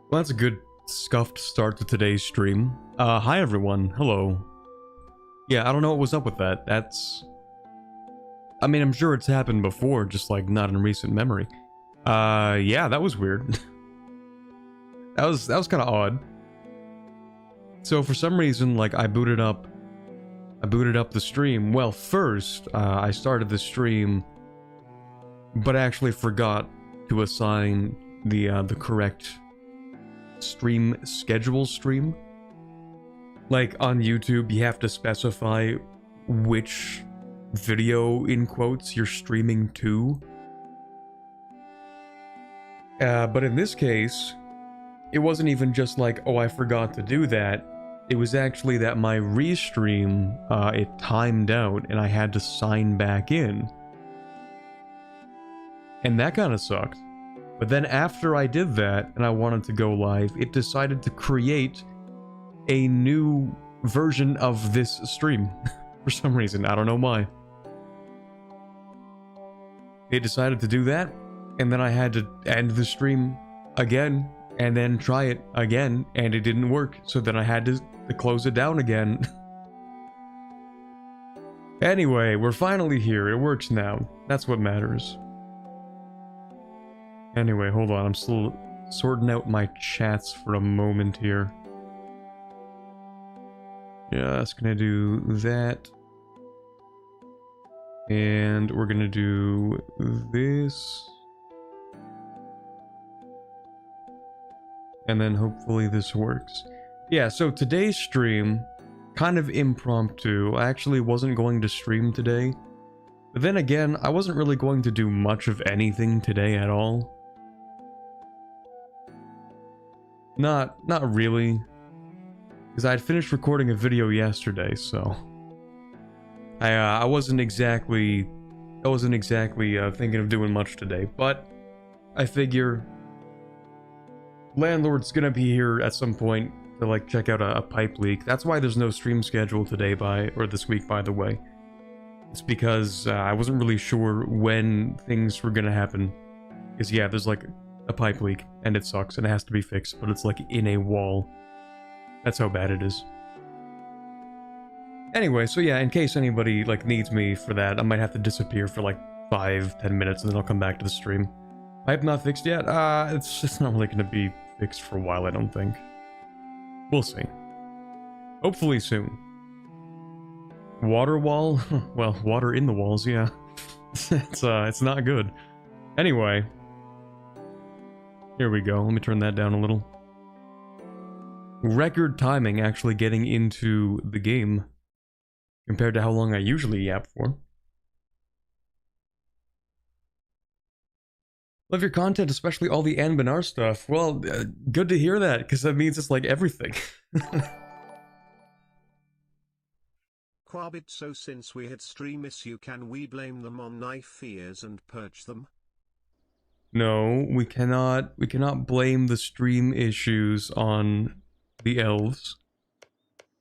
Well, that's a good scuffed start to today's stream. Hi everyone, hello. Yeah, I don't know what was up with that. I mean, I'm sure it's happened before, just like not in recent memory. Yeah, that was weird. that was kind of odd. So for some reason, like I booted up the stream. Well, first, I started the stream, but I actually forgot to assign the correct stream stream. Like on YouTube, you have to specify which video in quotes you're streaming to. But in this case, it wasn't even just like, oh, I forgot to do that. It was actually that my restream, it timed out and I had to sign back in. And that kind of sucked. But then after I did that and I wanted to go live, it decided to create a new version of this stream. For some reason, I don't know why. It decided to do that, and then I had to end the stream again, and then try it again, and it didn't work, so then I had to close it down again. Anyway, we're finally here. It works now. That's what matters. Anyway, hold on. I'm still sorting out my chats for a moment here. Just gonna do that. And we're gonna do this. And then hopefully this works. Yeah, so today's stream, kind of impromptu. I actually wasn't going to stream today. But then again, I wasn't really going to do much of anything today at all. Not really. Because I had finished recording a video yesterday, so... I wasn't exactly thinking of doing much today, but I figure landlord's gonna be here at some point to like check out a pipe leak. That's why there's no stream schedule today or this week, by the way. It's because I wasn't really sure when things were gonna happen. Because yeah, there's like a pipe leak and it sucks and it has to be fixed, but it's like in a wall. That's how bad it is. Anyway, so yeah, in case anybody like needs me for that, I might have to disappear for like 5-10 minutes and then I'll come back to the stream. Pipe not fixed yet? It's not really gonna be fixed for a while, I don't think. We'll see. Hopefully soon. Water wall? Well, water in the walls, yeah. It's not good. Anyway. Here we go, let me turn that down a little. Record timing actually getting into the game. Compared to how long I usually yap for. Love your content, especially all the Anbennar stuff. Well, good to hear that, because that means it's like everything. Quabit, so since we had stream issue, can we blame them on knife fears and purge them? No, we cannot blame the stream issues on the elves.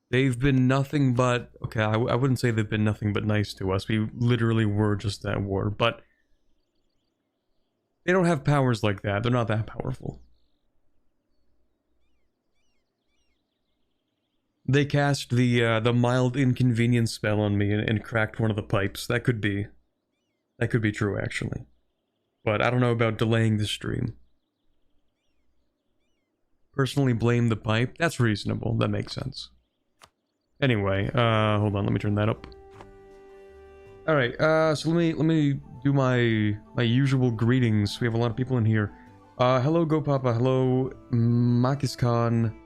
They've been nothing but... Okay, I wouldn't say they've been nothing but nice to us. We literally were just at war, but... They don't have powers like that. They're not that powerful. They cast the mild inconvenience spell on me and cracked one of the pipes. That could be true, actually. But I don't know about delaying the stream. Personally blame the pipe? That's reasonable. That makes sense. Anyway, hold on, let me turn that up. Alright, so let me do my usual greetings. We have a lot of people in here. Hello Go Papa, hello Makis Khan,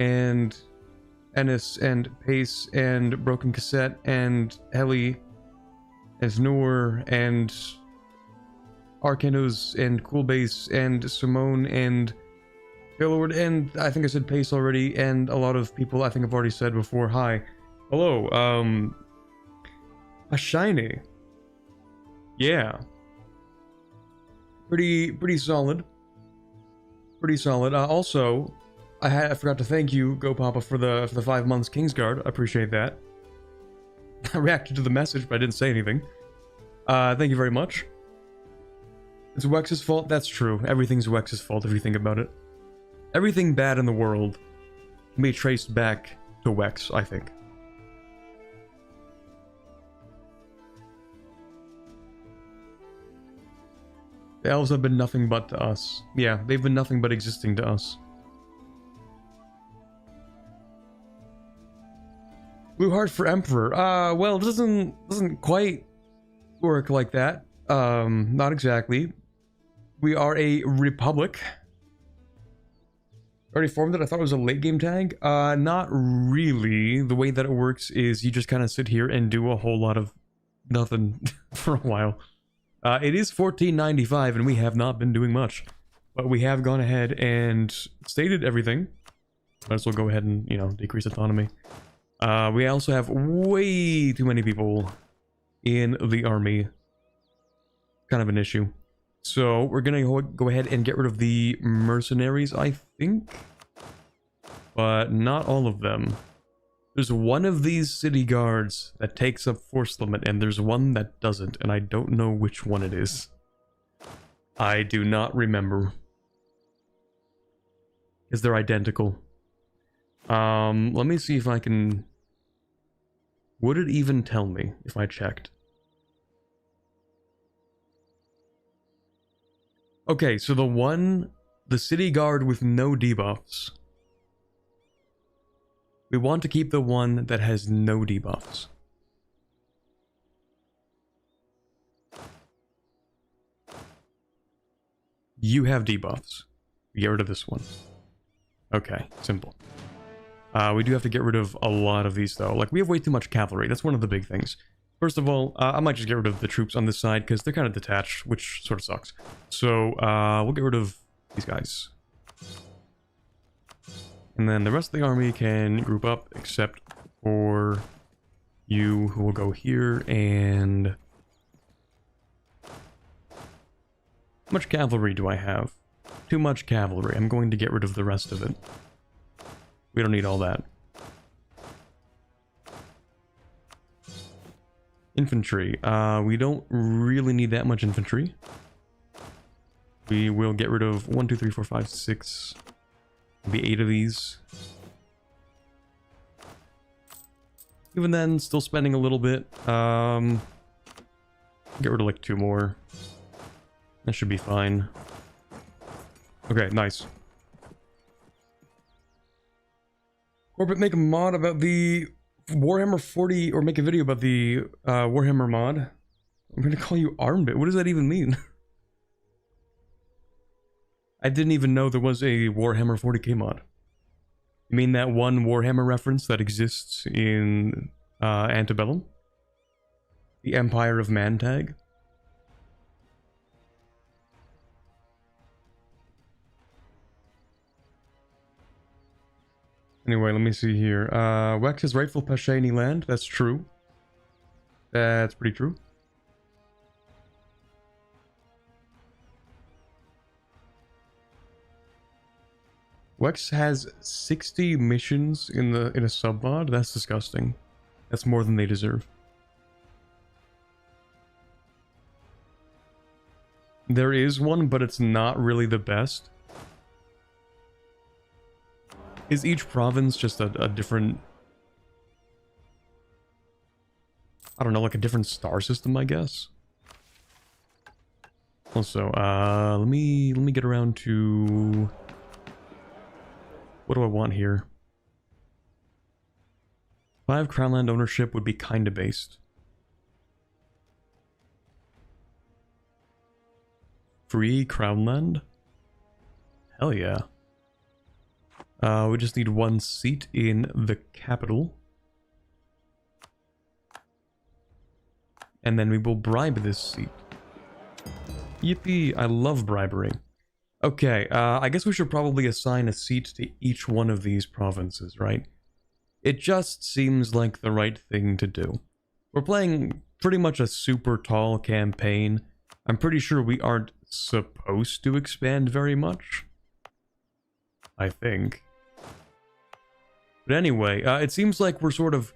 and Ennis, and Pace, and Broken Cassette, and Heli, and Noor, and Arcanos, and Coolbase, and Simone, and Lord, and I think I said Pace already, and a lot of people I think I've already said before. Hi. Hello, Pashaine. Yeah. Pretty solid. Pretty solid. Also, I forgot to thank you, Go Papa, for the 5 months Kingsguard. I appreciate that. I reacted to the message, but I didn't say anything. Thank you very much. It's Wex's fault? That's true. Everything's Wex's fault if you think about it. everything bad in the world can be traced back to Wex, I think. The elves have been nothing but to us. Yeah, they've been nothing but existing to us. Bluehart for Emperor. Well, it doesn't quite work like that. Not exactly. We are a republic. Already formed it. I thought it was a late game tag. Not really. The way that it works is you just kind of sit here and do a whole lot of nothing for a while. It is 1495 and we have not been doing much, but we have gone ahead and stated everything. Might as well go ahead and, you know, decrease autonomy. We also have way too many people in the army. Kind of an issue. So we're gonna go ahead and get rid of the mercenaries, I think. But not all of them. There's one of these city guards that takes up force limit, and there's one that doesn't, and I don't know which one it is. I do not remember. Because they're identical. Let me see if I can... Would it even tell me if I checked? Okay, so the city guard with no debuffs. We want to keep the one that has no debuffs. You have debuffs. Get rid of this one. Okay, simple. We do have to get rid of a lot of these though. Like, we have way too much cavalry. That's one of the big things. First of all, I might just get rid of the troops on this side because they're kind of detached, which sort of sucks. So, we'll get rid of these guys. And then the rest of the army can group up, except for you, who will go here, and... How much cavalry do I have? Too much cavalry. I'm going to get rid of the rest of it. We don't need all that. Infantry. We don't really need that much infantry. We will get rid of 1, 2, 3, 4, 5, 6... Maybe 8 of these. Even then, still spending a little bit. Get rid of like 2 more. That should be fine. Okay, nice. Corbett, make a mod about the Warhammer 40, or make a video about the Warhammer mod. I'm gonna call you Armbit. What does that even mean? I didn't even know there was a Warhammer 40k mod. You mean that one Warhammer reference that exists in Antebellum? The Empire of Man tag? Anyway, let me see here. Wex is rightful Pashaine land. That's true. That's pretty true. Wex has 60 missions in a sub mod. That's disgusting. That's more than they deserve. There is one, but it's not really the best. Is each province just a different... I don't know, like a different star system, I guess? Also, let me get around to... What do I want here? 5 Crownland ownership would be kinda based. Free Crownland? Hell yeah. We just need 1 seat in the capital. And then we will bribe this seat. Yippee, I love bribery. Okay, I guess we should probably assign a seat to each one of these provinces, right? It just seems like the right thing to do. We're playing pretty much a super tall campaign. I'm pretty sure we aren't supposed to expand very much. I think. But anyway, it seems like we're sort of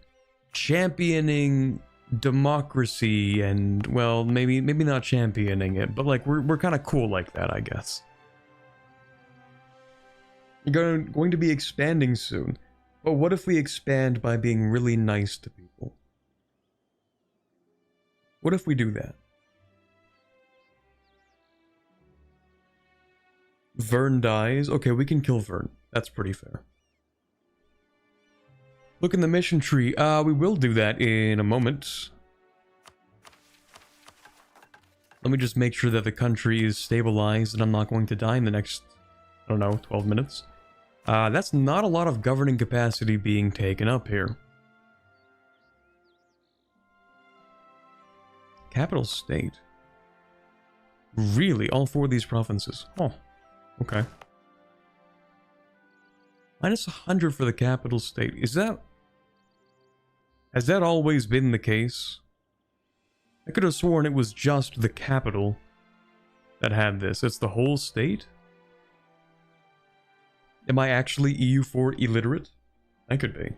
championing democracy and, well, maybe not championing it, but like we're kind of cool like that, I guess. You're going to be expanding soon. But what if we expand by being really nice to people? What if we do that? Vern dies. Okay, we can kill Vern. That's pretty fair. Look in the mission tree. We will do that in a moment. Let me just make sure that the country is stabilized and I'm not going to die in the next, I don't know, 12 minutes. That's not a lot of governing capacity being taken up here. Capital state. Really? All 4 of these provinces? Oh, okay. Minus 100 for the capital state. Is that... Has that always been the case? I could have sworn it was just the capital that had this. It's the whole state? Am I actually EU4 illiterate? I could be.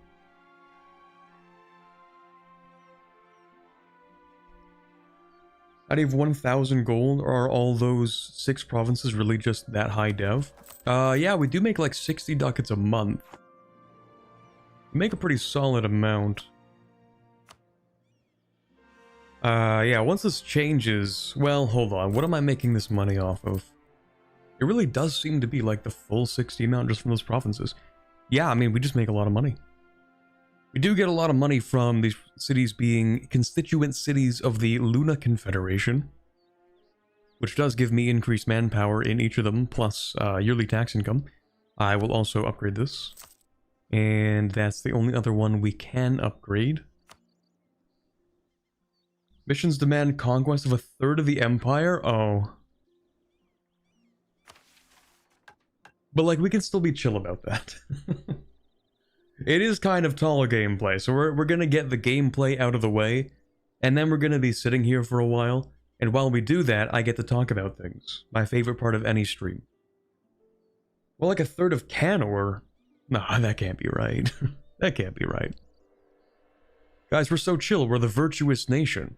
Out of 1,000 gold, are all those 6 provinces really just that high dev? Yeah, we do make like 60 ducats a month. We make a pretty solid amount. Yeah, once this changes... Well, hold on. What am I making this money off of? It really does seem to be like the full 60 amount just from those provinces. Yeah, I mean, we just make a lot of money. We do get a lot of money from these cities being constituent cities of the Luna Confederation, which does give me increased manpower in each of them, plus yearly tax income. I will also upgrade this. And that's the only other one we can upgrade. Missions demand conquest of a third of the empire? Oh. But, like, we can still be chill about that. It is kind of tall gameplay, so we're gonna get the gameplay out of the way, and then we're gonna be sitting here for a while, and while we do that, I get to talk about things. My favorite part of any stream. Well, like a third of Canor? Nah, that can't be right. That can't be right. Guys, we're so chill, we're the virtuous nation.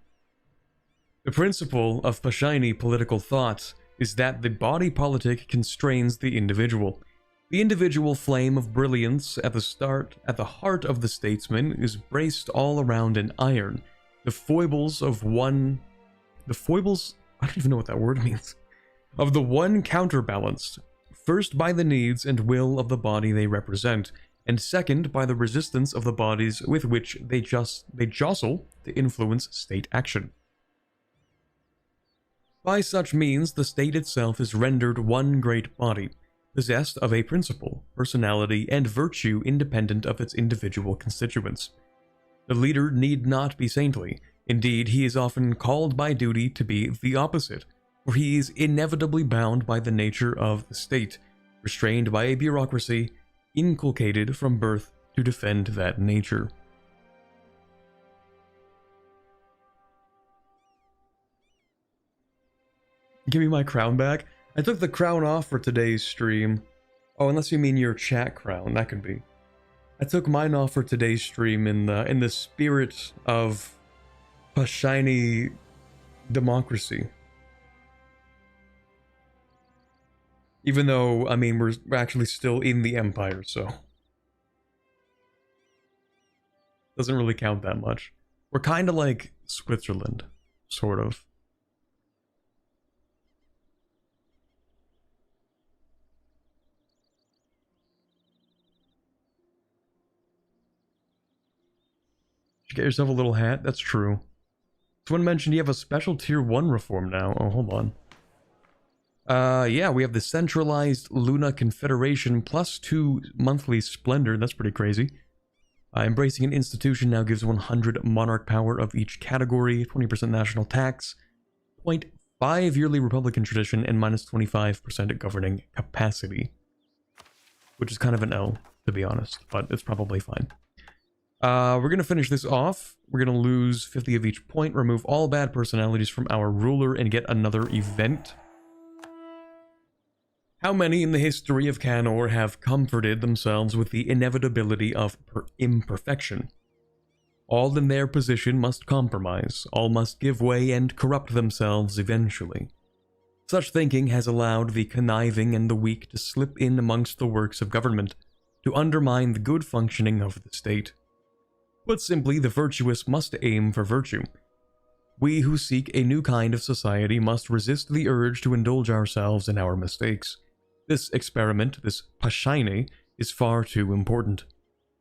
The principle of Pashaine political thought is that the body politic constrains the individual. The individual flame of brilliance at the heart of the statesman is braced all around in iron. The foibles, I don't even know what that word means. Of the one counterbalanced, first by the needs and will of the body they represent, and second by the resistance of the bodies with which they jostle to influence state action. By such means, the state itself is rendered one great body, possessed of a principle, personality, and virtue independent of its individual constituents. The leader need not be saintly. Indeed, he is often called by duty to be the opposite, for he is inevitably bound by the nature of the state, restrained by a bureaucracy, inculcated from birth to defend that nature. Give me my crown back. I took the crown off for today's stream. Oh, unless you mean your chat crown, that could be. I took mine off for today's stream in the spirit of Pashaine democracy. Even though, I mean, we're actually still in the Empire, so doesn't really count that much. We're kind of like Switzerland, sort of. Get yourself a little hat. That's true. Someone mentioned you have a special tier 1 reform now. Oh, hold on. Yeah, we have the centralized Luna Confederation plus 2 monthly splendor. That's pretty crazy. Embracing an institution now gives 100 monarch power of each category, 20% national tax, 0.5 yearly republican tradition, and minus 25% governing capacity. Which is kind of an L, to be honest, but it's probably fine. We're going to finish this off. We're going to lose 50 of each point, remove all bad personalities from our ruler, and get another event. How many in the history of Canor have comforted themselves with the inevitability of imperfection? All in their position must compromise, all must give way and corrupt themselves eventually. Such thinking has allowed the conniving and the weak to slip in amongst the works of government, to undermine the good functioning of the state. Put simply, the virtuous must aim for virtue. We who seek a new kind of society must resist the urge to indulge ourselves in our mistakes. This experiment, this Pashaine, is far too important.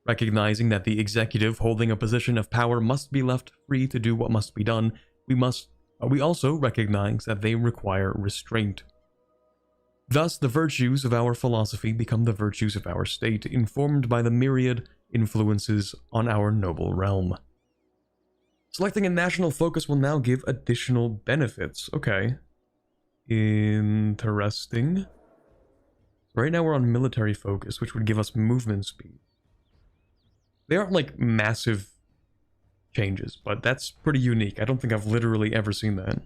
Recognizing that the executive holding a position of power must be left free to do what must be done, we also recognize that they require restraint. Thus, the virtues of our philosophy become the virtues of our state, informed by the myriad influences on our noble realm. Selecting a national focus will now give additional benefits. Okay. Interesting. Right now we're on military focus, which would give us movement speed. They aren't like massive changes, but that's pretty unique. I don't think I've literally ever seen that.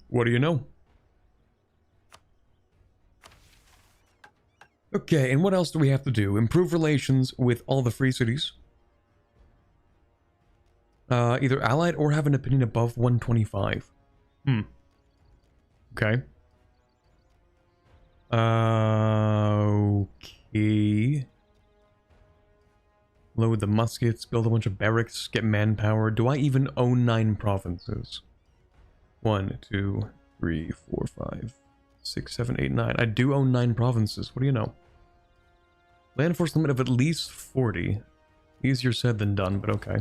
What do you know? Okay, and what else do we have to do? Improve relations with all the free cities. Either allied or have an opinion above 125. Okay. Okay. Load the muskets, build a bunch of barracks, get manpower. Do I even own 9 provinces? 1, 2, 3, 4, 5, 6, 7, 8, 9. I do own 9 provinces. What do you know? Land force limit of at least 40. Easier said than done, but okay.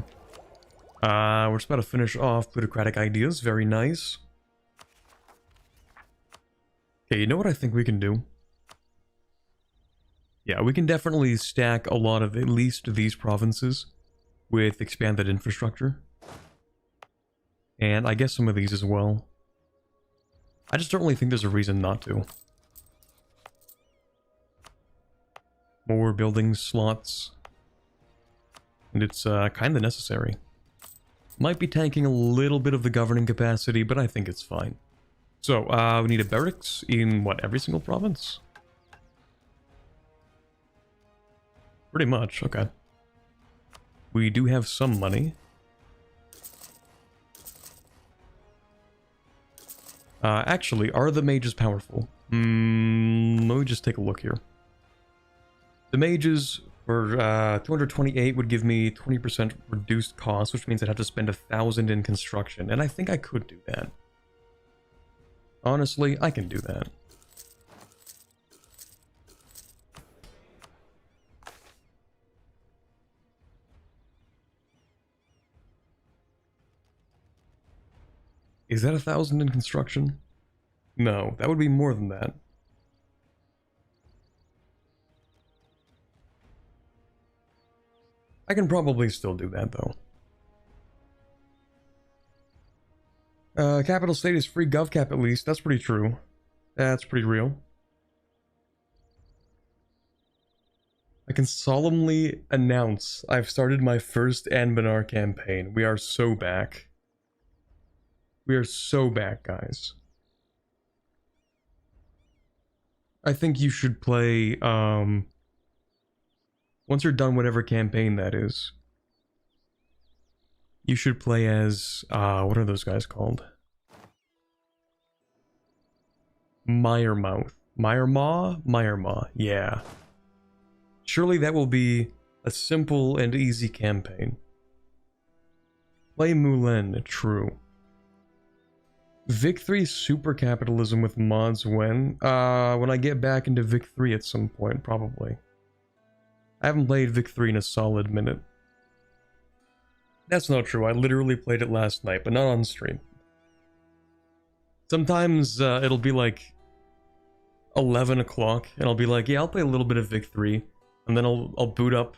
We're just about to finish off plutocratic ideas. Very nice. Okay, you know what I think we can do? Yeah, we can definitely stack a lot of at least these provinces with expanded infrastructure. And I guess some of these as well. I just don't really think there's a reason not to. More building slots. And it's kind of necessary. Might be tanking a little bit of the governing capacity, but I think it's fine. So, we need a barracks in, what, every single province? Pretty much, okay. We do have some money. Actually, are the mages powerful? Let me just take a look here. The mages for 228 would give me 20% reduced cost, which means I'd have to spend 1,000 in construction, and I think I could do that. Honestly, I can do that. Is that 1,000 in construction? No, that would be more than that. I can probably still do that, though. Capital state is free GovCap at least. That's pretty true. That's pretty real. I can solemnly announce I've started my first Anbennar campaign. We are so back. We are so back, guys. I think you should play, once you're done whatever campaign that is, you should play as, what are those guys called? Meyermouth. Meyermaw, yeah. Surely that will be a simple and easy campaign. Play Moulin, true. Vic 3 super capitalism with mods when I get back into Vic 3 at some point, probably. I haven't played Vic 3 in a solid minute. That's not true, I literally played it last night, but not on stream. Sometimes it'll be like 11 o'clock, and I'll be like, yeah, I'll play a little bit of Vic 3, and then I'll boot up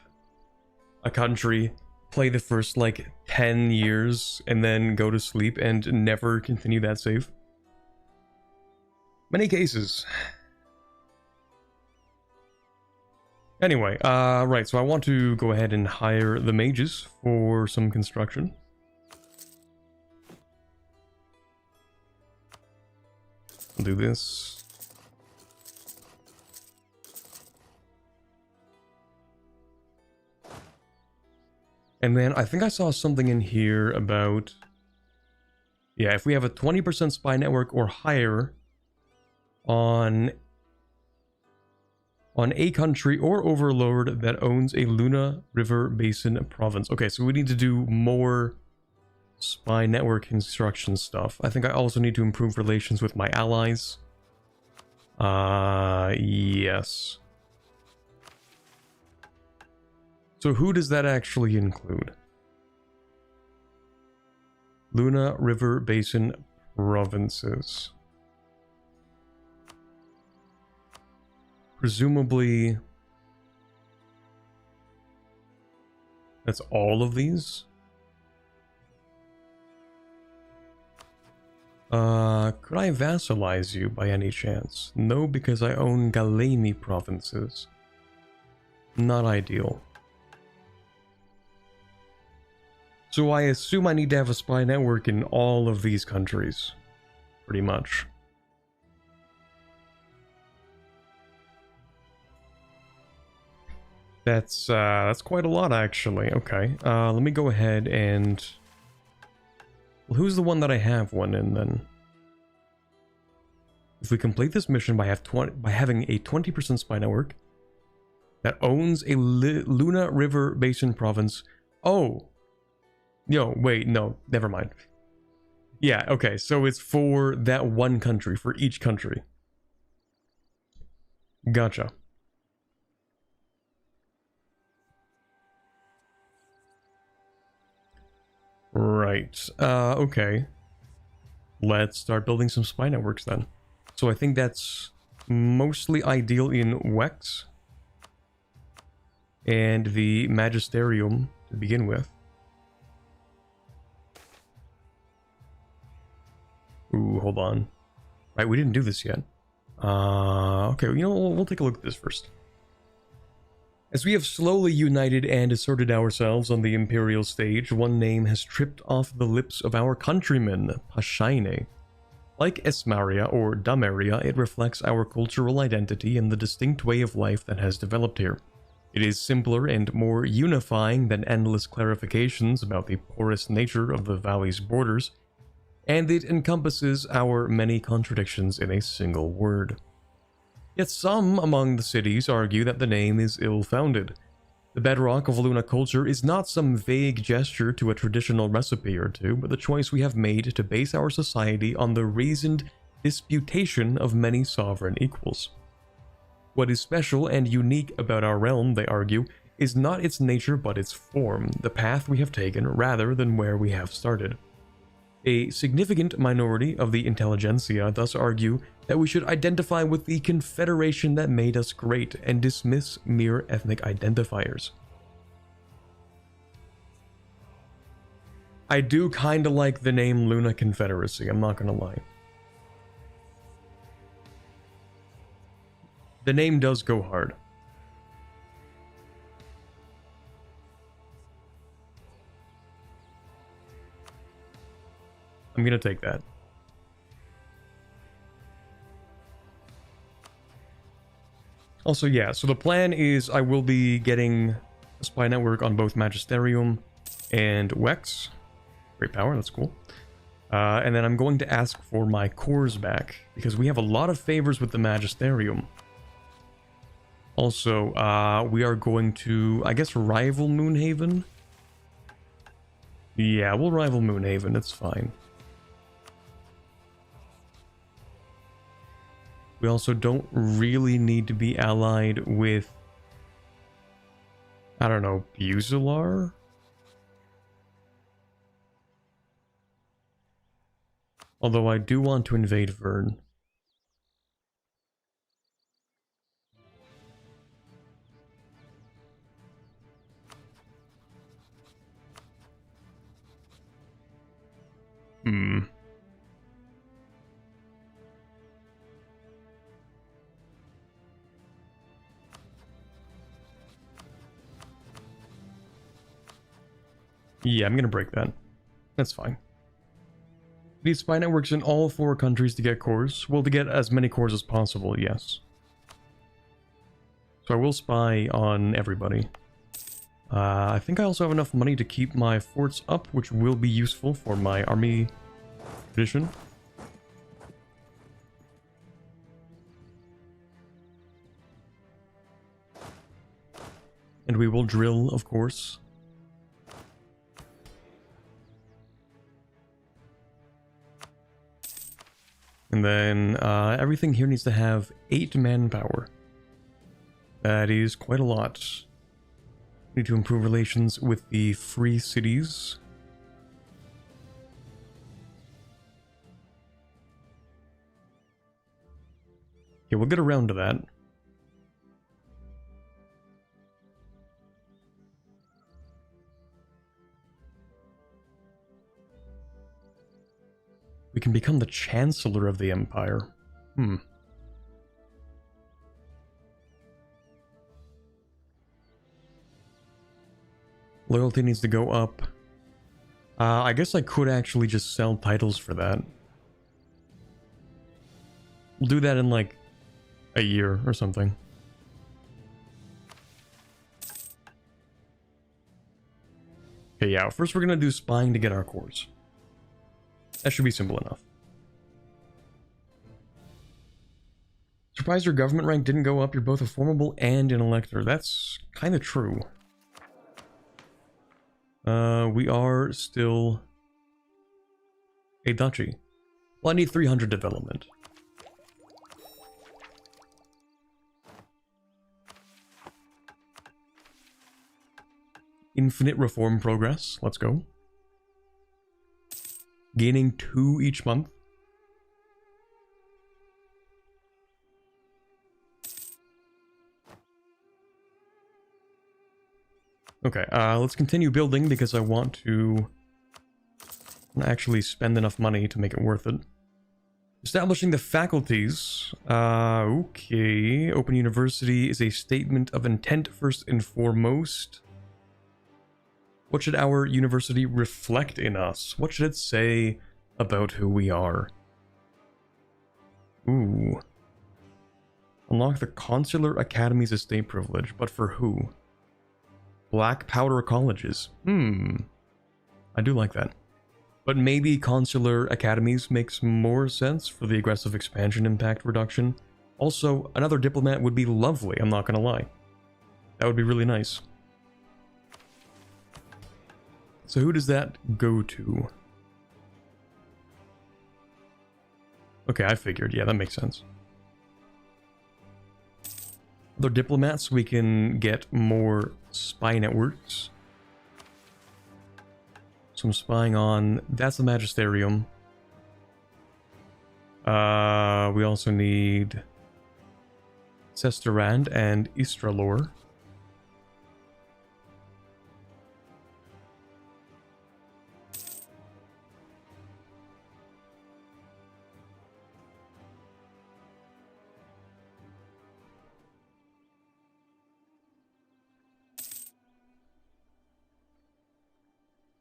a country, play the first like 10 years, and then go to sleep and never continue that save. Many cases. Anyway, right, so I want to go ahead and hire the mages for some construction. I'll do this. And then I think I saw something in here about... Yeah, if we have a 20% spy network or higher on a country or overlord that owns a Luna River Basin province. Okay, so we need to do more spy network construction stuff. I think I also need to improve relations with my allies. Yes. So who does that actually include? Luna River Basin provinces. Presumably, that's all of these? Could I vassalize you by any chance? No, because I own Galeni provinces. Not ideal. So I assume I need to have a spy network in all of these countries. Pretty much. That's quite a lot, actually. Okay, let me go ahead and... Well, who's the one that I have one in, then? If we complete this mission by having a 20% spy network that owns a Luna River Basin province... Oh! Yo, wait, no, never mind. Yeah, okay, so it's for that one country, for each country. Gotcha. Right, okay. Let's start building some spy networks then. So I think that's mostly ideal in Wex and the Magisterium to begin with. Ooh, hold on. Right, we didn't do this yet. Okay, you know, we'll take a look at this first. As we have slowly united and asserted ourselves on the Imperial stage, one name has tripped off the lips of our countrymen, Pashaine. Like Esmaria or Damaria, it reflects our cultural identity and the distinct way of life that has developed here. It is simpler and more unifying than endless clarifications about the porous nature of the valley's borders, and it encompasses our many contradictions in a single word. Yet some among the cities argue that the name is ill-founded. The bedrock of Luna culture is not some vague gesture to a traditional recipe or two, but the choice we have made to base our society on the reasoned disputation of many sovereign equals. What is special and unique about our realm, they argue, is not its nature but its form, the path we have taken rather than where we have started. A significant minority of the intelligentsia thus argue that we should identify with the Confederation that made us great and dismiss mere ethnic identifiers. I do kinda like the name Luna Confederacy, I'm not gonna lie. The name does go hard. I'm gonna take that. Also, yeah, so the plan is I will be getting a spy network on both Magisterium and Wex. Great power, that's cool. And then I'm going to ask for my cores back, because we have a lot of favors with the Magisterium. Also, we are going to, I guess, rival Moonhaven? Yeah, we'll rival Moonhaven, it's fine. We also don't really need to be allied with, I don't know, Buzelar? Although I do want to invade Vern. Yeah, I'm gonna break that. That's fine. These spy networks in all 4 countries to get cores. Well, to get as many cores as possible, yes. So I will spy on everybody. I think I also have enough money to keep my forts up, which will be useful for my army tradition. And we will drill, of course. And then everything here needs to have 8 manpower. That is quite a lot. Need to improve relations with the free cities. Yeah, we'll get around to that. We can become the chancellor of the empire. Loyalty needs to go up. I guess I could actually just sell titles for that. We'll do that in like a year or something. Okay, yeah, first we're gonna do spying to get our cores. That should be simple enough. Surprised your government rank didn't go up. You're both a formable and an elector. That's kind of true. We are still a duchy. Well, I need 300 development. Infinite reform progress. Let's go. Gaining 2 each month. Okay, let's continue building because I want to actually spend enough money to make it worth it. Establishing the faculties. Okay. Open university is a statement of intent first and foremost. What should our university reflect in us? What should it say about who we are? Ooh. Unlock the Consular Academy's estate privilege, but for who? Black powder colleges. I do like that. But maybe Consular Academies makes more sense for the aggressive expansion impact reduction. Also, another diplomat would be lovely, I'm not gonna lie. That would be really nice. So who does that go to? Okay, I figured. Yeah, that makes sense. Other diplomats, we can get more spy networks. Some spying on... That's the Magisterium. We also need Cesternand and Istralor.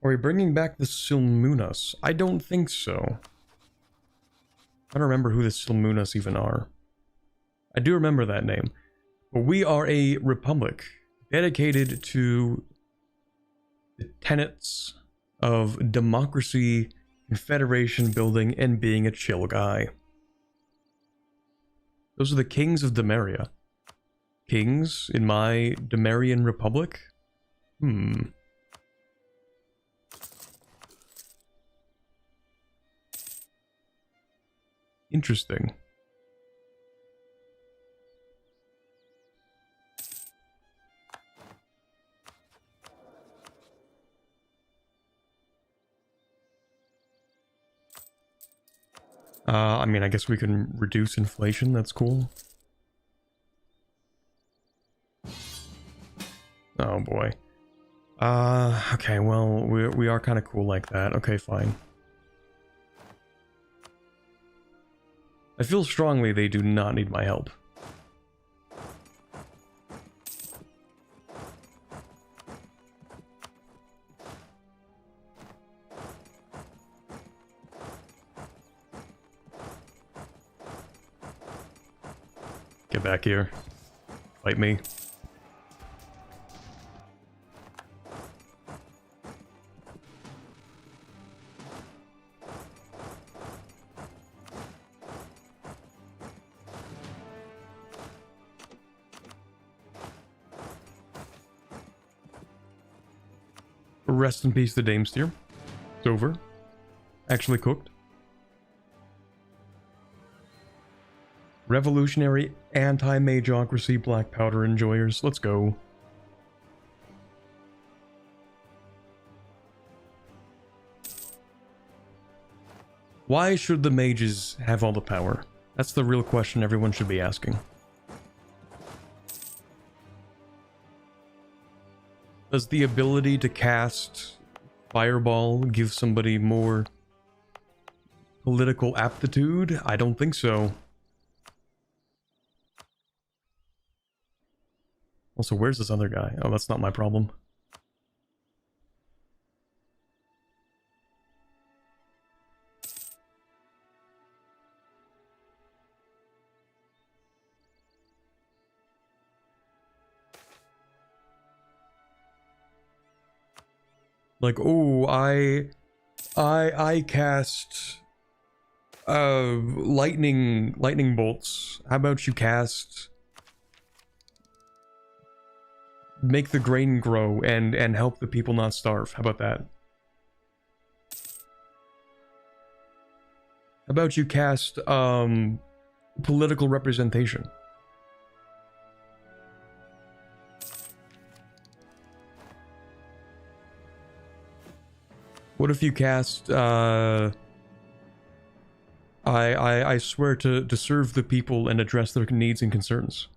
Are we bringing back the Silmunas? I don't think so. I don't remember who the Silmunas even are. I do remember that name. But we are a republic dedicated to the tenets of democracy, confederation building, and being a chill guy. Those are the kings of Demeria. Kings in my Demerian republic? Interesting. I mean, I guess we can reduce inflation, that's cool. Oh boy. Okay, well, we are kind of cool like that. Okay, fine. I feel strongly they do not need my help. Get back here. Fight me. Rest in peace, the Damesteer. It's over. Actually cooked. Revolutionary anti-mageocracy black powder enjoyers. Let's go. Why should the mages have all the power? That's the real question everyone should be asking. Does the ability to cast Fireball give somebody more political aptitude? I don't think so. Also, where's this other guy? Oh, that's not my problem. Like, oh, I cast lightning bolts. How about you cast make the grain grow and help the people not starve? How about that? How about you cast political representation? What if you cast I swear to serve the people and address their needs and concerns?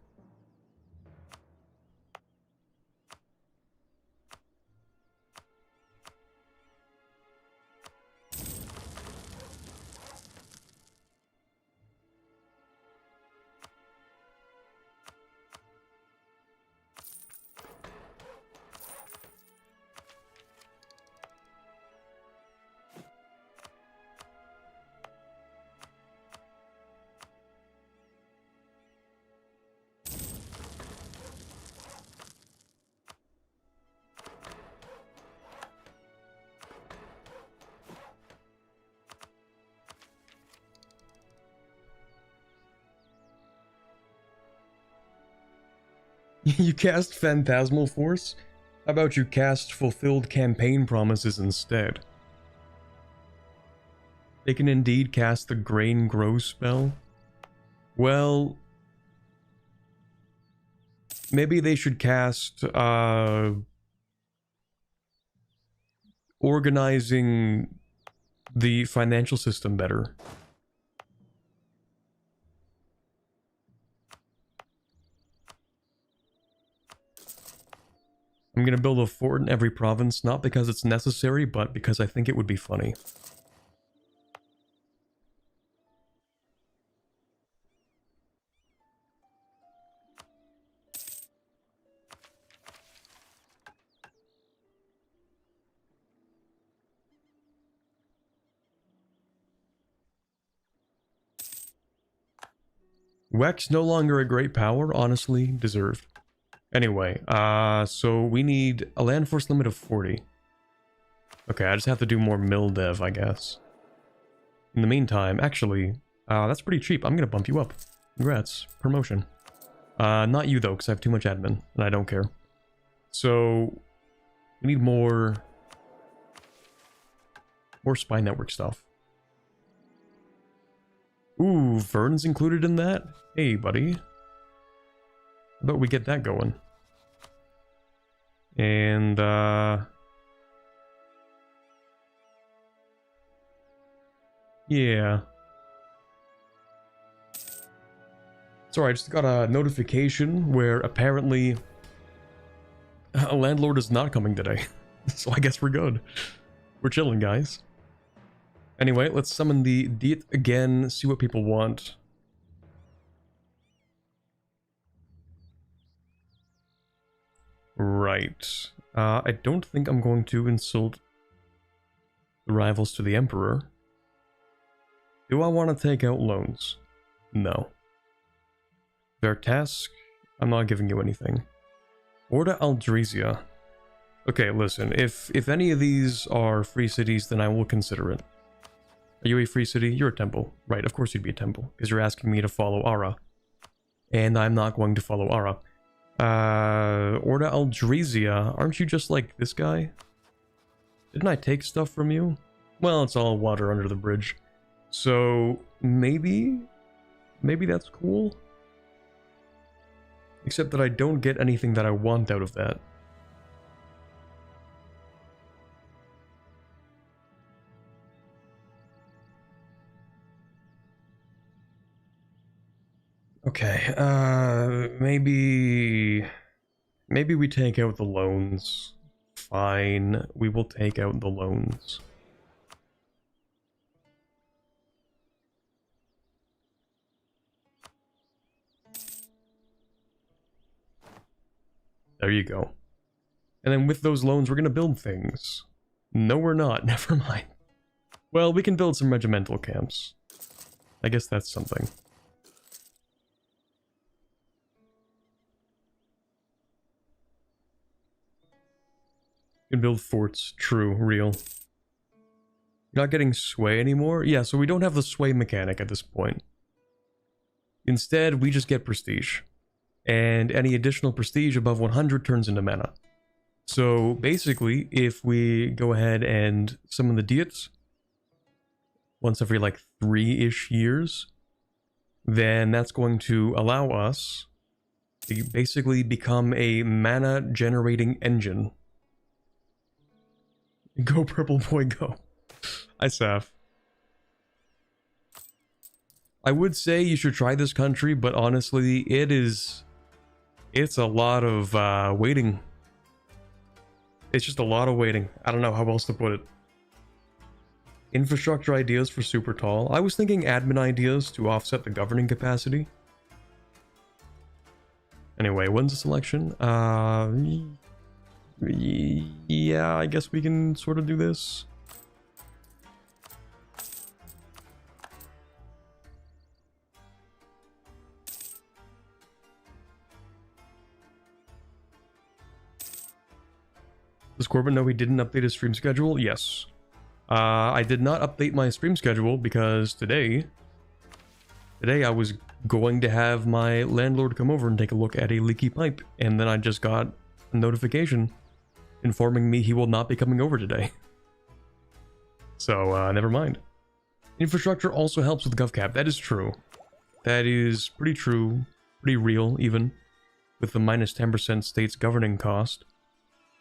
You cast Phantasmal Force? How about you cast Fulfilled Campaign Promises instead? They can indeed cast the Grain Grow spell? Well, maybe they should cast organizing the financial system better. I'm gonna build a fort in every province, not because it's necessary, but because I think it would be funny. Wex no longer a great power, honestly, deserved. Anyway, so we need a land force limit of 40. Okay, I just have to do more mill dev, I guess. In the meantime, actually, that's pretty cheap. I'm gonna bump you up. Congrats. Promotion. Not you, though, because I have too much admin, and I don't care. So, we need more spy network stuff. Ooh, Vern's included in that? Hey, buddy. How about we get that going? And, yeah. Sorry, I just got a notification where apparently a landlord is not coming today. So I guess we're good. We're chilling, guys. Anyway, let's summon the Diet again, see what people want. Right. I don't think I'm going to insult the rivals to the Emperor. Do I want to take out loans? No. Vertask? I'm not giving you anything. Order Aldrezia. Okay, listen, if any of these are free cities, then I will consider it. Are you a free city? You're a temple. Right, of course you'd be a temple, because you're asking me to follow Ara. And I'm not going to follow Ara. Order Aldrezia, aren't you just like this guy? Didn't I take stuff from you? Well, it's all water under the bridge. So, maybe that's cool? Except that I don't get anything that I want out of that. Okay, maybe we take out the loans. Fine, we will take out the loans. There you go. And then with those loans, we're gonna build things. No, we're not. Never mind. Well, we can build some regimental camps. I guess that's something. You can build forts. True. Real. You're not getting sway anymore? Yeah, so we don't have the sway mechanic at this point. Instead, we just get prestige. And any additional prestige above 100 turns into mana. So basically, if we go ahead and summon the Diets once every like 3-ish years, then that's going to allow us to basically become a mana generating engine. Go purple boy, go. I Saf. I would say you should try this country, but honestly, it's a lot of waiting. It's just a lot of waiting. I don't know how else to put it. Infrastructure ideas for super tall. I was thinking admin ideas to offset the governing capacity. Anyway, when's the selection? Yeah, I guess we can sort of do this. Does Corbin know he didn't update his stream schedule? Yes. I did not update my stream schedule because today I was going to have my landlord come over and take a look at a leaky pipe, and then I just got a notification informing me he will not be coming over today. So, never mind. Infrastructure also helps with GovCap. That is true. That is pretty true. Pretty real, even. With the minus 10% state's governing cost.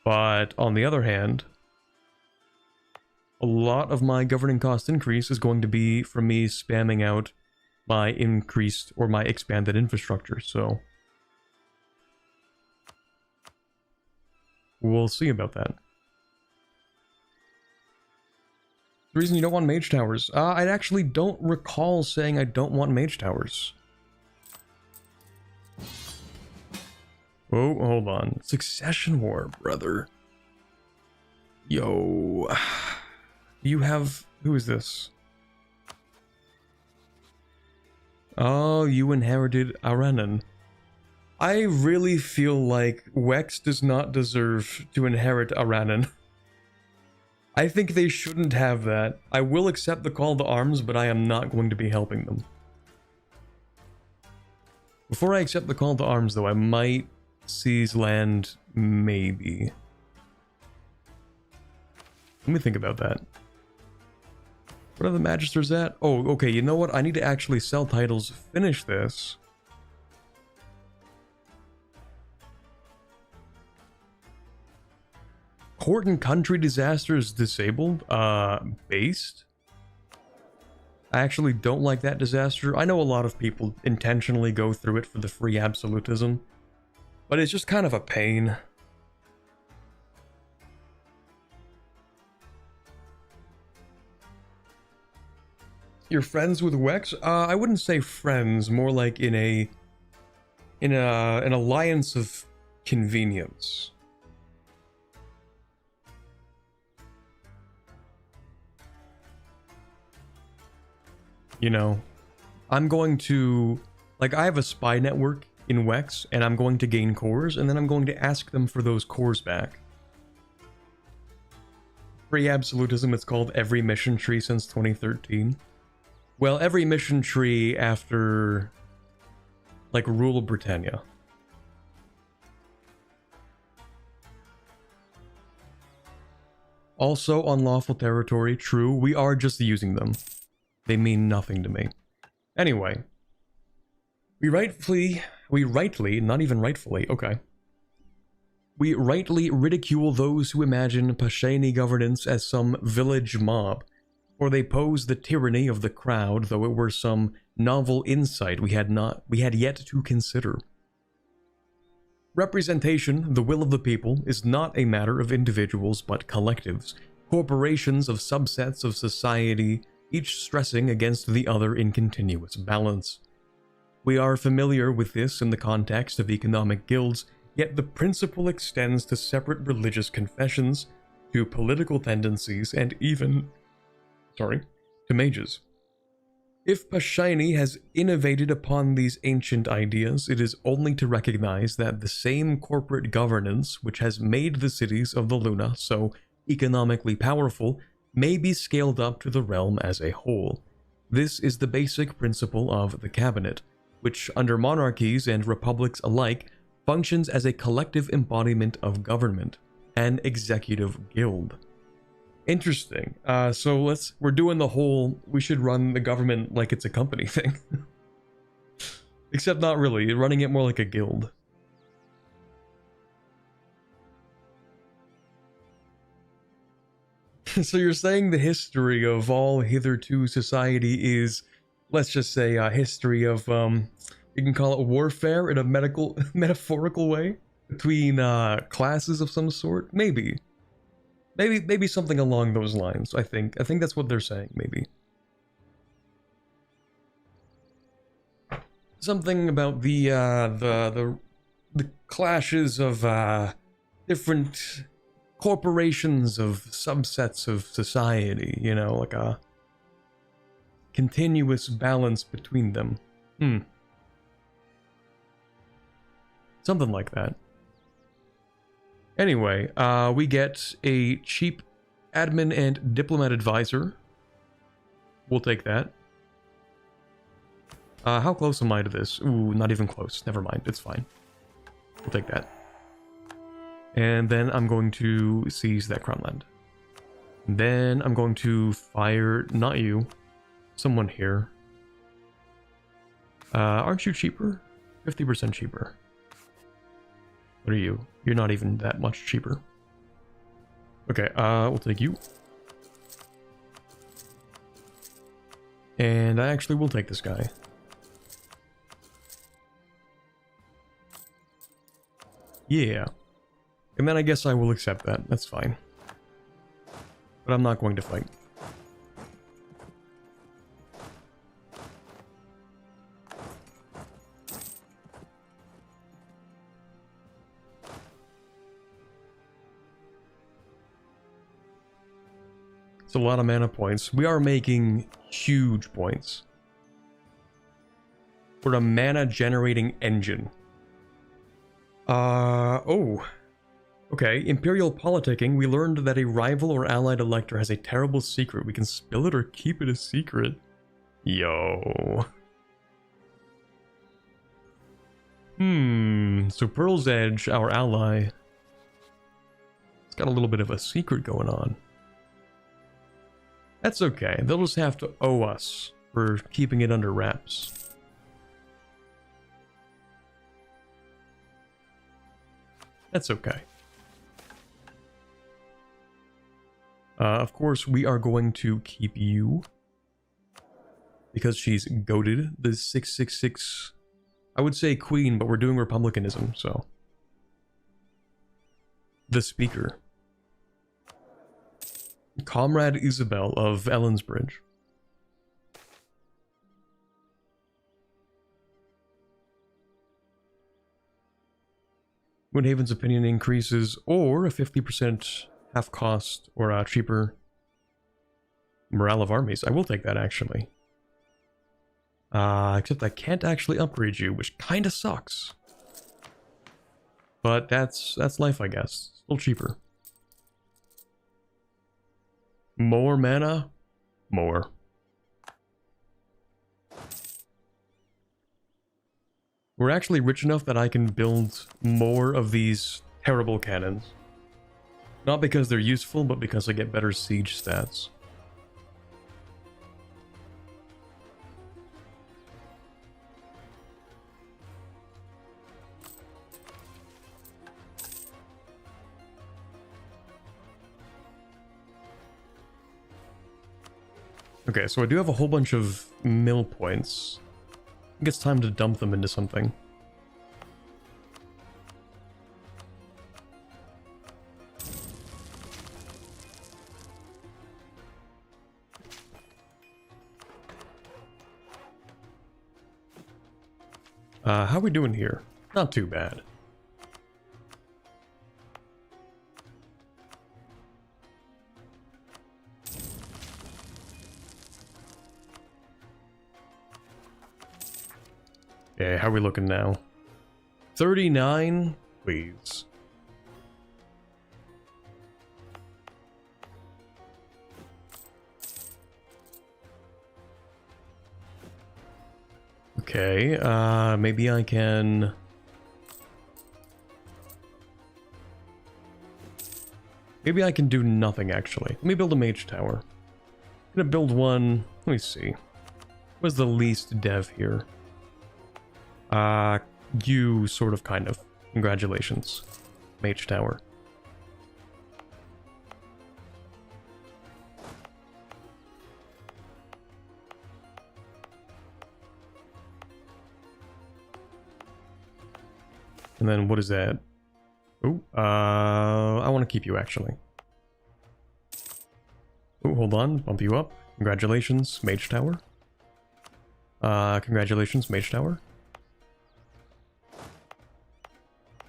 But, on the other hand, a lot of my governing cost increase is going to be from me spamming out my increased or my expanded infrastructure, so we'll see about that. The reason you don't want mage towers? I actually don't recall saying I don't want mage towers. Oh, hold on. Succession war, brother. Yo. You have... Who is this? Oh, you inherited Aranan. I really feel like Wex does not deserve to inherit Aranan. I think they shouldn't have that. I will accept the call to arms, but I am not going to be helping them. Before I accept the call to arms, though, I might seize land, maybe. Let me think about that. What are the magisters at? Oh, okay, you know what? I need to actually sell titles, finish this. Court and country disasters disabled? Based? I actually don't like that disaster. I know a lot of people intentionally go through it for the free absolutism, but it's just kind of a pain. You're friends with Wex? I wouldn't say friends, more like in an alliance of convenience. You know, I'm going to, like, I have a spy network in Wex, and I'm going to gain cores, and then I'm going to ask them for those cores back. Free absolutism, it's called every mission tree since 2013. Well, every mission tree after, like, Rule of Britannia. Also unlawful territory, true. We are just using them. They mean nothing to me. Anyway. We rightly, not even rightfully, okay. We rightly ridicule those who imagine Pashaine governance as some village mob, or they pose the tyranny of the crowd, though it were some novel insight we had yet to consider. Representation, the will of the people, is not a matter of individuals but collectives, corporations of subsets of society, each stressing against the other in continuous balance. We are familiar with this in the context of economic guilds, yet the principle extends to separate religious confessions, to political tendencies, and even, to mages. If Pashaine has innovated upon these ancient ideas, it is only to recognize that the same corporate governance which has made the cities of the Luna so economically powerful may be scaled up to the realm as a whole. This is the basic principle of the cabinet, which under monarchies and republics alike functions as a collective embodiment of government, an executive guild. Interesting. So we're doing the whole, we should run the government like it's a company thing. Except not really, you're running it more like a guild. So you're saying the history of all hitherto society is, let's just say, a history of, you can call it warfare in a metaphorical way? Between classes of some sort? Maybe something along those lines, I think. I think that's what they're saying, maybe. Something about the clashes of different corporations of subsets of society, you know, like a continuous balance between them. Something like that. Anyway, we get a cheap admin and diplomat advisor. We'll take that. How close am I to this? Ooh, not even close. Never mind, it's fine. We'll take that. And then I'm going to seize that crown land. Then I'm going to fire, not you, someone here. Aren't you cheaper? 50% cheaper. What are you? You're not even that much cheaper. Okay, we'll take you. And I actually will take this guy. Yeah. And then I guess I will accept that. That's fine. But I'm not going to fight. It's a lot of mana points. We are making huge points. We're a mana generating engine. Oh. Okay, Imperial politicking. We learned that a rival or allied elector has a terrible secret. We can spill it or keep it a secret. Yo. So Pearl's Edge, our ally, it's got a little bit of a secret going on. That's okay. They'll just have to owe us for keeping it under wraps. That's okay. Of course, we are going to keep you. Because she's goated. The 666... I would say queen, but we're doing republicanism, so... The speaker. Comrade Isabel of Ellensbridge. Windhaven's opinion increases, or a 50% half cost, or a cheaper morale of armies. I will take that, actually. Except I can't actually upgrade you, which kinda sucks. But that's life, I guess. Still cheaper. More mana? More. We're actually rich enough that I can build more of these terrible cannons. Not because they're useful, but because I get better siege stats. Okay, so I do have a whole bunch of mill points. I think it's time to dump them into something. How are we doing here? Not too bad. Okay, how are we looking now? 39? Please. Okay, maybe I can... Maybe I can do nothing, actually. Let me build a mage tower. I'm gonna build one... Let me see. What's the least dev here? You sort of, kind of. Congratulations. Mage tower. And then what is that? Oh, I want to keep you actually. Oh, hold on, bump you up. Congratulations, mage tower. Congratulations, mage tower.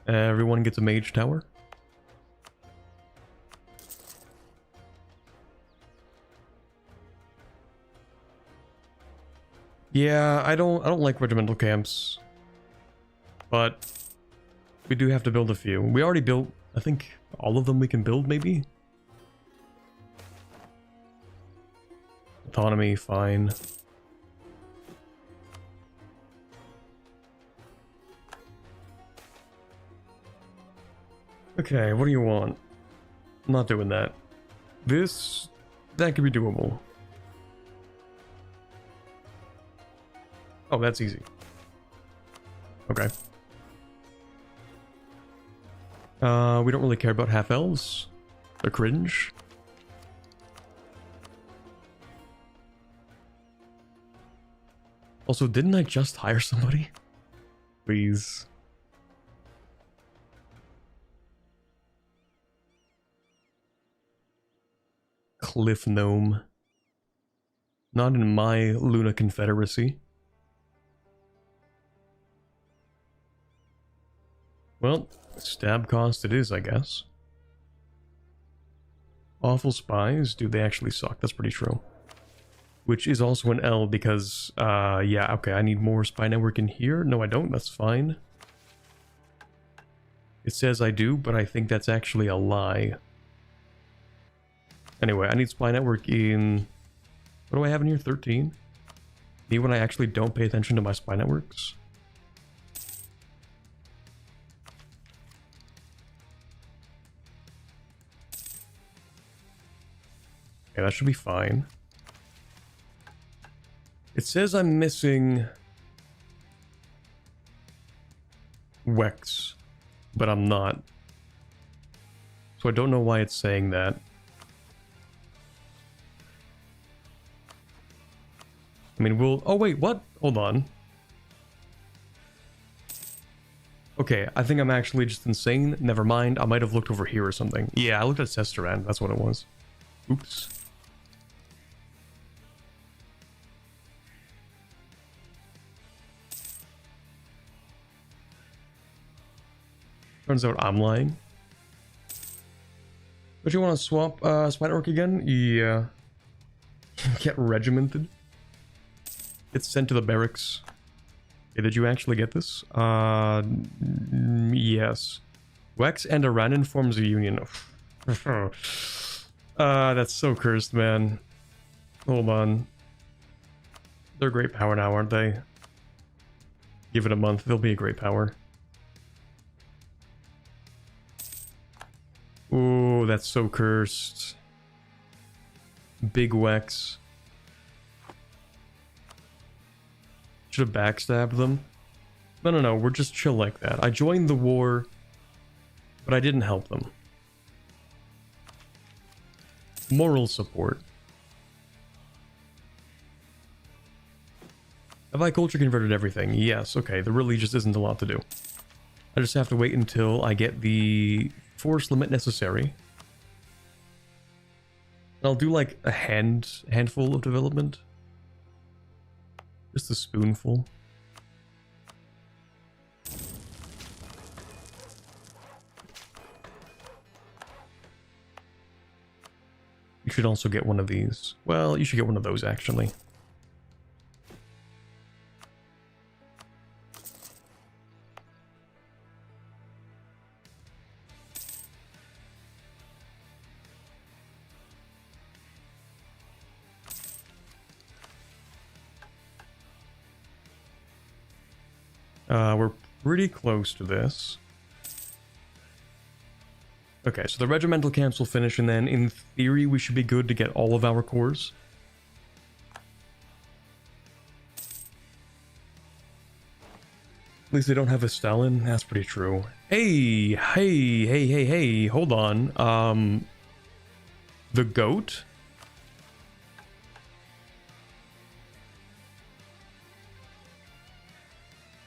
Everyone gets a mage tower. Yeah, I don't like regimental camps. But we do have to build a few. We already built, I think, all of them we can build, maybe? Autonomy, fine. Okay, what do you want? I'm not doing that. That could be doable. Oh, that's easy. Okay. We don't really care about half-elves. They're cringe. Also, didn't I just hire somebody? Please. Cliff Gnome. Not in my Luna Confederacy. Well, stab cost it is, I guess. Awful spies? Dude, they actually suck. That's pretty true. Which is also an L because, yeah, okay, I need more spy network in here. No, I don't. That's fine. It says I do, but I think that's actually a lie. Anyway, I need spy network in... What do I have in here? 13? Me when I actually don't pay attention to my spy networks? Okay, that should be fine. It says I'm missing... Wex, but I'm not. So I don't know why it's saying that. I mean, we'll... Oh, wait, what? Hold on. Okay, I think I'm actually just insane. Never mind. I might have looked over here or something. Yeah, I looked at Cesternand. That's what it was. Oops. Turns out I'm lying. But you want to swap spy network again? Yeah. Get regimented. It's sent to the barracks. Okay, did you actually get this? Yes. Wex and Aranin forms a union. That's so cursed, man. Hold on. They're great power now, aren't they? Give it a month, they'll be a great power. Ooh. Oh, that's so cursed. Big Wex. Should have backstabbed them. No, we're just chill like that. I joined the war, but I didn't help them. Moral support. Have I culture converted everything? Yes, okay, there really just isn't a lot to do. I just have to wait until I get the force limit necessary. And I'll do like a handful of development. Just a spoonful. You should also get one of these. Well, you should get one of those actually. We're pretty close to this. Okay, so the regimental camps will finish, and then in theory we should be good to get all of our cores. At least they don't have a Stalin. That's pretty true. Hey, hold on. The goat?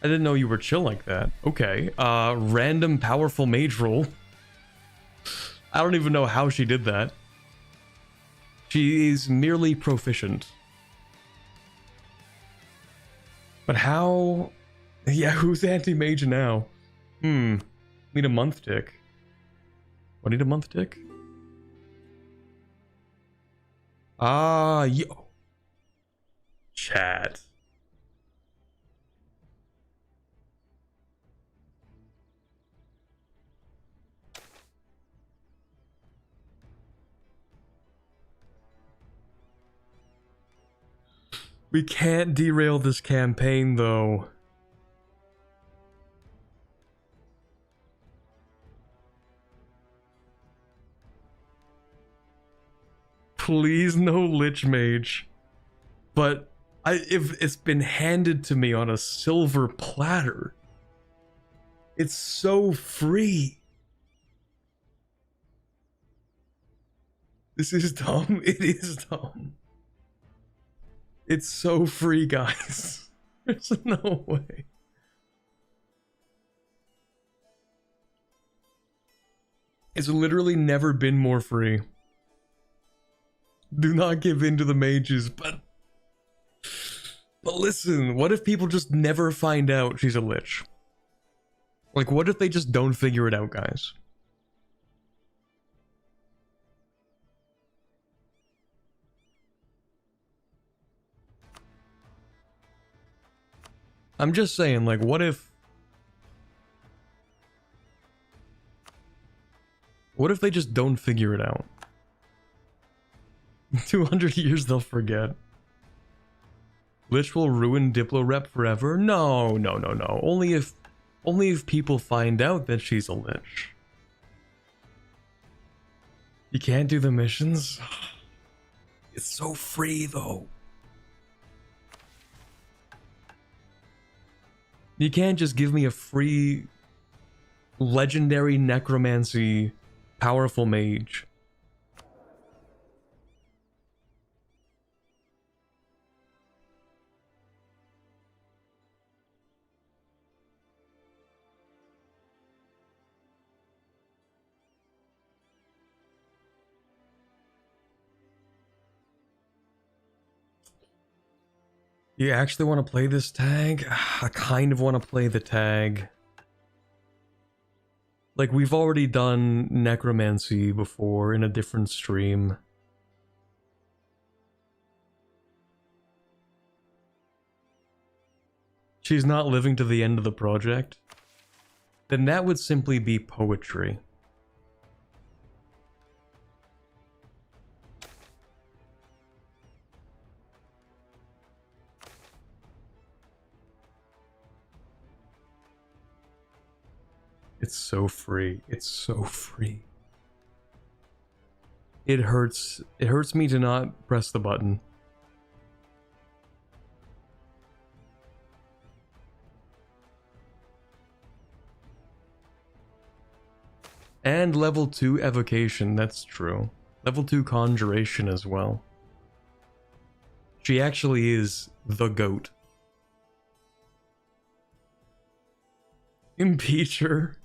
I didn't know you were chill like that. Okay. Random powerful mage roll. I don't even know how she did that. She is merely proficient. But how... Yeah, who's anti-mage now? Need a month tick. What, need a month tick? Yo. Chat. We can't derail this campaign, though. Please no Lich Mage. But if it's been handed to me on a silver platter. It's so free. This is dumb. It is dumb. It's so free, guys. There's no way. It's literally never been more free. Do not give in to the mages, but listen, what if people just never find out she's a Lich? Like, what if they just don't figure it out, guys? I'm just saying, like, what if they just don't figure it out? 200 years they'll forget. Lich will ruin Diplo rep forever? No. Only if people find out that she's a Lich. You can't do the missions? It's so free, though. You can't just give me a free legendary necromancy powerful mage. You actually want to play this tag? I kind of want to play the tag. Like, we've already done necromancy before in a different stream. She's not living to the end of the project. Then that would simply be poetry. It's so free. It's so free. It hurts me to not press the button. And level 2 evocation, that's true. Level 2 conjuration as well. She actually is the goat. Impeach her.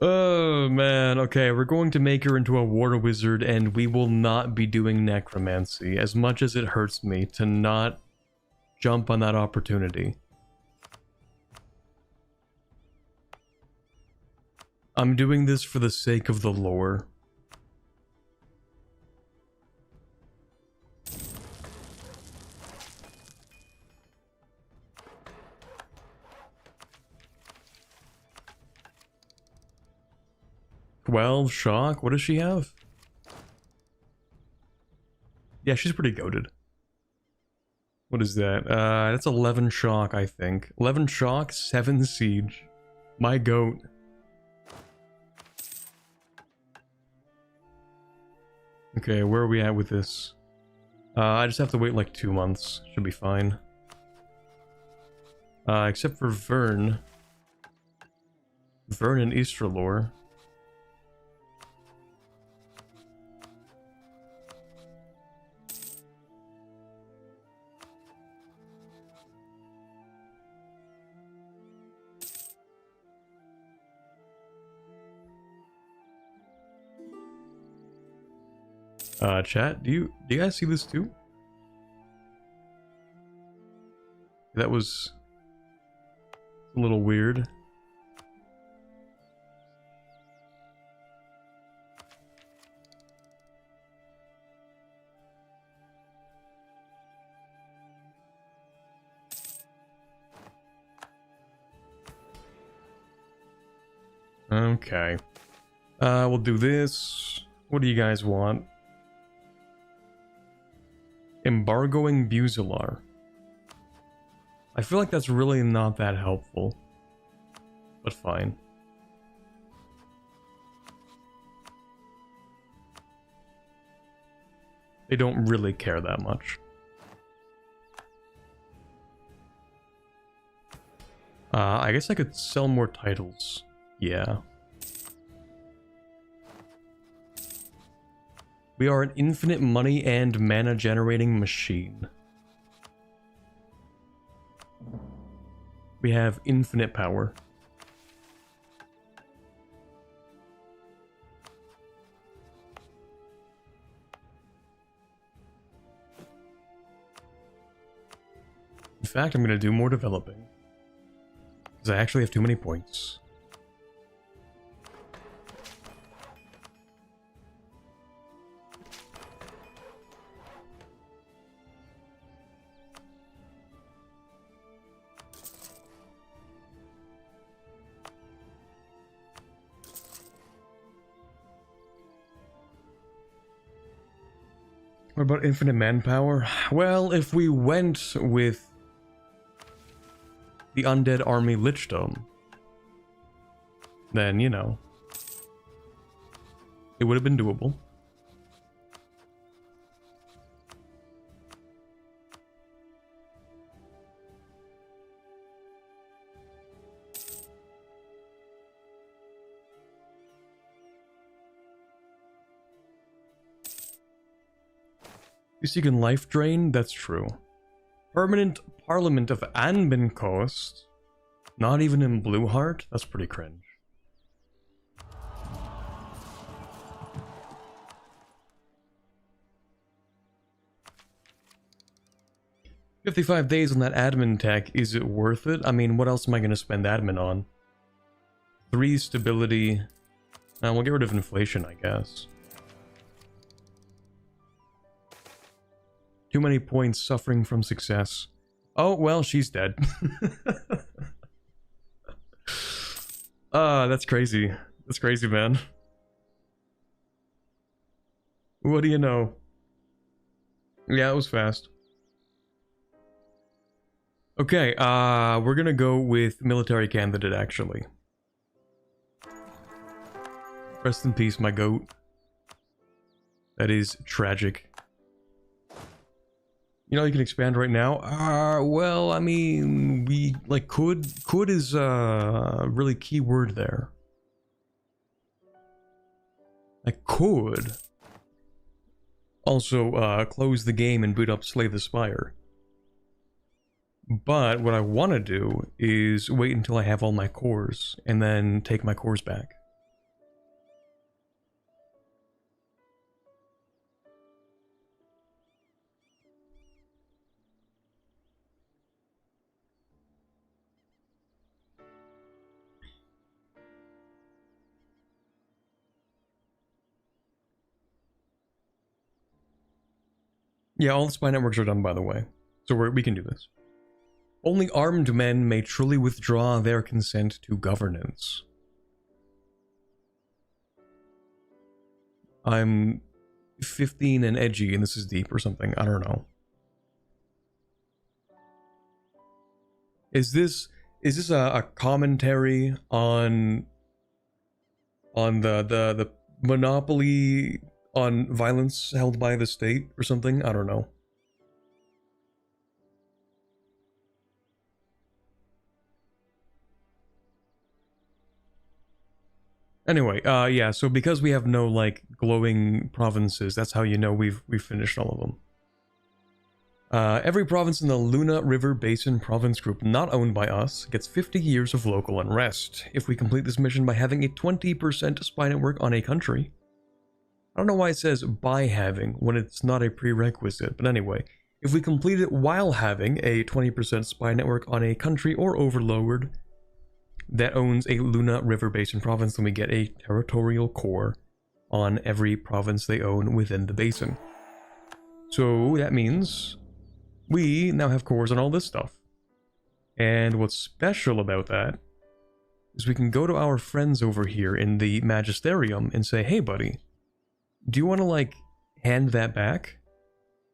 Oh man, okay, we're going to make her into a war wizard and we will not be doing necromancy, as much as it hurts me to not jump on that opportunity. I'm doing this for the sake of the lore. Well, shock. What does she have? Yeah, she's pretty goated. What is that? That's 11 shock, I think. 11 shock, 7 siege. My goat. Okay, where are we at with this? I just have to wait like 2 months. Should be fine. Except for Vern. Vern and Easterlore. Chat, do you guys see this too? That was a little weird. Okay. We'll do this. What do you guys want? Embargoing Buzelar. I feel like that's really not that helpful. But fine. They don't really care that much. I guess I could sell more titles. Yeah. We are an infinite money and mana generating machine. We have infinite power. In fact, I'm going to do more developing. Because I actually have too many points. What about infinite manpower? Well, if we went with the undead army Lichdom, then, you know, it would have been doable. You seeking life drain? That's true. Permanent Parliament of Anbennar cost. Not even in Bluehart? That's pretty cringe. $55 days on that admin tech, is it worth it? I mean, what else am I going to spend admin on? 3 stability. We'll get rid of inflation, I guess. Too many points, suffering from success. Oh, well, she's dead. That's crazy. That's crazy, man. What do you know? Yeah, it was fast. Okay, we're gonna go with military candidate, actually. Rest in peace, my goat. That is tragic. You know, you can expand right now. Well, I mean, we, like, could is a really key word there. I could also close the game and boot up Slay the Spire. But what I want to do is wait until I have all my cores and then take my cores back. Yeah, all the spy networks are done, by the way. So we can do this. Only armed men may truly withdraw their consent to governance. I'm 15 and edgy and this is deep or something. I don't know. Is this a commentary on the monopoly on violence held by the state or something? I don't know. Anyway, yeah, so because we have no, like, glowing provinces, that's how you know we've finished all of them. Every province in the Luna River Basin province group not owned by us gets 50 years of local unrest if we complete this mission by having a 20% spy network on a country. I don't know why it says by having when it's not a prerequisite, but anyway, if we complete it while having a 20% spy network on a country or overlord that owns a Luna River Basin province, then we get a territorial core on every province they own within the basin. So that means we now have cores on all this stuff. And what's special about that is we can go to our friends over here in the Magisterium and say, hey buddy, do you want to, like, hand that back?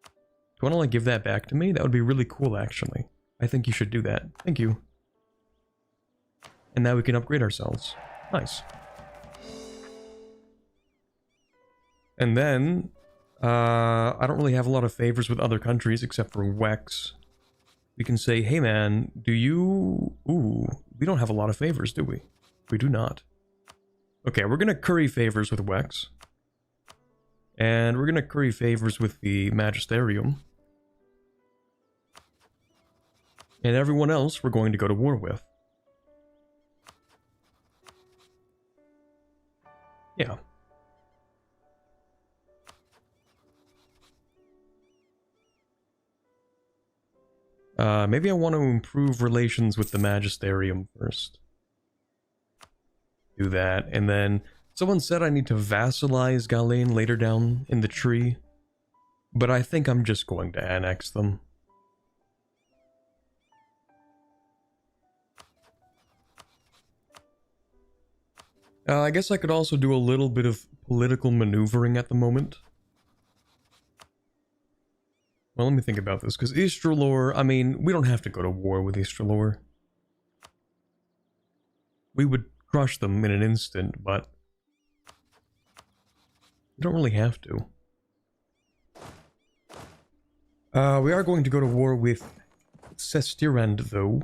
Do you want to, like, give that back to me? That would be really cool, actually. I think you should do that. Thank you. And now we can upgrade ourselves. Nice. And then, I don't really have a lot of favors with other countries except for Wex. We can say, hey man, do you... Ooh, we don't have a lot of favors, do we? We do not. Okay, we're gonna curry favors with Wex. And we're gonna curry favors with the Magisterium. And everyone else we're going to go to war with. Yeah. Maybe I want to improve relations with the Magisterium first. Do that, and then someone said I need to vassalize Galen later down in the tree, but I think I'm just going to annex them. I guess I could also do a little bit of political maneuvering at the moment. Well, let me think about this, because Istralor, I mean, we don't have to go to war with Istralor. We would crush them in an instant, but we don't really have to. We are going to go to war with Cesternand, though.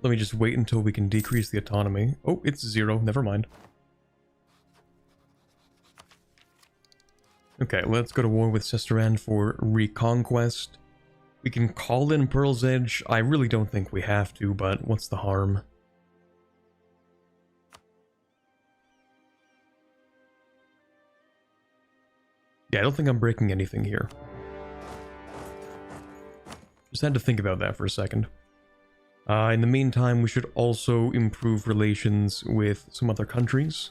Let me just wait until we can decrease the autonomy. Oh, it's 0. Never mind. Okay, let's go to war with Cesternand for reconquest. We can call in Pearl's Edge. I really don't think we have to, but what's the harm? Yeah, I don't think I'm breaking anything here. Just had to think about that for a second. In the meantime, we should also improve relations with some other countries.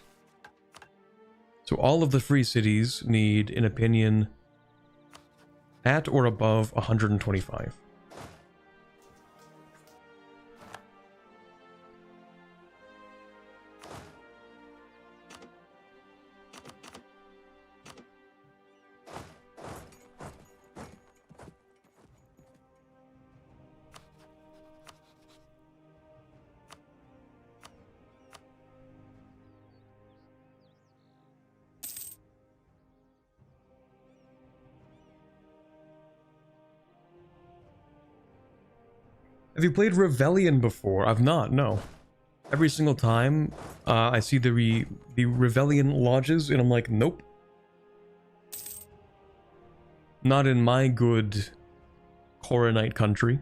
So all of the free cities need an opinion at or above 125. Have you played Rebellion before? I've not, no. Every single time I see the Rebellion lodges, and I'm like, nope. Not in my good Coronite country.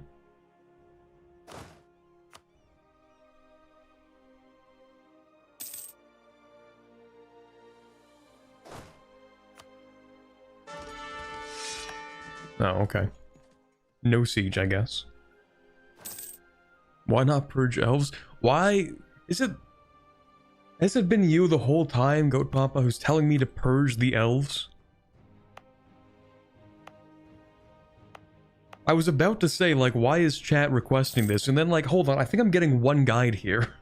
Oh, okay. No siege, I guess. Why not purge elves? Why is it... Has it been you the whole time, Goat Papa, who's telling me to purge the elves? I was about to say, like, why is chat requesting this? And then, like, hold on, I think I'm getting one guide here.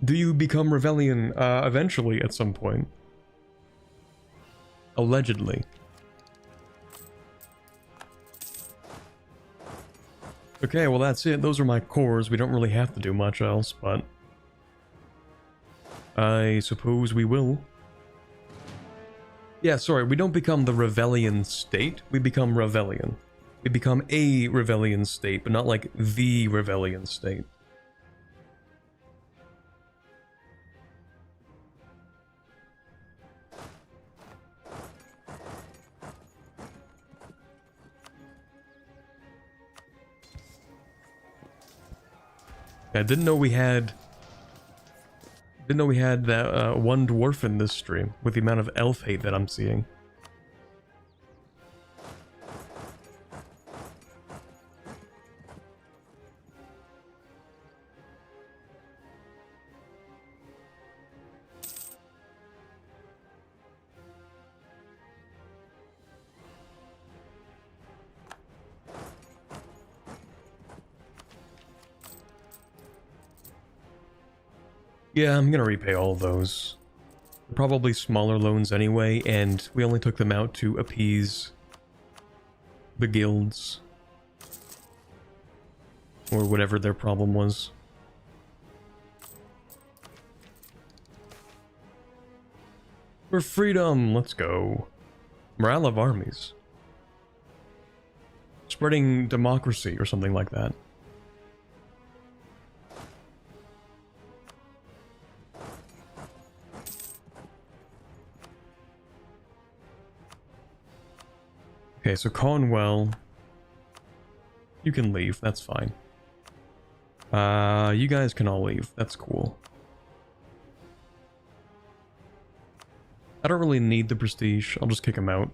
Do you become Rebellion eventually at some point? Allegedly. Okay, well that's it. Those are my cores. We don't really have to do much else, but... I suppose we will. Yeah, sorry, we don't become the Rebellion state. We become Rebellion. We become a Rebellion state, but not like the Rebellion state. I didn't know we had that one dwarf in this stream with the amount of elf hate that I'm seeing. Yeah, I'm gonna repay all of those. They're probably smaller loans anyway, and we only took them out to appease the guilds. Or whatever their problem was. For freedom, let's go. Morale of armies. Spreading democracy or something like that. Okay, so Conwell, you can leave, that's fine. You guys can all leave, that's cool. I don't really need the prestige, I'll just kick him out.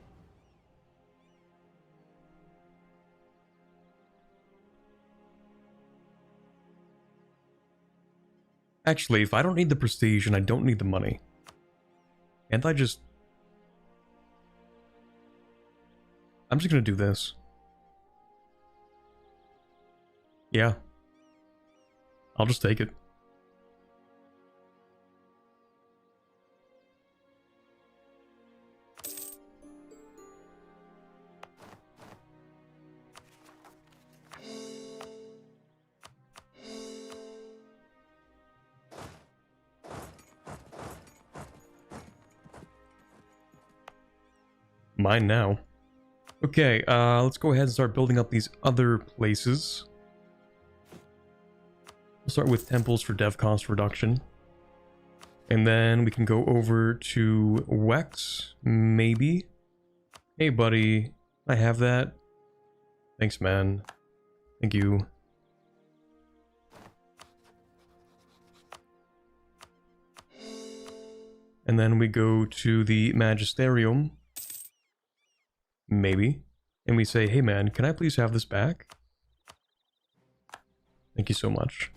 Actually, if I don't need the prestige and I don't need the money, can't I just... I'm just gonna do this. Yeah. I'll just take it. Mine now. Okay, let's go ahead and start building up these other places. We'll start with temples for dev cost reduction. And then we can go over to Wex, maybe. Hey buddy, I have that. Thanks man. Thank you. And then we go to the Magisterium. Maybe. And we say, hey man, can I please have this back? Thank you so much.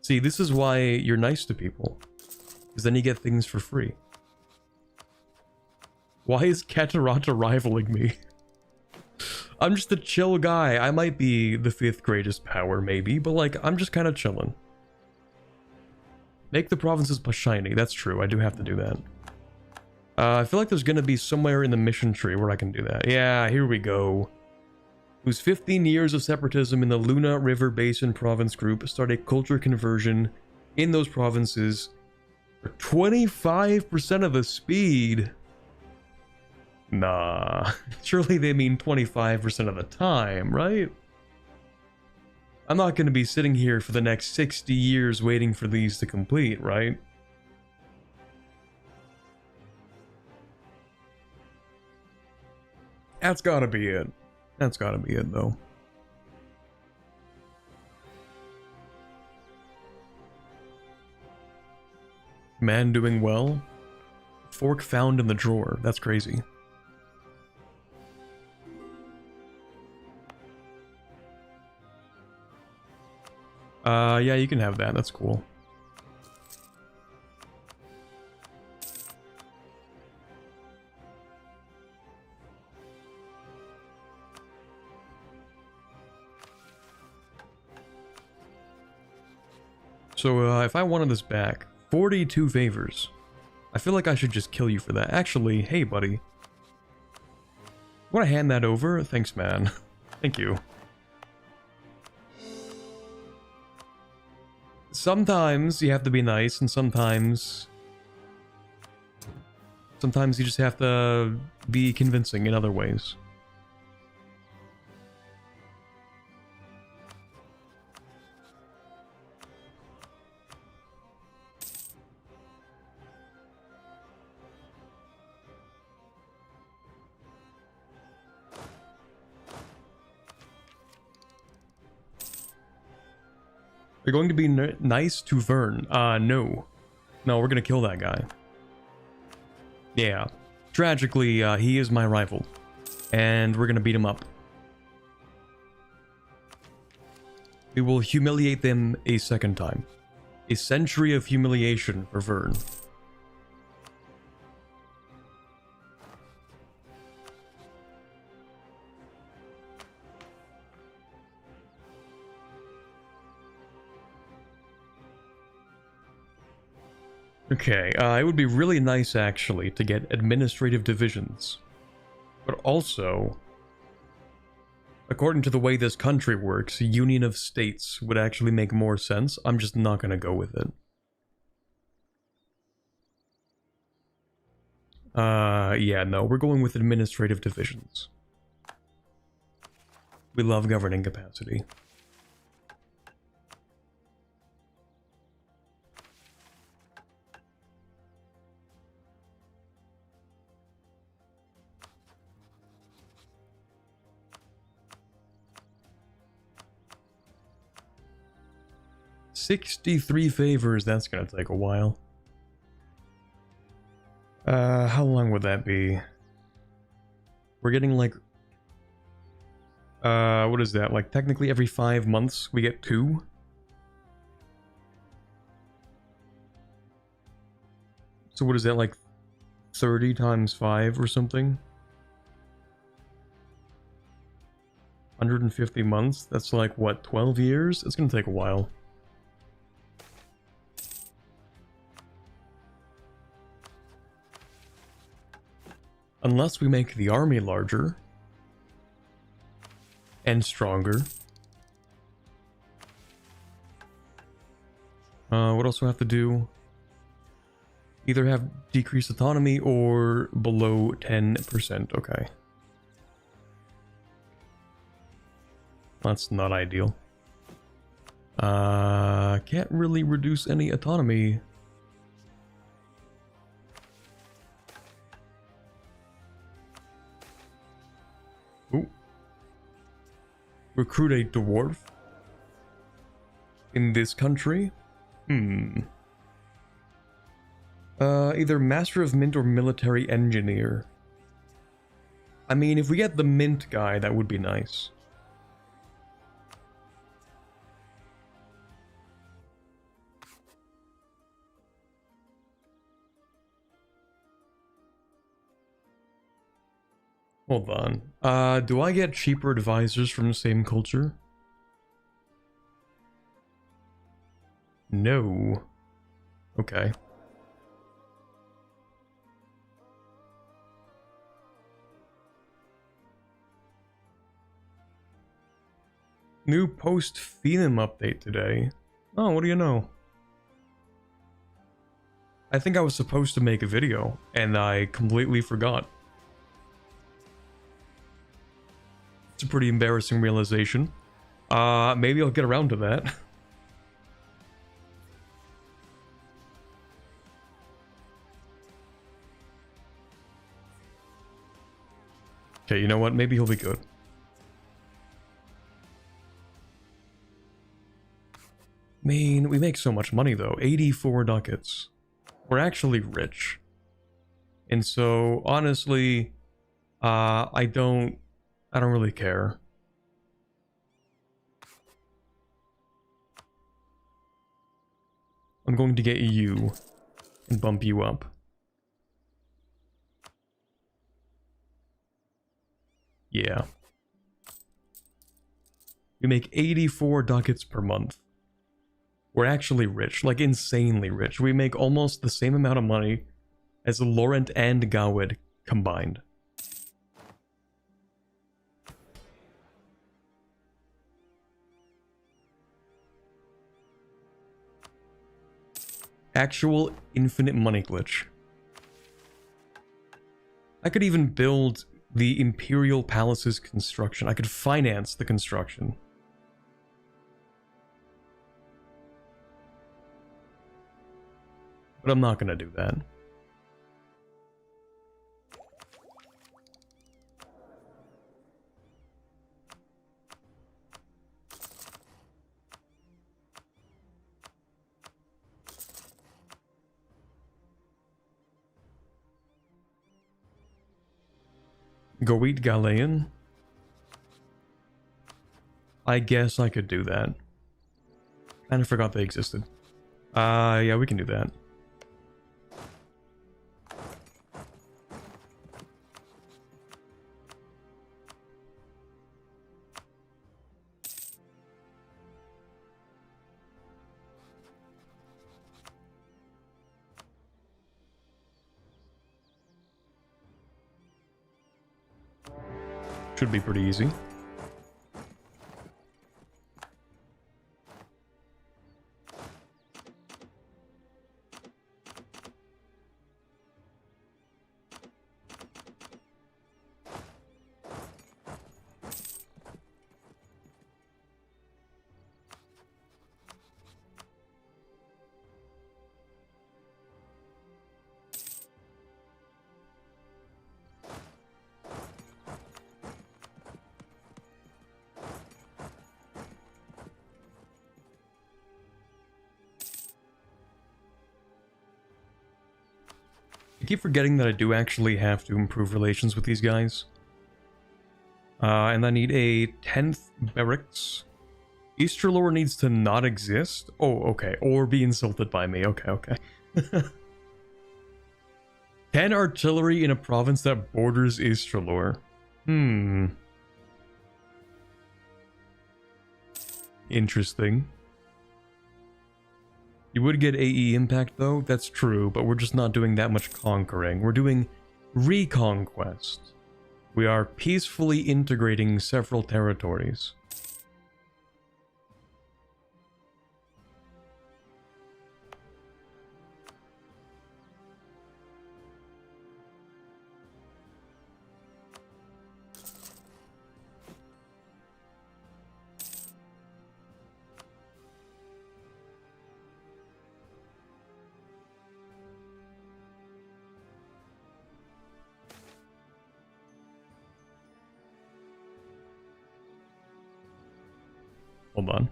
See, this is why you're nice to people. Because then you get things for free. Why is Catarata rivaling me? I'm just a chill guy. I might be the 5th greatest power, maybe, but like, I'm just kind of chilling. Make the provinces Pashaine. That's true, I do have to do that. I feel like there's gonna be somewhere in the mission tree where I can do that. Yeah, here we go. Whose 15 years of separatism in the Luna River Basin province group start a culture conversion in those provinces for 25% of the speed. Nah, surely they mean 25% of the time, right? I'm not going to be sitting here for the next 60 years waiting for these to complete, right? That's gotta be it. That's gotta be it, though. Man doing well. Fork found in the drawer. That's crazy. Yeah, you can have that. That's cool. So, if I wanted this back, 42 favors. I feel like I should just kill you for that. Actually, hey, buddy. Want to hand that over? Thanks, man. Thank you. Sometimes you have to be nice, and sometimes you just have to be convincing in other ways. You're going to be nice to Vern. No. No, we're gonna kill that guy. Yeah. Tragically, he is my rival. And we're gonna beat him up. We will humiliate them a second time. A century of humiliation for Vern. Okay, it would be really nice actually to get administrative divisions. But also, according to the way this country works, a union of states would actually make more sense. I'm just not gonna go with it. Yeah, no, we're going with administrative divisions. We love governing capacity. $63 favors, that's gonna take a while. How long would that be? We're getting like... what is that? Like, technically every 5 months we get 2? So what is that, like 30 times 5 or something? 150 months? That's like, what, 12 years? It's gonna take a while. Unless we make the army larger and stronger. What else do I have to do? Either have decreased autonomy or below 10%. Okay. That's not ideal. Can't really reduce any autonomy. Ooh. Recruit a dwarf in this country? Either Master of Mint or Military Engineer. I mean, if we get the Mint guy, that would be nice. Hold on. Do I get cheaper advisors from the same culture? No. Okay. New post-phenom update today. Oh, what do you know? I think I was supposed to make a video, and I completely forgot. It's a pretty embarrassing realization. Maybe I'll get around to that. Okay, you know what? Maybe he'll be good. I mean, we make so much money though. 84 ducats. We're actually rich. And so, honestly, I don't really care. I'm going to get you and bump you up. Yeah. We make 84 ducats per month. We're actually rich, like insanely rich. We make almost the same amount of money as Laurent and Gawed combined. Actual infinite money glitch. I could even build the Imperial Palace's construction. I could finance the construction. But I'm not gonna do that. Go eat Galean? I guess I could do that. Kinda forgot they existed. Yeah, we can do that. Should be pretty easy. I keep forgetting that I do actually have to improve relations with these guys. And I need a 10th barracks. Easterlore needs to not exist. Oh, okay. Or be insulted by me. Okay, okay. 10 artillery in a province that borders Easterlore. Interesting. You would get AE impact though, that's true, but we're just not doing that much conquering. We're doing reconquest. We are peacefully integrating several territories. Hold on.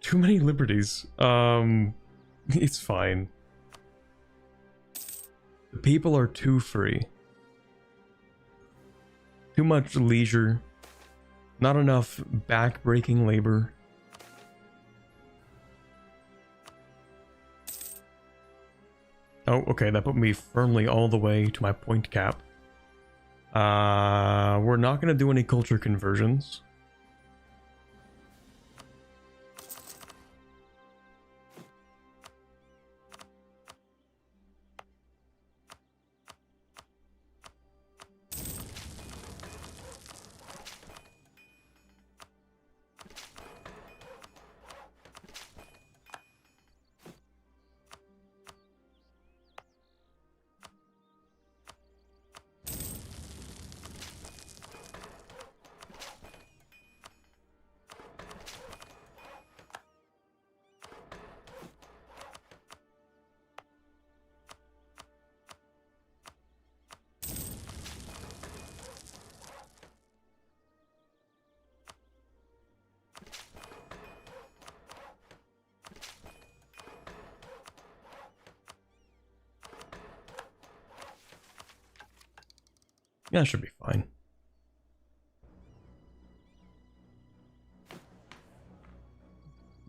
Too many liberties. It's fine. The people are too free. Too much leisure. Not enough back-breaking labor. Oh, okay, that put me firmly all the way to my point cap. We're not gonna do any culture conversions. Yeah, should be fine.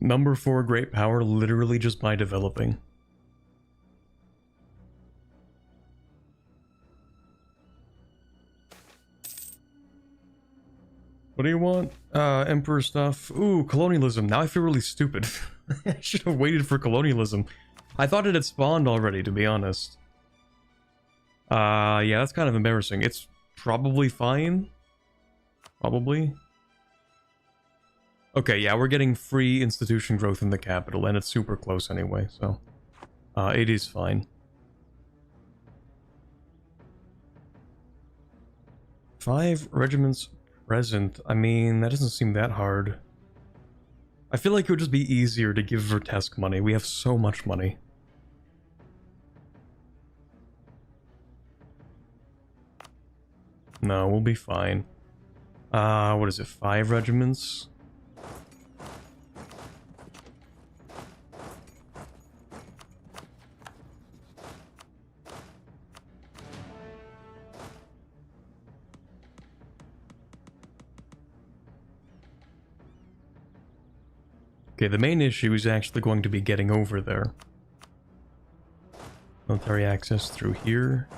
Number 4 great power literally just by developing. What do you want? Emperor stuff. Ooh, colonialism. Now I feel really stupid. I should have waited for colonialism. I thought it had spawned already, to be honest. Yeah, that's kind of embarrassing. It's probably fine. Probably. Okay, yeah, we're getting free institution growth in the capital, and it's super close anyway, so... it is fine. Five regiments present. I mean, that doesn't seem that hard. I feel like it would just be easier to give Vertesk money. We have so much money. No, we'll be fine. What is it? 5 regiments? Okay, the main issue is actually going to be getting over there. Military access through here.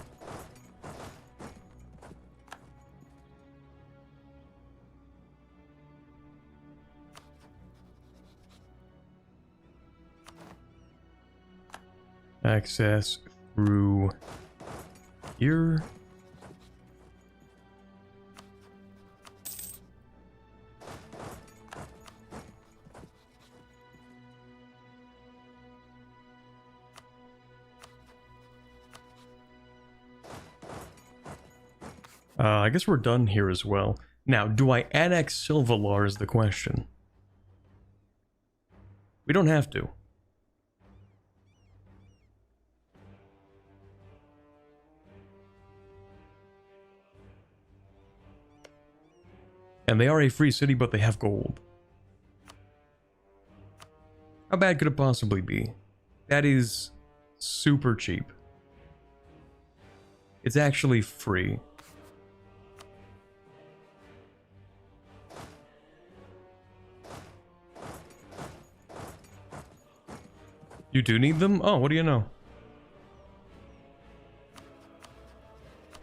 Access through here. I guess we're done here as well. Now, do I annex Silvalar is the question. We don't have to. And they are a free city, but they have gold. How bad could it possibly be? That is super cheap. It's actually free. You do need them? Oh, what do you know?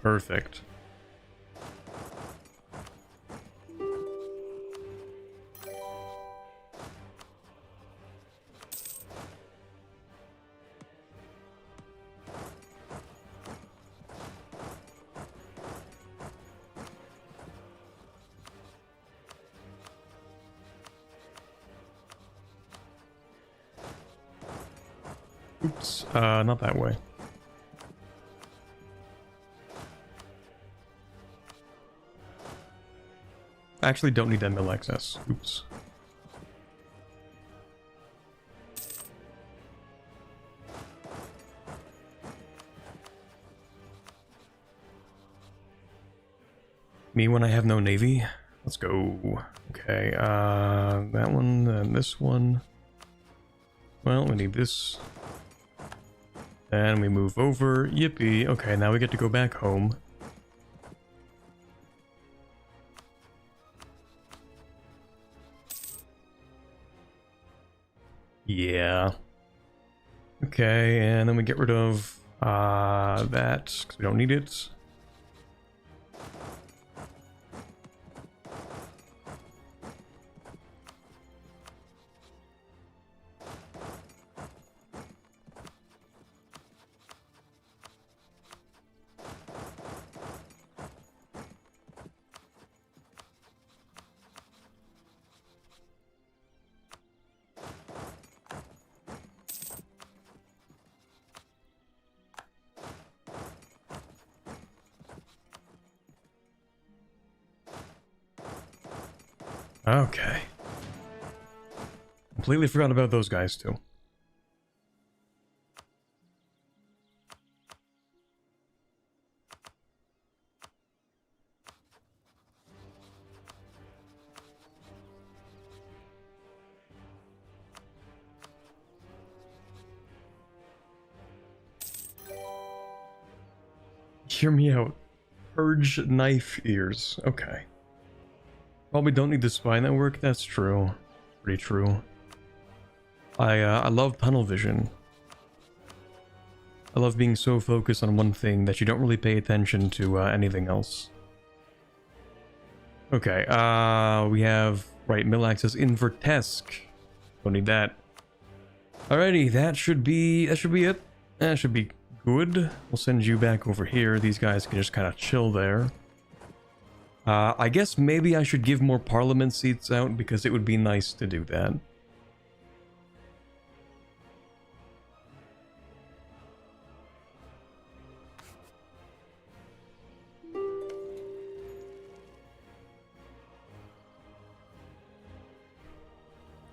Perfect. Oops, not that way. I actually don't need that mill access. Oops. Me when I have no navy? Let's go. Okay, that one, and this one. Well, we need this. And we move over. Yippee. Okay, now we get to go back home. Yeah. Okay, and then we get rid of that, because we don't need it. Okay. Completely forgot about those guys too. Hear me out. Purge knife ears. Okay. Probably don't need the spy network. That's true. Pretty true. I love tunnel vision. I love being so focused on one thing that you don't really pay attention to anything else. Okay, we have, right, mill access Invertesk. Don't need that. Alrighty, that should be it. That should be good. We'll send you back over here. These guys can just kind of chill there. I guess maybe I should give more parliament seats out because it would be nice to do that.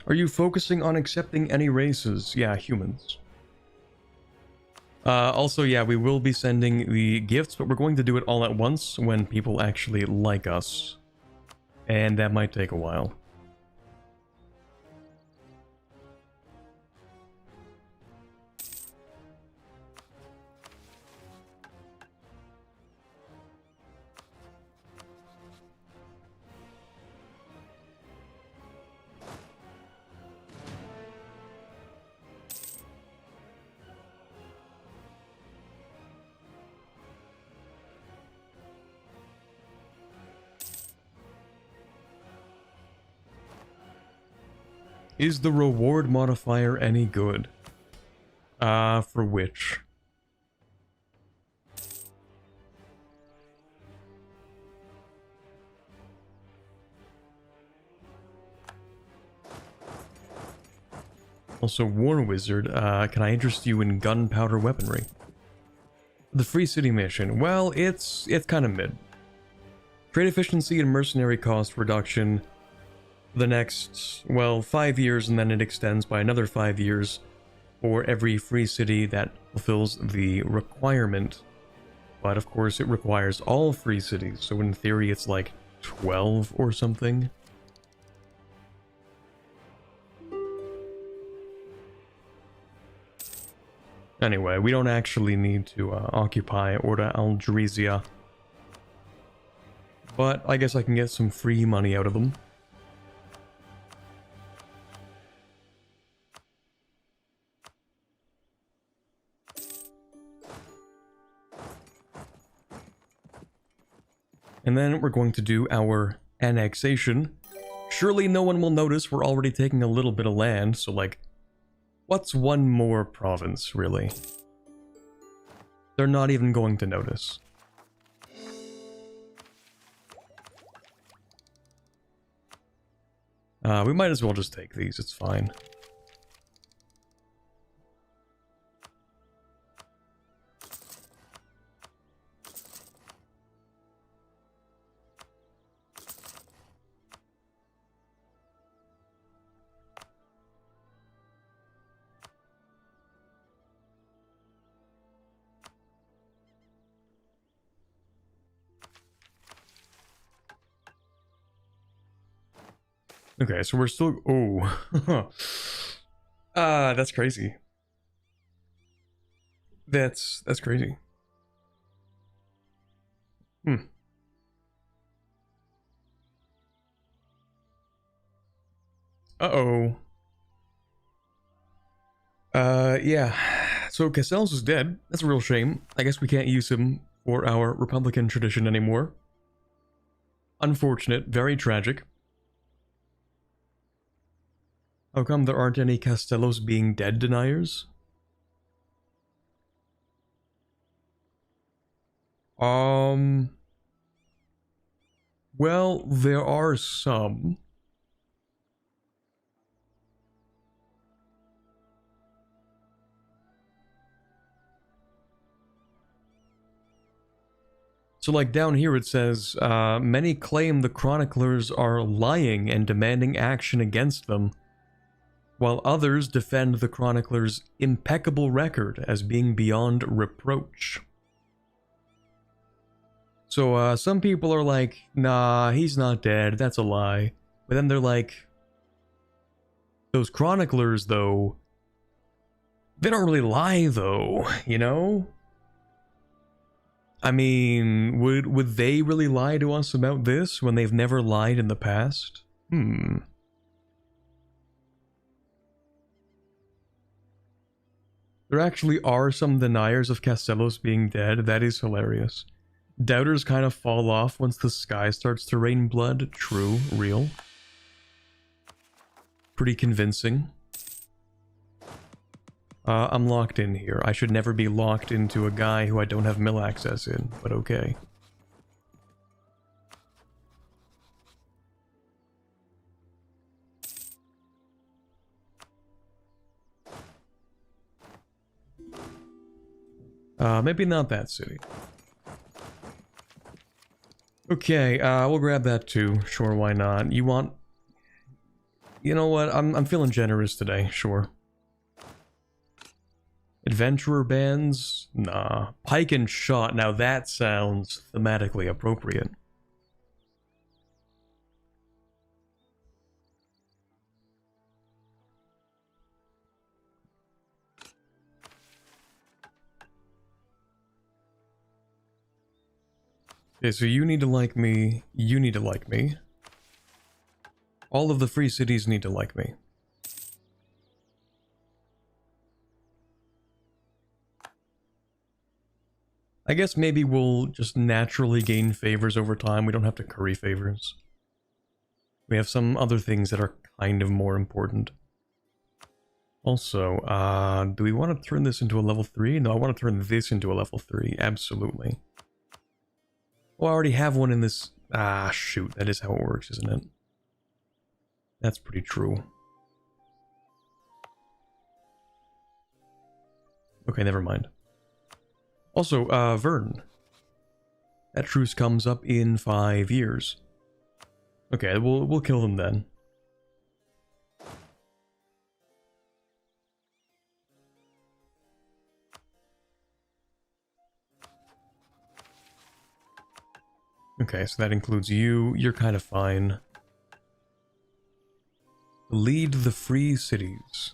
Are you focusing on accepting any races? Yeah, humans. Also, yeah, we will be sending the gifts, but we're going to do it all at once when people actually like us. And that might take a while. Is the reward modifier any good? For which? Also, War Wizard, can I interest you in gunpowder weaponry? The Free City mission. Well, it's kind of mid. Trade efficiency and mercenary cost reduction the next, well, 5 years, and then it extends by another 5 years for every free city that fulfills the requirement. But of course, it requires all free cities, so in theory, it's like 12 or something. Anyway, we don't actually need to occupy Order Aldrezia. But I guess I can get some free money out of them. And then we're going to do our annexation. Surely no one will notice we're already taking a little bit of land, so like, what's one more province, really? They're not even going to notice. We might as well just take these, it's fine. Okay, so we're still... Oh. That's crazy. That's crazy. Uh-oh. Yeah. So Cassell's is dead. That's a real shame. I guess we can't use him for our Republican tradition anymore. Unfortunate. Very tragic. How come there aren't any Castellos being dead deniers? Well, there are some. So like down here it says, many claim the chroniclers are lying and demanding action against them, while others defend the chronicler's impeccable record as being beyond reproach. So, some people are like, nah, he's not dead, that's a lie. But then they're like, those chroniclers, though, they don't really lie, though, you know? I mean, would they really lie to us about this when they've never lied in the past? Hmm. There actually are some deniers of Castellos being dead. That is hilarious. Doubters kind of fall off once the sky starts to rain blood. True. Real. Pretty convincing. I'm locked in here. I should never be locked into a guy who I don't have mill access in, but okay. Maybe not that city. Okay, we'll grab that too. Sure, why not? You want... You know what? I'm feeling generous today. Sure. Adventurer bands? Nah. Pike and shot. Now that sounds thematically appropriate. Okay, so you need to like me. You need to like me. All of the free cities need to like me. I guess maybe we'll just naturally gain favors over time. We don't have to curry favors. We have some other things that are kind of more important. Also, do we want to turn this into a level 3? No, I want to turn this into a level 3. Absolutely. Oh, I already have one in this... Ah, shoot. That is how it works, isn't it? That's pretty true. Okay, never mind. Also, Vern. That truce comes up in 5 years. Okay, we'll kill them then. Okay, so that includes you. You're kind of fine. Lead the free cities.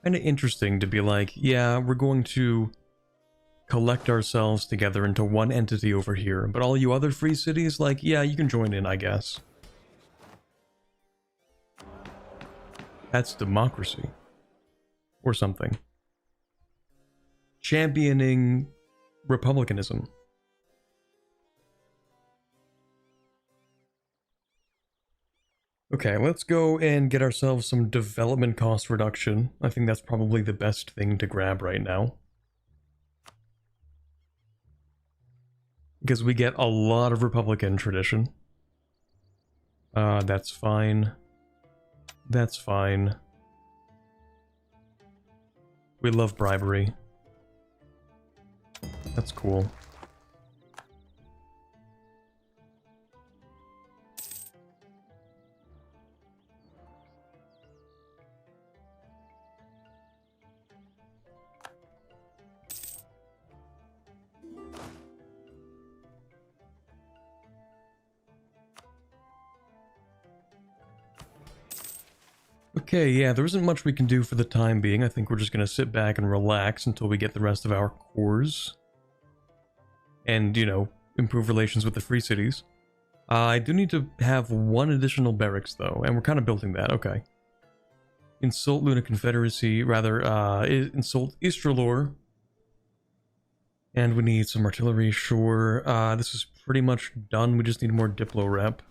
Kind of interesting to be like, yeah, we're going to collect ourselves together into one entity over here, but all you other free cities, like, yeah, you can join in, I guess. That's democracy. Or something. Championing republicanism. Okay, let's go and get ourselves some development cost reduction. I think that's probably the best thing to grab right now. Because we get a lot of Republican tradition. That's fine. That's fine. We love bribery. That's cool. Okay, yeah, there isn't much we can do for the time being. I think we're just going to sit back and relax until we get the rest of our cores. And, you know, improve relations with the free cities. I do need to have one additional barracks, though, and we're kind of building that. Okay. Insult Luna Confederacy, rather, insult Istralor. And we need some artillery, sure. This is pretty much done. We just need more Diplo rep.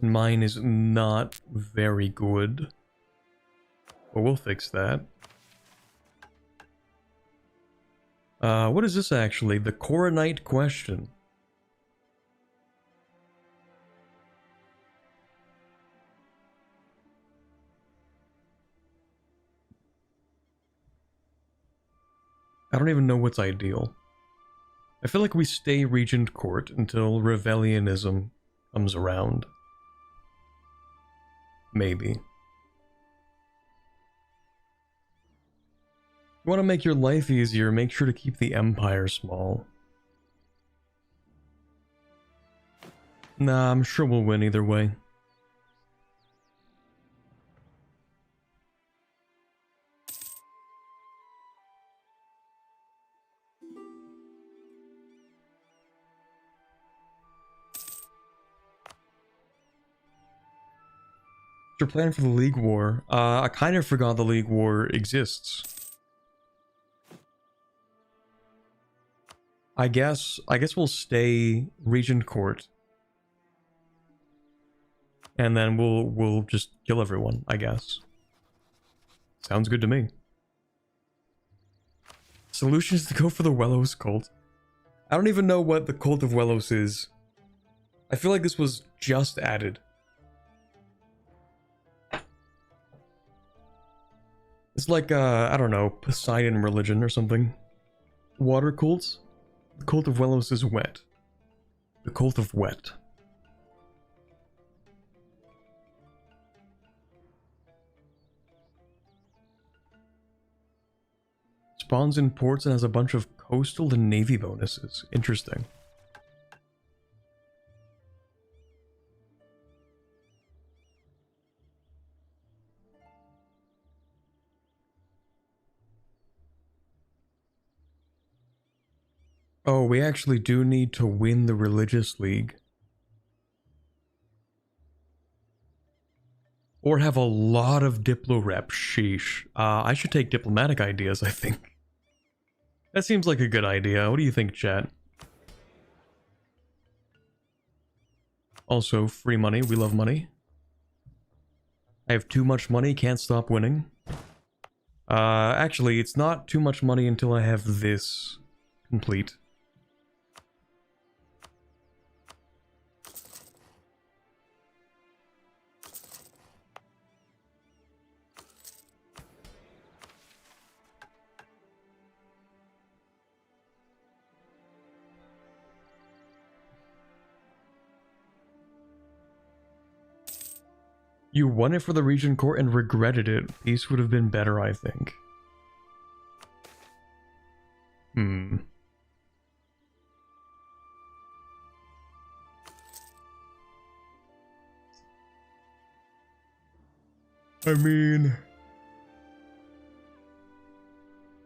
Mine is not very good. But we'll fix that. What is this actually? The Coronite question. I don't even know what's ideal. I feel like we stay Regent Court until Rebellionism comes around. Maybe. You want to make your life easier, make sure to keep the Empire small. Nah, I'm sure we'll win either way. You're planning for the League War. I kind of forgot the League War exists. I guess we'll stay Regent Court. And then we'll just kill everyone, I guess. Sounds good to me. Solutions to go for the Wellos cult. I don't even know what the Cult of Wellos is. I feel like this was just added. It's like, I don't know, Poseidon religion or something. Water cults? The Cult of Wellos is wet. The Cult of Wet. Spawns in ports and has a bunch of coastal and navy bonuses. Interesting. Oh, we actually do need to win the religious league. Or have a lot of diplo reps. Sheesh. I should take diplomatic ideas, I think. That seems like a good idea. What do you think, chat? Also, free money. We love money. I have too much money. Can't stop winning. Actually, it's not too much money until I have this complete. You won it for the Regent Court and regretted it. Peace would have been better, I think. I mean...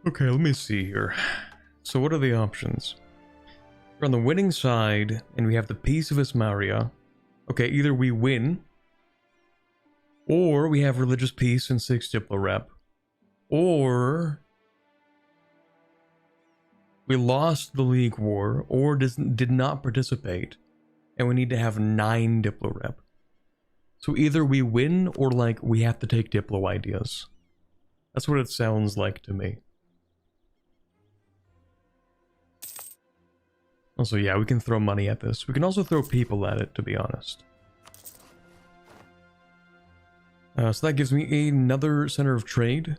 Okay, let me see here. So what are the options? We're on the winning side, and we have the Peace of Ismaria. Okay, either we win... Or we have religious peace and 6 diplo rep. Or we lost the League War, or did not participate, and we need to have 9 diplo rep. So either we win, or like we have to take diplo ideas. That's what it sounds like to me. Also, yeah, we can throw money at this. We can also throw people at it, to be honest. So that gives me another center of trade.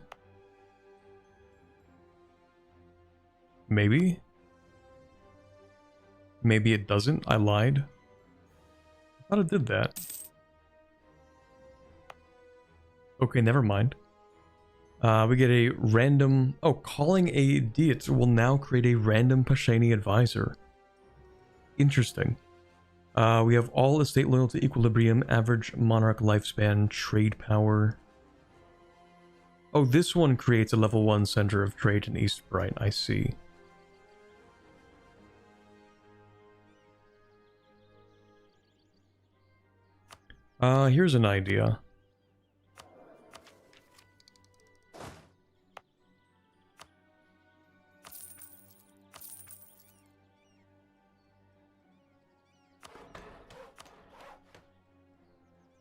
Maybe. Maybe it doesn't. I lied. I thought it did that. Okay, never mind. We get a random... Oh, calling a Diet will now create a random Pashaine advisor. Interesting. We have all estate loyalty, equilibrium, average monarch lifespan, trade power. Oh, this one creates a level 1 center of trade in East Bright, I see. Here's an idea.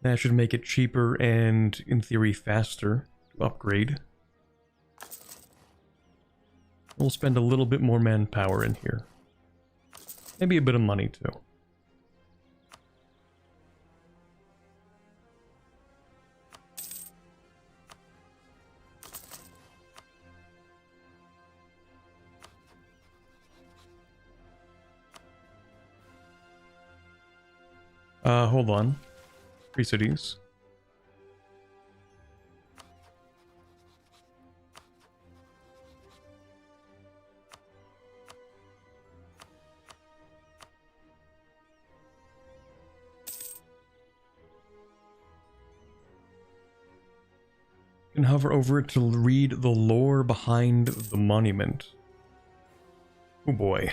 That should make it cheaper and, in theory, faster to upgrade. We'll spend a little bit more manpower in here. Maybe a bit of money, too. Hold on. 3 cities. You can hover over it to read the lore behind the monument. Oh boy.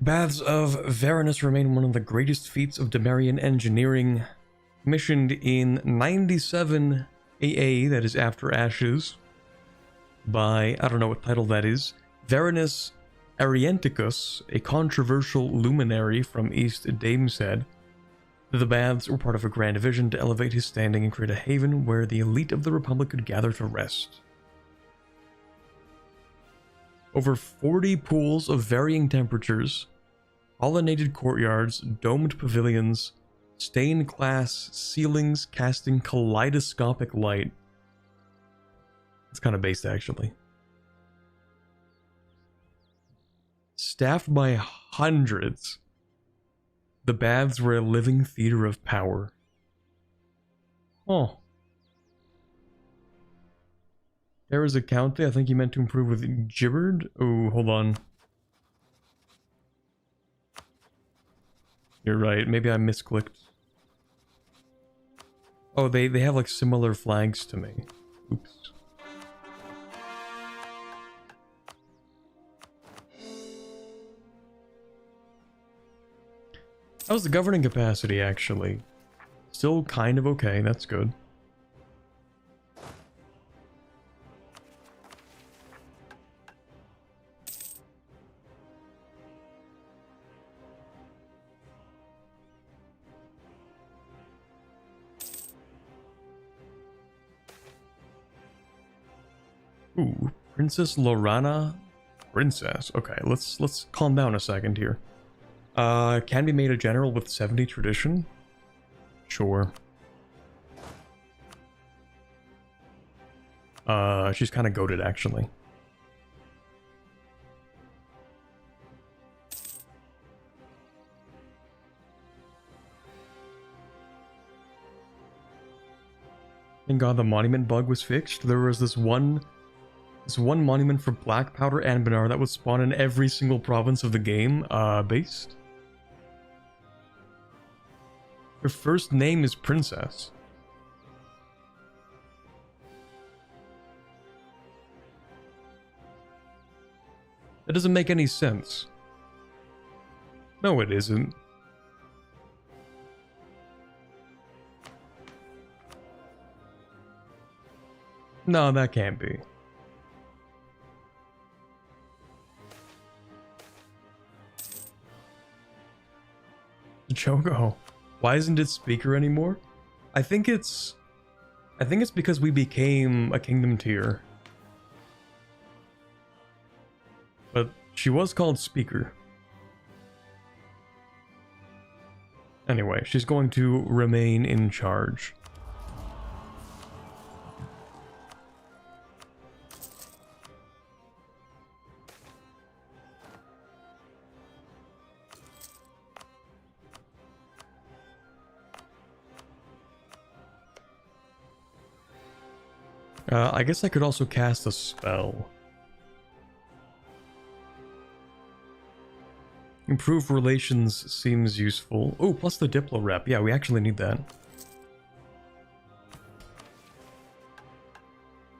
Baths of Varanus remain one of the greatest feats of Demarian engineering. Commissioned in 97 AA, that is After Ashes, by, I don't know what title that is, Varanus Arienticus, a controversial luminary from East Dameshead. The baths were part of a grand vision to elevate his standing and create a haven where the elite of the Republic could gather to rest. Over 40 pools of varying temperatures, pollinated courtyards, domed pavilions, stained glass ceilings casting kaleidoscopic light. It's kind of based, actually. Staffed by hundreds, the baths were a living theater of power. Oh. There is a count there. I think you meant to improve with gibbered. Oh, hold on. You're right. Maybe I misclicked. Oh, they have like similar flags to me. Oops. How's the governing capacity, actually? Still kind of okay, that's good. Ooh, Princess Lorana? Princess. Okay, let's calm down a second here. Can be made a general with 70 tradition? Sure. She's kind of goated, actually. Thank God the monument bug was fixed. There was this one monument for black powder Anbennar that would spawn in every single province of the game, based. Her first name is Princess. That doesn't make any sense. No, it isn't. No, that can't be. Chogo. Why isn't it speaker anymore? I think it's because we became a kingdom tier. But she was called speaker. Anyway, she's going to remain in charge. I guess I could also cast a spell. Improve relations seems useful. Oh, plus the Diplo rep. Yeah, we actually need that.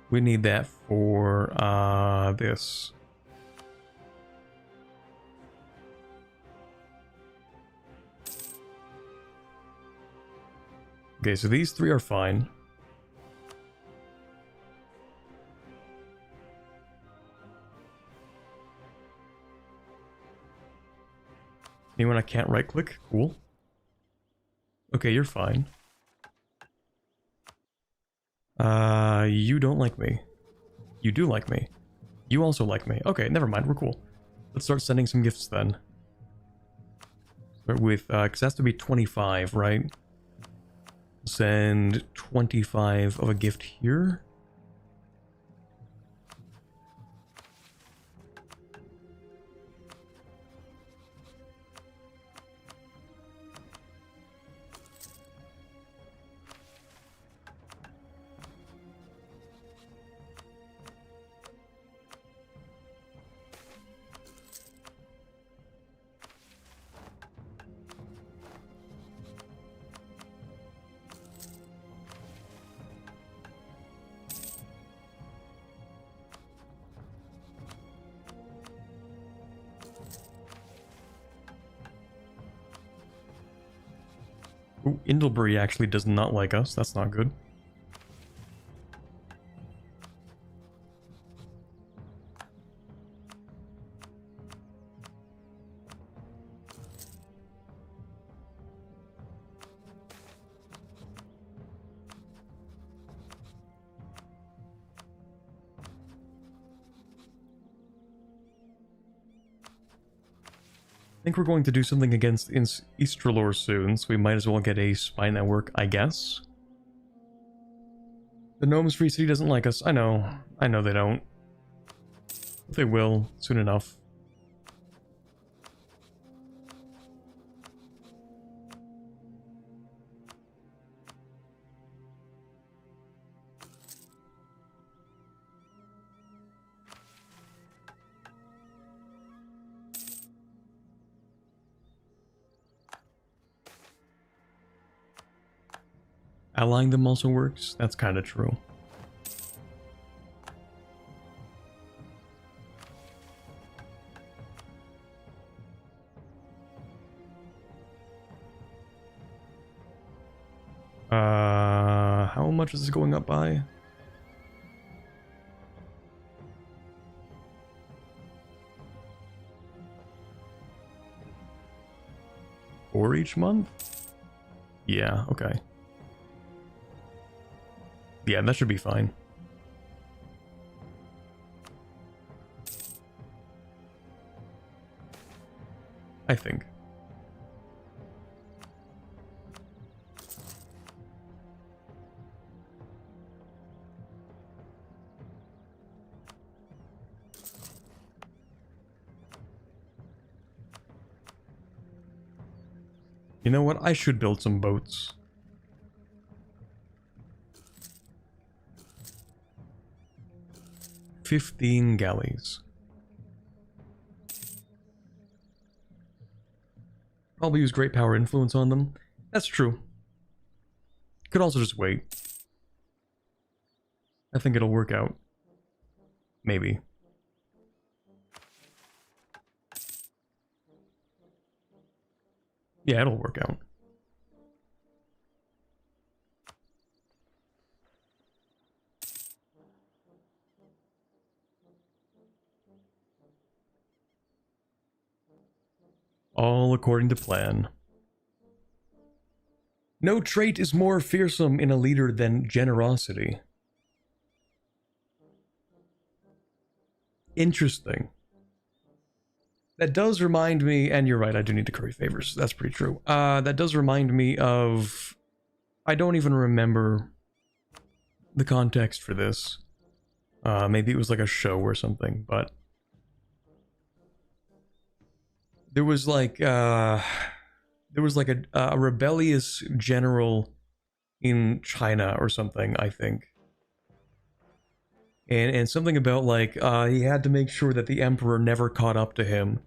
We need that for this. Okay, so these three are fine. Anyone I can't right click? Cool. Okay, you're fine. You don't like me. You do like me. You also like me. Okay, never mind, we're cool. Let's start sending some gifts then. Start with, because it has to be 25, right? Send 25 of a gift here. Ooh, Indlebury actually does not like us. That's not good. I think we're going to do something against Eastrelor soon, so we might as well get a spy network, I guess. The Gnomes Free City doesn't like us. I know they don't. But they will, soon enough. Allying them also works? That's kind of true. How much is this going up by? Or each month? Yeah, okay. Yeah, that should be fine. I think. You know what? I should build some boats. $15 galleys. Probably use great power influence on them. That's true. Could also just wait. I think it'll work out. Maybe. Yeah, it'll work out. All according to plan. No trait is more fearsome in a leader than generosity. Interesting. That does remind me, and you're right, I do need to curry favors. That's pretty true. That does remind me of... I don't even remember the context for this. Maybe it was like a show or something, but... There was like a rebellious general in China or something, I think. And something about like he had to make sure that the emperor never caught up to him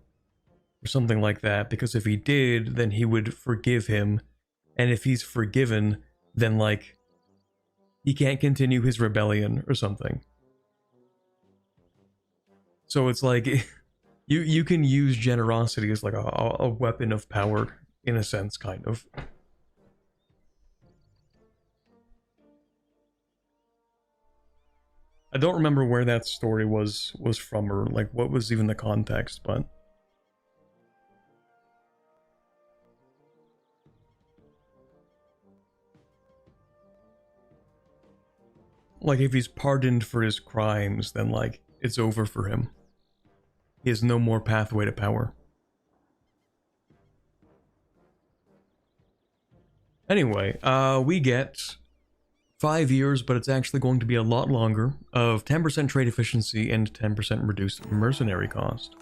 or something like that, because if he did, then he would forgive him, and if he's forgiven, then like he can't continue his rebellion or something. So it's like you can use generosity as like a weapon of power in a sense, kind of. I don't remember where that story was from, or like what was even the context, but like if he's pardoned for his crimes, then like it's over for him. He has no more pathway to power. Anyway, we get 5 years, but it's actually going to be a lot longer, of 10% trade efficiency and 10% reduced mercenary cost.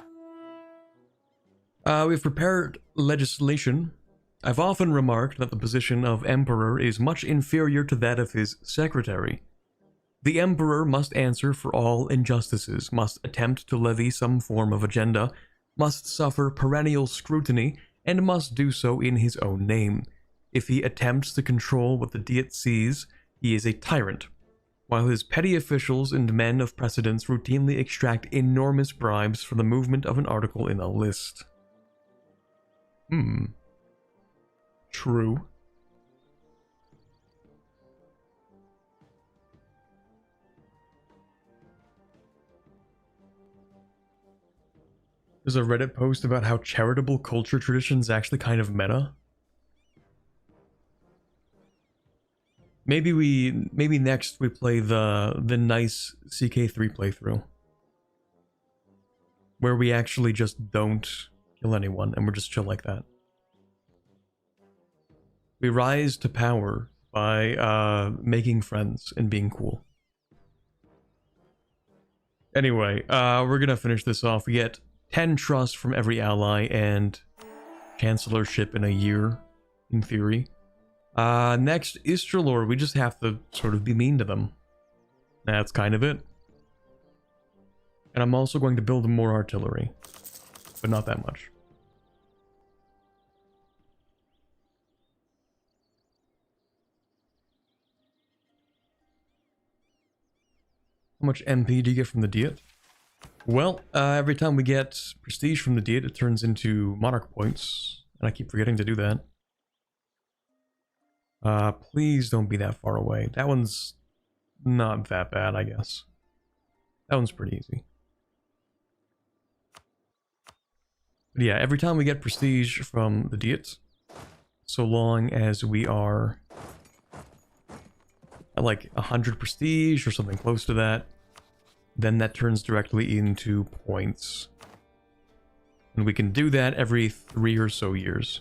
We've prepared legislation. I've often remarked that the position of Emperor is much inferior to that of his secretary. The Emperor must answer for all injustices, must attempt to levy some form of agenda, must suffer perennial scrutiny, and must do so in his own name. If he attempts to control what the Diet sees, he is a tyrant, while his petty officials and men of precedence routinely extract enormous bribes for the movement of an article in a list. True. There's a Reddit post about how charitable culture traditions actually kind of meta. Maybe next we play the nice CK3 playthrough, where we actually just don't kill anyone and we're just chill like that. We rise to power by making friends and being cool. Anyway, we're gonna finish this off. We get 10 trust from every ally and chancellorship in a year, in theory. Next, Istralor, we just have to sort of be mean to them. That's kind of it. And I'm also going to build more artillery, but not that much. How much MP do you get from the Diet? Well, every time we get prestige from the Diet, it turns into monarch points, and I keep forgetting to do that. Please don't be that far away. That one's not that bad, I guess. That one's pretty easy. But yeah, every time we get prestige from the Diet, so long as we are at like 100 prestige or something close to that, then that turns directly into points. And we can do that every 3 or so years.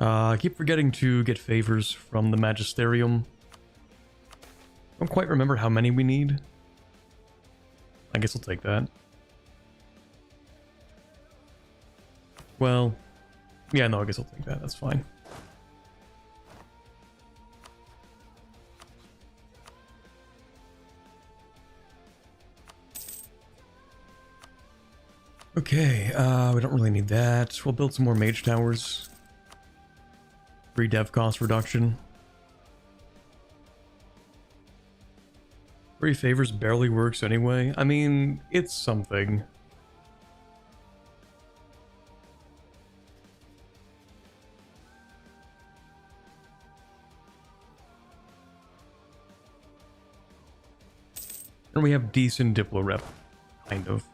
I keep forgetting to get favors from the Magisterium. Don't quite remember how many we need. I guess I'll take that. Well, yeah, no, I guess I'll take that. That's fine. Okay, we don't really need that. We'll build some more mage towers. Free dev cost reduction. Free favors barely works anyway. I mean, it's something. And we have decent Diplo rep, kind of.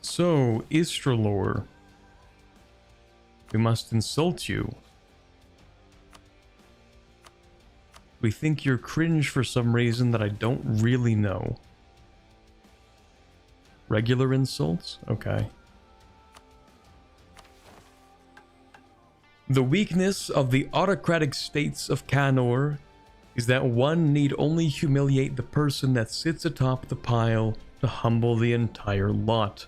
So, Istralor, we must insult you. We think you're cringe for some reason that I don't really know. Regular insults? Okay. The weakness of the autocratic states of Canor is that one need only humiliate the person that sits atop the pile to humble the entire lot.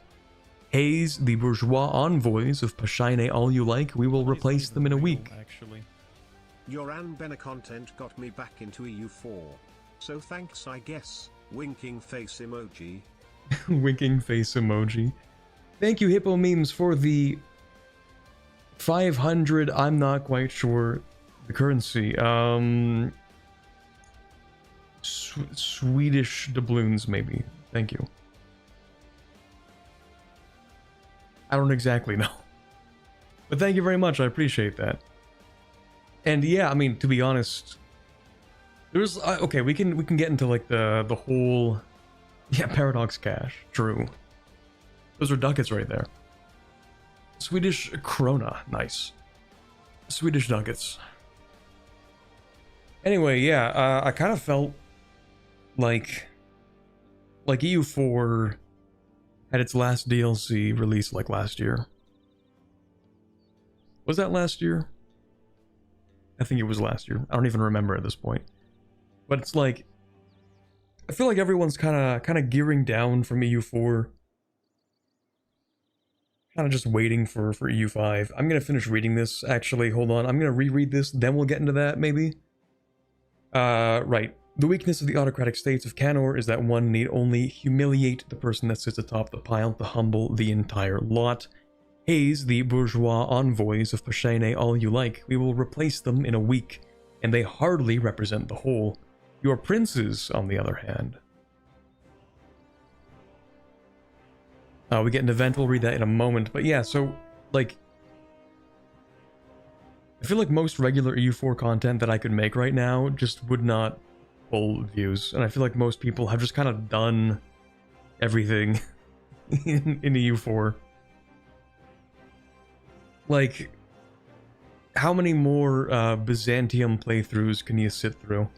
Haze the bourgeois envoys of Pashaine all you like, we will replace them in a week. Actually, your Anbennar content got me back into EU4. So thanks, I guess. Winking face emoji. Winking face emoji. Thank you, Hippo Memes, for the 500, I'm not quite sure the currency. Swedish doubloons, maybe. Thank you. I don't exactly know. But thank you very much, I appreciate that. And yeah, I mean, to be honest, there's okay, we can get into like the whole paradox cash. True. Those are ducats right there. Swedish krona, nice. Swedish ducats. Anyway, yeah, I kind of felt like EU4 had its last DLC released like last year. Was that last year? I think it was last year. I don't even remember at this point. But it's like, I feel like everyone's kind of gearing down from EU4. Kind of just waiting for EU5. I'm gonna finish reading this. Actually, hold on. I'm gonna reread this. Then we'll get into that maybe. Right. The weakness of the autocratic states of Canor is that one need only humiliate the person that sits atop the pile to humble the entire lot. Haze the bourgeois envoys of Pashaine all you like. We will replace them in a week, and they hardly represent the whole. Your princes, on the other hand. We get an event, we'll read that in a moment, but yeah, so, like, I feel like most regular EU4 content that I could make right now just would not pull views, and I feel like most people have just kind of done everything in EU4. Like, how many more Byzantium playthroughs can you sit through?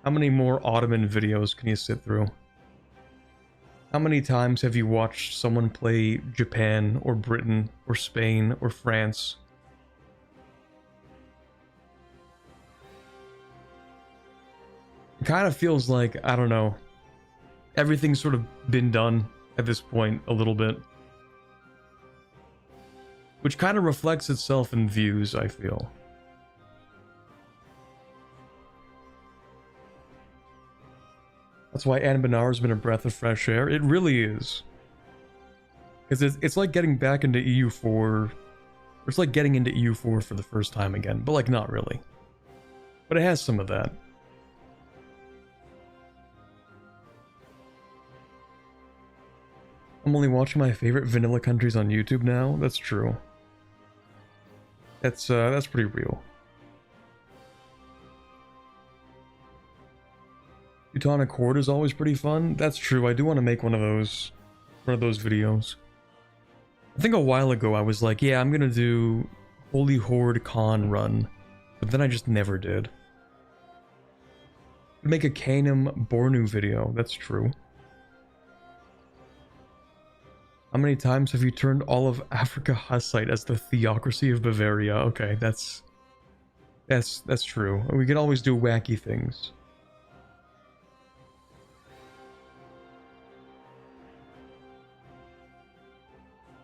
How many more Ottoman videos can you sit through? How many times have you watched someone play Japan, or Britain, or Spain, or France? It kind of feels like, I don't know, everything's sort of been done at this point a little bit. Which kind of reflects itself in views, I feel. That's why Anbennar has been a breath of fresh air. It really is. Because it's like getting back into EU4. Or it's like getting into EU4 for the first time again. But like, not really. But it has some of that. I'm only watching my favorite vanilla countries on YouTube now. That's true. That's pretty real. Teutonic Horde is always pretty fun. That's true. I do want to make one of those videos. I think a while ago I was like, yeah, I'm gonna do Holy Horde Con run, but then I just never did. Make a Canem Bornu video. That's true. How many times have you turned all of Africa Hussite as the theocracy of Bavaria? Okay, that's true. We could always do wacky things.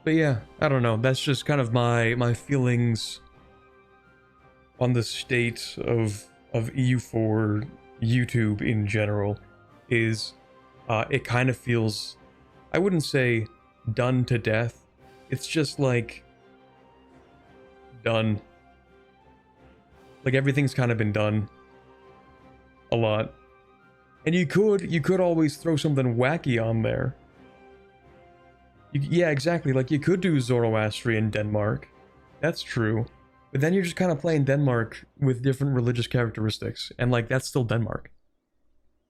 But yeah, I don't know. That's just kind of my feelings on the state of EU4 YouTube in general. Is it kind of feels, I wouldn't say done to death. It's just like done. Like everything's kind of been done a lot. And you could always throw something wacky on there. Yeah, exactly. Like you could do Zoroastrian Denmark. That's true. But then you're just kind of playing Denmark with different religious characteristics, and like that's still Denmark.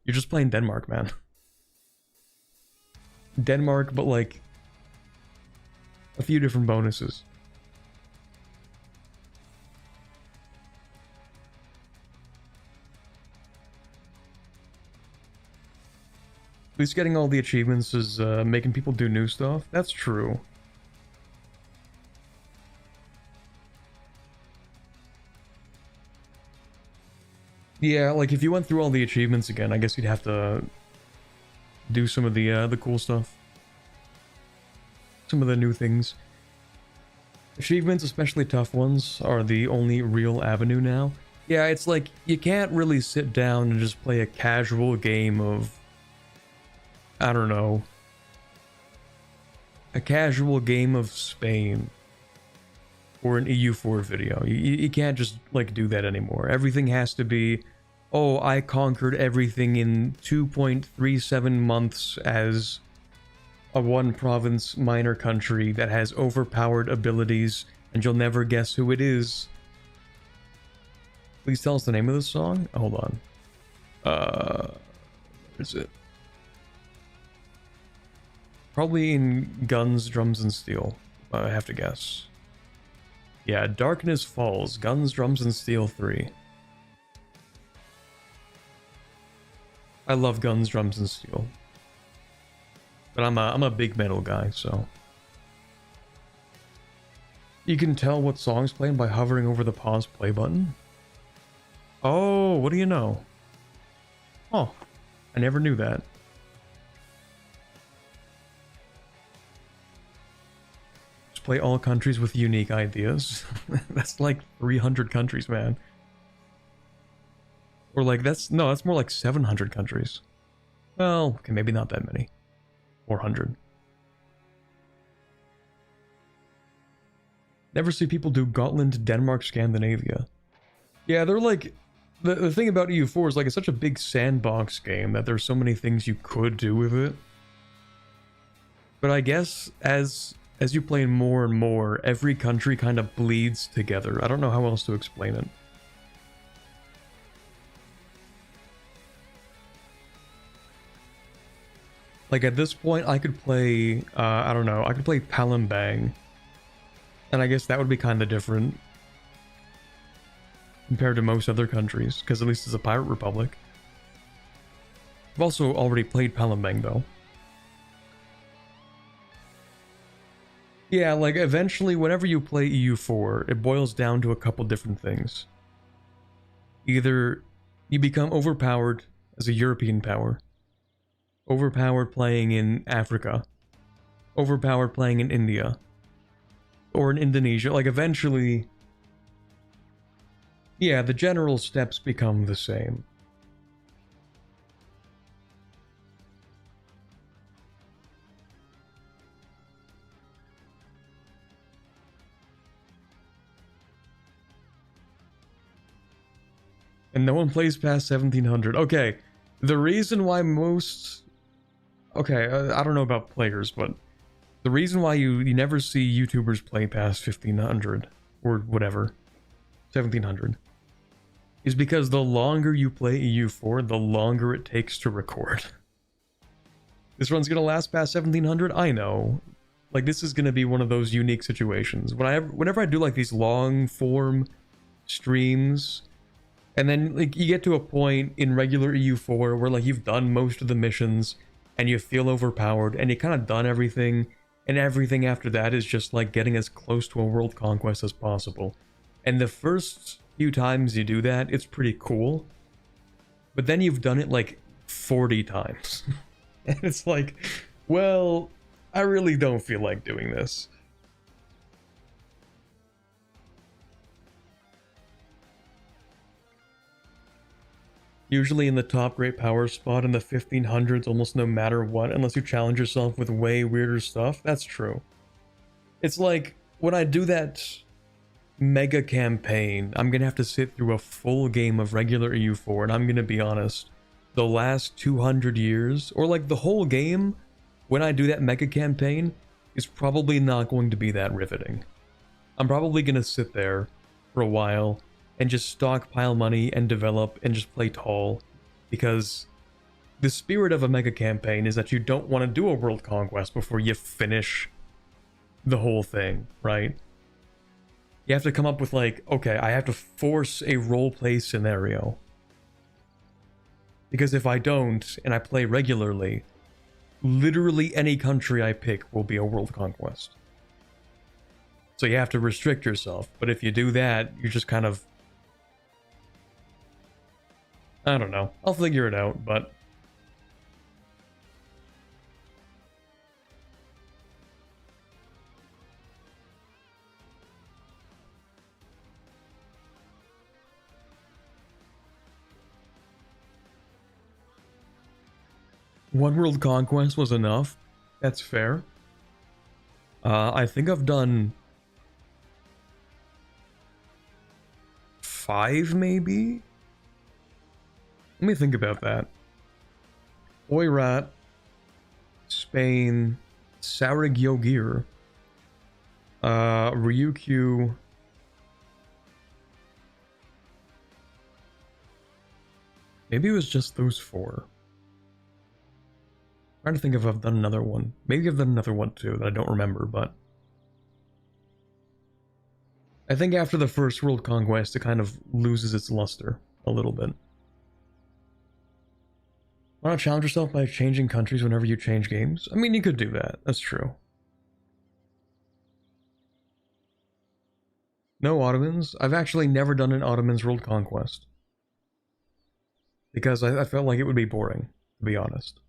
You're just playing Denmark, man. Denmark, but like a few different bonuses. At least getting all the achievements is making people do new stuff. That's true. Yeah, like if you went through all the achievements again, I guess you'd have to do some of the cool stuff. Some of the new things. Achievements, especially tough ones, are the only real avenue now. Yeah, it's like, you can't really sit down and just play a casual game of, I don't know, a casual game of Spain or an EU4 video. You can't just, like, do that anymore. Everything has to be, oh, I conquered everything in 2.37 months as a one-province minor country that has overpowered abilities, and you'll never guess who it is. Please tell us the name of the song? Hold on. Where is it? Probably in Guns, Drums, and Steel, I have to guess. Yeah, Darkness Falls, Guns, Drums, and Steel 3. I love Guns, Drums, and Steel. But I'm a big metal guy, so. You can tell what song's playing by hovering over the pause play button. Oh, what do you know? Oh, I never knew that. Just play all countries with unique ideas. That's like 300 countries, man. Or like, that's more like 700 countries. Well, okay, maybe not that many. 400. Never see people do Gotland, Denmark, Scandinavia. Yeah, they're like... The thing about EU4 is like it's such a big sandbox game that there's so many things you could do with it. But I guess as you play more and more, every country kind of bleeds together. I don't know how else to explain it. Like at this point, I could play, I don't know, I could play Palembang. And I guess that would be kind of different compared to most other countries, because at least it's a pirate republic. I've also already played Palembang though. Yeah, like eventually whenever you play EU4, it boils down to a couple different things. Either you become overpowered as a European power, overpowered playing in Africa, overpowered playing in India, or in Indonesia. Like eventually, yeah, the general steps become the same. And no one plays past 1700. Okay, the reason why most... Okay, I don't know about players, but the reason why you never see YouTubers play past 1500, or whatever, 1700, is because the longer you play EU4, the longer it takes to record. This run's gonna last past 1700? I know. Like, this is gonna be one of those unique situations. Whenever I do, like, these long-form streams... And then, like, you get to a point in regular EU4 where, like, you've done most of the missions and you feel overpowered and you kind of done everything, and everything after that is just, like, getting as close to a world conquest as possible. And the first few times you do that, it's pretty cool. But then you've done it, like, 40 times. And it's like, well, I really don't feel like doing this. Usually in the top great power spot in the 1500s almost no matter what, unless you challenge yourself with way weirder stuff. That's true. It's like, when I do that mega campaign, I'm gonna have to sit through a full game of regular EU4, and I'm gonna be honest, the last 200 years, or like the whole game, when I do that mega campaign, is probably not going to be that riveting. I'm probably gonna sit there for a while, and just stockpile money and develop and just play tall, because the spirit of a mega campaign is that you don't want to do a world conquest before you finish the whole thing, right? You have to come up with like, okay, I have to force a roleplay scenario, because if I don't and I play regularly, literally any country I pick will be a world conquest. So you have to restrict yourself, but if you do that, you're just kind of, I don't know. I'll figure it out, but... One world conquest was enough. That's fair. I think I've done 5, maybe? Let me think about that. Oirat, Spain, Saragyogir, Ryukyu, maybe it was just those 4. I'm trying to think if I've done another one. Maybe I've done another one too that I don't remember, but I think after the first world conquest it kind of loses its luster a little bit. Why not challenge yourself by changing countries whenever you change games? I mean, you could do that. That's true. No Ottomans? I've actually never done an Ottomans world conquest. Because I felt like it would be boring, to be honest.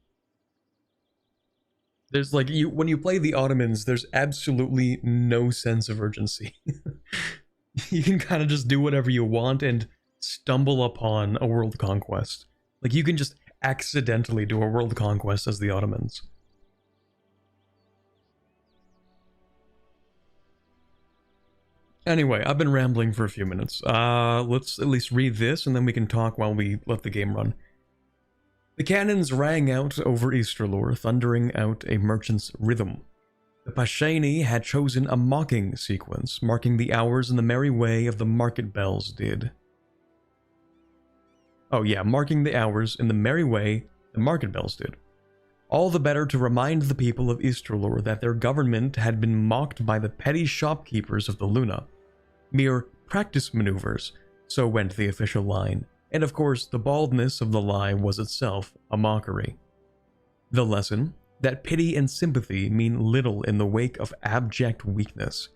There's like, when you play the Ottomans, there's absolutely no sense of urgency. You can kind of just do whatever you want and stumble upon a world conquest. Like, you can just accidentally do a world conquest as the Ottomans. Anyway, I've been rambling for a few minutes. Let's at least read this, and then we can talk while we let the game run. The cannons rang out over Easterlore, thundering out a merchant's rhythm. The Pashaine had chosen a mocking sequence, marking the hours in the merry way of the market bells did. Oh yeah, marking the hours in the merry way the market bells did. All the better to remind the people of Easterlore that their government had been mocked by the petty shopkeepers of the Luna. Mere practice maneuvers, so went the official line, and of course the baldness of the lie was itself a mockery. The lesson? That pity and sympathy mean little in the wake of abject weakness.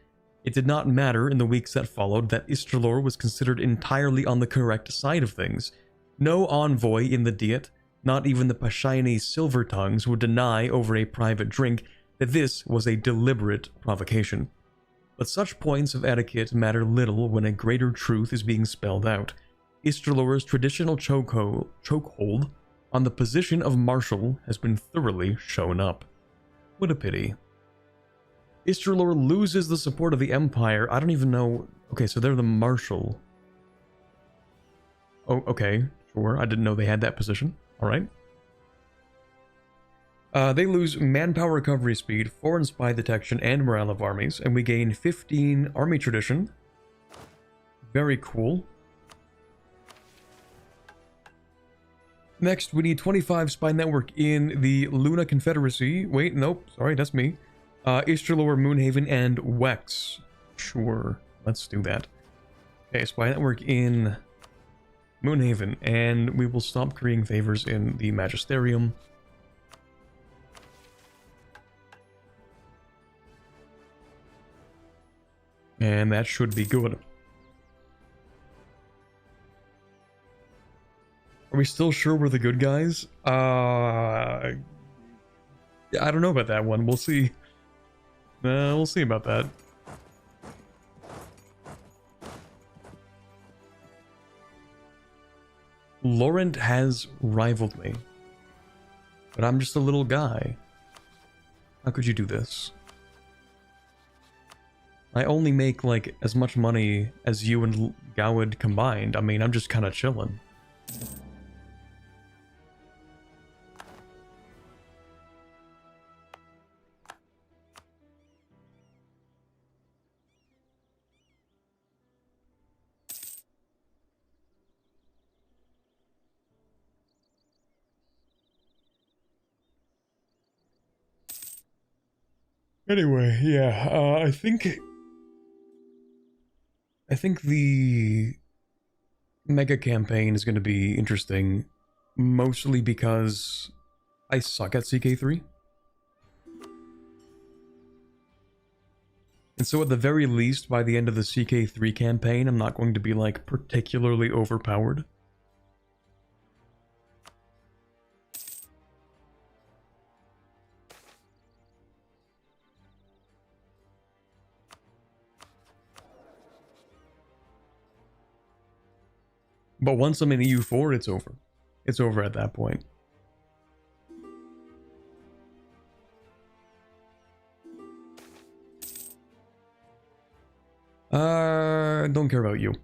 It did not matter in the weeks that followed that Easterlore was considered entirely on the correct side of things. No envoy in the Diet, not even the Pashaine silver tongues, would deny over a private drink that this was a deliberate provocation. But such points of etiquette matter little when a greater truth is being spelled out. Easterlore's traditional chokehold on the position of marshal has been thoroughly shown up. What a pity. Easterlore loses the support of the Empire. I don't even know... Okay, so they're the marshal. Oh, okay, sure. I didn't know they had that position. Alright. They lose manpower recovery speed, foreign spy detection, and morale of armies, and we gain 15 army tradition. Very cool. Next, we need 25 spy network in the Luna Confederacy. Wait, nope, sorry, that's me. Easterlore, Moonhaven, and Wex. Sure, let's do that. Okay, spy network in Moonhaven, and we will stop creating favors in the Magisterium. And that should be good. Are we still sure we're the good guys? I don't know about that one. We'll see. We'll see about that. Laurent has rivaled me. But I'm just a little guy. How could you do this? I only make, like, as much money as you and Gowed combined. I mean, I'm just kind of chilling. Anyway, yeah, I think the mega campaign is going to be interesting, mostly because I suck at CK3. And so at the very least, by the end of the CK3 campaign, I'm not going to be, like, particularly overpowered. But once I'm in EU4, it's over. It's over at that point. Don't care about you.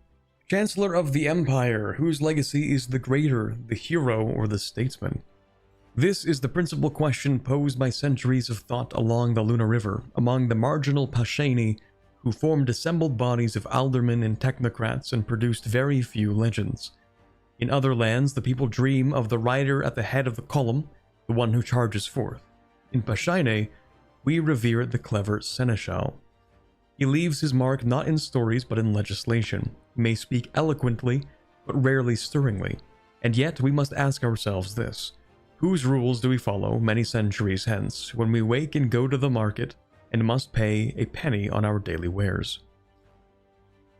Chancellor of the Empire, whose legacy is the greater, the hero or the statesman? This is the principal question posed by centuries of thought along the Luna River, among the marginal Pashaine who formed assembled bodies of aldermen and technocrats and produced very few legends. In other lands, the people dream of the rider at the head of the column, the one who charges forth. In Pashaine, we revere the clever seneschal. He leaves his mark not in stories but in legislation. He may speak eloquently, but rarely stirringly. And yet we must ask ourselves this: whose rules do we follow many centuries hence, when we wake and go to the market and must pay a penny on our daily wares?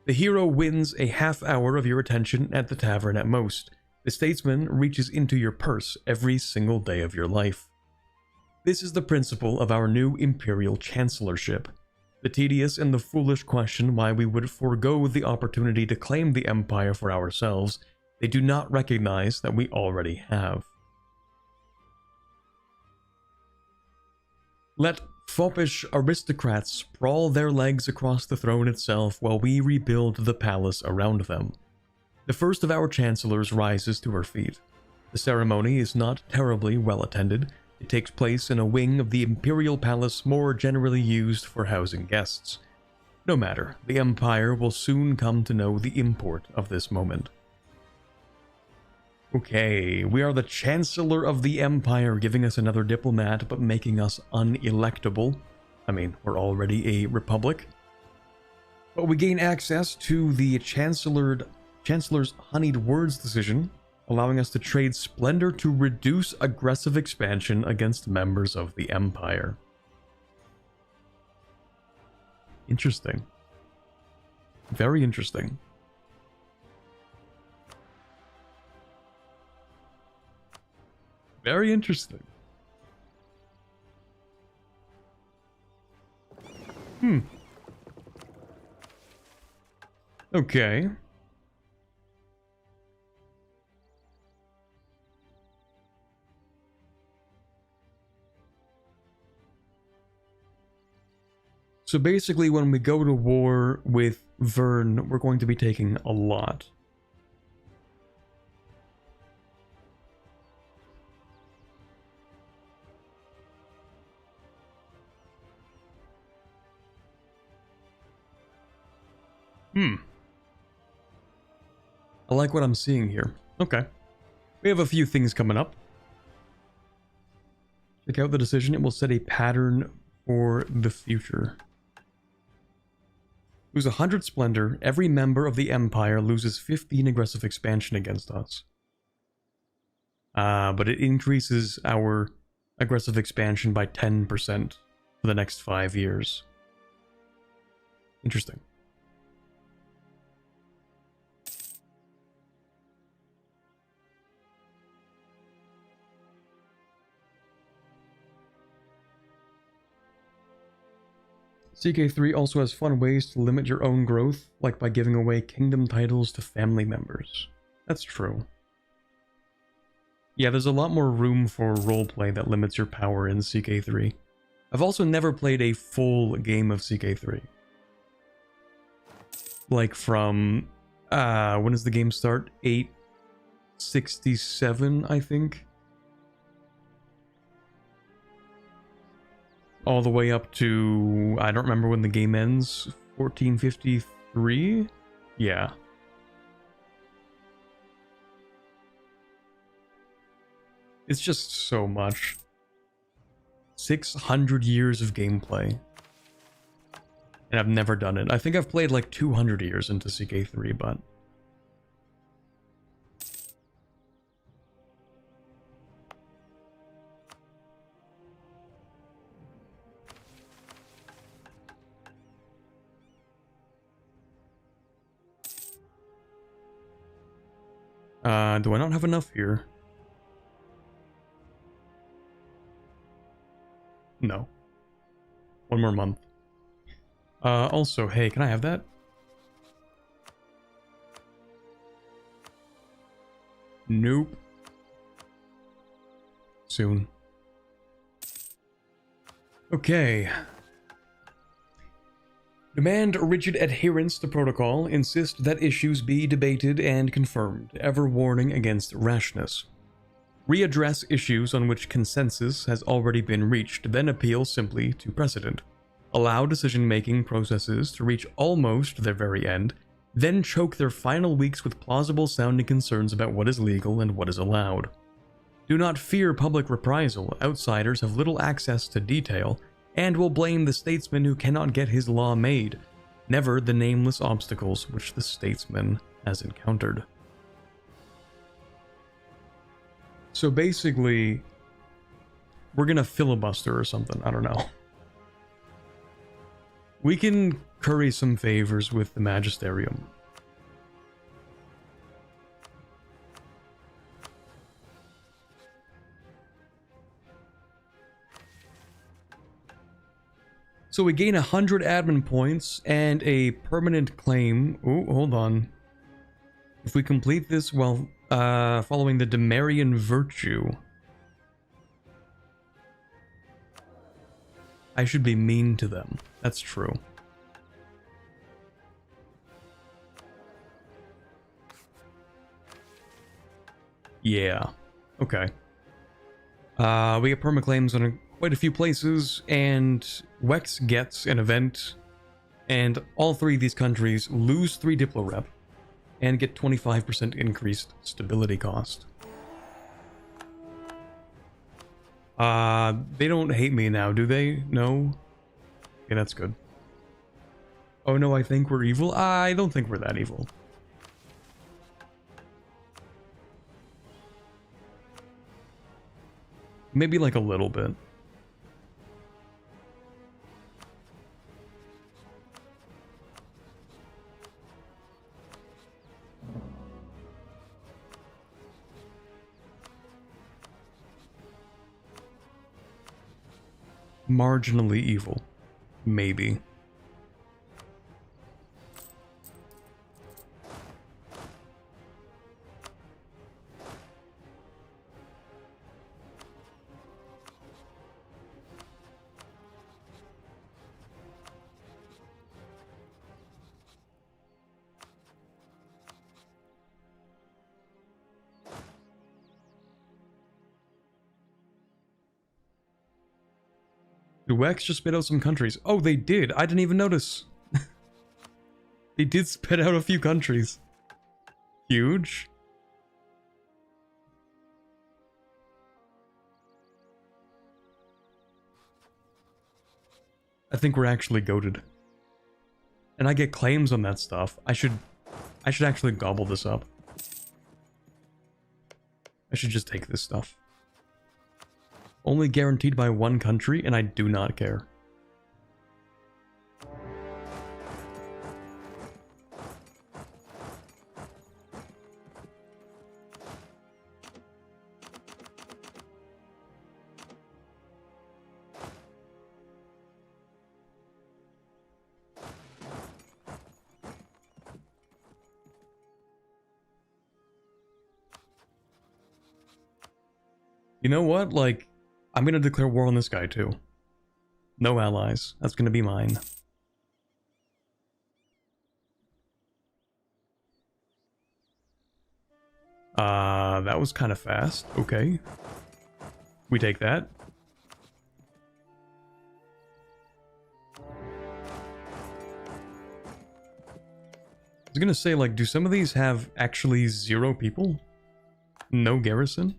The hero wins a half hour of your attention at the tavern at most. The statesman reaches into your purse every single day of your life. This is the principle of our new Imperial chancellorship. The tedious and the foolish question why we would forego the opportunity to claim the empire for ourselves, they do not recognize that we already have. Let Foppish aristocrats sprawl their legs across the throne itself while we rebuild the palace around them. The first of our chancellors rises to her feet. The ceremony is not terribly well attended. It takes place in a wing of the Imperial Palace more generally used for housing guests. No matter, the Empire will soon come to know the import of this moment. Okay, we are the Chancellor of the Empire, giving us another diplomat, but making us unelectable. I mean, we're already a republic. But we gain access to the Chancellor's honeyed words decision, allowing us to trade splendor to reduce aggressive expansion against members of the Empire. Interesting. Very interesting. Very interesting. Okay. So basically, when we go to war with Vern, we're going to be taking a lot. I like what I'm seeing here. Okay. We have a few things coming up. Check out the decision. It will set a pattern for the future. Lose 100 splendor. Every member of the Empire loses 15 aggressive expansion against us. But it increases our aggressive expansion by 10% for the next 5 years. Interesting. CK3 also has fun ways to limit your own growth, like by giving away kingdom titles to family members. That's true. Yeah, there's a lot more room for roleplay that limits your power in CK3. I've also never played a full game of CK3. Like from, when does the game start? 867, I think? All the way up to, I don't remember when the game ends, 1453? Yeah. It's just so much. 600 years of gameplay. And I've never done it. I think I've played like 200 years into CK3, but... do I not have enough here? No. One more month. Also, hey, can I have that? Nope. Soon. Okay. Demand rigid adherence to protocol, insist that issues be debated and confirmed, ever warning against rashness. Readdress issues on which consensus has already been reached, then appeal simply to precedent. Allow decision-making processes to reach almost their very end, then choke their final weeks with plausible-sounding concerns about what is legal and what is allowed. Do not fear public reprisal. Outsiders have little access to detail, and will blame the statesman who cannot get his law made, never the nameless obstacles which the statesman has encountered. So basically, we're gonna filibuster or something, I don't know. We can curry some favors with the magisterium. So we gain 100 admin points and a permanent claim. Oh, hold on. If we complete this while following the Demarian virtue. I should be mean to them. That's true. Yeah. Okay. We get permaclaims on quite a few places, and Wex gets an event, and all three of these countries lose 3 Diplo rep and get 25% increased stability cost. They don't hate me now, do they? No? Okay, that's good. Oh no, I think we're evil? I don't think we're that evil. Maybe like a little bit. Marginally evil. Maybe. The Wex just spit out some countries. Oh, they did. I didn't even notice. They did spit out a few countries. Huge. I think we're actually goated. And I get claims on that stuff. I should actually gobble this up. I should just take this stuff. Only guaranteed by one country, and I do not care. You know what? Like, I'm gonna declare war on this guy too. No allies. That's gonna be mine. That was kind of fast. Okay. We take that. I was gonna say, like, do some of these have actually 0 people? No garrison?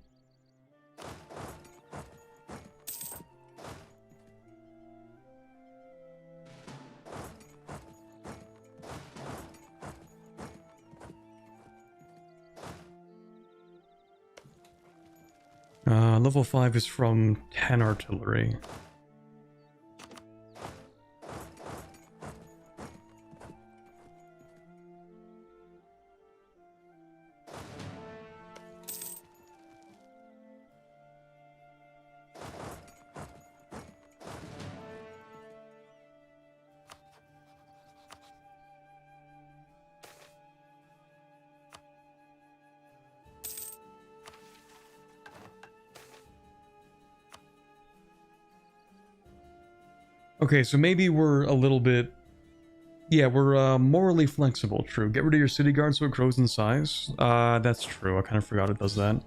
Level 5 is from 10 artillery. Okay, so maybe we're a little bit... Yeah, we're morally flexible, true. Get rid of your city guard so it grows in size. That's true, I kind of forgot it does that.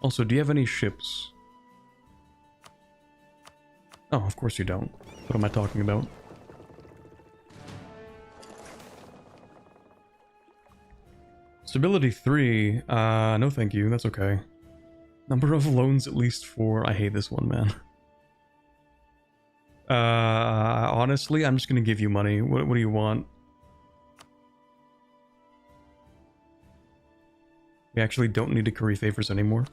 Also, do you have any ships? Oh, of course you don't. What am I talking about? Stability 3. No thank you, that's okay. Number of loans at least 4. I hate this one, man. Honestly, I'm just gonna give you money. What do you want? We actually don't need to curry favors anymore.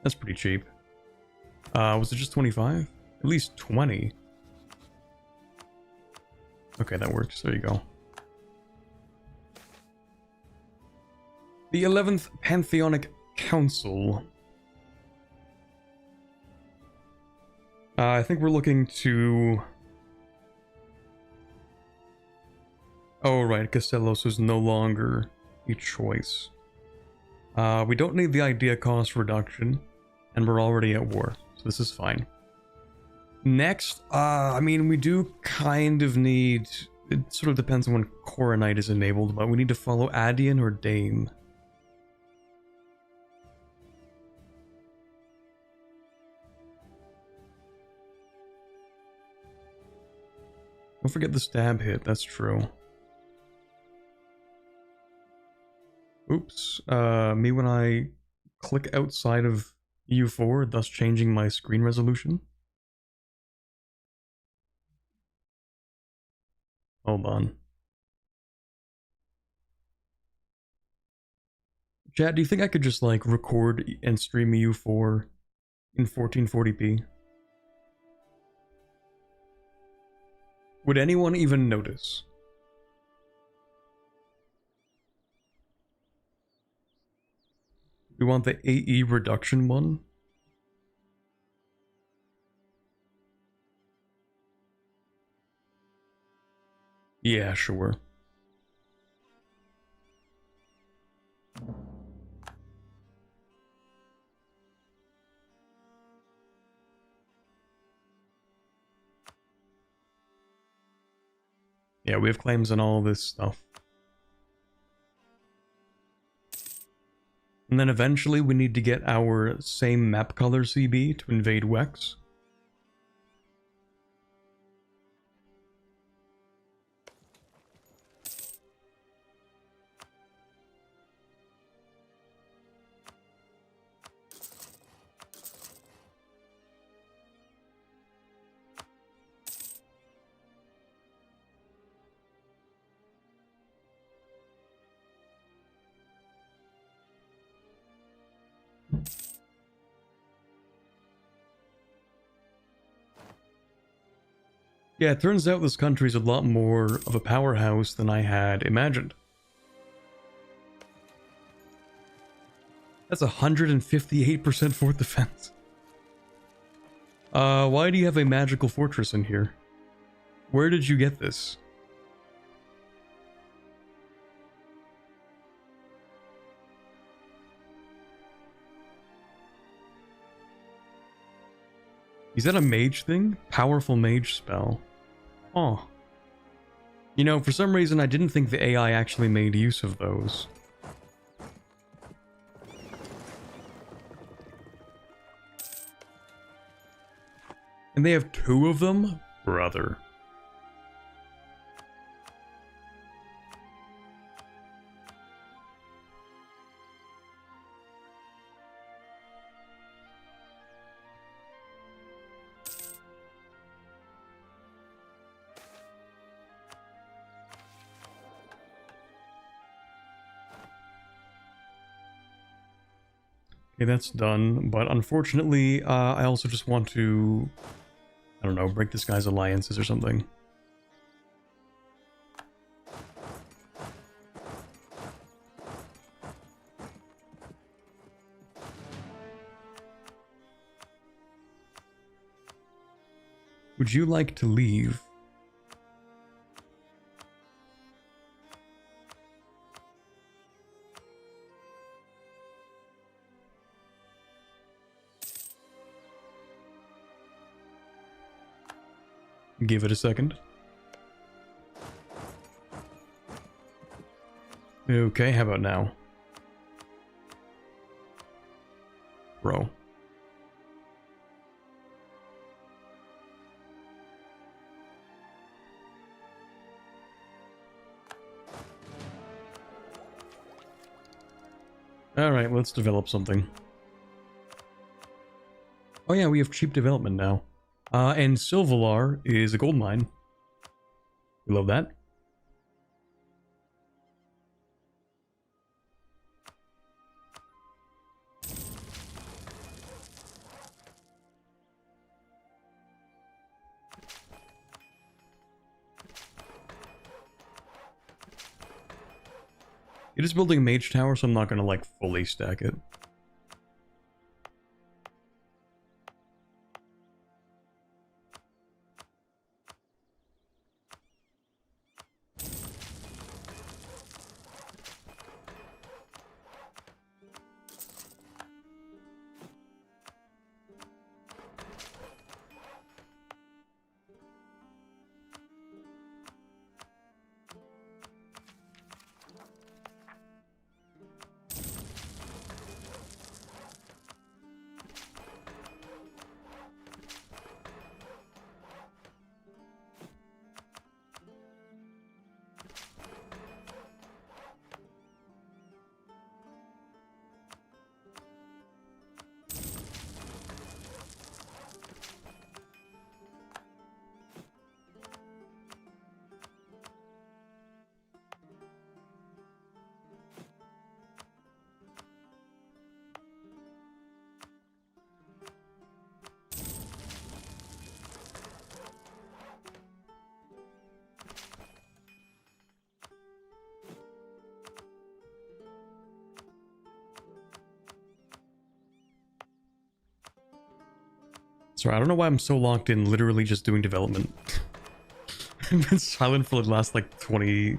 That's pretty cheap. Was it just 25? At least 20. Okay, that works. There you go. The 11th Pantheonic Council. I think we're looking to... Oh, right, Castellos is no longer a choice. We don't need the idea cost reduction, and we're already at war, so this is fine. Next, I mean, we do kind of need... It sort of depends on when Coronite is enabled, but we need to follow Adian or Dane. Don't forget the stab hit, that's true. Oops, me when I click outside of U4, thus changing my screen resolution. Hold on. Chat, do you think I could just like record and stream U4 in 1440p? Would anyone even notice? We want the AE reduction one. Yeah, sure. Yeah, we have claims on all this stuff. And then eventually we need to get our same map color CB to invade Wex. Yeah, it turns out this country's a lot more of a powerhouse than I had imagined. That's 158% fort defense. Why do you have a magical fortress in here? Where did you get this? Is that a mage thing? Powerful mage spell. Oh. You know, for some reason I didn't think the AI actually made use of those. And they have 2 of them? Brother. Okay, that's done, but unfortunately, I also just want to, I don't know, break this guy's alliances or something. Would you like to leave? Give it a second. Okay, how about now? Bro. Alright, let's develop something. Oh yeah, we have cheap development now. And Silvalar is a gold mine. We love that. It is building a mage tower, so I'm not gonna like fully stack it. Sorry, I don't know why I'm so locked in literally just doing development. I've been silent for the last like 20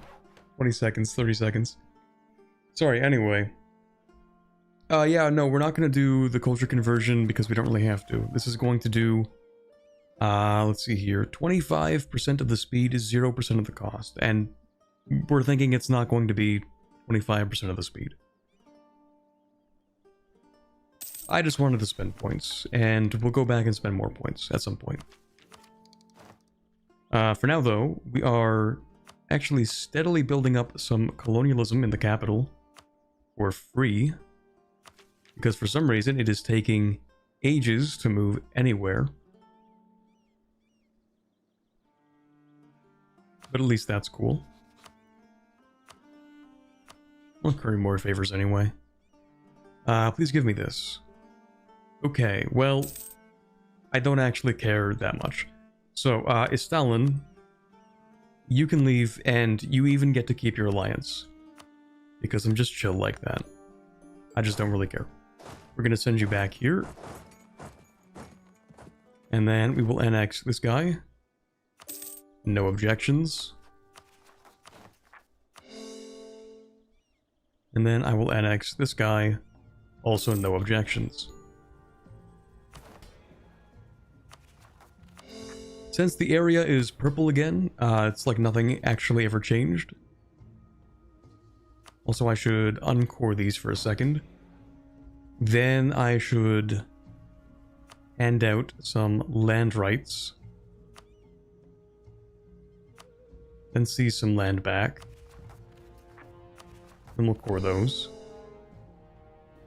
seconds, 30 seconds. Sorry, anyway. Yeah, no, we're not going to do the culture conversion because we don't really have to. This is going to do, let's see here, 25% of the speed is 0% of the cost. And we're thinking it's not going to be 25% of the speed. I just wanted to spend points, and we'll go back and spend more points at some point. For now, though, we are actually steadily building up some colonialism in the capital for free, because for some reason it is taking ages to move anywhere. But at least that's cool. I'll curry more favors anyway. Please give me this. Okay, well, I don't actually care that much. So, Istalin, you can leave, and you even get to keep your alliance. Because I'm just chill like that. I just don't really care. We're gonna send you back here. And then we will annex this guy. No objections. And then I will annex this guy. Also no objections. Since the area is purple again, it's like nothing actually ever changed. Also, I should uncore these for a second. Then I should hand out some land rights. Then seize some land back. Then we'll core those.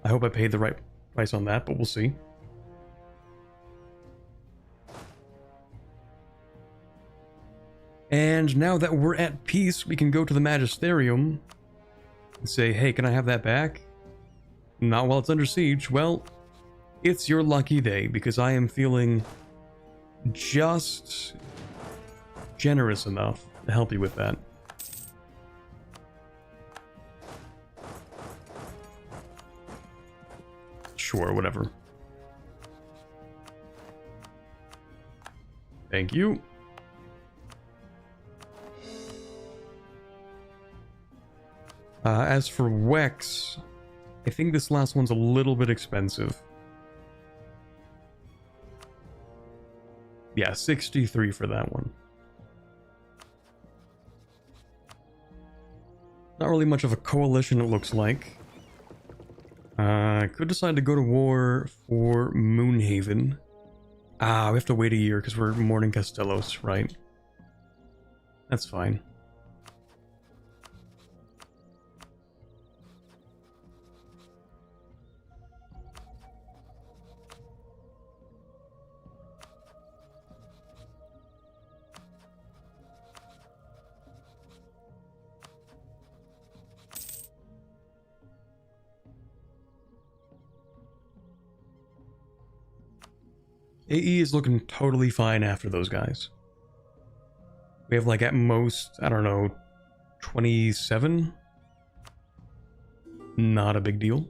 I hope I paid the right price on that, but we'll see. And now that we're at peace, we can go to the Magisterium and say, hey, can I have that back? Not while it's under siege. Well, it's your lucky day, because I am feeling just generous enough to help you with that. Sure, whatever. Thank you. As for Wex, I think this last one's a little bit expensive. Yeah, 63 for that one. Not really much of a coalition, it looks like. I could decide to go to war for Moonhaven. We have to wait a year because we're mourning Castellos, right? That's fine. AE is looking totally fine after those guys. We have like at most, I don't know, 27? Not a big deal.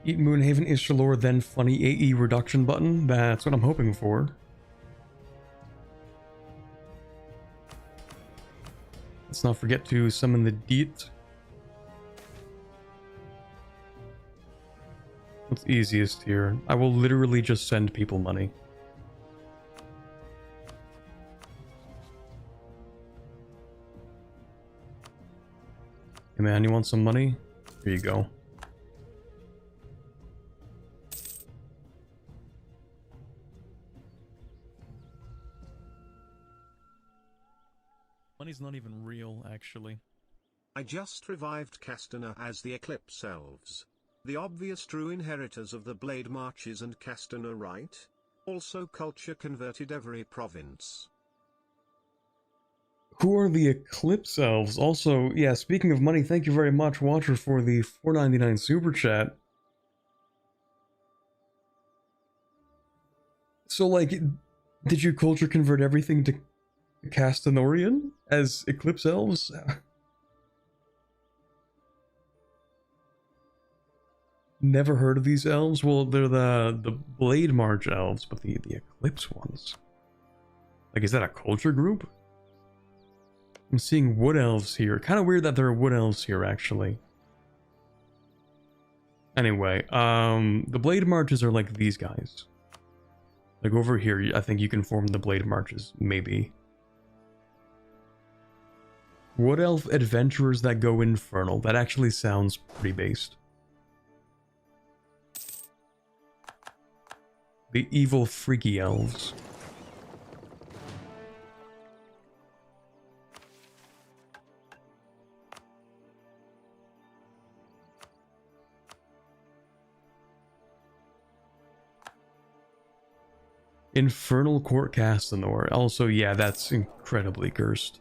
Eat Moonhaven, Ishalor, then funny AE reduction button. That's what I'm hoping for. Let's not forget to summon the Deet. What's easiest here? I will literally just send people money. Hey man, you want some money? Here you go. Money's not even real, actually. I just revived Cesternand as the Eclipse Elves. The obvious true inheritors of the Blade Marches and Cesternand, right? Also culture converted every province. Who are the Eclipse Elves? Also, yeah, speaking of money, thank you very much, Watcher, for the $4.99 super chat. So, like, did you culture convert everything to Casternorian as Eclipse Elves? Never heard of these elves? Well, they're the Blade March elves, but the Eclipse ones. Like, is that a culture group? I'm seeing wood elves here. Kind of weird that there are wood elves here, actually. Anyway, the Blade Marches are like these guys. Like over here, I think you can form the Blade Marches, maybe. Wood Elf Adventurers that go infernal. That actually sounds pretty based. The Evil Freaky Elves. Infernal Court Castanor. Also, yeah, that's incredibly cursed.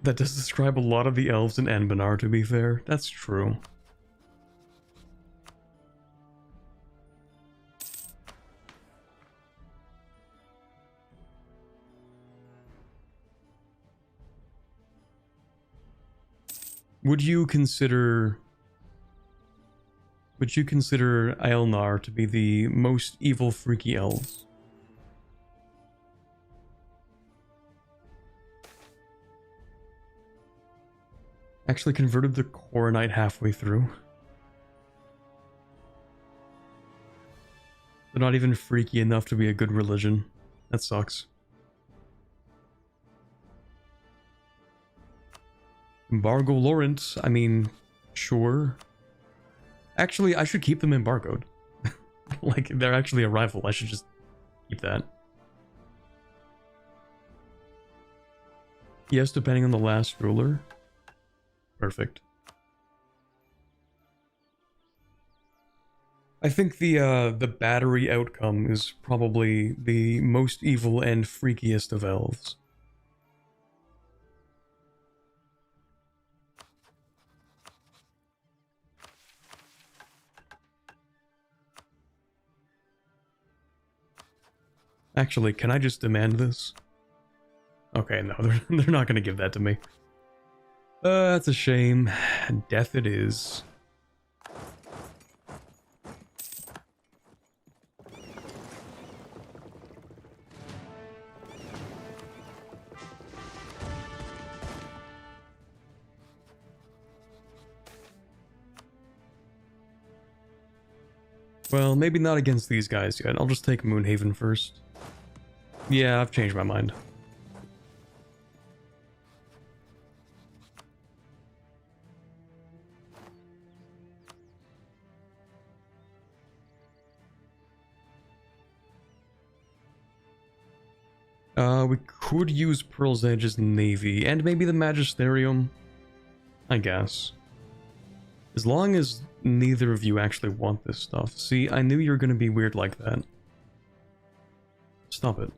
That does describe a lot of the elves in Anbennar, to be fair. That's true. Would you consider Aelnar to be the most evil freaky elves? Actually converted the Coronite halfway through. They're not even freaky enough to be a good religion. That sucks. Embargo Laurent, I mean, sure. Actually, I should keep them embargoed. Like, they're actually a rival. I should just keep that. Yes, depending on the last ruler. Perfect. I think the battery outcome is probably the most evil and freakiest of elves. Actually, can I just demand this? Okay, no, they're not gonna give that to me. That's a shame. Death it is. Well, maybe not against these guys yet. I'll just take Moonhaven first. Yeah, I've changed my mind. We could use Pearl's Edge's Navy, and maybe the Magisterium, I guess. As long as neither of you actually want this stuff. See, I knew you were gonna be weird like that. Stop it.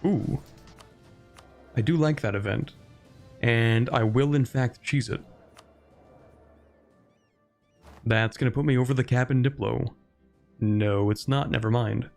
Ooh. I do like that event. And I will in fact cheese it. That's gonna put me over the cap in Diplo. No, it's not. Never mind.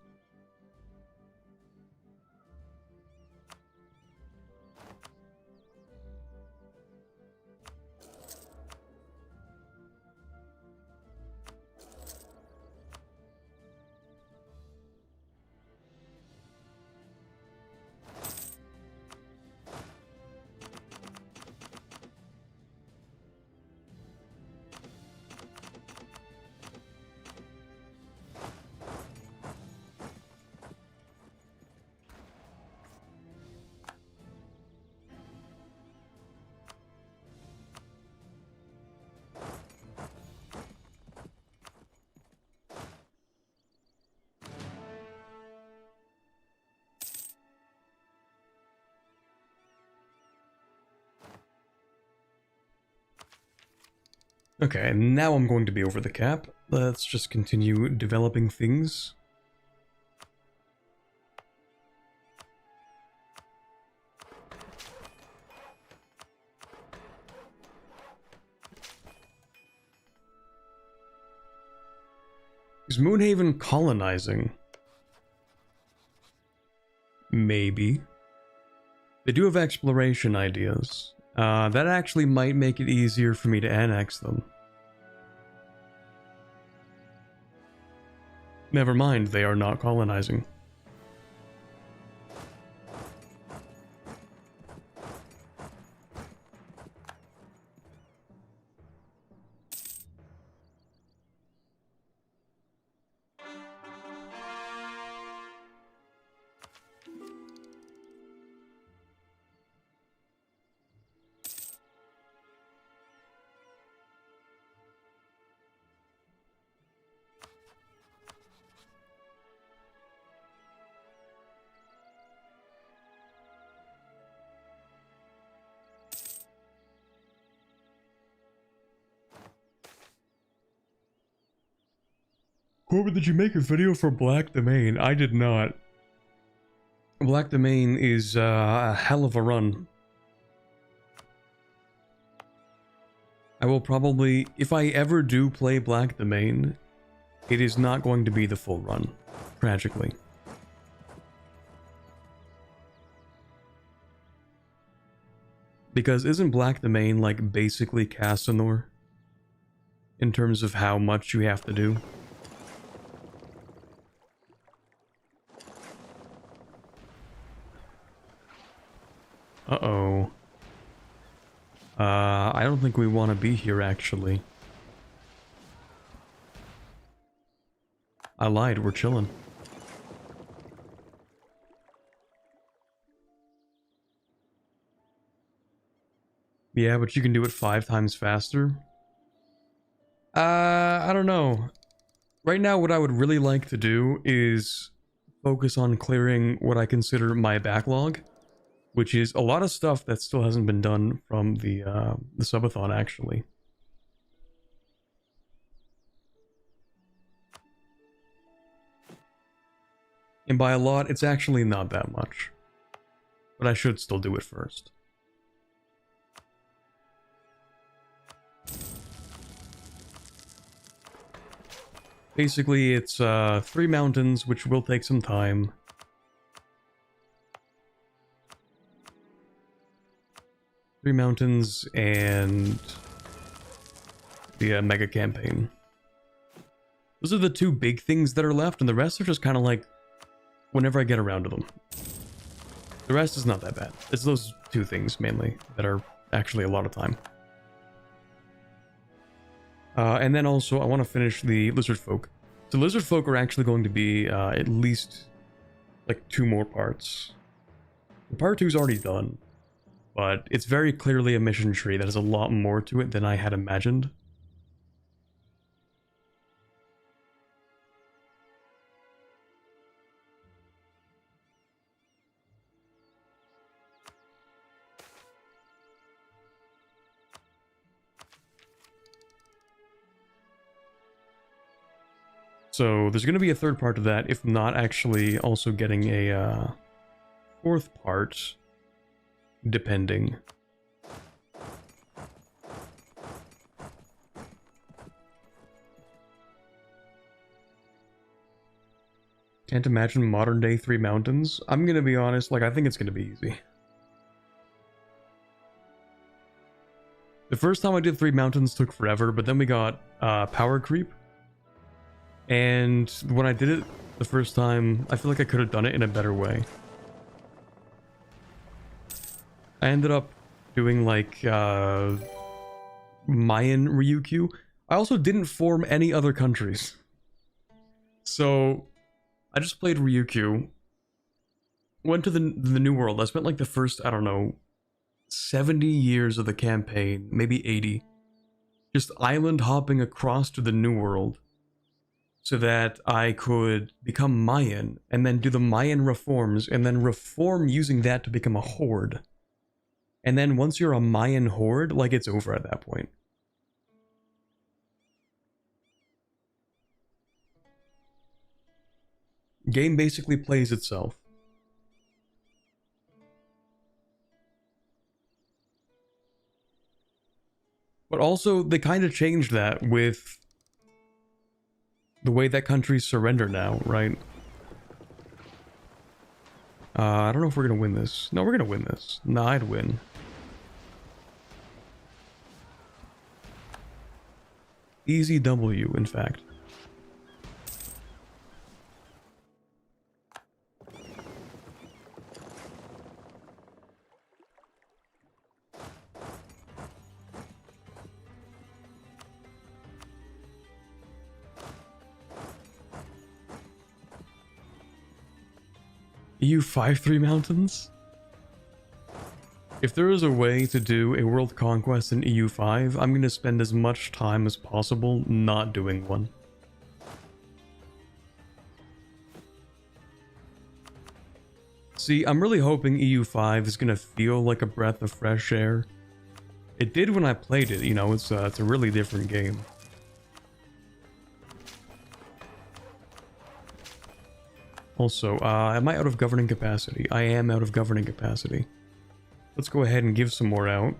Okay, now I'm going to be over the cap. Let's just continue developing things. Is Moonhaven colonizing? Maybe. They do have exploration ideas. That actually might make it easier for me to annex them. Never mind, they are not colonizing. Corbin, did you make a video for Black Domain? I did not. Black Domain is a hell of a run. I will probably, if I ever do play Black Domain, it is not going to be the full run, tragically. Because isn't Black Domain like basically Casanor? In terms of how much you have to do? Uh-oh. I don't think we want to be here, actually. I lied, we're chilling. Yeah, but you can do it 5 times faster? I don't know. Right now, what I would really like to do is focus on clearing what I consider my backlog, which is a lot of stuff that still hasn't been done from the subathon, actually. And by a lot, it's actually not that much. But I should still do it first. Basically, it's 3 mountains, which will take some time. Three mountains and the mega campaign. Those are the 2 big things that are left, and the rest are just kind of like whenever I get around to them. The rest is not that bad. It's those 2 things mainly that are actually a lot of time. And then also I want to finish the lizard folk. So lizard folk are actually going to be at least like 2 more parts. The part 2 is already done. But it's very clearly a mission tree that has a lot more to it than I had imagined. So there's going to be a 3rd part to that, if not actually also getting a 4th part. Depending. Can't imagine modern day 3 mountains. I'm gonna be honest, like I think it's gonna be easy. The first time I did 3 mountains took forever, but then we got power creep. And when I did it the first time, I feel like I could have done it in a better way. I ended up doing like Mayan Ryukyu. I also didn't form any other countries. So I just played Ryukyu. Went to the New World. I spent like the first, I don't know, 70 years of the campaign, maybe 80. Just island hopping across to the New World. So that I could become Mayan, and then do the Mayan reforms, and then reform using that to become a horde. And then once you're a Mayan horde, like it's over at that point. Game basically plays itself. But also, they kind of changed that with the way that countries surrender now, right? I don't know if we're gonna win this. No, we're gonna win this. No, I'd win. Easy W, in fact. EU 5-3 mountains? If there is a way to do a world conquest in EU5, I'm going to spend as much time as possible not doing one. See, I'm really hoping EU5 is going to feel like a breath of fresh air. It did when I played it, you know, it's a really different game. Also, am I out of governing capacity? I am out of governing capacity. Let's go ahead and give some more out.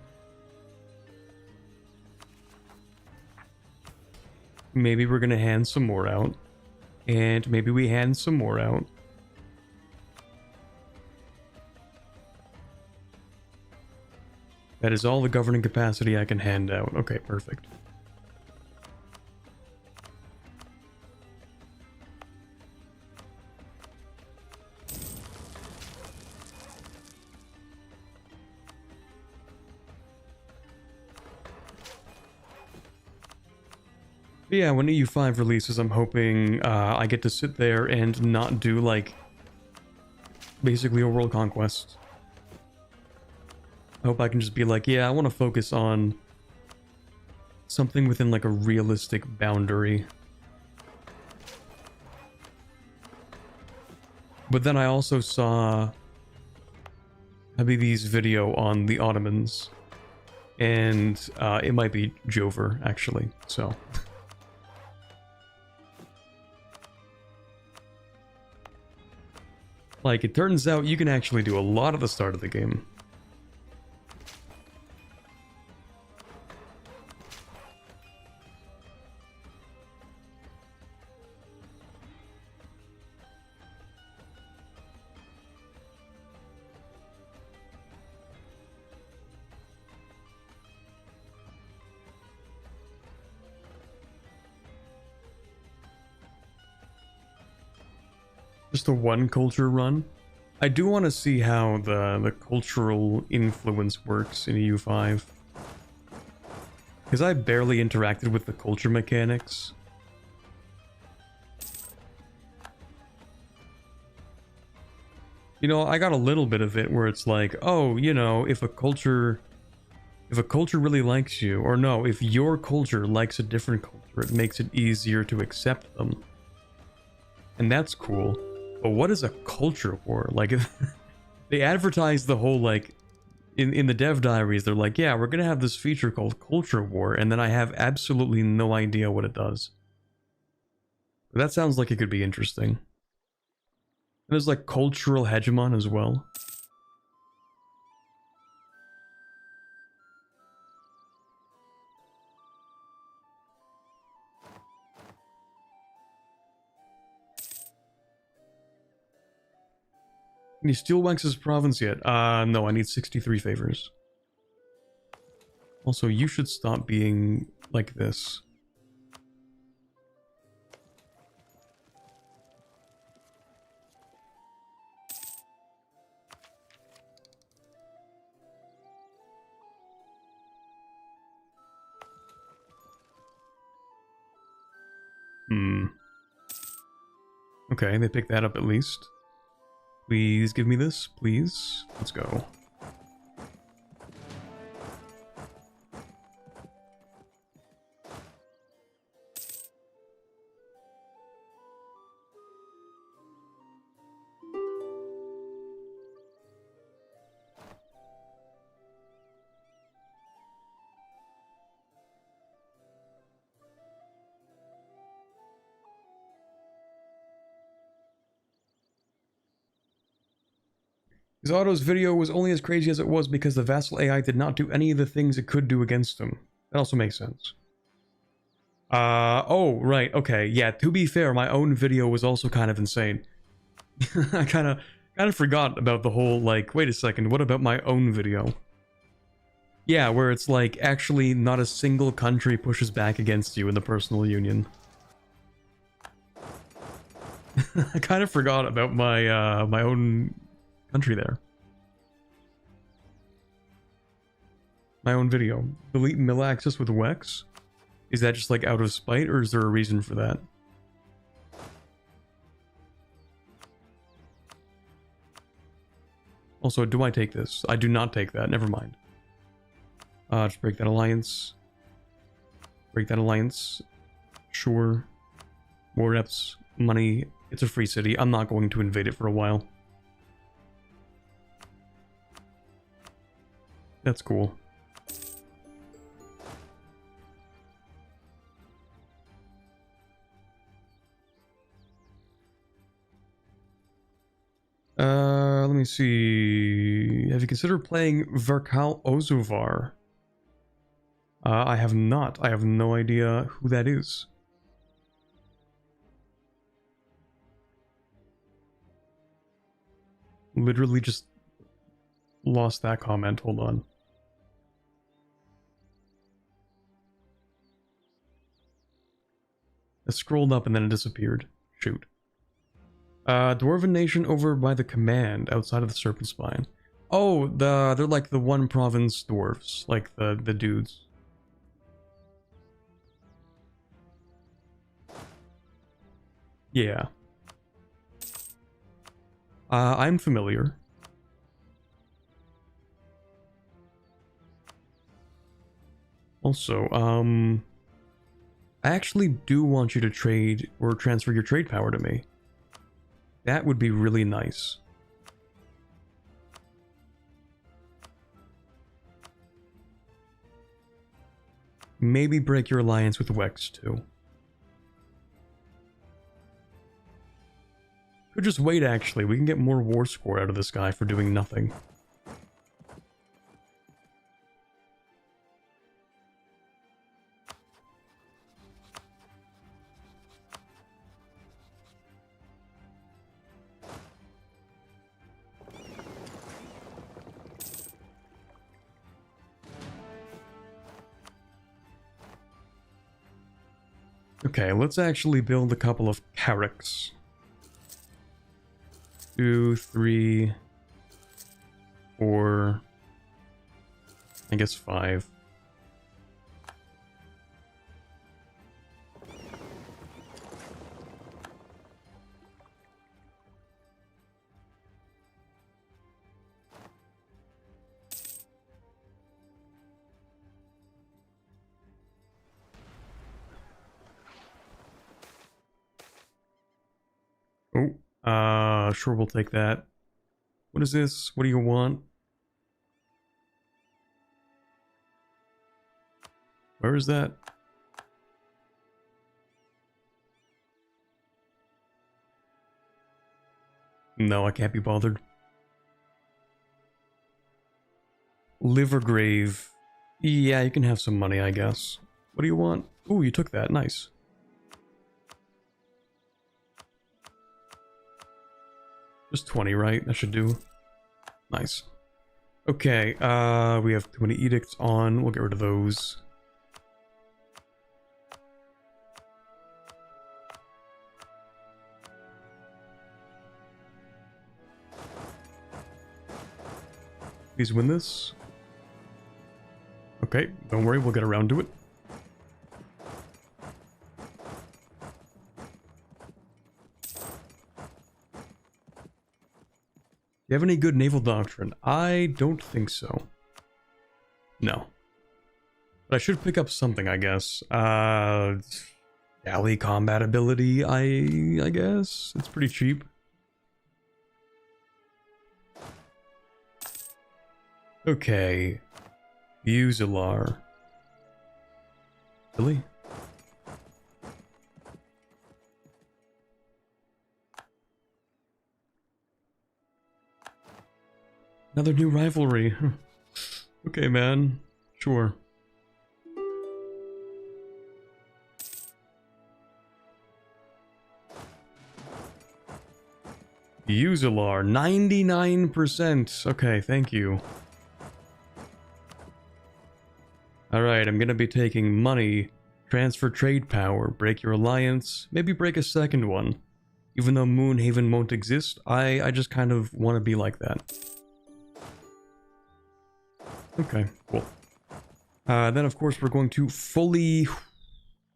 Maybe we're gonna hand some more out. And maybe we hand some more out. That is all the governing capacity I can hand out. Okay, perfect. But yeah, when EU5 releases, I'm hoping I get to sit there and not do, like, basically a world conquest. I hope I can just be like, yeah, I want to focus on something within, like, a realistic boundary. But then I also saw Habibi's video on the Ottomans, and it might be Jover, actually, so... Like, it turns out you can actually do a lot at the start of the game. Just a one culture run. I do want to see how the cultural influence works in EU5. Because I barely interacted with the culture mechanics. You know, I got a little bit of it where it's like, oh, you know, if a culture really likes you, or no, if your culture likes a different culture, it makes it easier to accept them. And that's cool. But what is a culture war? Like, they advertise the whole, like, in the dev diaries, they're like, yeah, we're gonna have this feature called Culture War, and then I have absolutely no idea what it does. But that sounds like it could be interesting. There's, like, Cultural Hegemon as well. Can you steal Wax's province yet? No, I need 63 favors. Also, you should stop being like this. Okay, they picked that up at least. Please give me this, please. Let's go. His Otto's video was only as crazy as it was because the vassal AI did not do any of the things it could do against him. That also makes sense. Oh, right, okay. Yeah, to be fair, my own video was also kind of insane. I kind of forgot about the whole, like, wait a second, what about my own video? Yeah, where it's like, actually not a single country pushes back against you in the personal union. I kind of forgot about my, my own country there. My own video. Delete mill access with Wex? Is that just like out of spite, or is there a reason for that? Also, do I take this? I do not take that, never mind. Just break that alliance. Break that alliance. Sure. More reps, money. It's a free city. I'm not going to invade it for a while. That's cool. Let me see. Have you considered playing Verkal Ozovar? I have not. I have no idea who that is. Literally just lost that comment. Hold on. I scrolled up and then it disappeared. Shoot. Dwarven nation over by the command outside of the Serpent Spine. Oh, they're like the one province dwarves, like the dudes. Yeah. I'm familiar. Also, I actually do want you to trade or transfer your trade power to me. That would be really nice. Maybe break your alliance with Wex too. Could just wait actually, we can get more war score out of this guy for doing nothing. Okay, let's actually build a couple of carracks. 2, 3, 4, I guess 5. Oh, sure, we'll take that. What is this? What do you want? Where is that? No, I can't be bothered. Livergrave. Yeah, you can have some money, I guess. What do you want? Ooh, you took that. Nice. Just 20, right? That should do. Nice. Okay, we have too many edicts on. We'll get rid of those. Please win this. Okay, don't worry, we'll get around to it. Do you have any good naval doctrine? I don't think so. No. But I should pick up something, I guess. Galley combat ability, I guess. It's pretty cheap. Okay. Usular. Really? Another new rivalry. Okay, man. Sure. Usular, 99%. Okay, thank you. Alright, I'm gonna be taking money, transfer trade power, break your alliance, maybe break a second one. Even though Moonhaven won't exist, I just kind of want to be like that. Okay, cool. Then of course we're going to fully...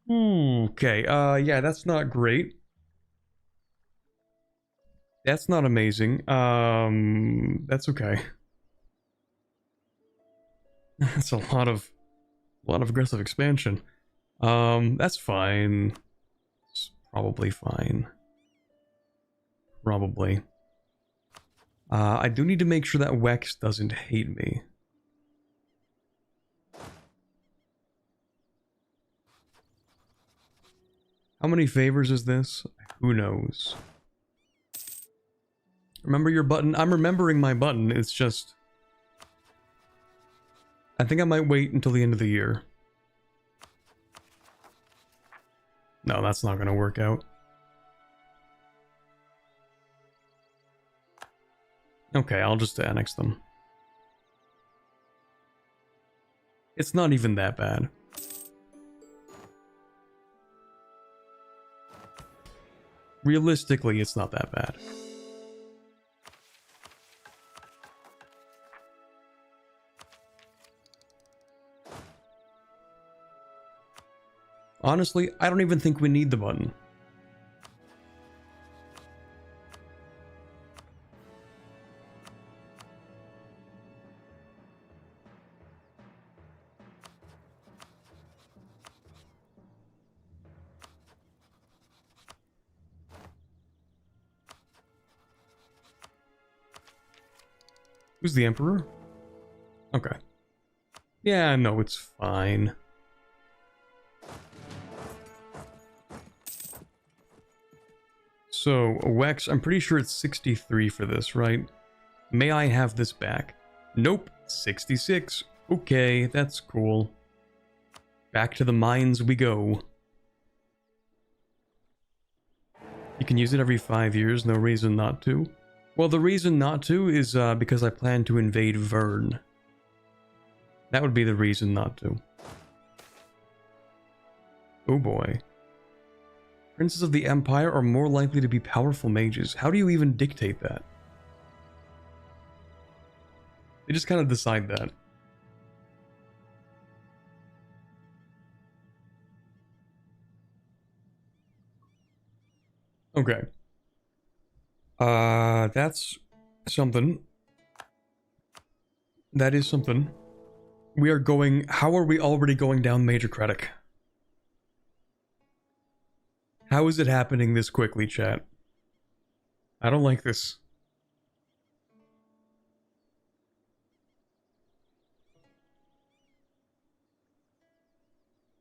Okay, yeah, that's not great. That's not amazing. That's okay. That's a lot of aggressive expansion. That's fine. It's probably fine. Probably. I do need to make sure that Wex doesn't hate me. How many favors is this? Who knows? Remember your button? I'm remembering my button, it's just... I think I might wait until the end of the year. No, that's not gonna work out. Okay, I'll just annex them. It's not even that bad. Realistically, it's not that bad. Honestly, I don't even think we need the button. Who's the Emperor? Okay. Yeah, no, it's fine. So, Wex, I'm pretty sure it's 63 for this, right? May I have this back? Nope, 66. Okay, that's cool. Back to the mines we go. You can use it every 5 years, no reason not to. Well, the reason not to is because I plan to invade Vern. That would be the reason not to. Oh boy. Princes of the Empire are more likely to be powerful mages. How do you even dictate that? They just kind of decide that. Okay. That's something. That is something. We are going... How are we already going down Majorcratic? How is it happening this quickly, chat? I don't like this.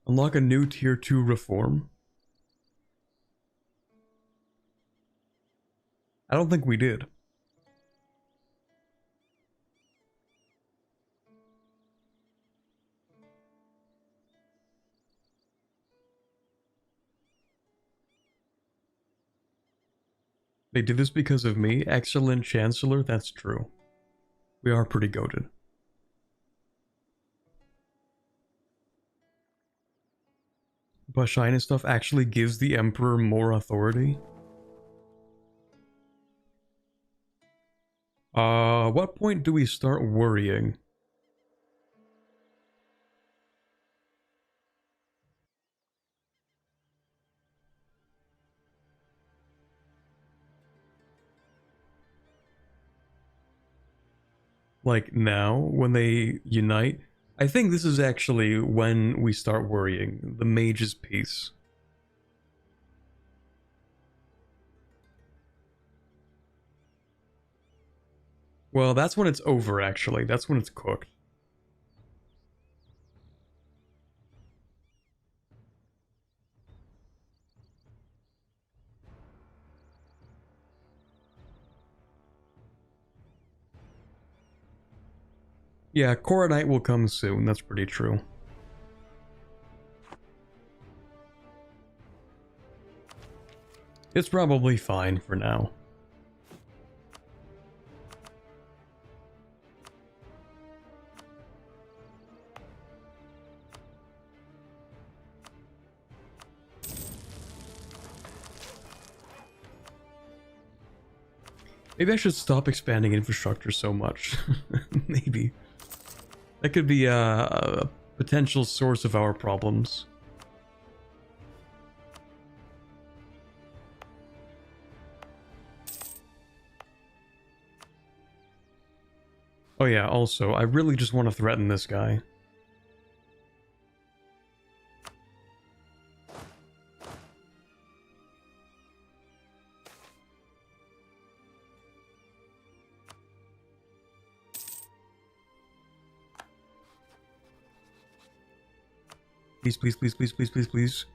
Unlock a new tier 2 reform? I don't think we did. They did this because of me? Excellent Chancellor? That's true. We are pretty goated. Pashaine stuff actually gives the Emperor more authority? What point do we start worrying? Like now, when they unite? I think this is actually when we start worrying. The mage's peace. Well, that's when it's over, actually. That's when it's cooked. Yeah, Coronite will come soon, that's pretty true. It's probably fine for now. Maybe I should stop expanding infrastructure so much. Maybe. That could be a potential source of our problems. Oh yeah, also, I really just want to threaten this guy. Please, please, please, please, please, please, please.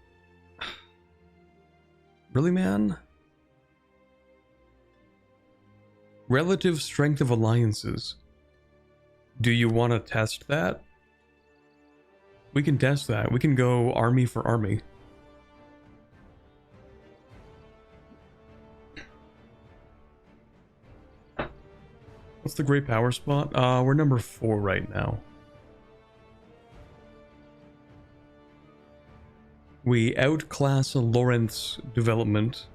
Really, man? Relative strength of alliances. Do you want to test that? We can test that. We can go army for army. What's the great power spot? We're number 4 right now. We outclass Lawrence development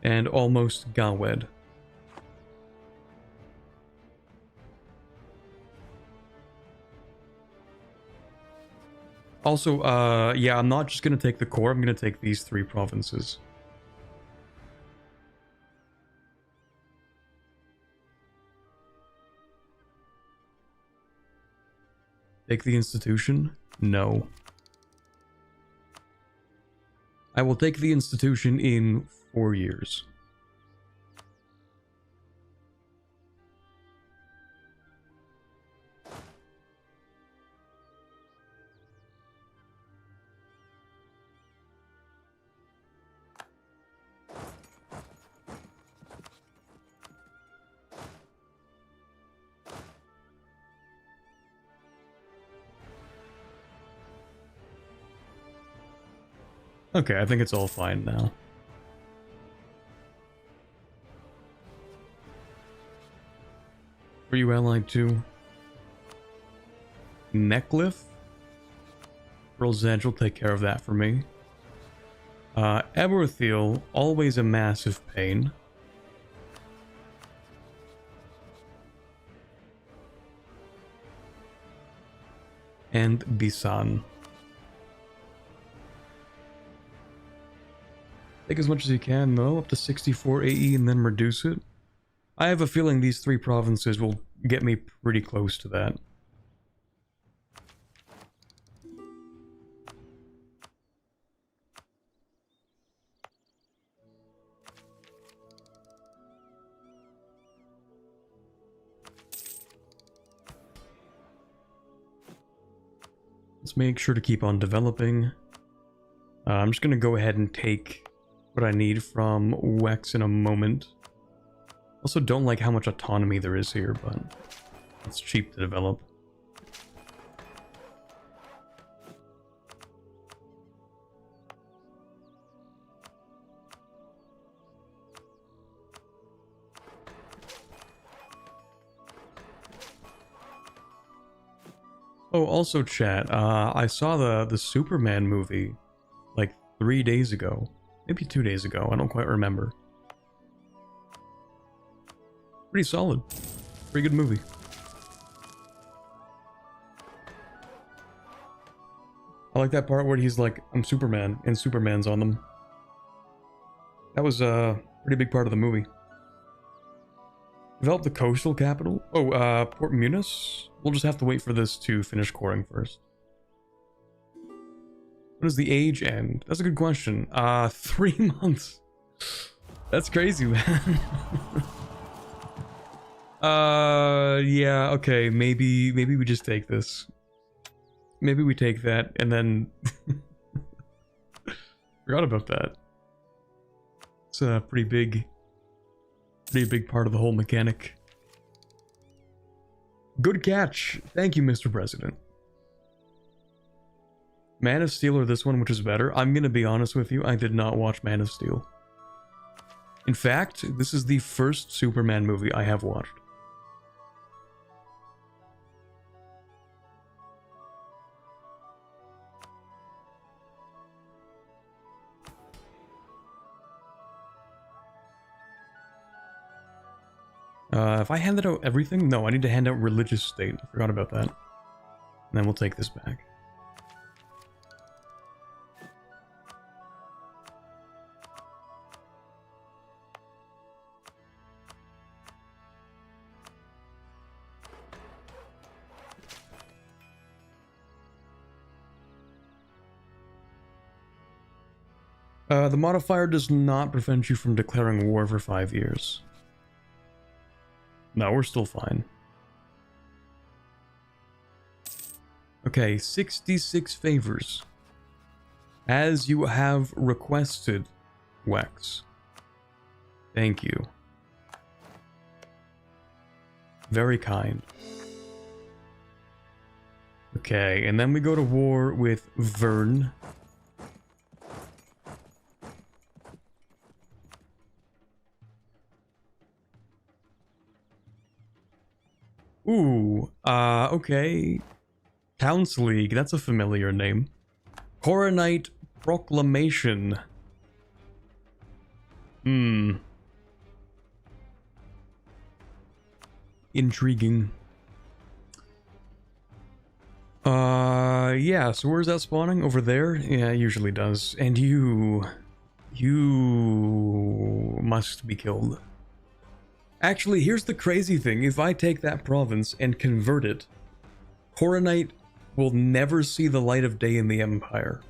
and almost Gawed. Also, yeah, I'm not just gonna take the core, I'm gonna take these 3 provinces. Take the institution? No. I will take the institution in 4 years. Okay, I think it's all fine now. Were you allied to? Necklif? Earl Zedge will take care of that for me. Eberthiel, always a massive pain. And Bisan. Take as much as you can, though, up to 64 AE and then reduce it. I have a feeling these 3 provinces will get me pretty close to that. Let's make sure to keep on developing. I'm just going to go ahead and take what I need from Wex in a moment. Also don't like how much autonomy there is here, but it's cheap to develop. Oh, also chat, I saw the Superman movie like 3 days ago. Maybe 2 days ago, I don't quite remember. Pretty solid. Pretty good movie. I like that part where he's like, I'm Superman, and Superman's on them. That was a pretty big part of the movie. Develop the coastal capital? Oh, Port Munis? We'll just have to wait for this to finish coring first. When does the age end? That's a good question. 3 months. That's crazy, man. Yeah, okay, maybe we just take this. Maybe we take that, and then... Forgot about that. It's a pretty big part of the whole mechanic. Good catch. Thank you, Mr. President. Man of Steel or this one, which is better? I'm gonna be honest with you, I did not watch Man of Steel. In fact, this is the first Superman movie I have watched. If I handed out everything? No, I need to hand out religious state. I forgot about that. And then we'll take this back. The modifier does not prevent you from declaring war for 5 years. No, we're still fine. Okay, 66 favors. As you have requested, Wex. Thank you. Very kind. Okay, and then we go to war with Vern. Ooh, okay. Towns League, that's a familiar name. Coronite Proclamation. Intriguing. Yeah, so where's that spawning? Over there? Yeah, it usually does. And you must be killed. Actually, here's the crazy thing. If I take that province and convert it, Coronite will never see the light of day in the Empire.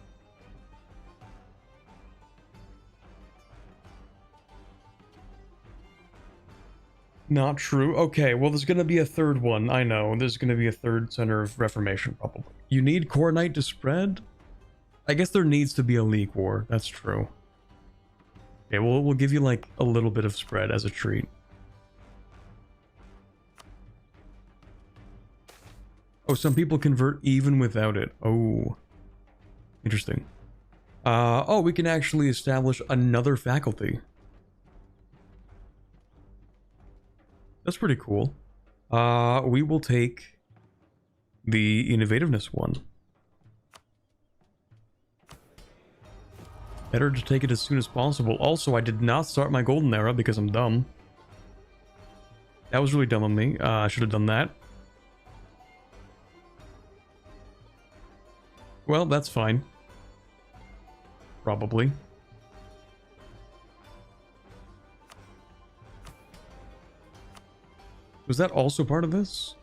Not true. Okay, well, there's going to be a third one. I know. There's going to be a third center of Reformation, probably. You need Coronite to spread? I guess there needs to be a League War. That's true. Okay, well, we'll give you, like, a little bit of spread as a treat. Oh, some people convert even without it. Oh. Interesting. Oh, we can actually establish another faculty. That's pretty cool. We will take the innovativeness one. Better to take it as soon as possible. Also, I did not start my golden era because I'm dumb. That was really dumb of me. I should have done that. Well, that's fine. Probably. Was that also part of this?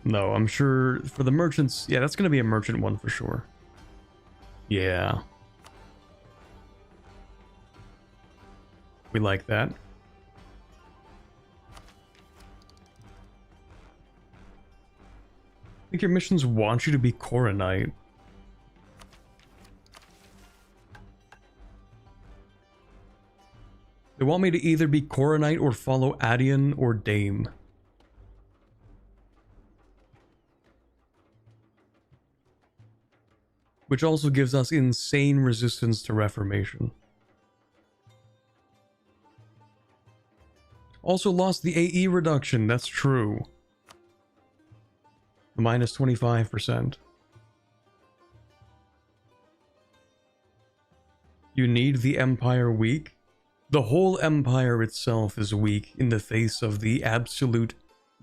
No, I'm sure for the merchants... Yeah, that's going to be a merchant one for sure. Yeah. We like that. I think your missions want you to be Coronite. They want me to either be Coronite or follow Adian or Dame. Which also gives us insane resistance to Reformation. Also lost the AE reduction, that's true. The minus 25%. You need the Empire weak? The whole Empire itself is weak in the face of the absolute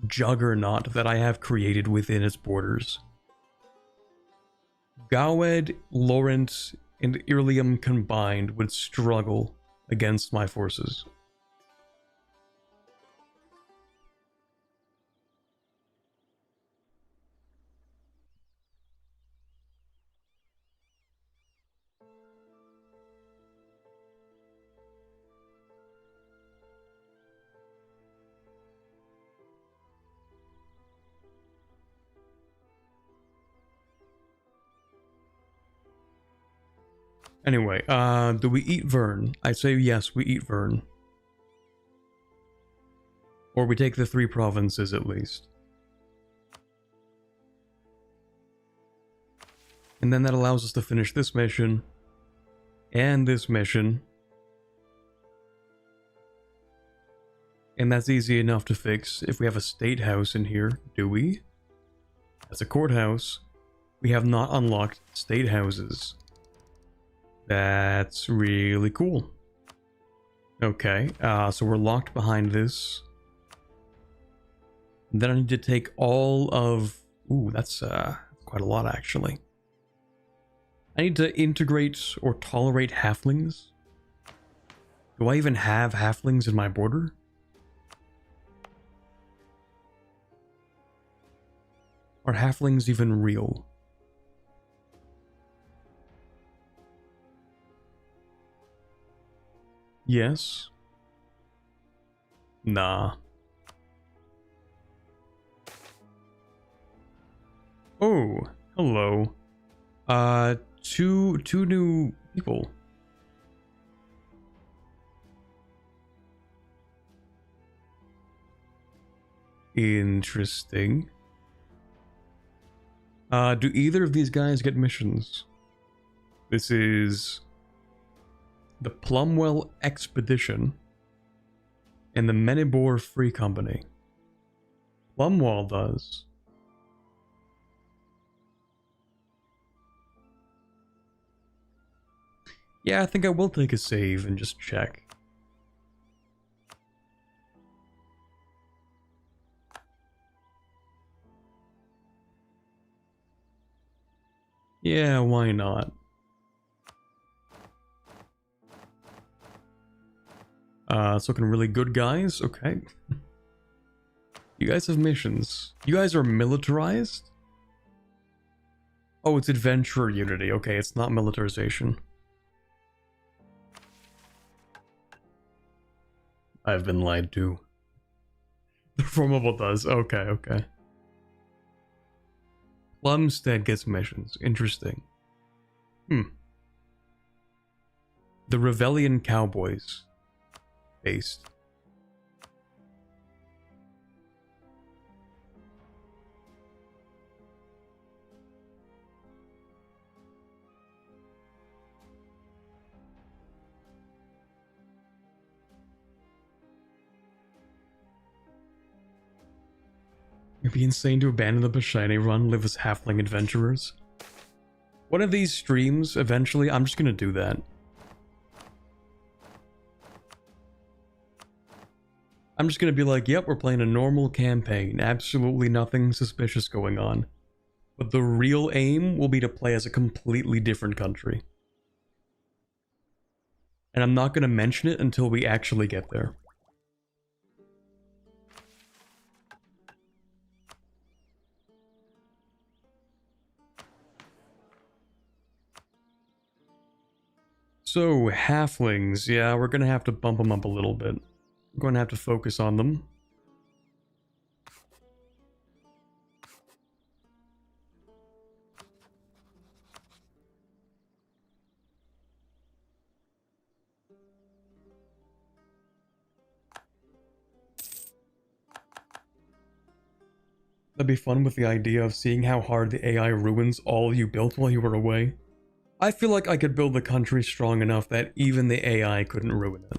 juggernaut that I have created within its borders. Gawed, Laurent, and Ilium combined would struggle against my forces. Anyway, do we eat Vern? I say yes, we eat Vern. Or we take the 3 provinces at least. And then that allows us to finish this mission. And this mission. And that's easy enough to fix if we have a state house in here, do we? That's a courthouse. We have not unlocked state houses. That's really cool. Okay, so we're locked behind this. Then I need to take all of... Ooh, that's quite a lot actually. I need to integrate or tolerate halflings. Do I even have halflings in my border? Are halflings even real? Yes. Nah. Oh, hello. Two new people. Interesting. Do either of these guys get missions? This is the Plumwell Expedition and the Menibor Free Company. Plumwell does. Yeah, I think I will take a save and just check. Yeah, why not? It's looking really good, guys. Okay. You guys have missions. You guys are militarized? Oh, it's adventurer unity. Okay, it's not militarization. I've been lied to. The formable does. Okay, okay. Plumstead gets missions. Interesting. The Revellion Cowboys. Based. It'd be insane to abandon the Pashaine run, live as halfling adventurers. One of these streams, eventually, I'm just gonna do that. I'm just gonna be like, yep, we're playing a normal campaign. Absolutely nothing suspicious going on. But the real aim will be to play as a completely different country. And I'm not gonna mention it until we actually get there. So, halflings, yeah, we're gonna have to bump them up a little bit. We're going to have to focus on them. That'd be fun with the idea of seeing how hard the AI ruins all you built while you were away. I feel like I could build the country strong enough that even the AI couldn't ruin it.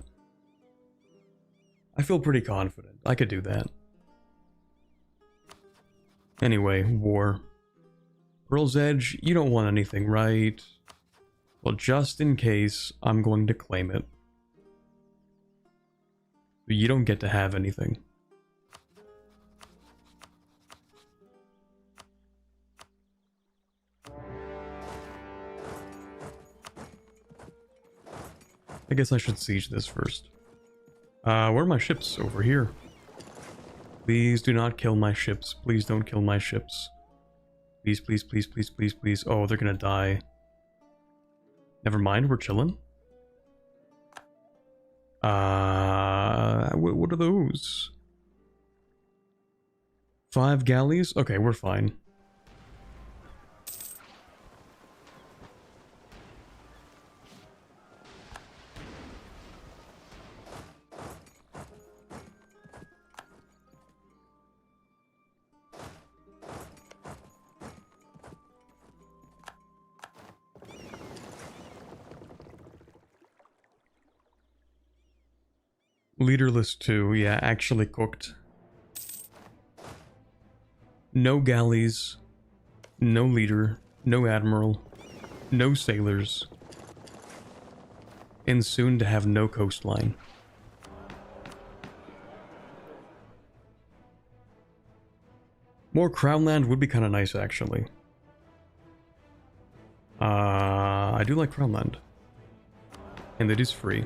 I feel pretty confident. I could do that. Anyway, war. Pearl's Edge, you don't want anything, right? Well, just in case, I'm going to claim it. But you don't get to have anything. I guess I should siege this first. Where are my ships? Over here. Please do not kill my ships. Please don't kill my ships. Please, please, please, please, please, please. Oh, they're gonna die. Never mind, we're chilling. What are those? 5 galleys? Okay, we're fine. Leaderless 2, yeah, actually cooked. No galleys, no leader, no admiral, no sailors, and soon to have no coastline. More crown land would be kind of nice, actually. I do like crown land. And it is free.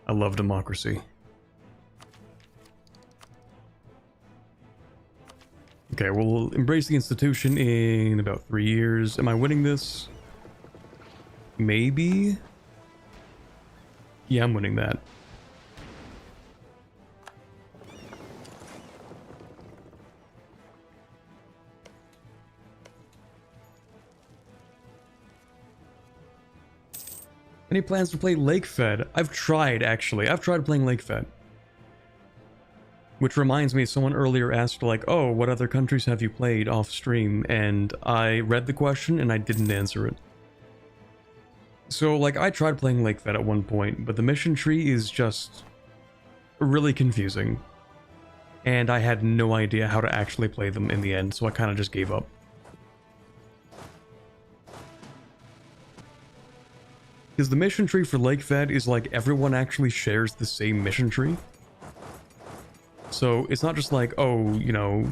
I love democracy. Okay, we'll embrace the institution in about 3 years. Am I winning this? Maybe? Yeah, I'm winning that. Any plans to play Lakefed? I've tried, actually. I've tried playing Lakefed. Which reminds me, someone earlier asked, like, oh, what other countries have you played off stream? And I read the question and I didn't answer it. So, like, I tried playing Lakefed at one point, but the mission tree is just really confusing. And I had no idea how to actually play them in the end, so I kind of just gave up. Because the mission tree for Lakefed is like everyone actually shares the same mission tree. So it's not just like, oh, you know,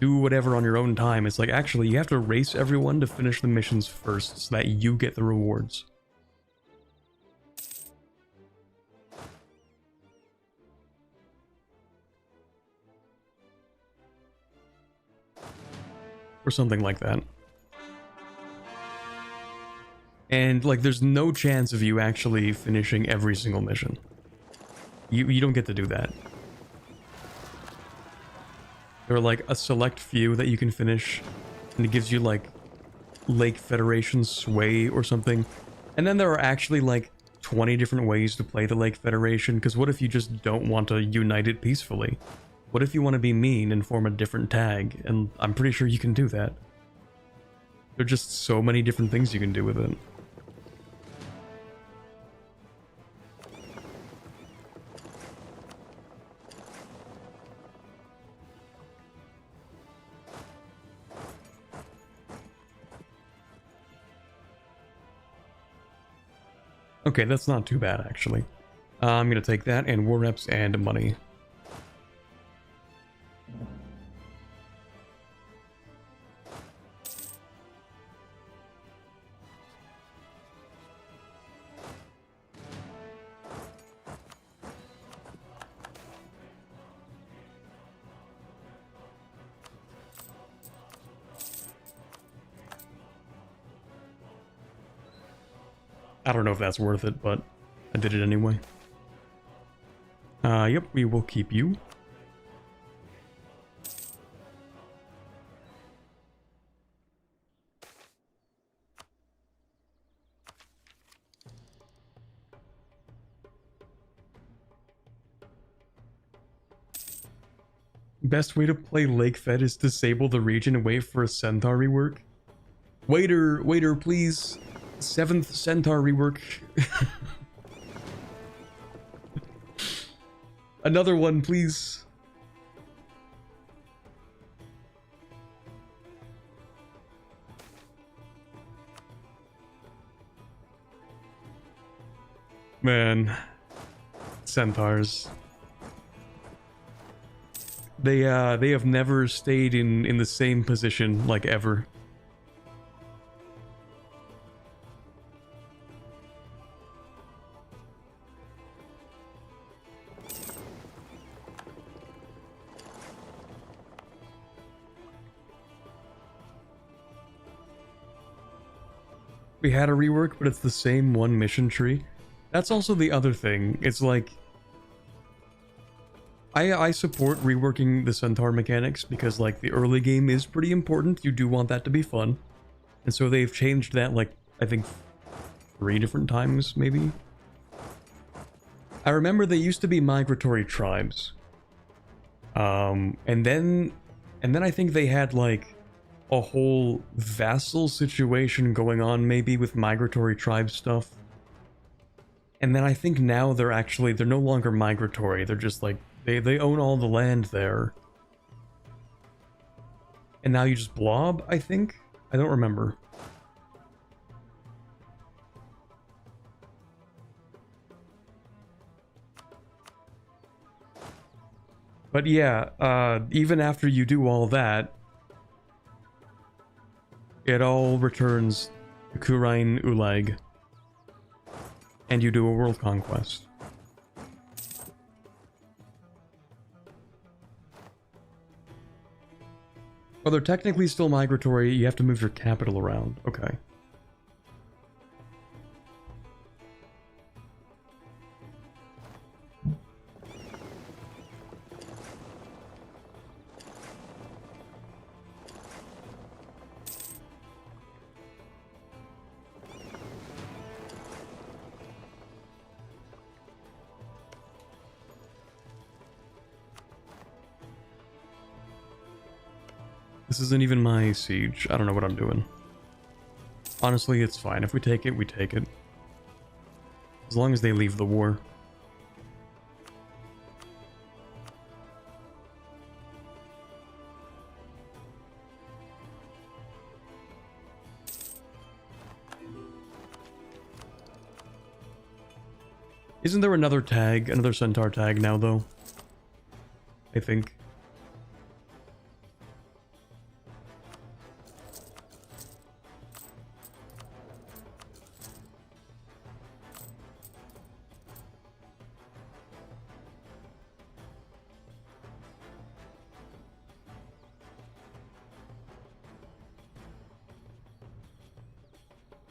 do whatever on your own time. It's like, actually, you have to race everyone to finish the missions first so that you get the rewards. Or something like that. And, like, there's no chance of you actually finishing every single mission. You don't get to do that. There are, like, a select few that you can finish, and it gives you, like, Lake Federation sway or something. And then there are actually, like, 20 different ways to play the Lake Federation, because what if you just don't want to unite it peacefully? What if you want to be mean and form a different tag? And I'm pretty sure you can do that. There are just so many different things you can do with it. Okay, that's not too bad, actually. I'm gonna take that and war reps and money. I don't know if that's worth it, but I did it anyway. Yep, we will keep you. Best way to play Lakefed is disable the region and wait for a Centaur rework. Waiter, please. 7th Centaur rework. Another one, please. Man. Centaurs. They have never stayed in the same position, like, ever. We had a rework, but it's the same one mission tree. That's also the other thing. It's like... I support reworking the Centaur mechanics because, like, the early game is pretty important. You do want that to be fun. And so they've changed that, like, I think 3 different times, maybe? I remember they used to be migratory tribes. And then I think they had, like, a whole vassal situation going on, maybe with migratory tribe stuff. And then I think now they're no longer migratory. They're just like, they own all the land there. And now you just blob, I think? I don't remember. But yeah, even after you do all that, it all returns to Kurain Ulag. And you do a world conquest. Well, they're technically still migratory, you have to move your capital around. Okay. This isn't even my siege. I don't know what I'm doing. Honestly, it's fine. If we take it, we take it. As long as they leave the war. Isn't there another tag, another centaur tag now, though? I think.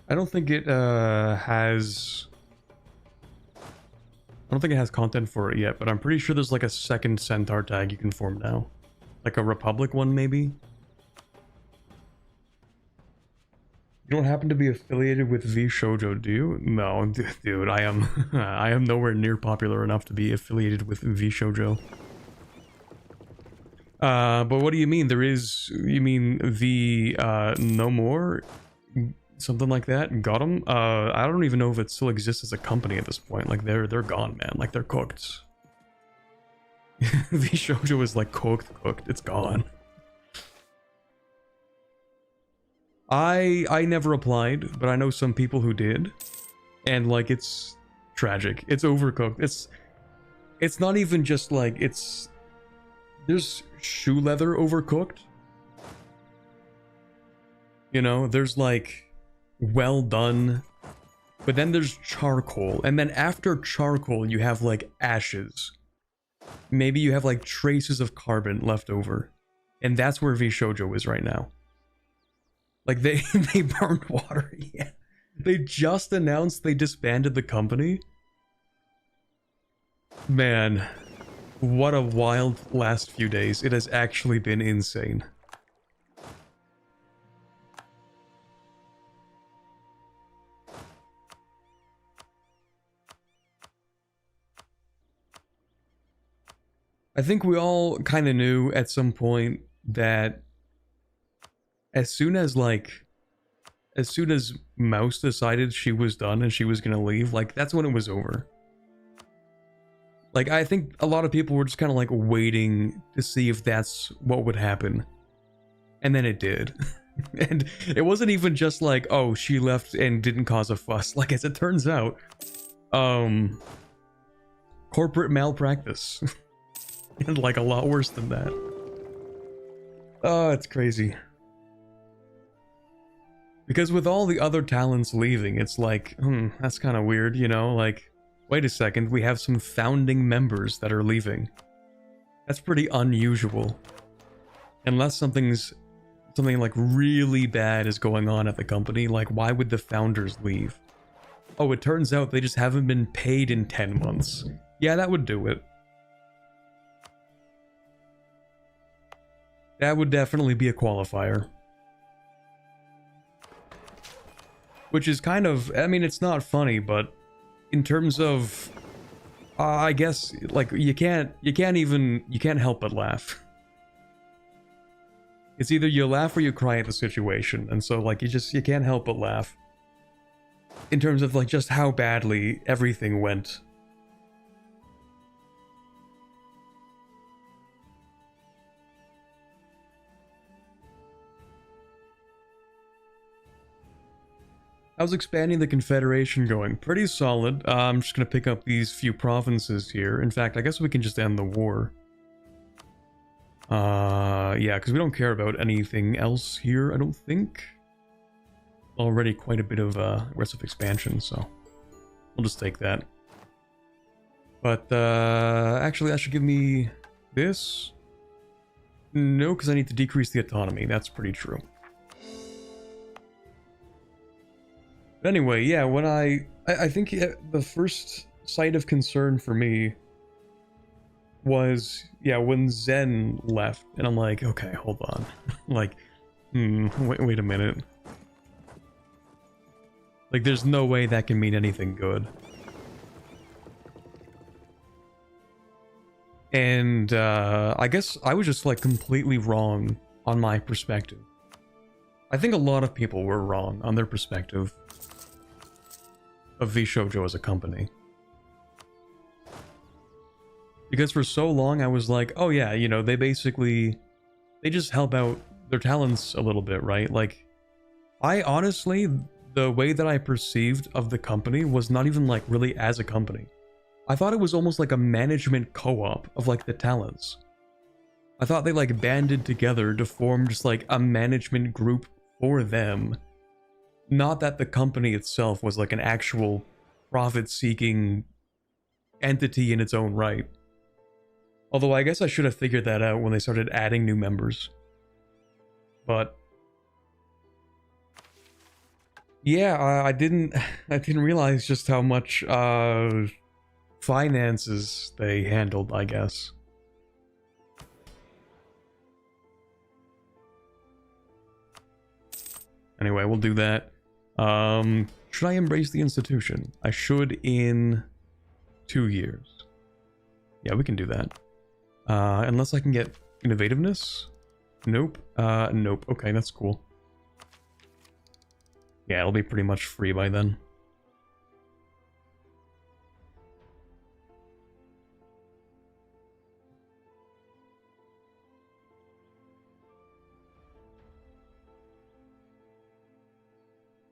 I don't think it has... I don't think it has content for it yet, but I'm pretty sure there's like a second centaur tag you can form now. Like a Republic one, maybe? You don't happen to be affiliated with VShojo, do you? No, dude, I am I am nowhere near popular enough to be affiliated with VShojo. But what do you mean? There is... You mean the No More? Something like that? Got them? I don't even know if it still exists as a company at this point. Like, they're gone, man. Like, they're cooked. VShojo is like cooked. It's gone. I never applied, but I know some people who did. And, like, it's tragic. It's overcooked. It's not even just, like, it's... There's shoe leather overcooked. You know, there's, like... well done, but then there's charcoal, and then after charcoal you have like ashes. Maybe you have like traces of carbon left over, and that's where VShojo is right now. Like they burned water. Yeah, they just announced they disbanded the company. Man, what a wild last few days. It has actually been insane. I think we all kind of knew at some point that as soon as Mouse decided she was done and she was gonna leave, like, that's when it was over. Like, I think a lot of people were just kind of like waiting to see if that's what would happen. And then it did. And it wasn't even just like, oh, she left and didn't cause a fuss. Like, as it turns out, corporate malpractice. And like a lot worse than that. Oh, it's crazy. Because with all the other talents leaving, it's like, that's kind of weird, you know? Like, wait a second, we have some founding members that are leaving. That's pretty unusual. Unless something like really bad is going on at the company, like why would the founders leave? Oh, it turns out they just haven't been paid in 10 months. Yeah, that would do it. That would definitely be a qualifier. Which is kind of, I mean, it's not funny, but in terms of, I guess, like, you can't help but laugh. It's either you laugh or you cry at the situation, and so like you can't help but laugh in terms of like just how badly everything went. How's expanding the Confederation going? Pretty solid. I'm just gonna pick up these few provinces here. In fact, I guess we can just end the war. Yeah, because we don't care about anything else here, I don't think. Already quite a bit of aggressive expansion, so we'll just take that. But actually that should give me this. No, because I need to decrease the autonomy. That's pretty true. But anyway, yeah, when I think the first sight of concern for me was, yeah, when Zen left, and I'm like, okay, hold on. Like, wait a minute. Like, there's no way that can mean anything good. And, I guess I was just, like, completely wrong on my perspective. I think a lot of people were wrong on their perspective of VShojo as a company. Because for so long I was like, oh yeah, you know, they just help out their talents a little bit, right? Like, I honestly, the way that I perceived of the company was not even like really as a company. I thought it was almost like a management co-op of like the talents. I thought they like banded together to form just like a management group for them. Not that the company itself was like an actual profit-seeking entity in its own right. Although I guess I should have figured that out when they started adding new members. But yeah, I didn't realize just how much finances they handled, I guess. Anyway, we'll do that. Should I embrace the institution? I should in 2 years. Yeah, we can do that. Unless I can get innovativeness? Nope. Nope. Okay, that's cool. Yeah, it'll be pretty much free by then.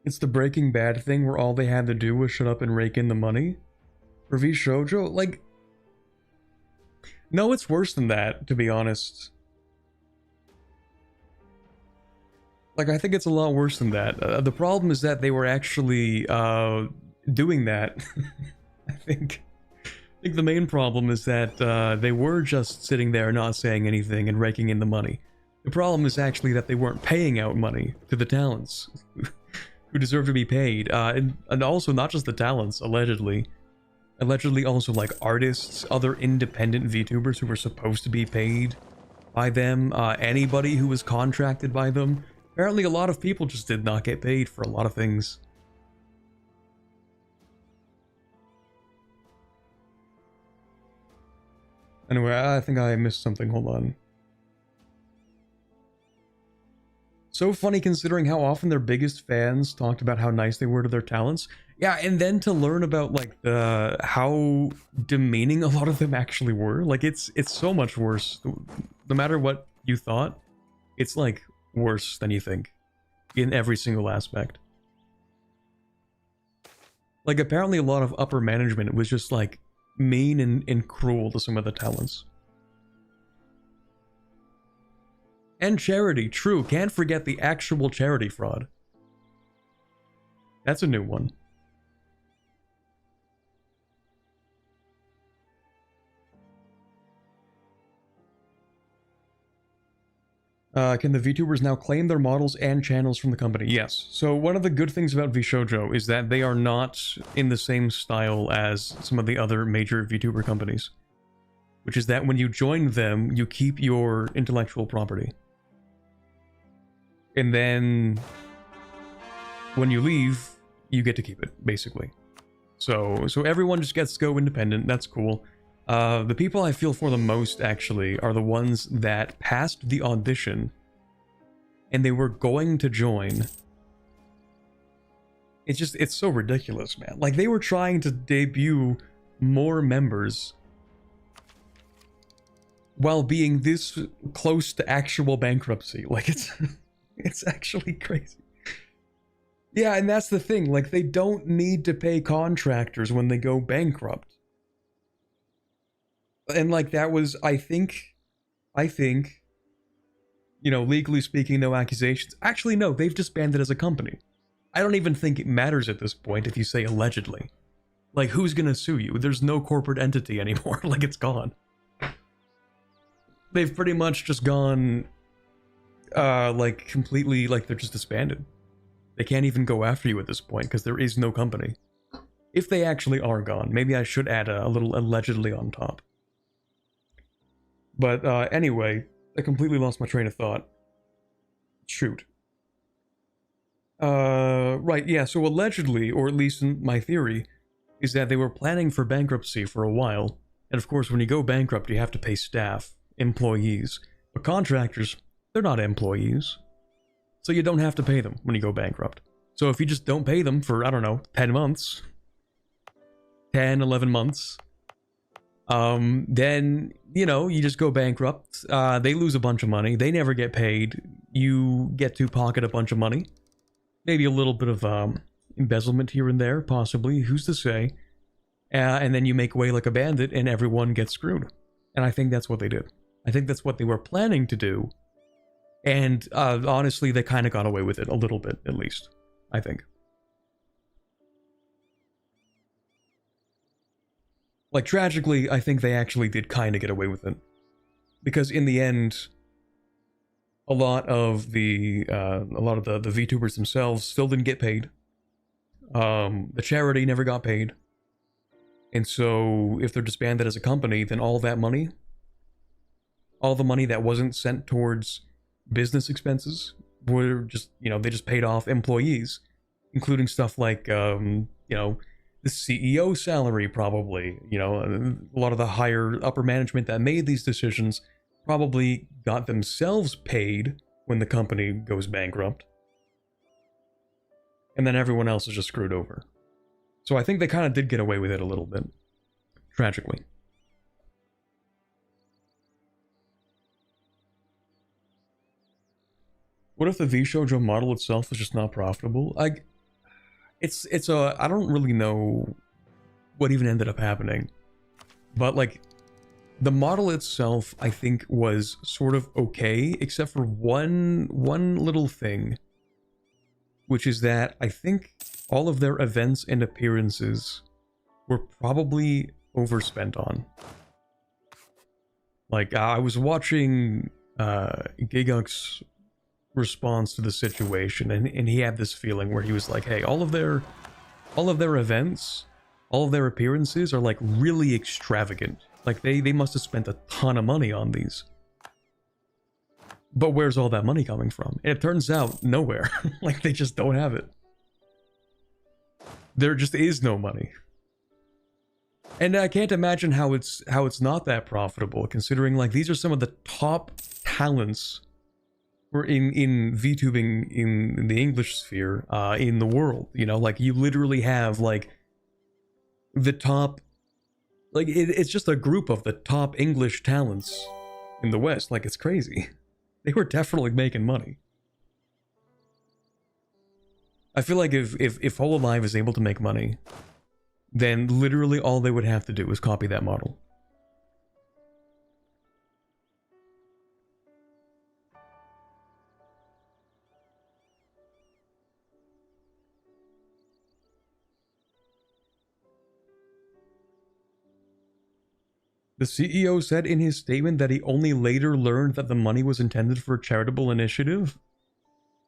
It's the Breaking Bad thing where all they had to do was shut up and rake in the money? For VShojo? Like, no, it's worse than that, to be honest. Like, I think it's a lot worse than that. The problem is that they were actually doing that. I think the main problem is that they were just sitting there not saying anything and raking in the money. The problem is actually that they weren't paying out money to the talents who deserve to be paid. And also not just the talents, allegedly. Allegedly also like artists, other independent VTubers who were supposed to be paid by them, anybody who was contracted by them. Apparently a lot of people just did not get paid for a lot of things. Anyway, I think I missed something, hold on. So funny considering how often their biggest fans talked about how nice they were to their talents. Yeah, and then to learn about like how demeaning a lot of them actually were. Like it's so much worse. No matter what you thought, it's like worse than you think in every single aspect. Like apparently a lot of upper management was just like mean and cruel to some of the talents. And charity, true. Can't forget the actual charity fraud. That's a new one. Can the VTubers now claim their models and channels from the company? Yes. So one of the good things about VShojo is that they are not in the same style as some of the other major VTuber companies. Which is that when you join them, you keep your intellectual property. And then when you leave, you get to keep it, basically. So everyone just gets to go independent. That's cool. The people I feel for the most, actually, are the ones that passed the audition and they were going to join. It's so ridiculous, man. Like, they were trying to debut more members while being this close to actual bankruptcy. Like, it's actually crazy. Yeah, and that's the thing. Like, they don't need to pay contractors when they go bankrupt. And, like, that was, I think, you know, legally speaking, no accusations. Actually, no, they've disbanded as a company. I don't even think it matters at this point if you say allegedly. Like, who's gonna sue you? There's no corporate entity anymore. Like, it's gone. They've pretty much just gone, like, completely, like, they're just disbanded. They can't even go after you at this point, because there is no company. If they actually are gone, maybe I should add a little allegedly on top. But, anyway, I completely lost my train of thought. Shoot. Right, yeah, so allegedly, or at least in my theory, is that they were planning for bankruptcy for a while, and of course when you go bankrupt you have to pay staff, employees, but contractors, they're not employees, so you don't have to pay them when you go bankrupt. So if you just don't pay them for, I don't know, 10 months, 10, 11 months, then, you know, you just go bankrupt, they lose a bunch of money, they never get paid, you get to pocket a bunch of money. Maybe a little bit of embezzlement here and there, possibly, who's to say. And then you make away like a bandit and everyone gets screwed. And I think that's what they did. I think that's what they were planning to do. And honestly, they kind of got away with it a little bit, at least. I think. Like, tragically, I think they actually did kind of get away with it. Because in the end, a lot of the VTubers themselves still didn't get paid. The charity never got paid. And so if they're disbanded as a company, then all that money, all the money that wasn't sent towards business expenses were just, you know, they just paid off employees, including stuff like, you know, the CEO salary probably, you know, a lot of the higher upper management that made these decisions probably got themselves paid when the company goes bankrupt. And then everyone else is just screwed over. So I think they kind of did get away with it a little bit. Tragically. What if the V-Shoujo model itself is just not profitable? I don't really know what even ended up happening. But like, the model itself, I think, was sort of okay, except for one little thing, which is that I think all of their events and appearances were probably overspent on. Like, I was watching Giguk's response to the situation, and he had this feeling where he was like, hey, all of their events, all of their appearances are like really extravagant. Like, they must have spent a ton of money on these. But where's all that money coming from? And it turns out, nowhere. Like, they just don't have it. There just is no money. And I can't imagine how it's not that profitable, considering, like, these are some of the top talents in VTubing in the English sphere, in the world. You know, like, you literally have, like, the top... Like, it's just a group of the top English talents in the West. Like, it's crazy. They were definitely making money. I feel like if Hololive is able to make money, then literally all they would have to do is copy that model. The CEO said in his statement that he only later learned that the money was intended for a charitable initiative.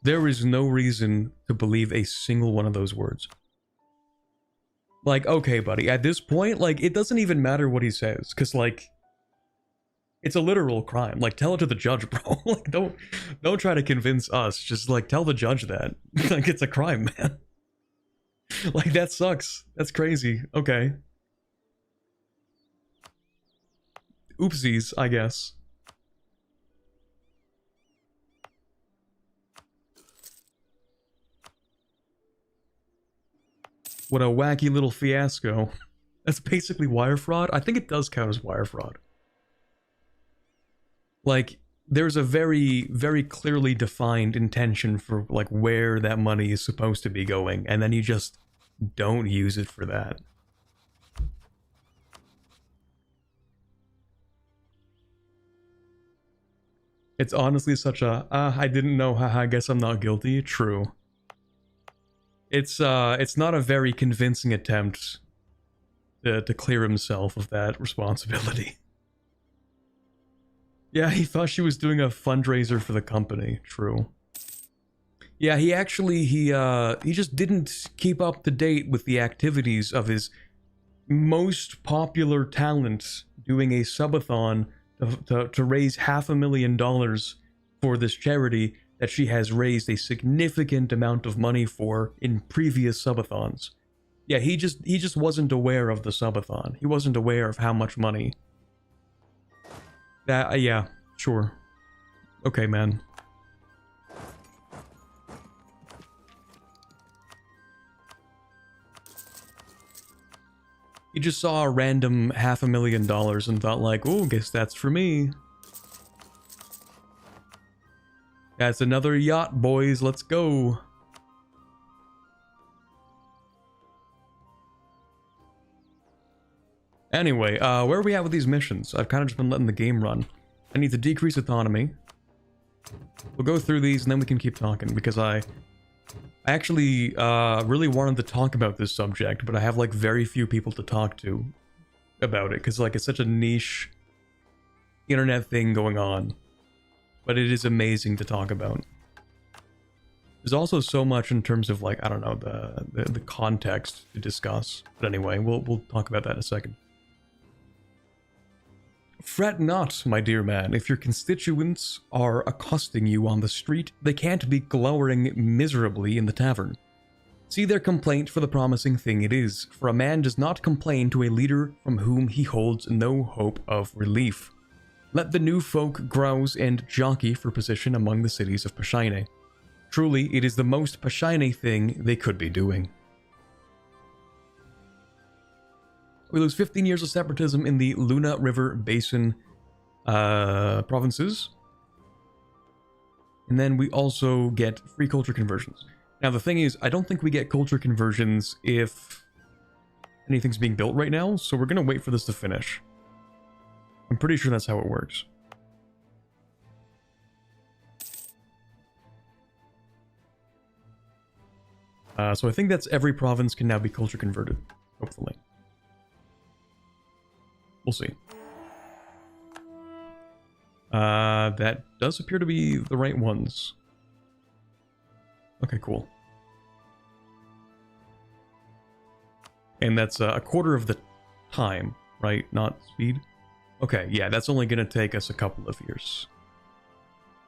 There is no reason to believe a single one of those words. Like, okay, buddy, at this point, like, it doesn't even matter what he says, because, like, it's a literal crime. Like, tell it to the judge, bro. Like, don't try to convince us. Just, like, tell the judge that. Like, it's a crime, man. Like, that sucks. That's crazy. Okay. Oopsies, I guess. What a wacky little fiasco. That's basically wire fraud? I think it does count as wire fraud. Like, there's a very, very clearly defined intention for, like, where that money is supposed to be going, and then you just don't use it for that. It's honestly such a, I didn't know, haha, I guess I'm not guilty. True. It's not a very convincing attempt to clear himself of that responsibility. Yeah, he thought she was doing a fundraiser for the company. True. Yeah, he actually, he just didn't keep up to date with the activities of his most popular talent, doing a subathon to raise $500,000 for this charity that she has raised a significant amount of money for in previous subathons. Yeah, he just wasn't aware of the subathon. He wasn't aware of how much money. That, yeah, sure. Okay, man. He just saw a random $500,000 and thought like, oh, guess that's for me. That's another yacht, boys. Let's go. Anyway, where are we at with these missions? I've kind of just been letting the game run. I need to decrease autonomy. We'll go through these and then we can keep talking, because I actually really wanted to talk about this subject, but I have like very few people to talk to about it, because like it's such a niche internet thing going on. But it is amazing to talk about. There's also so much in terms of like, I don't know, the context to discuss. But anyway, we'll talk about that in a second. Fret not, my dear man, if your constituents are accosting you on the street, they can't be glowering miserably in the tavern. See their complaint for the promising thing it is, for a man does not complain to a leader from whom he holds no hope of relief. Let the new folk grouse and jockey for position among the cities of Pashaine. Truly, it is the most Pashaine thing they could be doing. We lose 15 years of separatism in the Luna River Basin provinces. And then we also get free culture conversions. Now the thing is, I don't think we get culture conversions if anything's being built right now, so we're going to wait for this to finish. I'm pretty sure that's how it works. So I think that's every province can now be culture converted, hopefully. We'll see. That does appear to be the right ones. Okay, cool. And that's a quarter of the time, right? Not speed. Okay, yeah, that's only going to take us a couple of years.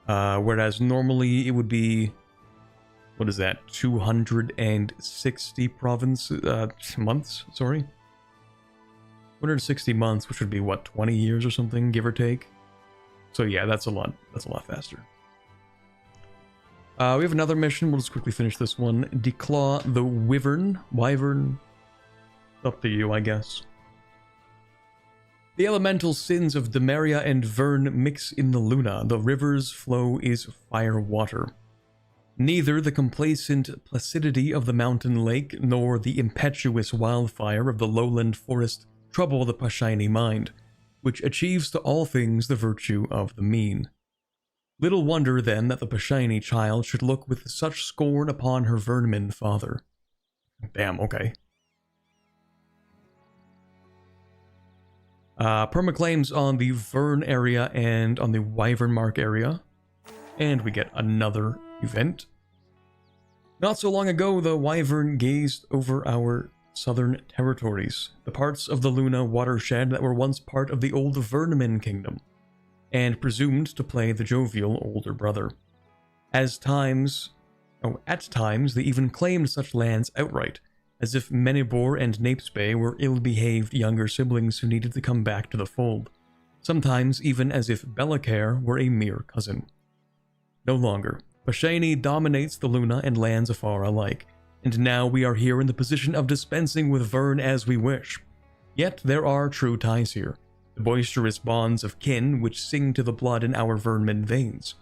Whereas normally it would be, what is that, 260 months, sorry? 260 months, which would be, what, 20 years or something, give or take? So yeah, that's a lot faster. We have another mission, we'll just quickly finish this one. Declaw the Wyvern. Up to you, I guess. The elemental sins of Demaria and Vern mix in the Luna. The river's flow is fire water. Neither the complacent placidity of the mountain lake nor the impetuous wildfire of the lowland forest trouble the Pashaine mind, which achieves to all things the virtue of the mean. Little wonder then that the Pashaine child should look with such scorn upon her Vernman father. Damn, okay. Permaclaims on the Vern area and on the Wyvern Mark area. And we get another event. Not so long ago, the Wyvern gazed over our southern territories, the parts of the Luna watershed that were once part of the old Vernman kingdom, and presumed to play the jovial older brother. At times, they even claimed such lands outright, as if Menibor and Napesbay were ill-behaved younger siblings who needed to come back to the fold, sometimes even as if Bellacaire were a mere cousin. No longer. Pashaine dominates the Luna and lands afar alike, and now we are here in the position of dispensing with Vern as we wish. Yet there are true ties here, the boisterous bonds of kin which sing to the blood in our Vernmen veins.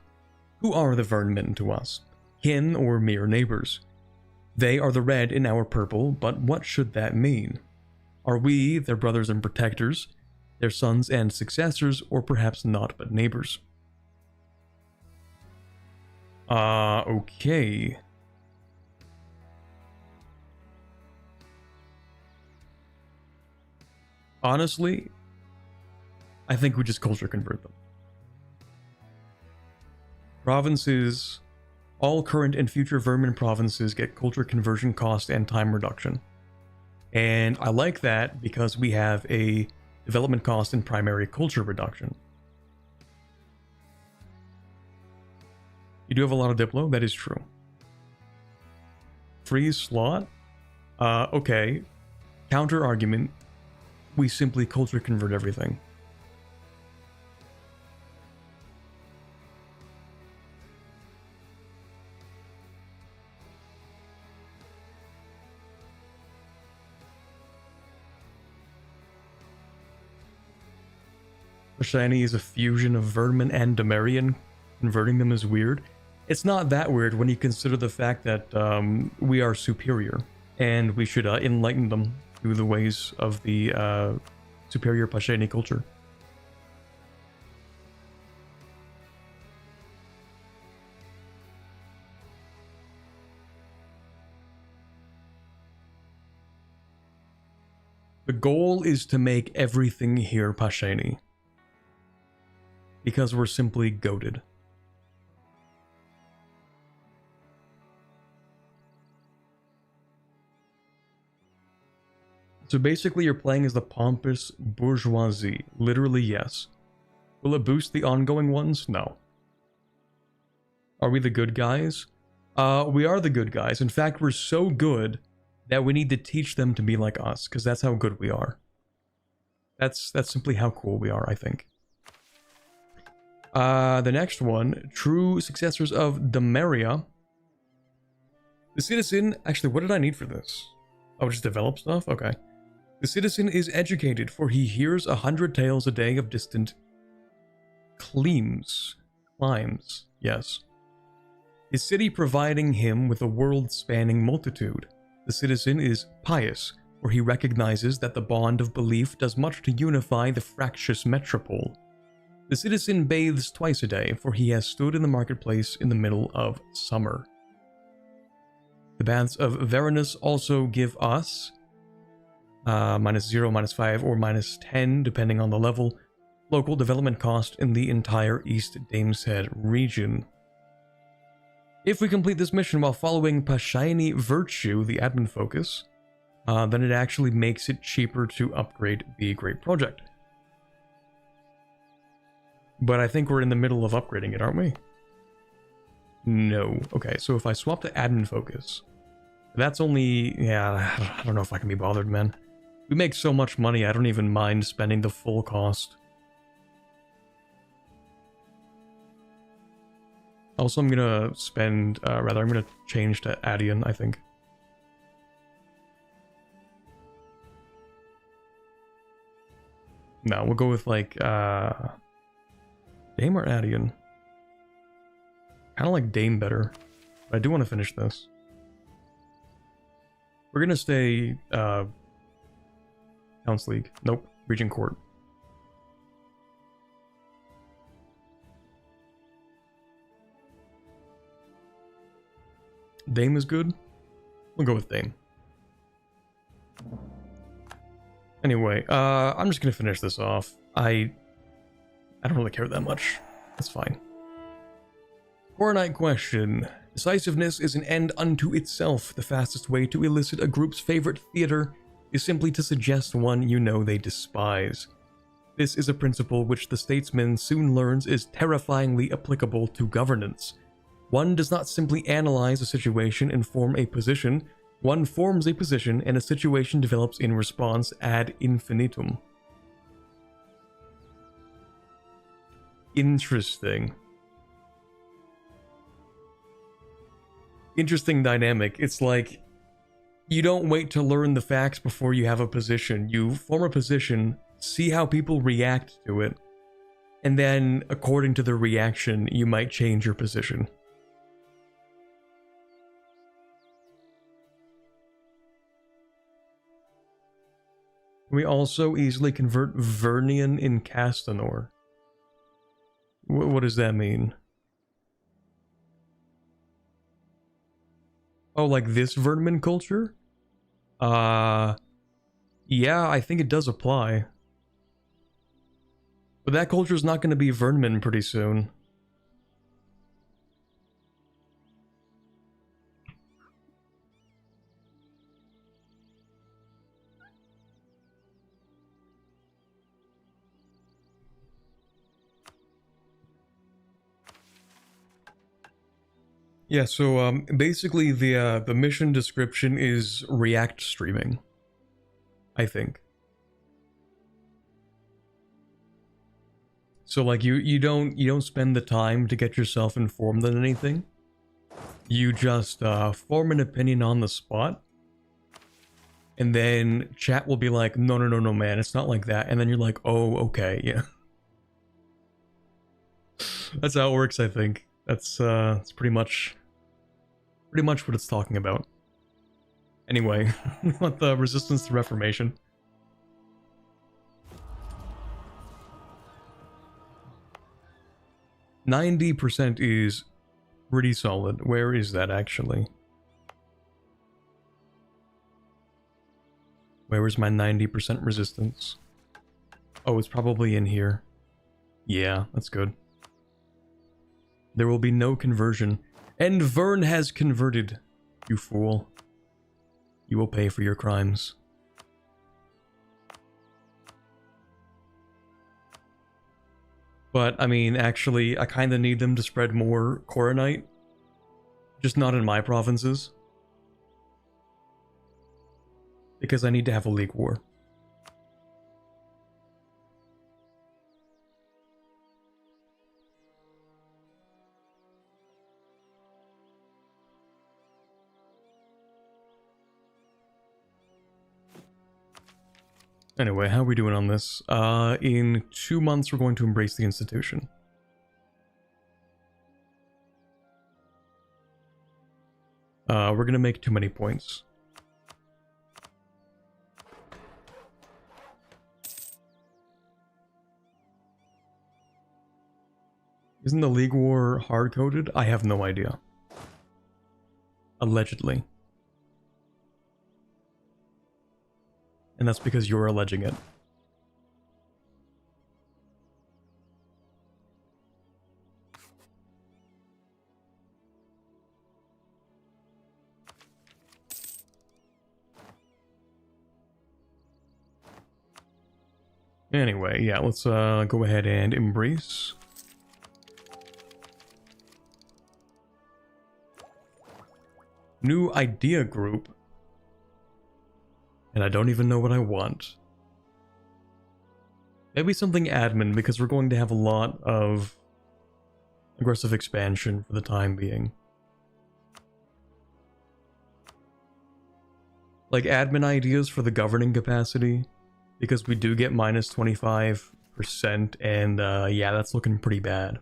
Who are the Vernmen to us? Kin or mere neighbors? They are the red in our purple, but what should that mean? Are we their brothers and protectors, their sons and successors, or perhaps not but neighbors? Okay. Honestly, I think we just culture convert them. Provinces, all current and future Vermin provinces get culture conversion cost and time reduction. And I like that because we have a development cost and primary culture reduction. You do have a lot of Diplo, that is true. Freeze slot? Okay. Counter argument. We simply culture convert everything. Pashaine is a fusion of Vermin and Demarian. Converting them is weird. It's not that weird when you consider the fact that we are superior, and we should enlighten them through the ways of the superior Pashaine culture. The goal is to make everything here Pashaine, because we're simply goated. So basically you're playing as the pompous bourgeoisie. Literally, yes. Will it boost the ongoing ones? No. Are we the good guys? We are the good guys. In fact, we're so good that we need to teach them to be like us, because that's how good we are. That's simply how cool we are, I think. The next one, true successors of Demaria. The citizen, actually, what did I need for this? Oh, just develop stuff? Okay. The citizen is educated, for he hears 100 tales a day of distant climes, yes. His city providing him with a world-spanning multitude. The citizen is pious, for he recognizes that the bond of belief does much to unify the fractious metropole. The citizen bathes twice a day, for he has stood in the marketplace in the middle of summer. The baths of Varanus also give us -0, -5, or -10, depending on the level, local development cost in the entire East Dameshead region. If we complete this mission while following Pashaine Virtue, the admin focus, then it actually makes it cheaper to upgrade the Great Project. But I think we're in the middle of upgrading it, aren't we? No. Okay, so if I swap to admin focus, that's only... yeah, I don't know if I can be bothered, man. We make so much money, I don't even mind spending the full cost. Also, I'm gonna spend... I'm gonna change to Adian, I think. No, we'll go with, like, Dame or Adian? Kinda like Dame better. But I do want to finish this. We're gonna stay, Council League. Nope. Regent Court. Dame is good. We'll go with Dame. Anyway, I'm just gonna finish this off. I don't really care that much. That's fine. Coronite question. Decisiveness is an end unto itself. The fastest way to elicit a group's favorite theater is simply to suggest one you know they despise. This is a principle which the statesman soon learns is terrifyingly applicable to governance. One does not simply analyze a situation and form a position. One forms a position and a situation develops in response ad infinitum. Interesting. Interesting dynamic. It's like You don't wait to learn the facts before you have a position. You form a position, see how people react to it, and then, according to their reaction, you might change your position. We also easily convert Vernian in Castanor. What does that mean? Oh, like this Vernman culture? Yeah, I think it does apply. But that culture's not going to be Vernman pretty soon. Yeah, so basically the mission description is React streaming, I think. So like you don't spend the time to get yourself informed on anything. You just form an opinion on the spot. And then chat will be like, no, man, it's not like that. And then you're like, oh, okay, yeah. That's how it works, I think. That's pretty much what it's talking about. Anyway, we want the resistance to Reformation. %90 is pretty solid. Where is that actually? Where is my 90% resistance? Oh, it's probably in here. Yeah, that's good. There will be no conversion. And Vern has converted, you fool. You will pay for your crimes. But, I mean, actually, I kind of need them to spread more Coronite. Just not in my provinces. Because I need to have a League War. Anyway, how are we doing on this? In 2 months, we're going to embrace the institution. We're gonna make too many points. Isn't the League War hard-coded? I have no idea. Allegedly. And that's because you're alleging it. Anyway, yeah, let's go ahead and embrace. New idea group. And I don't even know what I want. Maybe something admin, because we're going to have a lot of aggressive expansion for the time being. Like admin ideas for the governing capacity, because we do get minus 25%, and yeah, that's looking pretty bad.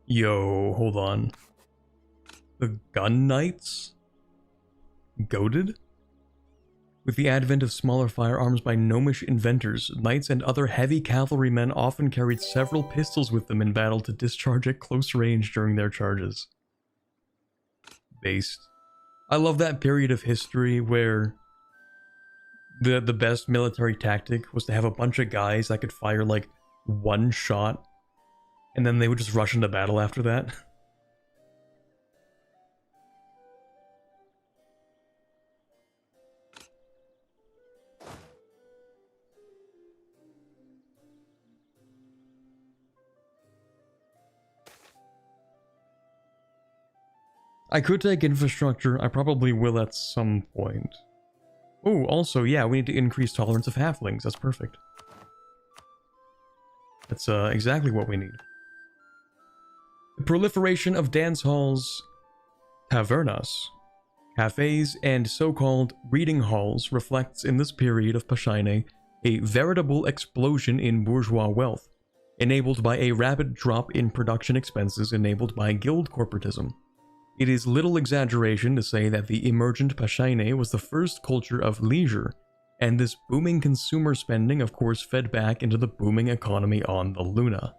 Yo, hold on. The Gun Knights? Goated? With the advent of smaller firearms by gnomish inventors, knights and other heavy cavalrymen often carried several pistols with them in battle to discharge at close range during their charges. Based. I love that period of history where the best military tactic was to have a bunch of guys that could fire like one shot, and then they would just rush into battle after that. I could take infrastructure. I probably will at some point. Oh, also, yeah, we need to increase tolerance of halflings. That's perfect. That's exactly what we need. The proliferation of dance halls, tavernas, cafes, and so-called reading halls reflects in this period of Pashaine a veritable explosion in bourgeois wealth, enabled by a rapid drop in production expenses enabled by guild corporatism. It is little exaggeration to say that the emergent Pashaine was the first culture of leisure, and this booming consumer spending of course fed back into the booming economy on the Luna.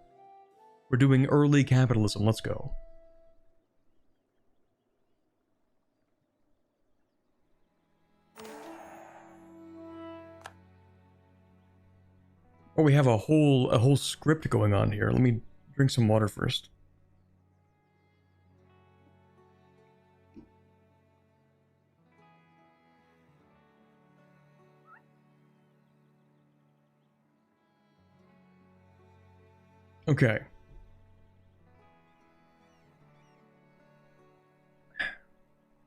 We're doing early capitalism, let's go. Oh, we have a whole script going on here. Let me drink some water first. Okay.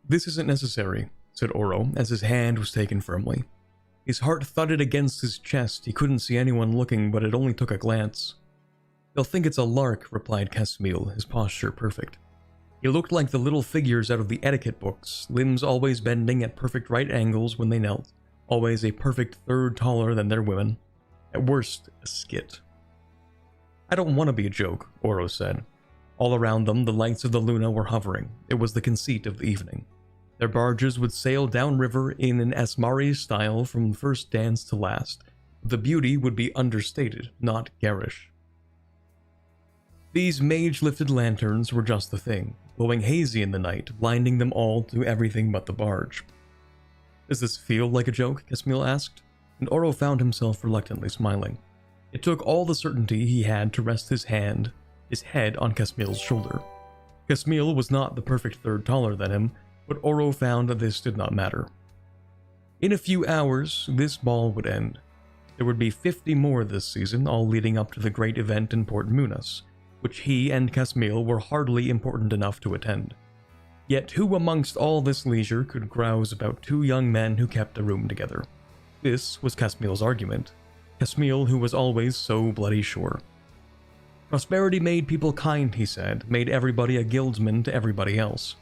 This isn't necessary, said Oro, as his hand was taken firmly. His heart thudded against his chest. He couldn't see anyone looking, but it only took a glance. They'll think it's a lark, replied Casmille, his posture perfect. He looked like the little figures out of the etiquette books, limbs always bending at perfect right angles when they knelt, always a perfect third taller than their women. At worst, a skit. I don't want to be a joke, Oro said. All around them, the lights of the Luna were hovering. It was the conceit of the evening. Their barges would sail downriver in an Asmari style from first dance to last. The beauty would be understated, not garish. These mage-lifted lanterns were just the thing, glowing hazy in the night, blinding them all to everything but the barge. Does this feel like a joke? Casmille asked, and Oro found himself reluctantly smiling. It took all the certainty he had to rest his head on Casmille's shoulder. Casmille was not the perfect third taller than him, but Oro found that this did not matter. In a few hours, this ball would end. There would be 50 more this season, all leading up to the great event in Port Munas, which he and Casmille were hardly important enough to attend. Yet who amongst all this leisure could grouse about two young men who kept a room together? This was Casmille's argument. Casmille, who was always so bloody sure. Prosperity made people kind, he said, made everybody a guildsman to everybody else.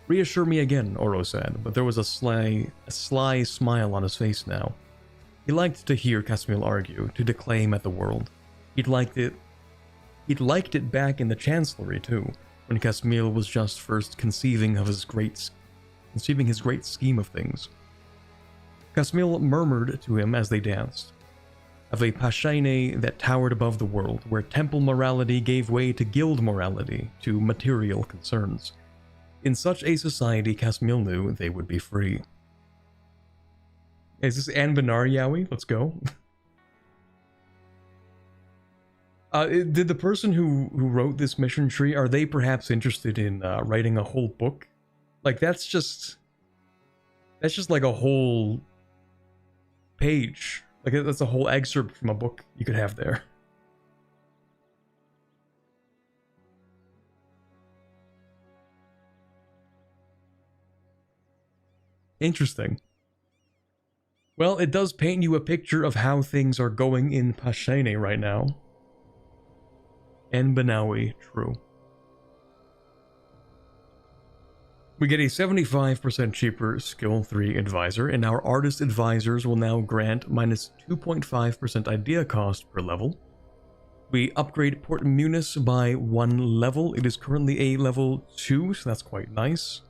Reassure me again, Oro said, but there was a sly smile on his face now. He liked to hear Casmille argue, to declaim at the world. He'd liked it back in the Chancellery too, when Casmille was just first conceiving his great scheme of things. Casmille murmured to him as they danced, of a Pashaine that towered above the world, where temple morality gave way to guild morality, to material concerns. In such a society, Casmille knew they would be free. Is this Anbennar, Yowie? Let's go. Did the person who wrote this mission tree, are they perhaps interested in writing a whole book? Like, that's just like a whole page. Like, that's a whole excerpt from a book you could have there. Interesting. Well, it does paint you a picture of how things are going in Pashaine right now. Anbennar, true. We get a 75% cheaper Skill 3 advisor, and our artist advisors will now grant minus 2.5% idea cost per level. We upgrade Port Munis by 1 level. It is currently a level 2, so that's quite nice.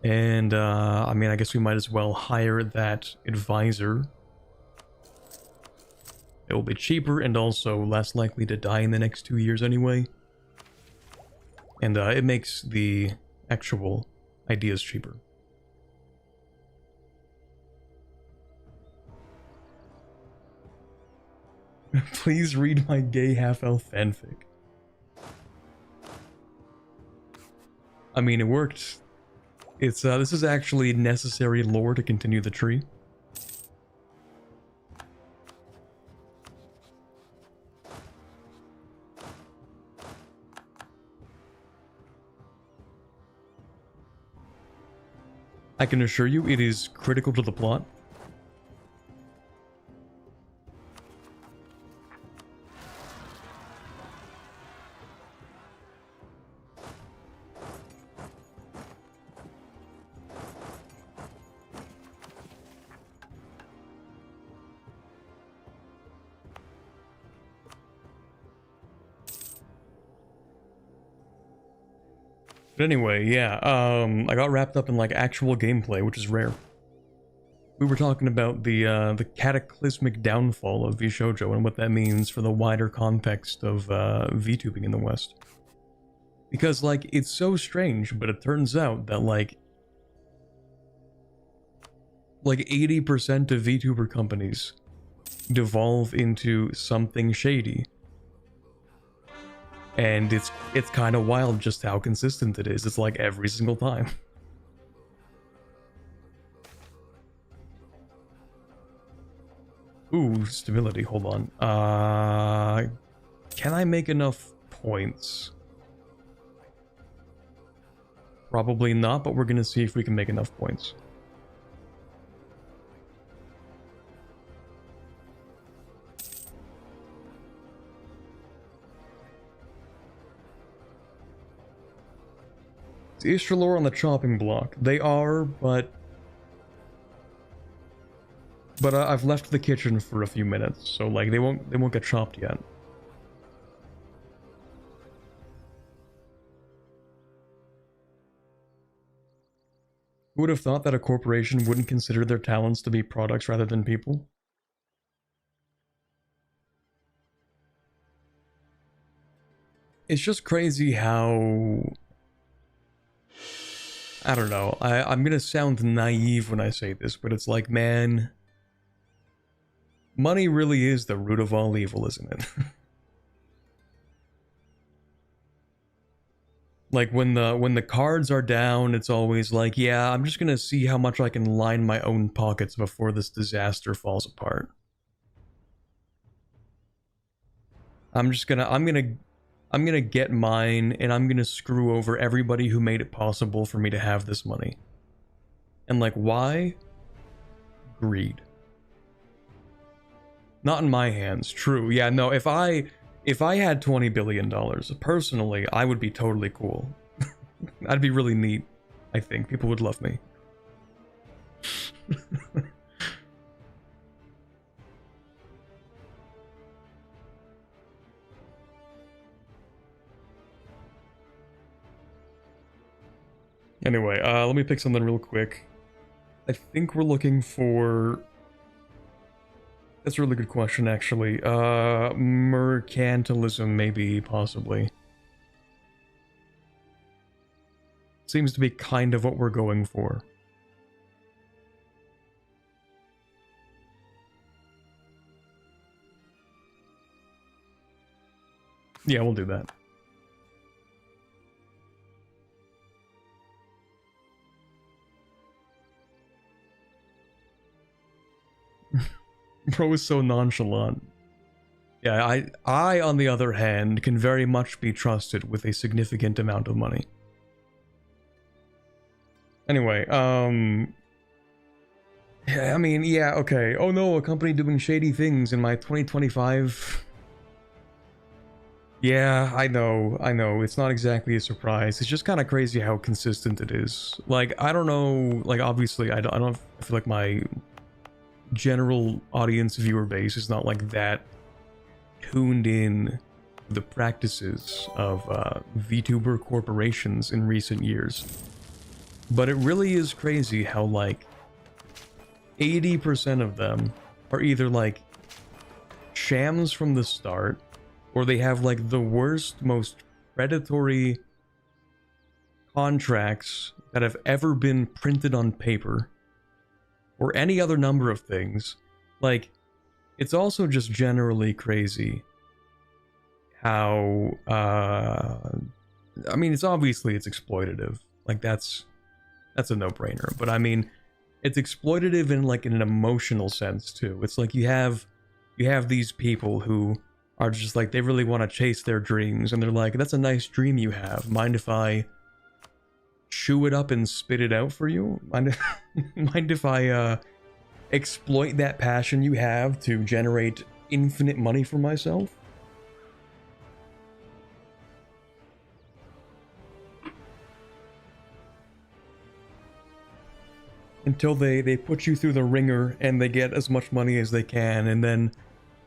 And, I mean, I guess we might as well hire that advisor. It will be cheaper and also less likely to die in the next 2 years anyway. And, it makes the actual ideas cheaper. Please read my gay half-elf fanfic. I mean, it worked. It's, this is actually necessary lore to continue the tree. I can assure you it is critical to the plot. But anyway, yeah, I got wrapped up in like actual gameplay, which is rare. We were talking about the cataclysmic downfall of VShojo and what that means for the wider context of VTubing in the West. Because like it's so strange, but it turns out that like 80% of VTuber companies devolve into something shady. And it's kind of wild just how consistent it is. It's like every single time. Ooh, stability, hold on. Can I make enough points? Probably not, but we're gonna see if we can make enough points. Is Istralor on the chopping block? They are, but I've left the kitchen for a few minutes, so like they won't get chopped yet. Who would have thought that a corporation wouldn't consider their talents to be products rather than people? It's just crazy how... I don't know, I'm gonna sound naive when I say this, but it's like, man... money really is the root of all evil, isn't it? Like when the cards are down, it's always like, yeah, I'm just gonna see how much I can line my own pockets before this disaster falls apart. I'm gonna get mine, and I'm gonna screw over everybody who made it possible for me to have this money. And like, why? Greed. Not in my hands, true. Yeah, no, if I had $20 billion, personally, I would be totally cool. That'd be really neat, I think. People would love me. Anyway, let me pick something real quick. I think we're looking for... That's a really good question, actually. Mercantilism, maybe, possibly. Seems to be kind of what we're going for. Yeah, we'll do that. Bro is so nonchalant. Yeah, I, on the other hand, can very much be trusted with a significant amount of money. Anyway, yeah, I mean, yeah, okay. Oh no, a company doing shady things in my 2025... Yeah, I know, it's not exactly a surprise. It's just kind of crazy how consistent it is. Like, I don't know, like, obviously, I feel like my general audience viewer base is not like that tuned in the practices of VTuber corporations in recent years. But it really is crazy how like 80% of them are either like shams from the start, or they have like the worst, most predatory contracts that have ever been printed on paper, or any other number of things. Like, it's also just generally crazy how, I mean, it's exploitative. Like, that's a no-brainer. But I mean, it's exploitative in like an emotional sense too. It's like you have these people who are just like, they really want to chase their dreams, and they're like, that's a nice dream you have. Mind if I chew it up and spit it out for you? Mind if I exploit that passion you have to generate infinite money for myself? Until they put you through the ringer and they get as much money as they can, and then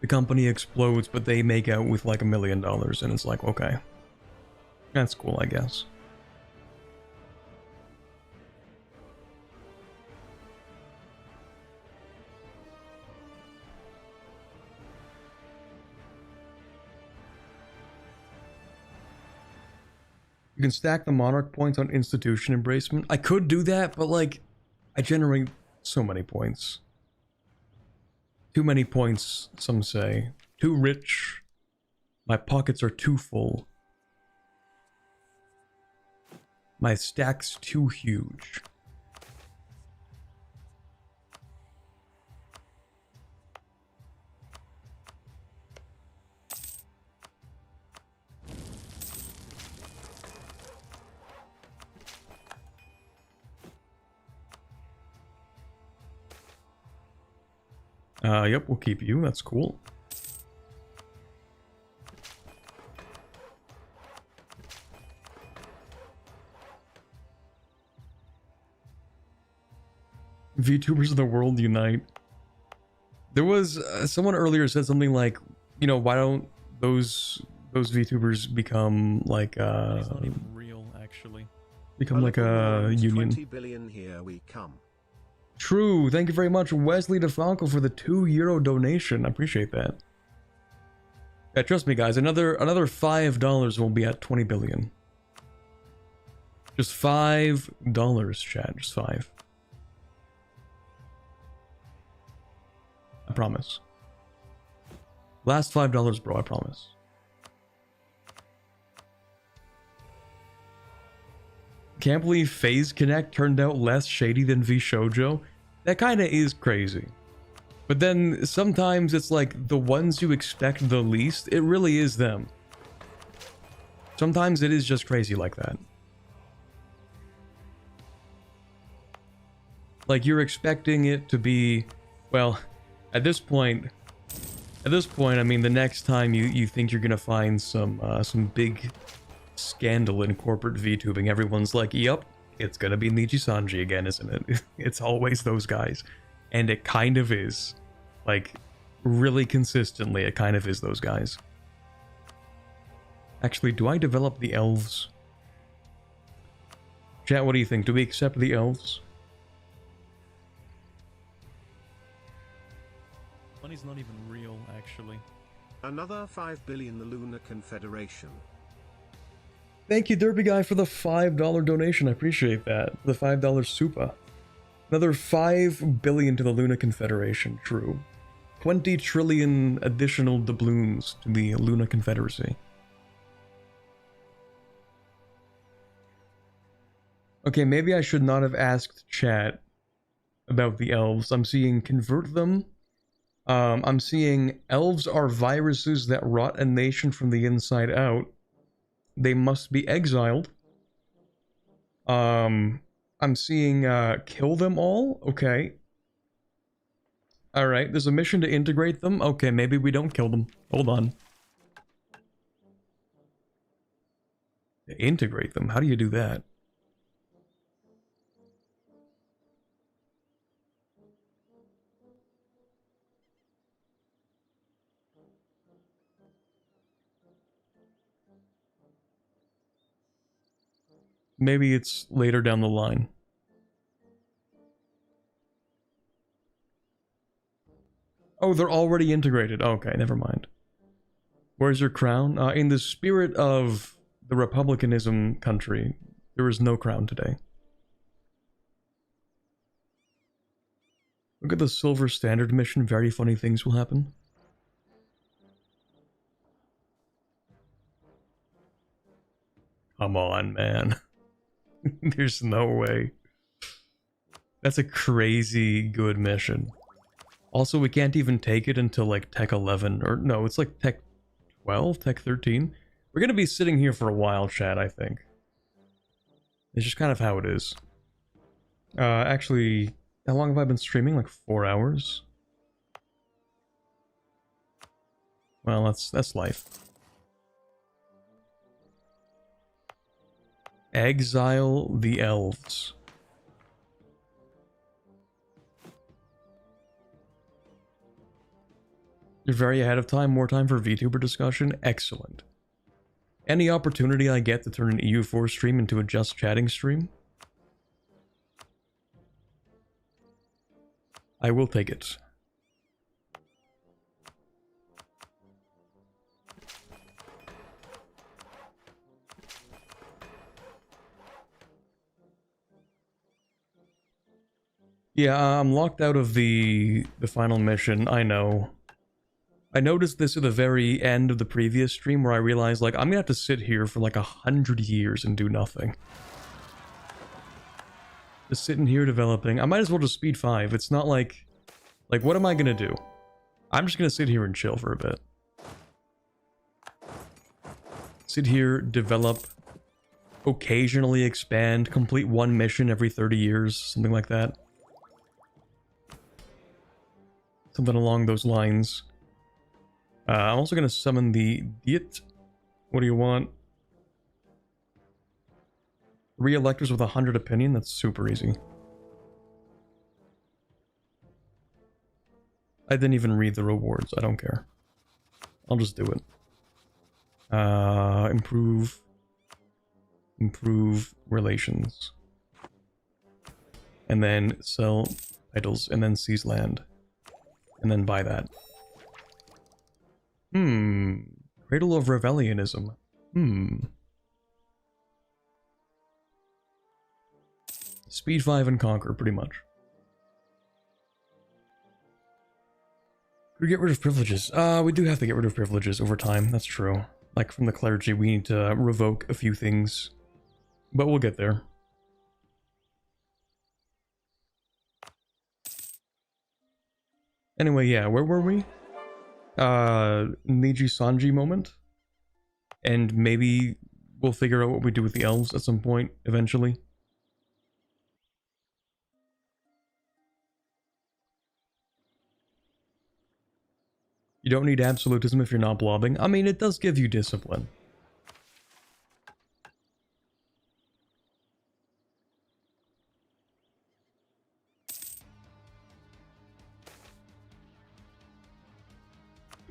the company explodes, but they make out with like $1 million, and it's like, okay, that's cool, I guess. You can stack the monarch points on institution embracement. I could do that, but like, I generate so many points. Too many points, some say. Too rich. My pockets are too full. My stack's too huge. Yep, we'll keep you. That's cool. VTubers of the world unite. There was someone earlier said something like, you know, why don't those VTubers become like It's not even real, actually. become like a union? 20 billion, here we come. True. Thank you very much, Wesley DeFalco, for the €2 donation. I appreciate that. Yeah, trust me, guys. Another $5 will be at 20 billion. Just $5, chat. Just 5. I promise. Last $5, bro. I promise. Can't believe Phase Connect turned out less shady than VShojo. That kind of is crazy. But then sometimes it's like the ones you expect the least, it really is them. Sometimes it is just crazy like that. Like you're expecting it to be, well, at this point, I mean, the next time you think you're gonna find some big scandal in corporate VTubing, everyone's like, yep, it's gonna be Niji Sanji again, isn't it? It's always those guys. And it kind of is. Like, really consistently, it kind of is those guys. Actually, do I develop the elves? Chat, what do you think? Do we accept the elves? Money's not even real, actually. Another 5 billion, the Lunar Confederation. Thank you, Derby Guy, for the $5 donation. I appreciate that. The $5 super. Another 5 billion to the Luna Confederation. True. 20 trillion additional doubloons to the Luna Confederacy. Okay, maybe I should not have asked chat about the elves. I'm seeing convert them. I'm seeing elves are viruses that rot a nation from the inside out. They must be exiled. I'm seeing kill them all. Okay. Alright, there's a mission to integrate them. Okay, maybe we don't kill them. Hold on. Integrate them? How do you do that? Maybe it's later down the line. Oh, they're already integrated. Okay, never mind. Where's your crown? In the spirit of the republicanism country, there is no crown today. Look at the Silver Standard mission. Very funny things will happen. Come on, man. There's no way. That's a crazy good mission. Also, we can't even take it until like Tech 11, or no, it's like Tech 12, Tech 13. We're gonna be sitting here for a while, chat, I think. It's just kind of how it is. Actually, how long have I been streaming? Like 4 hours? Well, that's life. Exile the elves. You're very ahead of time, more time for VTuber discussion? Excellent. Any opportunity I get to turn an EU4 stream into a just chatting stream, I will take it. Yeah, I'm locked out of the final mission, I know. I noticed this at the very end of the previous stream where I realized, like, I'm gonna have to sit here for like 100 years and do nothing. Just sitting here developing. I might as well just speed 5. It's not like what am I gonna do? I'm just gonna sit here and chill for a bit. Sit here, develop, occasionally expand, complete one mission every 30 years, something like that. Something along those lines. I'm also going to summon the Diet. What do you want? 3 electors with 100 opinion? That's super easy. I didn't even read the rewards. I don't care. I'll just do it. Improve relations. And then sell titles. And then seize land. And then buy that. Cradle of Rebellionism. Speed 5 and conquer, pretty much. We get rid of privileges. We do have to get rid of privileges over time, that's true. Like from the clergy, we need to revoke a few things. But we'll get there. Anyway, yeah, where were we? Niji Sanji moment. And maybe we'll figure out what we do with the elves at some point, eventually. You don't need absolutism if you're not blobbing. I mean, it does give you discipline.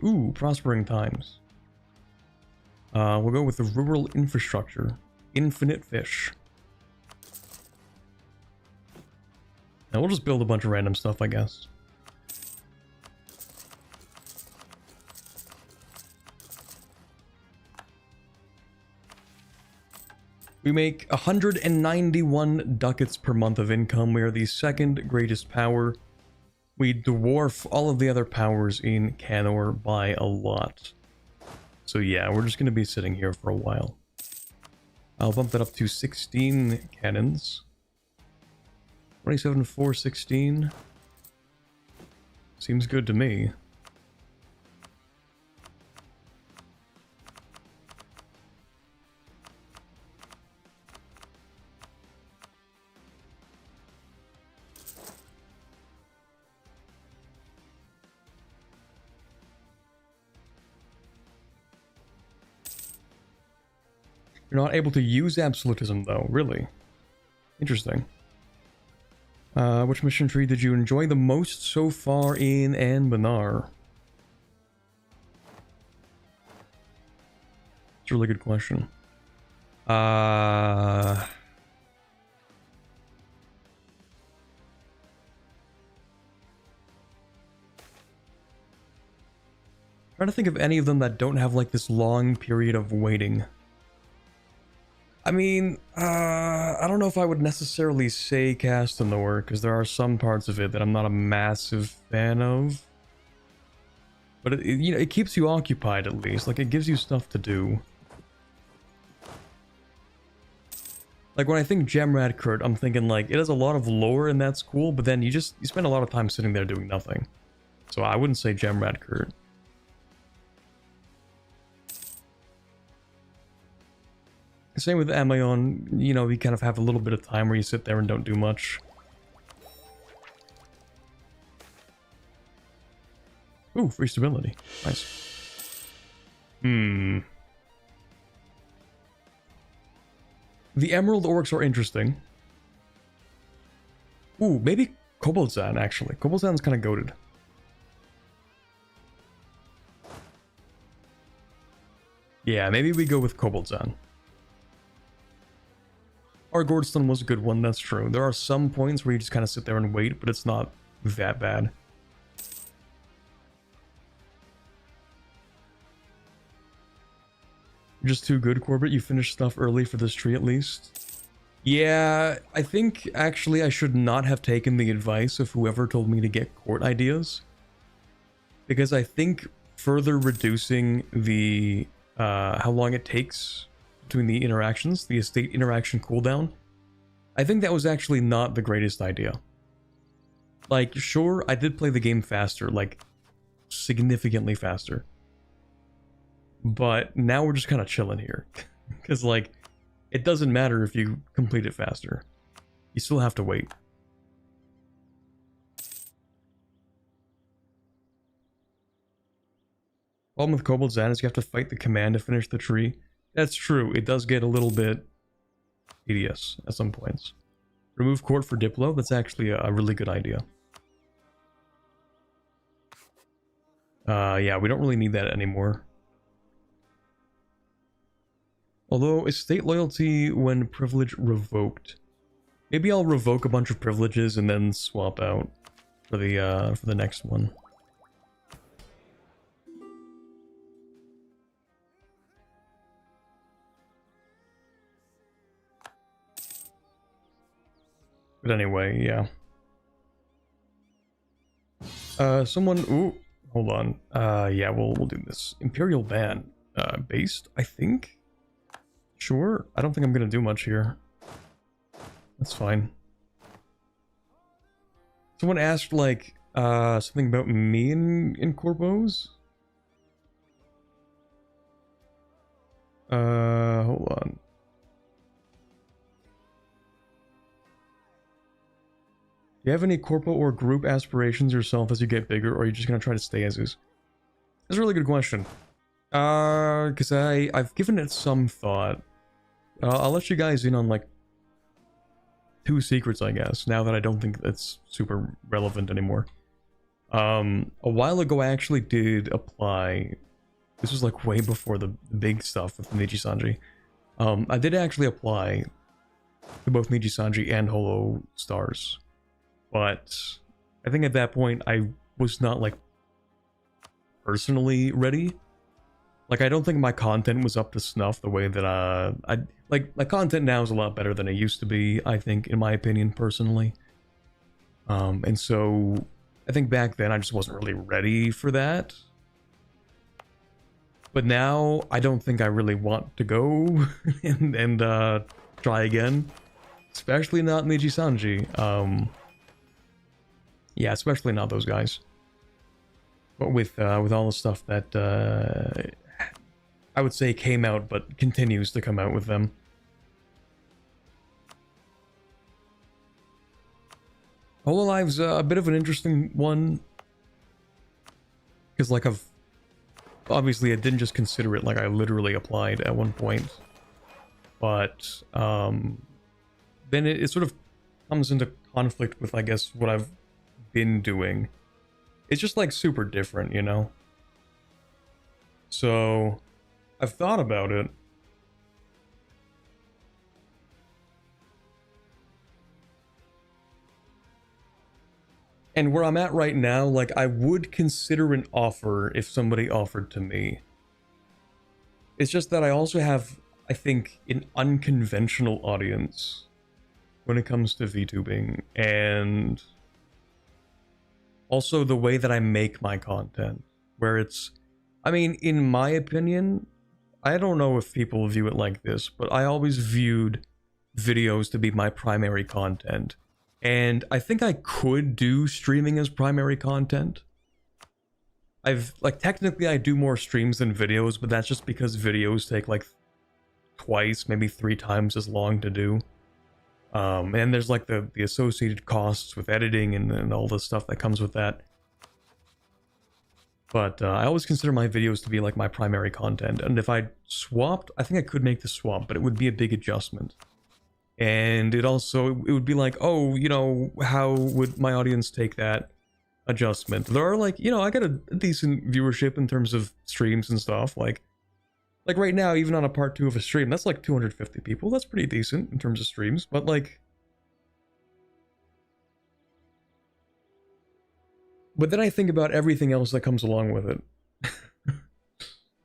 Ooh, prospering times. We'll go with the rural infrastructure. Infinite fish. Now we'll just build a bunch of random stuff, I guess. We make 191 ducats per month of income. We are the second greatest power. We dwarf all of the other powers in Canor by a lot. So yeah, we're just going to be sitting here for a while. I'll bump that up to 16 cannons. 27, 4, 16. Seems good to me. You're not able to use absolutism, though, really. Interesting. Which mission tree did you enjoy the most so far in Anbennar? It's a really good question. Trying to think of any of them that don't have like this long period of waiting. I mean, I don't know if I would necessarily say Cesternand, because there are some parts of it that I'm not a massive fan of. But it, you know, it keeps you occupied at least. Like, it gives you stuff to do. Like, when I think Gemrad Kurt, I'm thinking, like, it has a lot of lore and that's cool, but then you spend a lot of time sitting there doing nothing. So I wouldn't say Gemrad Kurt. Same with Amion, you know, you kind of have a little bit of time where you sit there and don't do much. Ooh, free stability. Nice. The Emerald Orcs are interesting. Ooh, maybe Koboldzan, actually. Koboldzan's kind of goated. Yeah, maybe we go with Koboldzan. Our Gordstone was a good one, that's true. There are some points where you just kind of sit there and wait, but it's not that bad. You're just too good, Corbett. You finished stuff early for this tree, at least. Yeah, I think, actually, I should not have taken the advice of whoever told me to get court ideas. Because I think further reducing the, how long it takes between the interactions, the estate interaction cooldown, I think that was actually not the greatest idea. Like, sure, I did play the game faster, like, significantly faster. But now we're just kind of chilling here. Because, like, it doesn't matter if you complete it faster. You still have to wait. Problem with Koboldzan is you have to fight the command to finish the tree. That's true, it does get a little bit tedious at some points. Remove court for Diplo, that's actually a really good idea. Yeah, we don't really need that anymore. Although, estate loyalty when privilege revoked. Maybe I'll revoke a bunch of privileges and then swap out for the next one. But anyway, yeah. Someone, ooh, hold on. Yeah, we'll do this. Imperial ban, based, I think? Sure, I don't think I'm gonna do much here. That's fine. Someone asked, like, something about me in Corpos? Hold on. Do you have any corpo or group aspirations yourself as you get bigger, or are you just gonna try to stay as is? That's a really good question. Because I've given it some thought. I'll let you guys in on, like, 2 secrets, I guess, now that I don't think that's super relevant anymore. A while ago, I actually did apply. This was, like, way before the big stuff with Niji Sanji. I did actually apply to both Niji Sanji and Holo Stars. But I think at that point, I was not, like, personally ready. Like, I don't think my content was up to snuff the way that, like, my content now is a lot better than it used to be, I think, in my opinion, personally. And so, I think back then I just wasn't really ready for that. But now, I don't think I really want to go and try again. Especially not Niji Sanji. Yeah, especially not those guys. But with all the stuff that I would say came out, but continues to come out with them. Hololive's a bit of an interesting one. Because, like, obviously I didn't just consider it, like, I literally applied at one point. But, then it sort of comes into conflict with, I guess, what I've been doing. It's just, like, super different, you know? So, I've thought about it. And where I'm at right now, like, I would consider an offer if somebody offered to me. It's just that I also have, I think, an unconventional audience when it comes to VTubing, and also the way that I make my content, where it's, I mean, in my opinion, I don't know if people view it like this, but I always viewed videos to be my primary content. And I think I could do streaming as primary content. Like, technically I do more streams than videos, but that's just because videos take, like, twice, maybe 3 times as long to do. And there's like the associated costs with editing and all the stuff that comes with that. But I always consider my videos to be like my primary content, and if I swapped, I think I could make the swap, but it would be a big adjustment. And it would be like, oh, you know, how would my audience take that adjustment? There are like, you know, I got a decent viewership in terms of streams and stuff, like right now, even on a part 2 of a stream, that's like 250 people. That's pretty decent in terms of streams, but like... But then I think about everything else that comes along with it.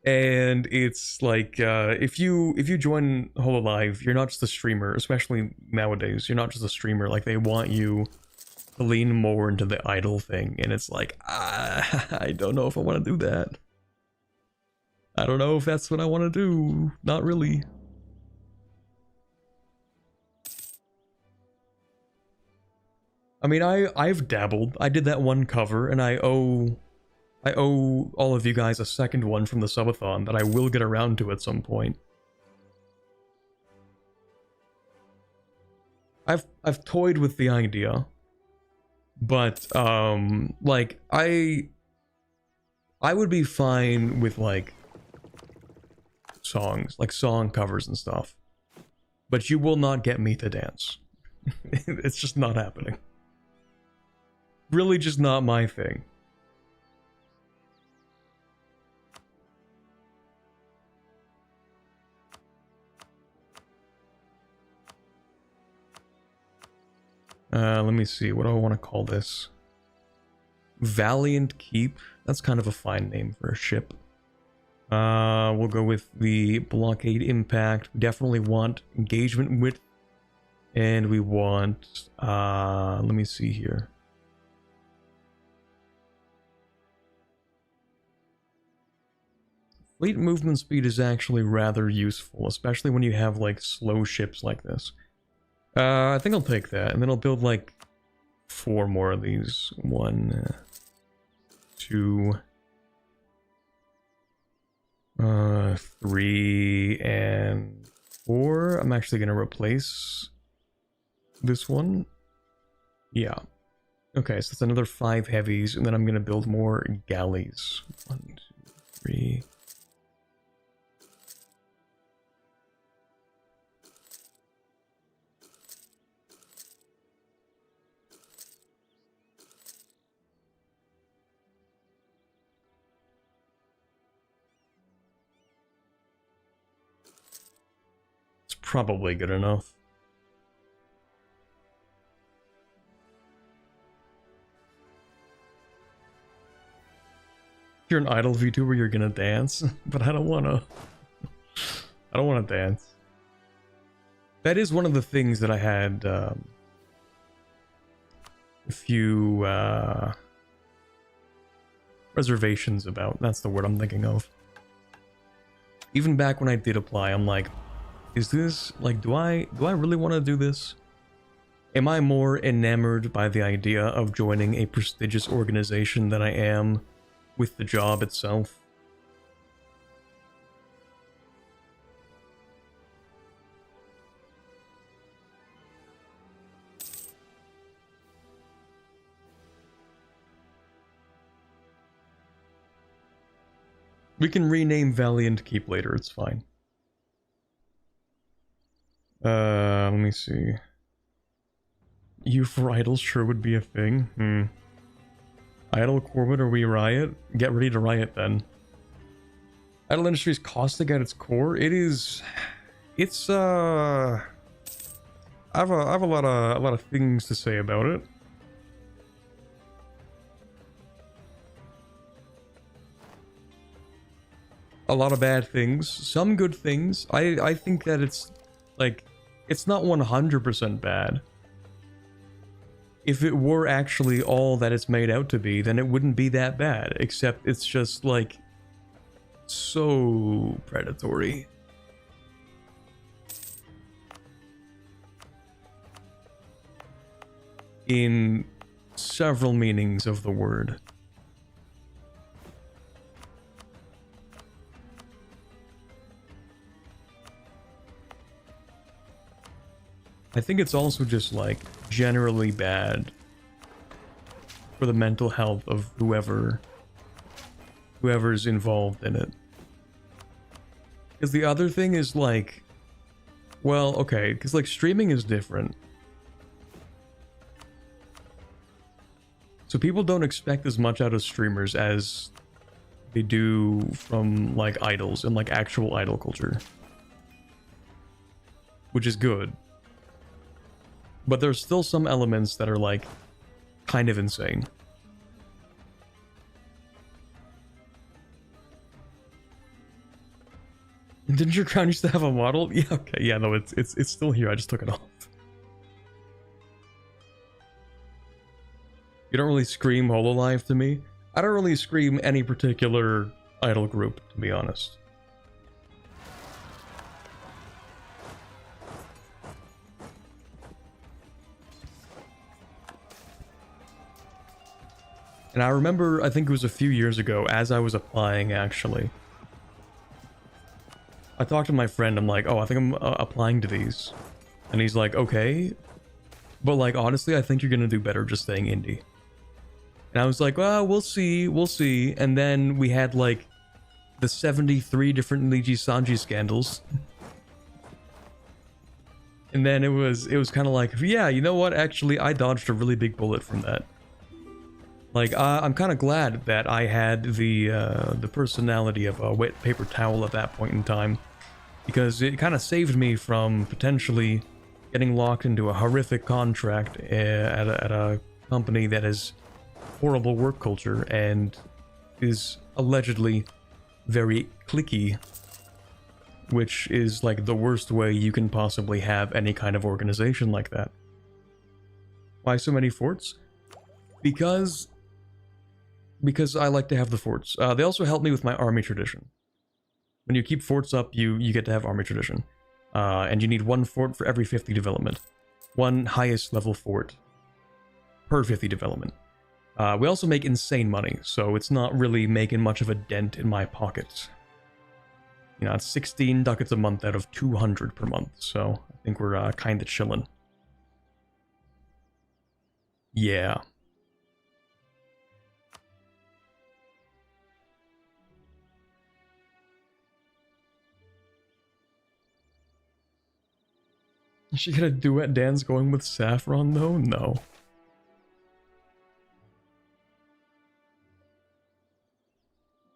And it's like, if you join Hololive, you're not just a streamer, especially nowadays, you're not just a streamer, like they want you to lean more into the idle thing, and it's like, I don't know if I want to do that. I don't know if that's what I want to do. Not really. I mean, I've dabbled. I did that one cover, and I owe all of you guys a second one from the subathon that I will get around to at some point. I've toyed with the idea, but like I would be fine with like songs, like song covers and stuff, but you will not get me to dance. It's just not happening. Really, just not my thing. Let me see, what do I want to call this? Valiant Keep. That's kind of a fine name for a ship. We'll go with the blockade impact. We definitely want engagement width. And we want, let me see here. Fleet movement speed is actually rather useful, especially when you have like slow ships like this. I think I'll take that, and then I'll build like 4 more of these. 1, 2, 3, and 4. I'm actually gonna replace this one. Yeah. Okay, so that's another 5 heavies, and then I'm gonna build more galleys. 1, 2, 3. Probably good enough. If you're an idle VTuber, you're gonna dance, but I don't wanna. I don't wanna dance. That is one of the things that I had a few reservations about. That's the word I'm thinking of. Even back when I did apply, I'm like, is this, like, do I really want to do this? Am I more enamored by the idea of joining a prestigious organization than I am with the job itself? We can rename Valiant Keep later, it's fine. Let me see. You for idols sure would be a thing. Idle Corbett or we riot? Get ready to riot then. Idle industry is caustic at its core. It's I have a lot of things to say about it. A lot of bad things, some good things. I think that it's like, it's not 100% bad. If it were actually all that it's made out to be, then it wouldn't be that bad, except it's just like so predatory. In several meanings of the word. I think it's also just like generally bad for the mental health of whoever's involved in it. Because the other thing is like, well, okay, because like streaming is different. So people don't expect as much out of streamers as they do from like idols and like actual idol culture. Which is good. But there's still some elements that are like kind of insane. Didn't your crown used to have a model? Yeah, okay, yeah, no, it's still here. I just took it off. You don't really scream Hololive to me. I don't really scream any particular idol group, to be honest. And I remember, I think it was a few years ago, as I was applying, actually. I talked to my friend, I'm like, oh, I think I'm applying to these. And he's like, okay. But like, honestly, I think you're gonna do better just staying indie. And I was like, well, we'll see, we'll see. And then we had like the 73 different Lich Sanji scandals. And then it was kind of like, yeah, you know what? Actually, I dodged a really big bullet from that. Like, I'm kind of glad that I had the personality of a wet paper towel at that point in time, because it kind of saved me from potentially getting locked into a horrific contract at a company that has horrible work culture and is allegedly very cliquey, which is like the worst way you can possibly have any kind of organization like that. Why so many forts? Because I like to have the forts. They also help me with my army tradition. When you keep forts up, you get to have army tradition. And you need one fort for every 50 development. One highest level fort per 50 development. We also make insane money, so it's not really making much of a dent in my pocket. You know, it's 16 ducats a month out of 200 per month, so I think we're kind of chilling. Yeah. Is she gonna duet dance going with Saffron though? No.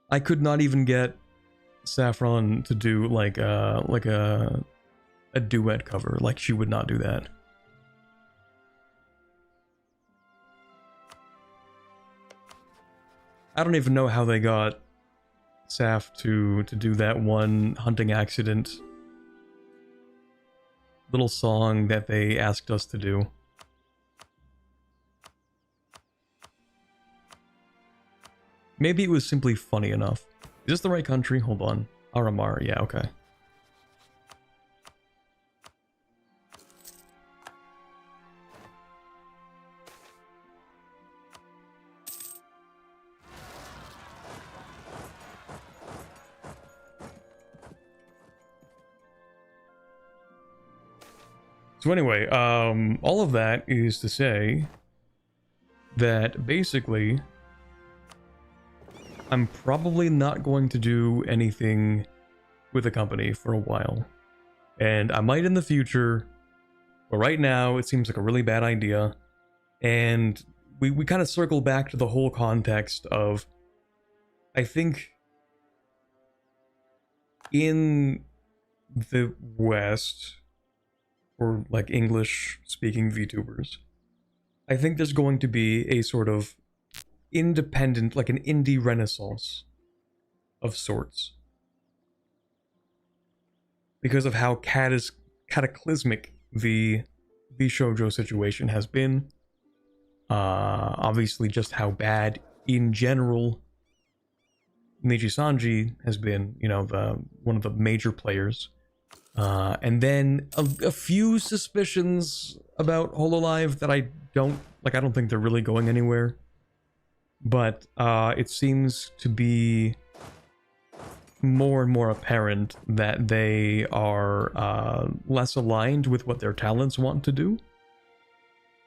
I could not even get Saffron to do like a duet cover. Like, she would not do that. I don't even know how they got Saff to do that one hunting accident little song that they asked us to do. Maybe it was simply funny enough. Is this the right country? Hold on. Aramar, yeah, okay. So anyway, all of that is to say that basically I'm probably not going to do anything with the company for a while. And I might in the future, but right now it seems like a really bad idea. And we kind of circle back to the whole context of, I think in the West, or like English speaking VTubers, I think there's going to be a sort of independent, like an indie renaissance of sorts, because of how cataclysmic the shoujo situation has been. Obviously just how bad in general Nijisanji has been, you know, one of the major players. And then a few suspicions about Hololive that I don't think they're really going anywhere. But it seems to be more and more apparent that they are less aligned with what their talents want to do.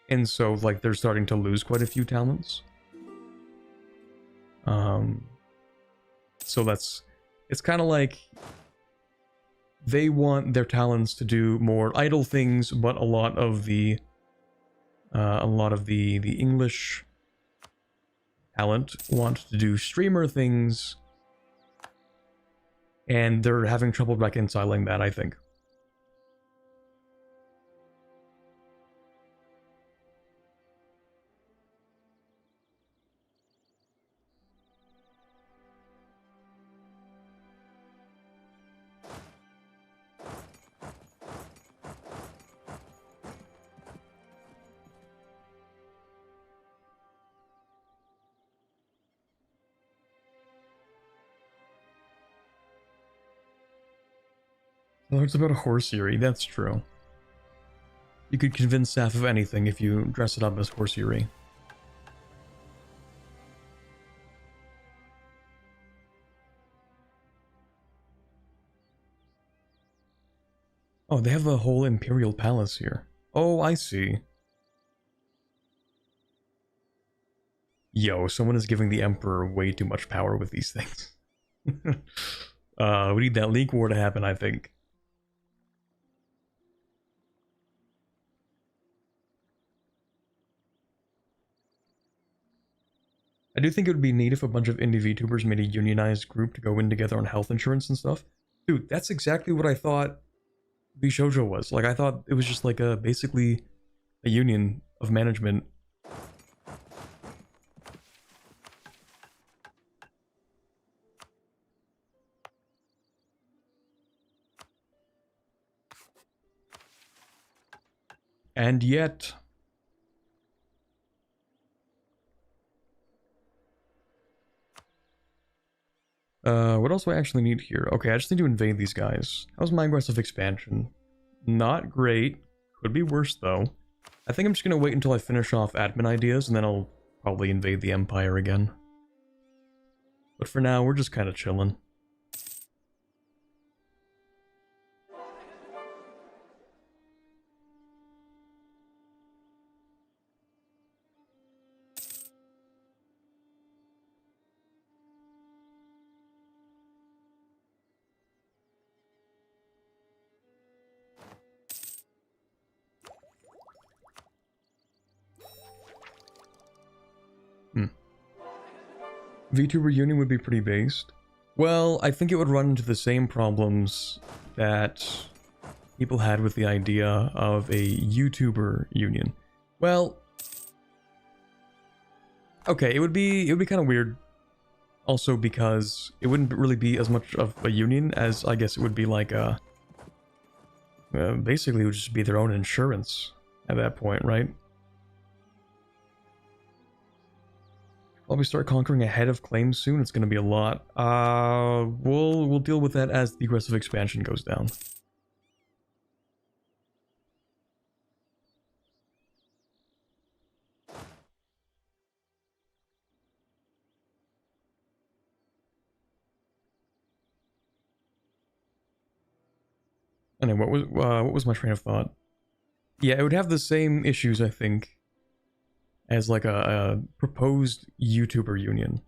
And so, like, they're starting to lose quite a few talents. So it's kind of like they want their talents to do more idle things, but a lot of the English talent want to do streamer things, and they're having trouble reconciling that, I think. Oh, it's about a horse-erie, that's true. You could convince Saf of anything if you dress it up as horse-erie. Oh, they have a whole Imperial palace here. Oh, I see. Yo, someone is giving the Emperor way too much power with these things. We need that League War to happen, I think. I do think it would be neat if a bunch of indie VTubers made a unionized group to go in together on health insurance and stuff. Dude, that's exactly what I thought Bishojo was. Like, I thought it was just like basically a union of management. And yet... what else do I actually need here? Okay, I just need to invade these guys. How's my aggressive expansion? Not great. Could be worse, though. I think I'm just gonna wait until I finish off admin ideas, and then I'll probably invade the Empire again. But for now, we're just kind of chilling. VTuber Union would be pretty based. Well, I think it would run into the same problems that people had with the idea of a YouTuber union. Well, okay, it would be kind of weird. Also because it wouldn't really be as much of a union as I guess it would be like a... basically it would just be their own insurance at that point, right? While we start conquering a head of claims soon, it's going to be a lot. We'll deal with that as the aggressive expansion goes down. Anyway, what was my train of thought? Yeah, it would have the same issues, I think, as like a proposed YouTuber union,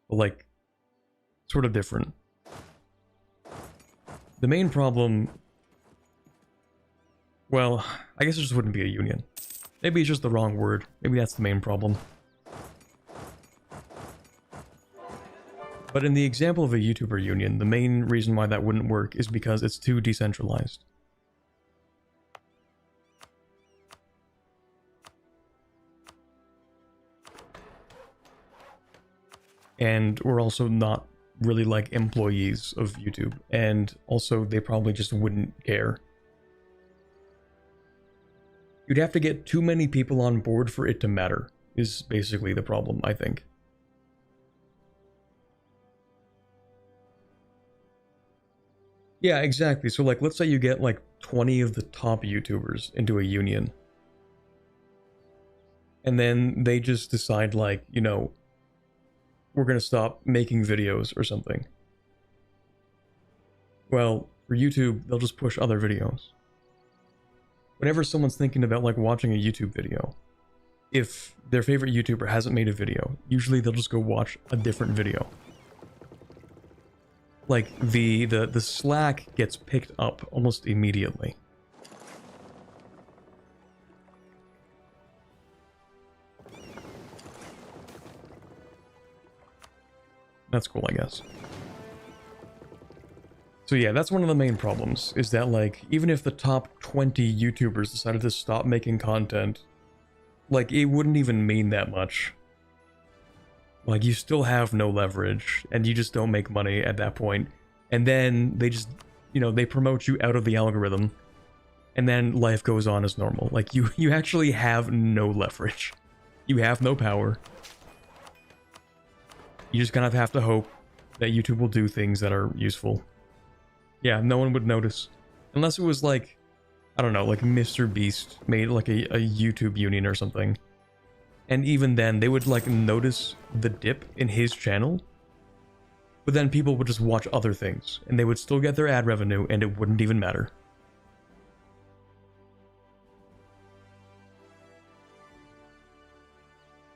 but like sort of different. The main problem, well, I guess it just wouldn't be a union. Maybe it's just the wrong word. Maybe that's the main problem. But in the example of a YouTuber union, the main reason why that wouldn't work is because it's too decentralized. And we're also not really like employees of YouTube, and also they probably just wouldn't care. You'd have to get too many people on board for it to matter, is basically the problem, I think. Yeah, exactly. So like, let's say you get like 20 of the top YouTubers into a union. And then they just decide like, you know, we're gonna stop making videos or something. Well, for YouTube, they'll just push other videos. Whenever someone's thinking about like watching a YouTube video, if their favorite YouTuber hasn't made a video, usually they'll just go watch a different video. Like the slack gets picked up almost immediately. That's cool, I guess. So yeah, that's one of the main problems, is that like, even if the top 20 YouTubers decided to stop making content, like, it wouldn't even mean that much. Like, you still have no leverage, and you just don't make money at that point. And then they just, you know, they promote you out of the algorithm, and then life goes on as normal. Like, you actually have no leverage. You have no power. You just kind of have to hope that YouTube will do things that are useful. Yeah, no one would notice. Unless it was like, I don't know, like Mr. Beast made like a YouTube union or something. And even then, they would like notice the dip in his channel. But then people would just watch other things. And they would still get their ad revenue and it wouldn't even matter.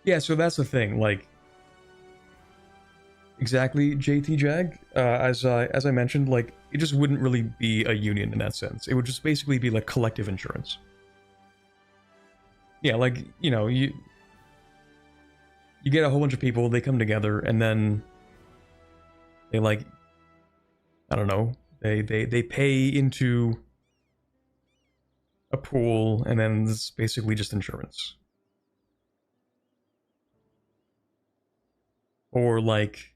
Yeah, so that's the thing, like... Exactly, JT Jag. As I mentioned, like, it just wouldn't really be a union in that sense. It would just basically be like collective insurance. Yeah, like, you know, you get a whole bunch of people, they come together, and then they like, I don't know, they pay into a pool, and then it's basically just insurance. Or like,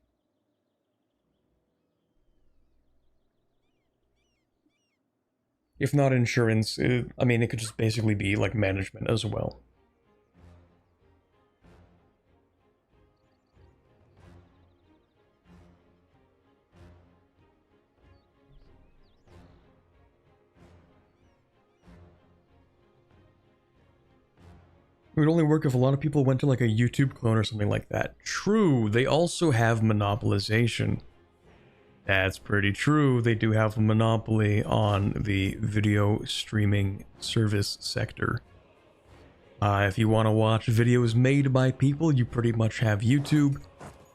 if not insurance, I mean, it could just basically be like management as well. It would only work if a lot of people went to like a YouTube clone or something like that. True, they also have monopolization. That's pretty true. They do have a monopoly on the video streaming service sector. If you want to watch videos made by people, you pretty much have YouTube.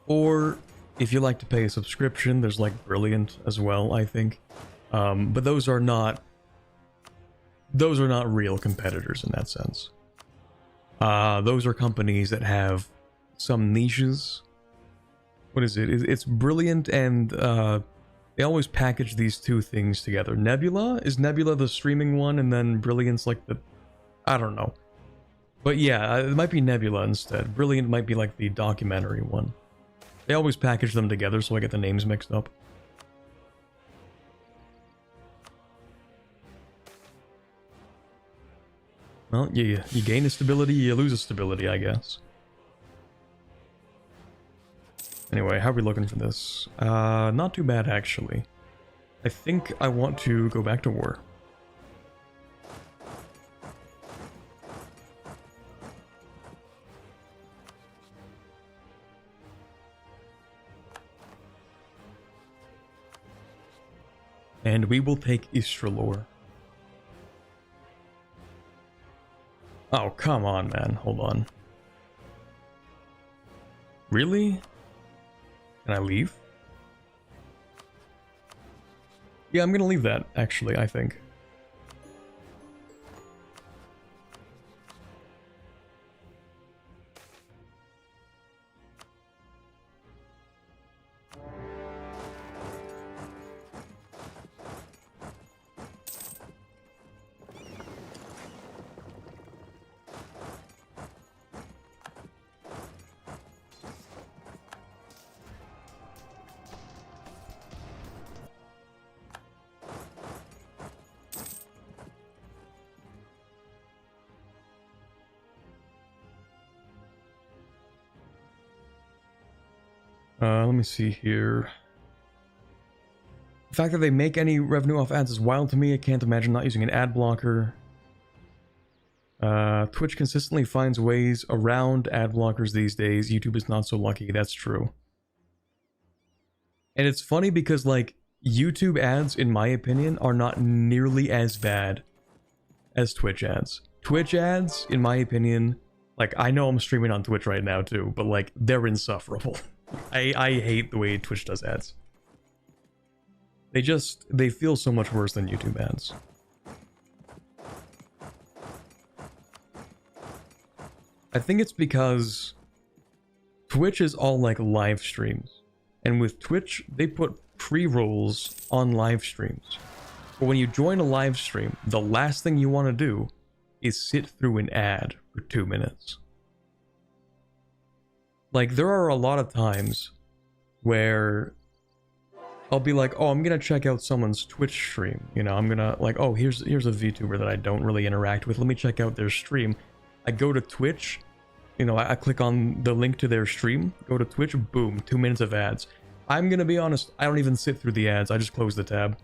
Or if you like to pay a subscription, there's like Brilliant as well, I think. But those are not real competitors in that sense. Those are companies that have some niches. What is it? It's Brilliant, and they always package these two things together. Nebula? Is Nebula the streaming one, and then Brilliant's like the... I don't know. But yeah, it might be Nebula instead. Brilliant might be like the documentary one. They always package them together, so I get the names mixed up. Well, you gain a stability, you lose a stability, I guess. Anyway, how are we looking for this? Not too bad, actually. I think I want to go back to war. And we will take Istralor. Oh, come on, man. Hold on. Really? Can I leave? Yeah, I'm gonna leave that, actually, I think. Let me see here. The fact that they make any revenue off ads is wild to me. I can't imagine not using an ad blocker. Twitch consistently finds ways around ad blockers these days. YouTube is not so lucky. That's true. And it's funny because, like, YouTube ads, in my opinion, are not nearly as bad as Twitch ads. Twitch ads, in my opinion, like, I know I'm streaming on Twitch right now too, but like, they're insufferable. I hate the way Twitch does ads. They feel so much worse than YouTube ads. I think it's because Twitch is all like live streams. And with Twitch, they put pre-rolls on live streams. But when you join a live stream, the last thing you want to do is sit through an ad for 2 minutes. Like, there are a lot of times where I'll be like, oh, I'm gonna check out someone's Twitch stream. You know, I'm gonna, like, oh, here's a VTuber that I don't really interact with. Let me check out their stream. I go to Twitch, you know, I click on the link to their stream, go to Twitch, boom, 2 minutes of ads. I'm gonna be honest, I don't even sit through the ads, I just close the tab.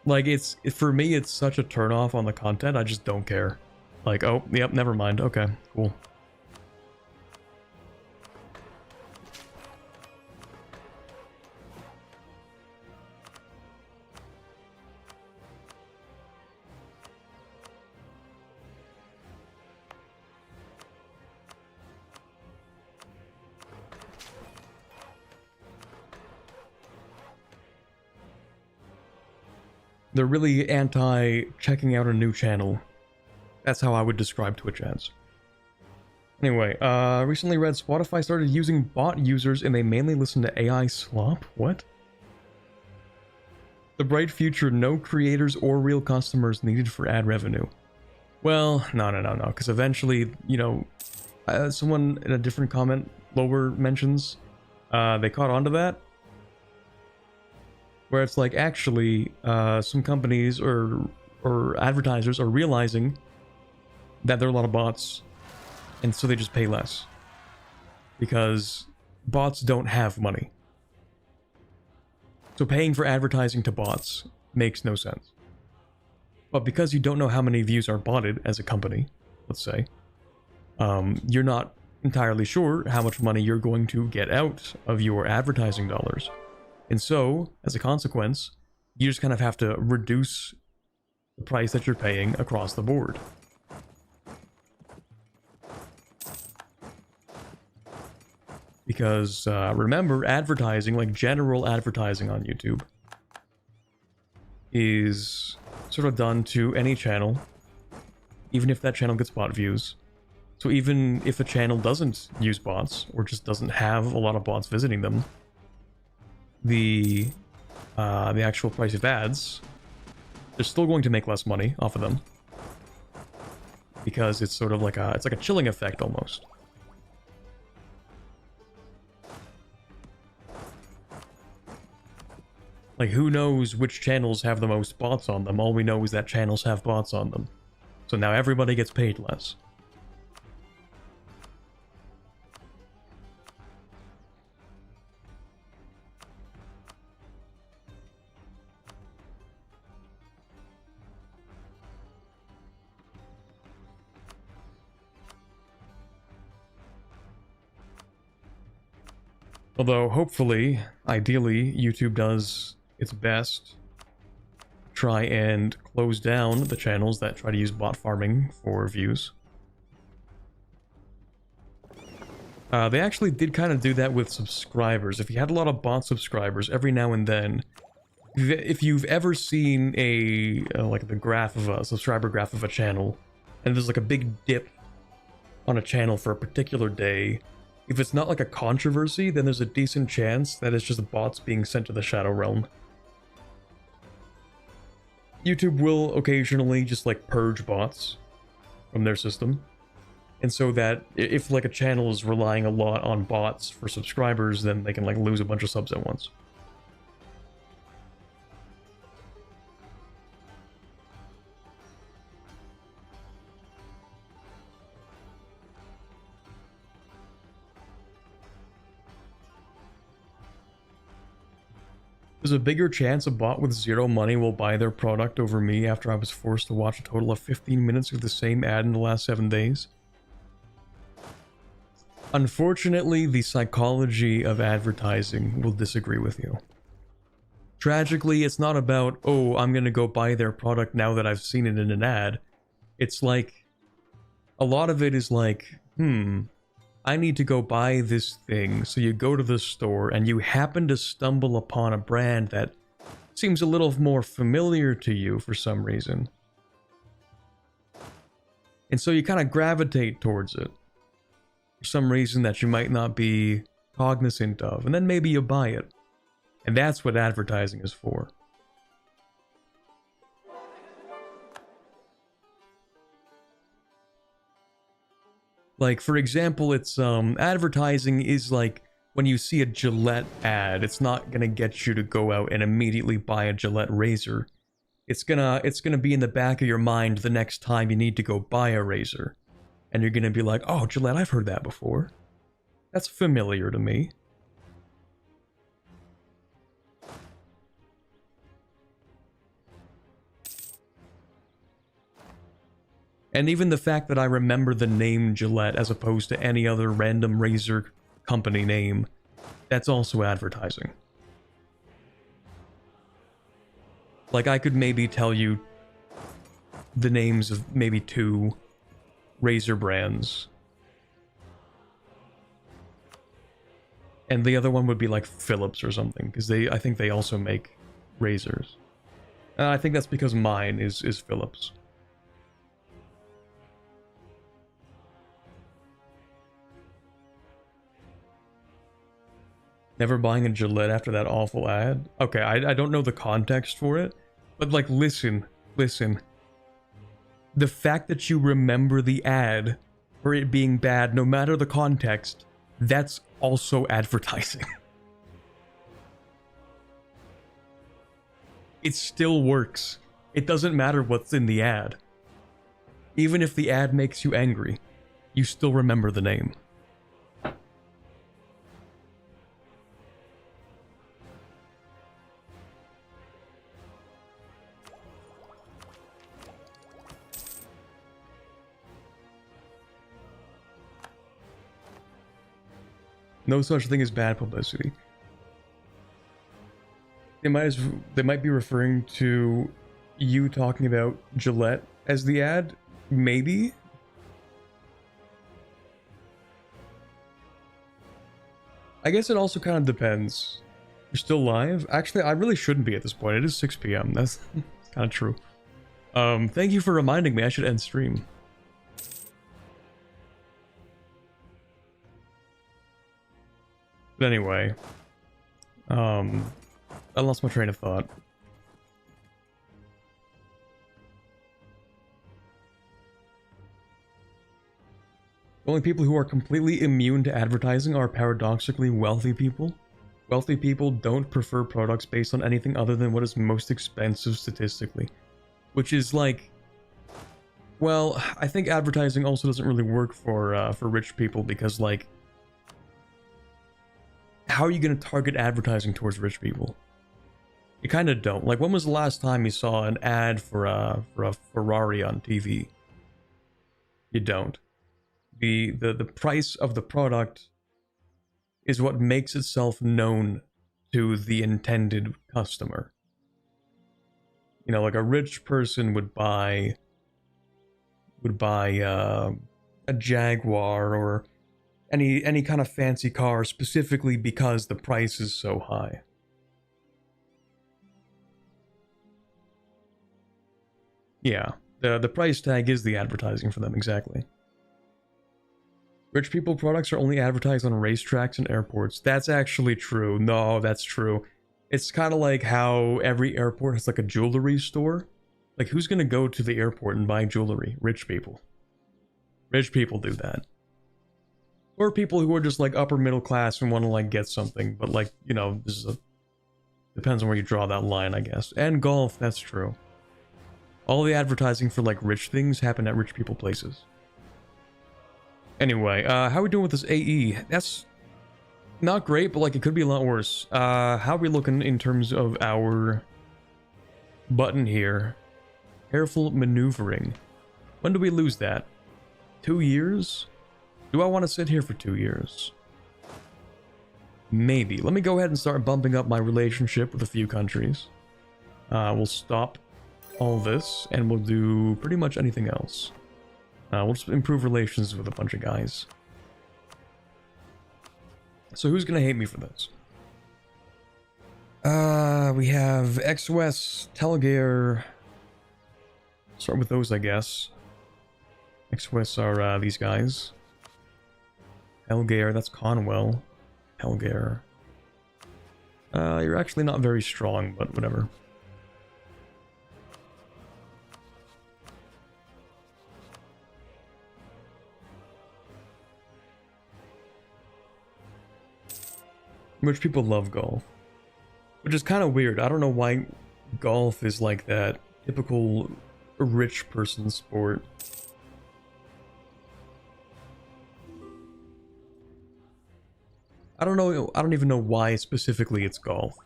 Like, for me, it's such a turnoff on the content, I just don't care. Like, oh, yep, never mind, okay, cool. They're really anti-checking out a new channel. That's how I would describe Twitch ads. Anyway, recently read Spotify started using bot users and they mainly listen to AI slop? What? The bright future, no creators or real customers needed for ad revenue. Well, no, because eventually, you know, someone in a different comment lower mentions, they caught on to that. Where it's like, actually, some companies or advertisers are realizing that there are a lot of bots, and so they just pay less. Because bots don't have money. So paying for advertising to bots makes no sense. But because you don't know how many views are botted as a company, let's say, you're not entirely sure how much money you're going to get out of your advertising dollars. And so, as a consequence, you just kind of have to reduce the price that you're paying across the board. Because, remember, advertising, like general advertising on YouTube, is sort of done to any channel, even if that channel gets bot views. So even if a channel doesn't use bots, or just doesn't have a lot of bots visiting them, the actual price of ads, they're still going to make less money off of them, because it's sort of like a chilling effect almost. Like, who knows which channels have the most bots on them? All we know is that channels have bots on them. So now everybody gets paid less. Although, hopefully, ideally, YouTube does its best to try and close down the channels that try to use bot farming for views. They actually did kind of do that with subscribers. If you had a lot of bot subscribers, every now and then, if you've ever seen like the graph of a subscriber graph of a channel, and there's like a big dip on a channel for a particular day, if it's not like a controversy, then there's a decent chance that it's just bots being sent to the Shadow Realm. YouTube will occasionally just like purge bots from their system. And so that if like a channel is relying a lot on bots for subscribers, then they can like lose a bunch of subs at once. There's a bigger chance a bot with zero money will buy their product over me after I was forced to watch a total of 15 minutes of the same ad in the last 7 days. Unfortunately, the psychology of advertising will disagree with you. Tragically, it's not about, oh, I'm gonna go buy their product now that I've seen it in an ad. It's like, a lot of it is like, I need to go buy this thing. So you go to the store and you happen to stumble upon a brand that seems a little more familiar to you for some reason. And so you kind of gravitate towards it for some reason that you might not be cognizant of. And then maybe you buy it. And that's what advertising is for. Like, for example, it's, advertising is like, when you see a Gillette ad, it's not gonna get you to go out and immediately buy a Gillette razor. It's gonna be in the back of your mind the next time you need to go buy a razor. And you're gonna be like, oh, Gillette, I've heard that before. That's familiar to me. And even the fact that I remember the name Gillette as opposed to any other random razor company name, that's also advertising. Like, I could maybe tell you the names of maybe 2 razor brands. And the other one would be like Philips or something, because I think they also make razors. And I think that's because mine is Philips. Never buying a Gillette after that awful ad? Okay, I don't know the context for it, but like, listen. The fact that you remember the ad for it being bad, no matter the context, that's also advertising. It still works. It doesn't matter what's in the ad. Even if the ad makes you angry, you still remember the name. No such thing as bad publicity. They might be referring to you talking about Gillette as the ad, maybe. I guess it also kind of depends. You're still live? Actually, I really shouldn't be at this point. It is 6 p.m. That's kind of true. Thank you for reminding me. I should end stream. But anyway, I lost my train of thought. The only people who are completely immune to advertising are paradoxically wealthy people. Wealthy people don't prefer products based on anything other than what is most expensive statistically. Which is like, well, I think advertising also doesn't really work for rich people because, like, how are you going to target advertising towards rich people? You kind of don't. Like, when was the last time you saw an ad for a Ferrari on TV? You don't. The price of the product is what makes itself known to the intended customer. You know, like a rich person would buy a Jaguar or any kind of fancy car specifically because the price is so high. Yeah, the price tag is the advertising for them, exactly. Rich people products are only advertised on racetracks and airports. That's actually true. No, that's true. It's kind of like how every airport has like a jewelry store. Like, who's gonna go to the airport and buy jewelry? Rich people. Rich people do that. Or people who are just like upper middle class and want to like get something, but like, you know, this is depends on where you draw that line, I guess. And golf, that's true. All the advertising for like rich things happen at rich people places. Anyway, how are we doing with this AE? That's not great, but like it could be a lot worse. How are we looking in terms of our button here? Careful maneuvering. When do we lose that? 2 years? Do I want to sit here for 2 years? Maybe. Let me go ahead and start bumping up my relationship with a few countries. We'll stop all this, and we'll do pretty much anything else. We'll just improve relations with a bunch of guys. So who's gonna hate me for this? We have XOS, Telgear. Start with those, I guess. XOS are these guys. Telgear, that's Conwell. Telgear. You're actually not very strong, but whatever. Which people love golf. Which is kind of weird. I don't know why golf is like that typical rich person sport. I don't know. I don't even know why specifically it's golf.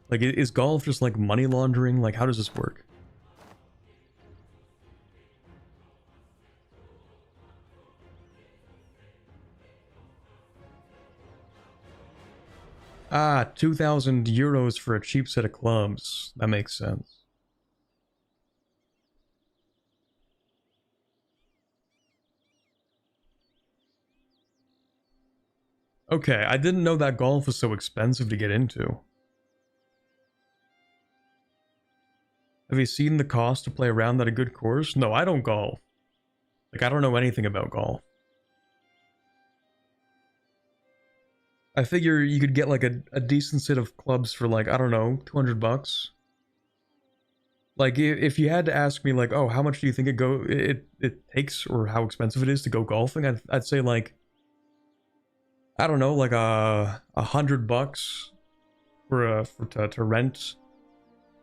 Like, is golf just like money laundering? Like, how does this work? Ah, 2,000 euros for a cheap set of clubs. That makes sense. Okay, I didn't know that golf was so expensive to get into. Have you seen the cost to play around at a good course? No, I don't golf. Like, I don't know anything about golf. I figure you could get like a decent set of clubs for like, I don't know, 200 bucks. Like, if you had to ask me like, oh, how much do you think it takes, or how expensive it is to go golfing, I'd say like, I don't know, like $100 to rent,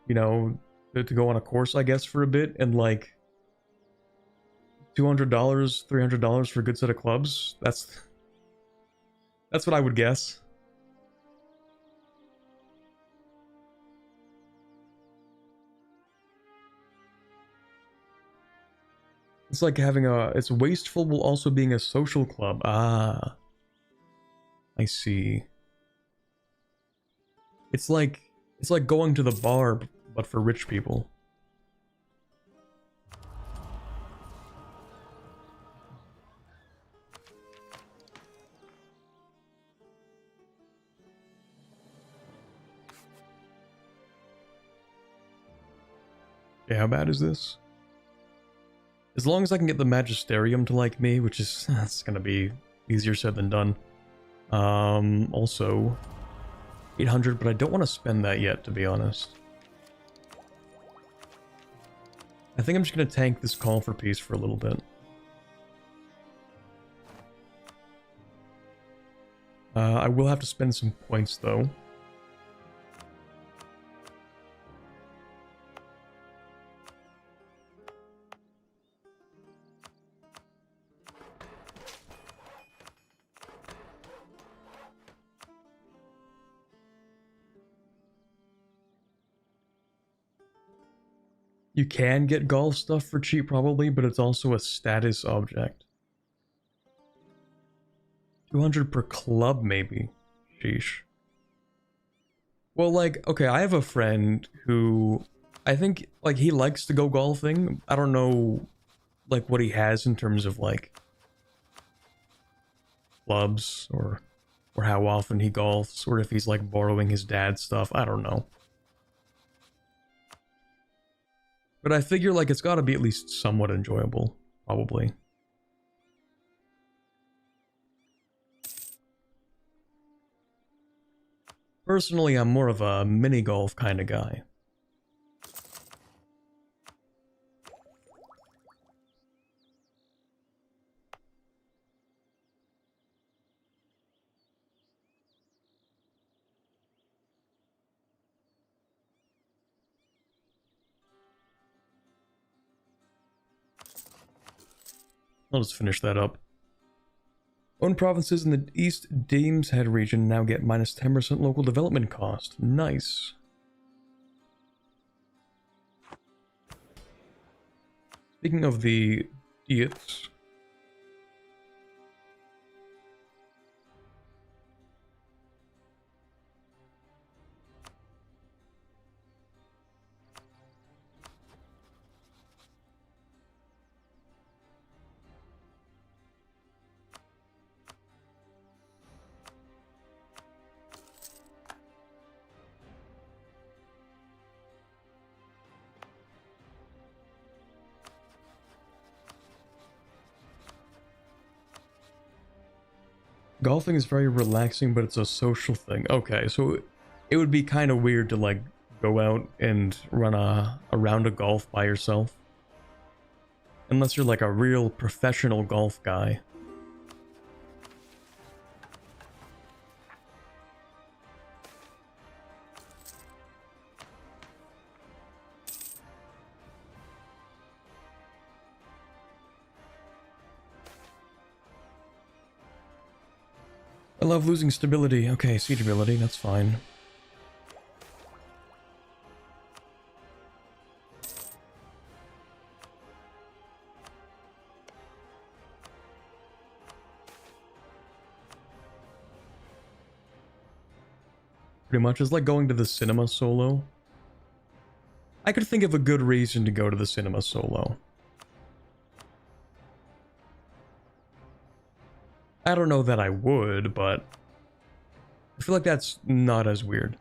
you know, to go on a course, I guess, for a bit, and like $200, $300 for a good set of clubs. That's what I would guess. It's like having it's wasteful while also being a social club. Ah, I see. It's like going to the bar, but for rich people. Okay, how bad is this? As long as I can get the Magisterium to like me, which is, that's gonna be easier said than done. Also 800, but I don't want to spend that yet, to be honest. I think I'm just gonna tank this call for peace for a little bit. I will have to spend some points though. You can get golf stuff for cheap probably, but it's also a status object. 200 per club maybe. Sheesh. Well, like, okay, I have a friend who I think like he likes to go golfing. I don't know like what he has in terms of like clubs or how often he golfs, or if he's like borrowing his dad's stuff. I don't know. But I figure, like, it's gotta be at least somewhat enjoyable, probably. Personally, I'm more of a mini-golf kind of guy. I'll just finish that up. Own provinces in the East Dameshead region now get minus 10% local development cost. Nice. Speaking of the idiots, Golfing is very relaxing, but it's a social thing. Okay, so it would be kind of weird to like go out and run a round of golf by yourself. Unless you're like a real professional golf guy. I love losing stability. Okay, siege ability, that's fine. Pretty much. It's like going to the cinema solo. I could think of a good reason to go to the cinema solo. I don't know that I would, but I feel like that's not as weird.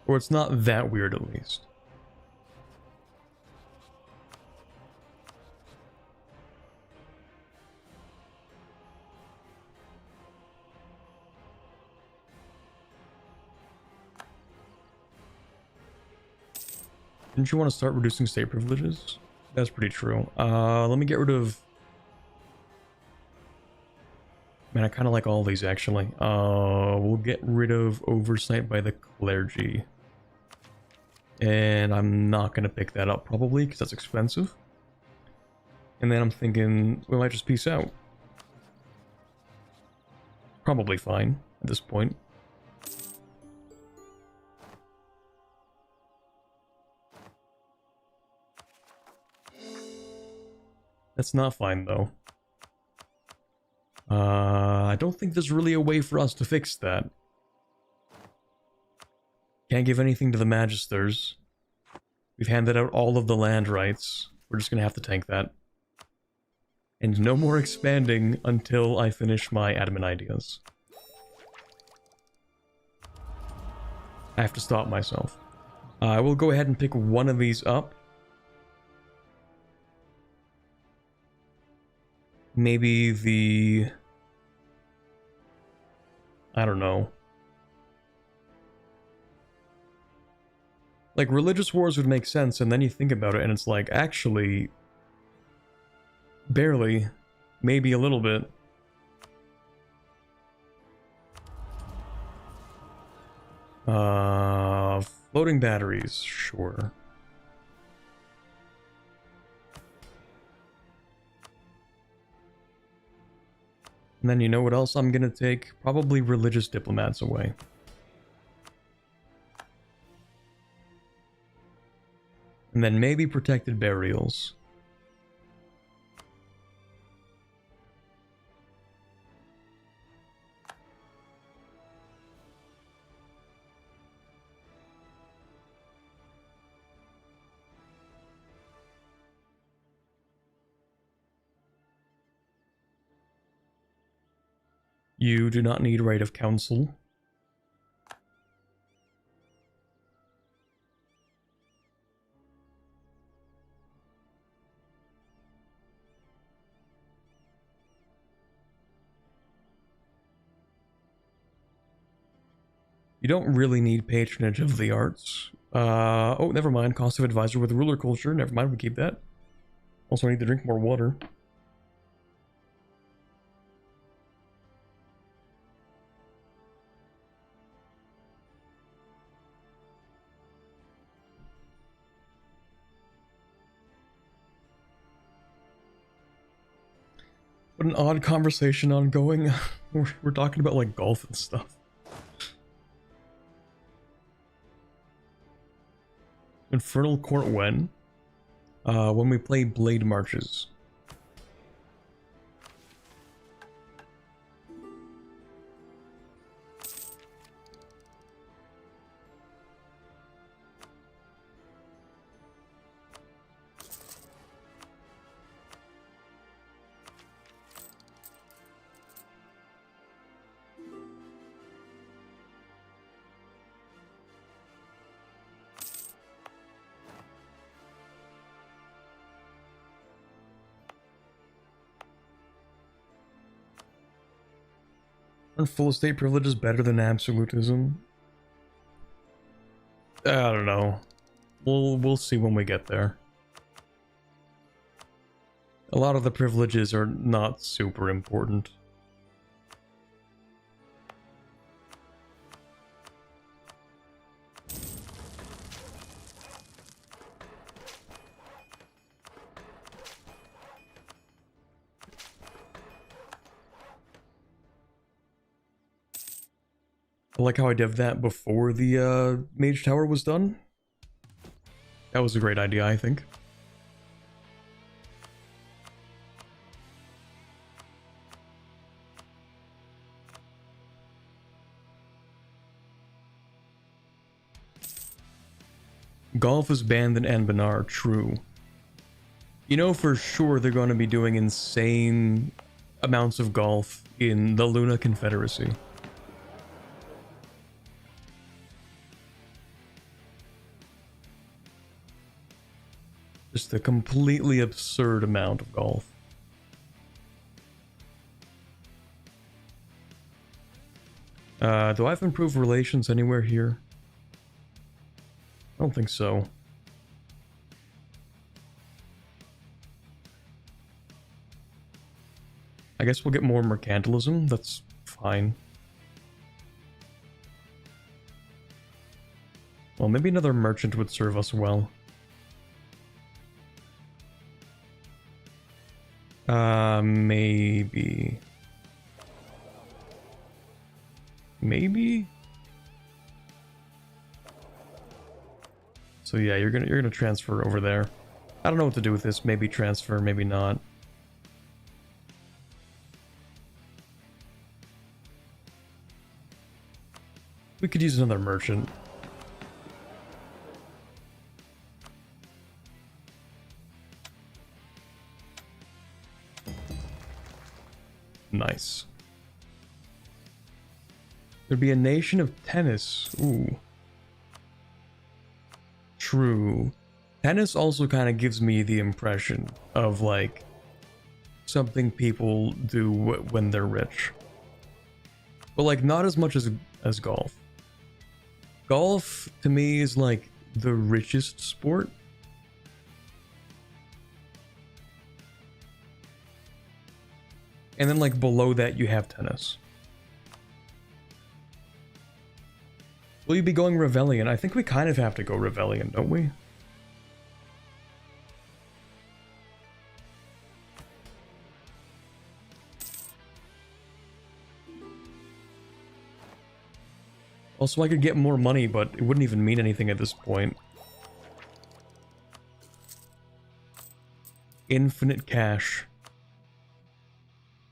Or it's not that weird, at least. Didn't you want to start reducing state privileges? That's pretty true. Let me get rid of... Man, I kind of like all these, actually. We'll get rid of oversight by the clergy. And I'm not going to pick that up, probably, because that's expensive. And then I'm thinking, we might just peace out. Probably fine, at this point. That's not fine, though. I don't think there's really a way for us to fix that. Can't give anything to the Magisters. We've handed out all of the land rights. We're just gonna have to tank that. And no more expanding until I finish my admin ideas. I have to stop myself. I will go ahead and pick one of these up. Maybe the... I don't know. Like, religious wars would make sense, and then you think about it, and it's like, actually... Barely. Maybe a little bit. Floating batteries, sure. And then you know what else I'm gonna take? Probably religious diplomats away. And then maybe protected burials. You do not need right of counsel. You don't really need patronage of the arts. Oh, never mind. Cost of advisor with ruler culture. Never mind, we keep that. Also, I need to drink more water. What an odd conversation ongoing. We're talking about like golf and stuff. Infernal Court when? When we play Blade Marches. Aren't full estate privileges better than absolutism? I don't know. We'll see when we get there. A lot of the privileges are not super important. I like how I did that before the Mage Tower was done. That was a great idea, I think. Golf is banned in Anbennar, true. You know for sure they're going to be doing insane amounts of golf in the Luna Confederacy. Just a completely absurd amount of golf. Do I have improved relations anywhere here? I don't think so. I guess we'll get more mercantilism. That's fine. Well, maybe another merchant would serve us well. Maybe. Maybe? So yeah, you're gonna transfer over there. I don't know what to do with this. Maybe transfer, maybe not. We could use another merchant. Nice. There'd be a nation of tennis. Ooh. True. Tennis also kind of gives me the impression of like something people do when they're rich. But like not as much as golf. Golf to me is like the richest sport. And then like below that you have tennis. Will you be going Rebellion? I think we kind of have to go Rebellion, don't we? Also, I could get more money, but it wouldn't even mean anything at this point. Infinite cash.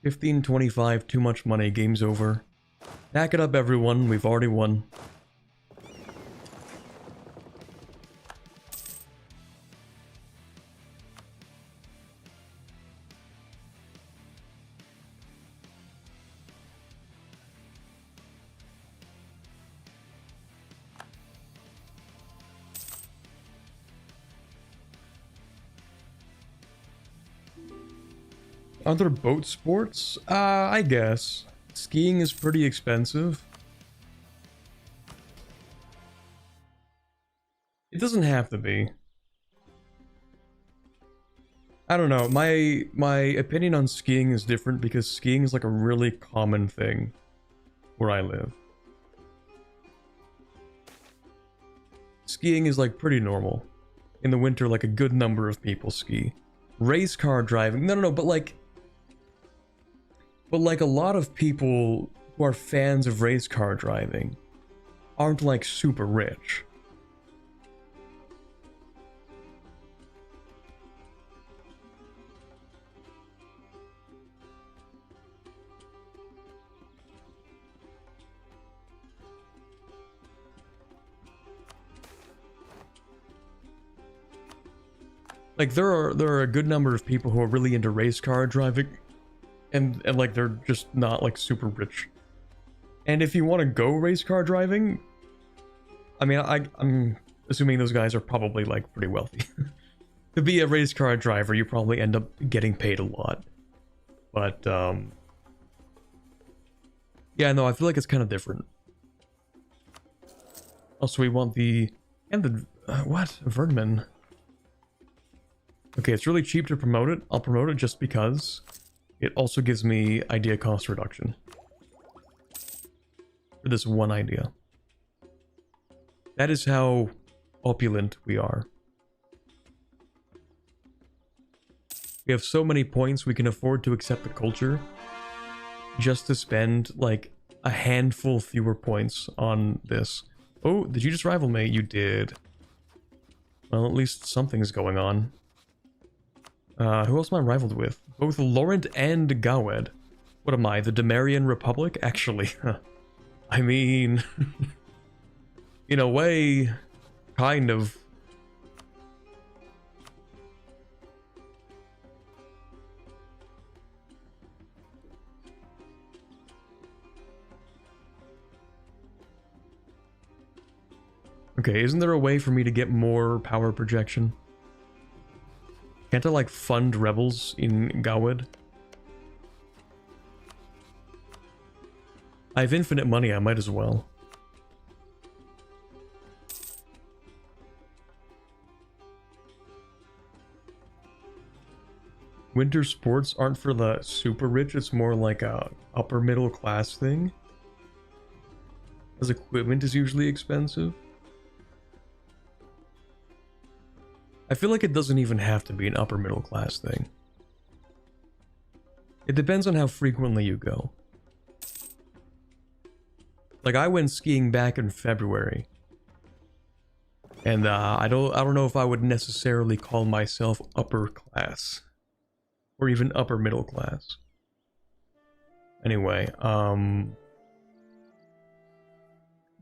1525, too much money, game's over. Pack it up, everyone, we've already won. Other boat sports? I guess. Skiing is pretty expensive. It doesn't have to be. I don't know, my opinion on skiing is different because skiing is like a really common thing where I live. Skiing is like pretty normal. In the winter, like a good number of people ski. Race car driving, no, but like a lot of people who are fans of race car driving aren't like super rich. Like there are a good number of people who are really into race car driving. And like they're just not like super rich. And if you want to go race car driving, I mean I'm assuming those guys are probably like pretty wealthy. To be a race car driver, you probably end up getting paid a lot. But Yeah, no, I feel like it's kind of different. Also, we want the... And the... what? Vernman. Okay, it's really cheap to promote it. I'll promote it just because it also gives me idea cost reduction. For this one idea. That is how opulent we are. We have so many points we can afford to accept the culture just to spend like a handful fewer points on this. Oh, did you just rival me? You did. Well, at least something's going on. Who else am I rivaled with? Both Laurent and Gawed. What am I, the Demarian Republic? Actually, I mean, in a way, kind of. Okay, isn't there a way for me to get more power projection? Can't I, like, fund rebels in Gawed? I have infinite money, I might as well. Winter sports aren't for the super rich, it's more like a upper middle class thing. As equipment is usually expensive. I feel like it doesn't even have to be an upper middle class thing. It depends on how frequently you go. Like, I went skiing back in February. And I don't know if I would necessarily call myself upper class. Or even upper middle class. Anyway, do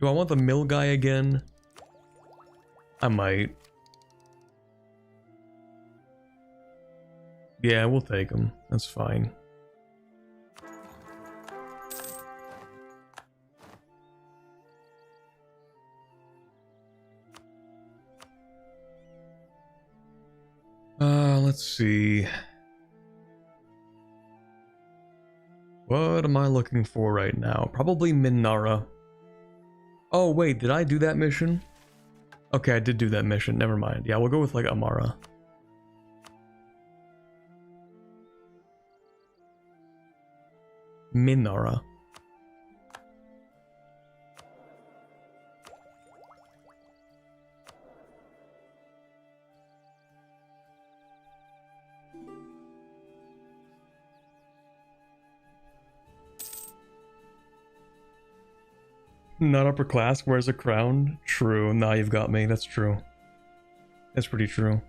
I want the mill guy again? I might. Yeah, we'll take him. That's fine. Let's see. What am I looking for right now? Probably Minara. Oh, wait, did I do that mission? Okay, I did do that mission. Never mind. Yeah, we'll go with, like, Amara. Minara. Not upper class, wears a crown? True, now you've got me, that's true. That's pretty true.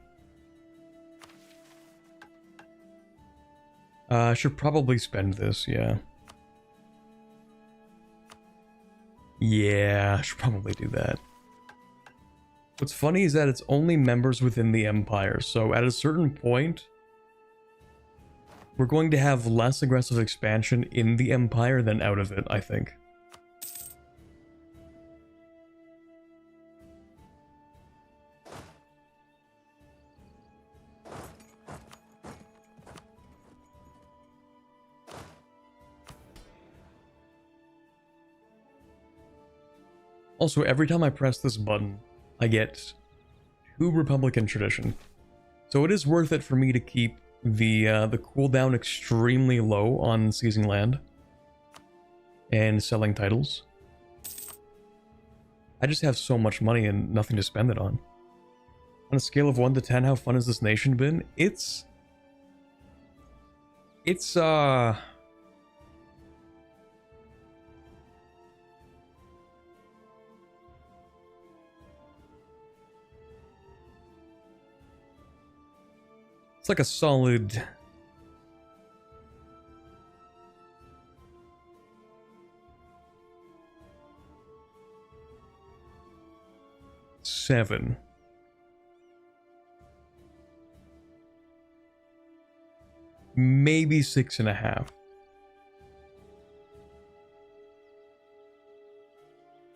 I should probably spend this, yeah. Yeah, I should probably do that. What's funny is that it's only members within the Empire, so at a certain point, we're going to have less aggressive expansion in the Empire than out of it, I think. Also, every time I press this button, I get 2 Republican tradition. So it is worth it for me to keep the cooldown extremely low on seizing land and selling titles. I just have so much money and nothing to spend it on. On a scale of 1 to 10, how fun has this nation been? It's like a solid 7. Maybe 6.5.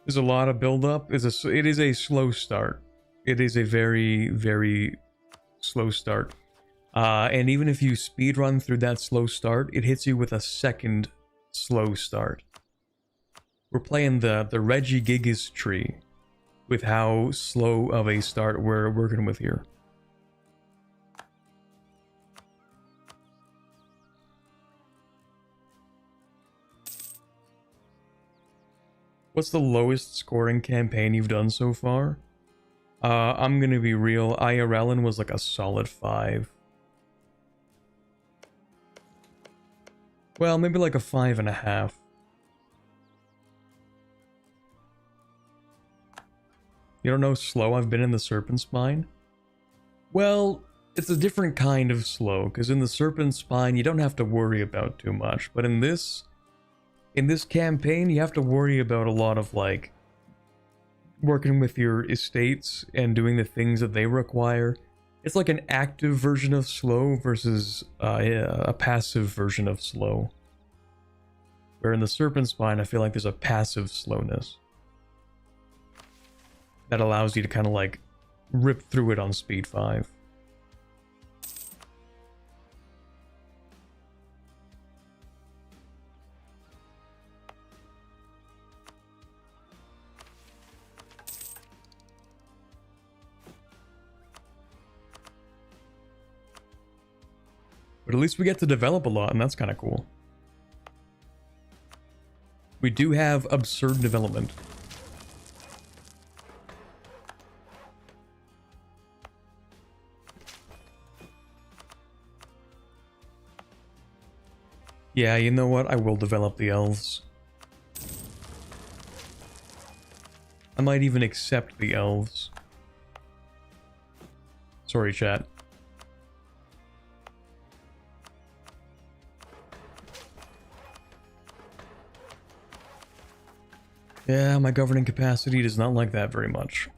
There's a lot of build-up. It is a slow start. It is a very, very slow start. And even if you speedrun through that slow start, it hits you with a second slow start. We're playing the Regigigas tree with how slow of a start we're working with here. What's the lowest scoring campaign you've done so far? I'm gonna be real. IRLN was like a solid 5. Well, maybe like a 5.5. You don't know slow? I've been in the Serpent Spine. Well, it's a different kind of slow, because in the Serpent Spine you don't have to worry about too much, but in this campaign you have to worry about a lot of like working with your estates and doing the things that they require. It's like an active version of slow versus a passive version of slow. Where in the Serpent Spine I feel like there's a passive slowness that allows you to kind of like rip through it on speed 5. But at least we get to develop a lot, and that's kind of cool. We do have absurd development. Yeah, you know what? I will develop the elves. I might even accept the elves. Sorry, chat. Yeah, my governing capacity does not like that very much.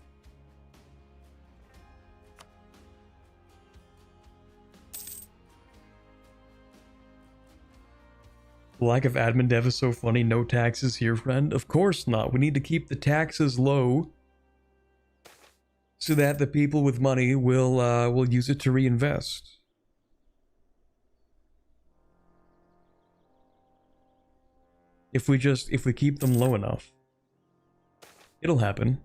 The lack of admin dev is so funny. No taxes here, friend. Of course not. We need to keep the taxes low so that the people with money will use it to reinvest. If we keep them low enough, it'll happen.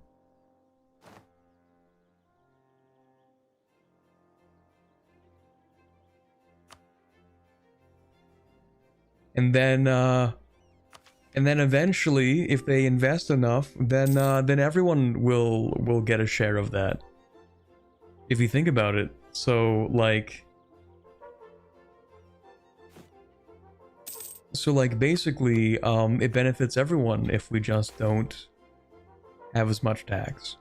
And then eventually, if they invest enough, then everyone will get a share of that. If you think about it, so like basically, it benefits everyone if we just don't have as much tax.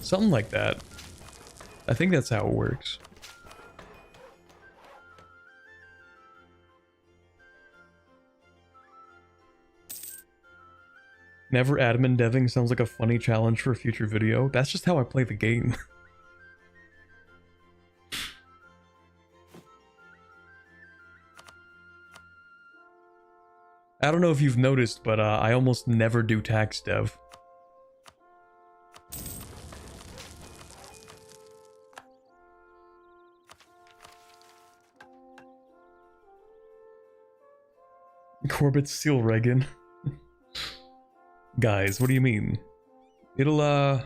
Something like that. I think that's how it works. Never admin deving sounds like a funny challenge for a future video. That's just how I play the game. I don't know if you've noticed, but I almost never do tax dev. Corbett Steel Reagan. Guys, what do you mean? It'll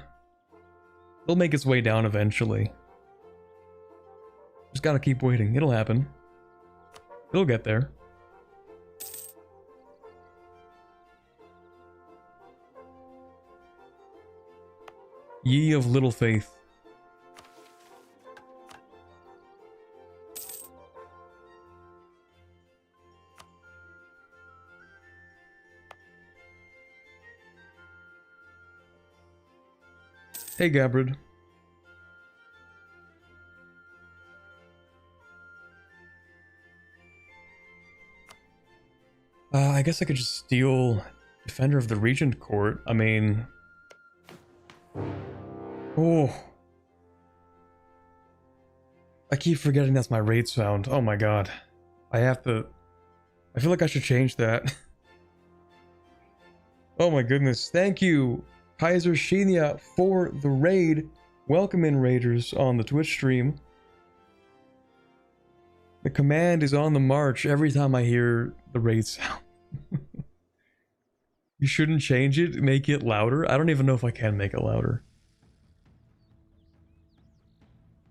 make its way down eventually. Just gotta keep waiting. It'll happen. It'll get there. Ye of little faith. Hey, Gabbard. I guess I could just steal Defender of the Regent Court. I mean... Oh. I keep forgetting that's my raid sound. Oh my god. I feel like I should change that. Oh my goodness. Thank you, Kaiser Shinya, for the raid. Welcome in, raiders, on the Twitch stream. The command is on the march every time I hear the raid sound. You shouldn't change it, make it louder. I don't even know if I can make it louder.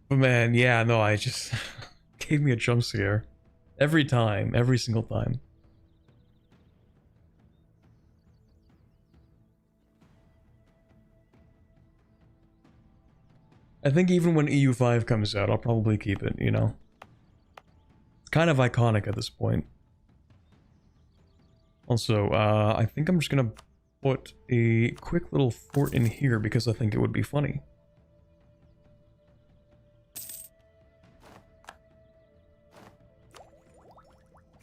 But man, yeah, no, I just gave me a jump scare. Every time, every single time. I think even when EU5 comes out, I'll probably keep it, you know? It's kind of iconic at this point. Also, I think I'm just gonna put a quick little fort in here because I think it would be funny.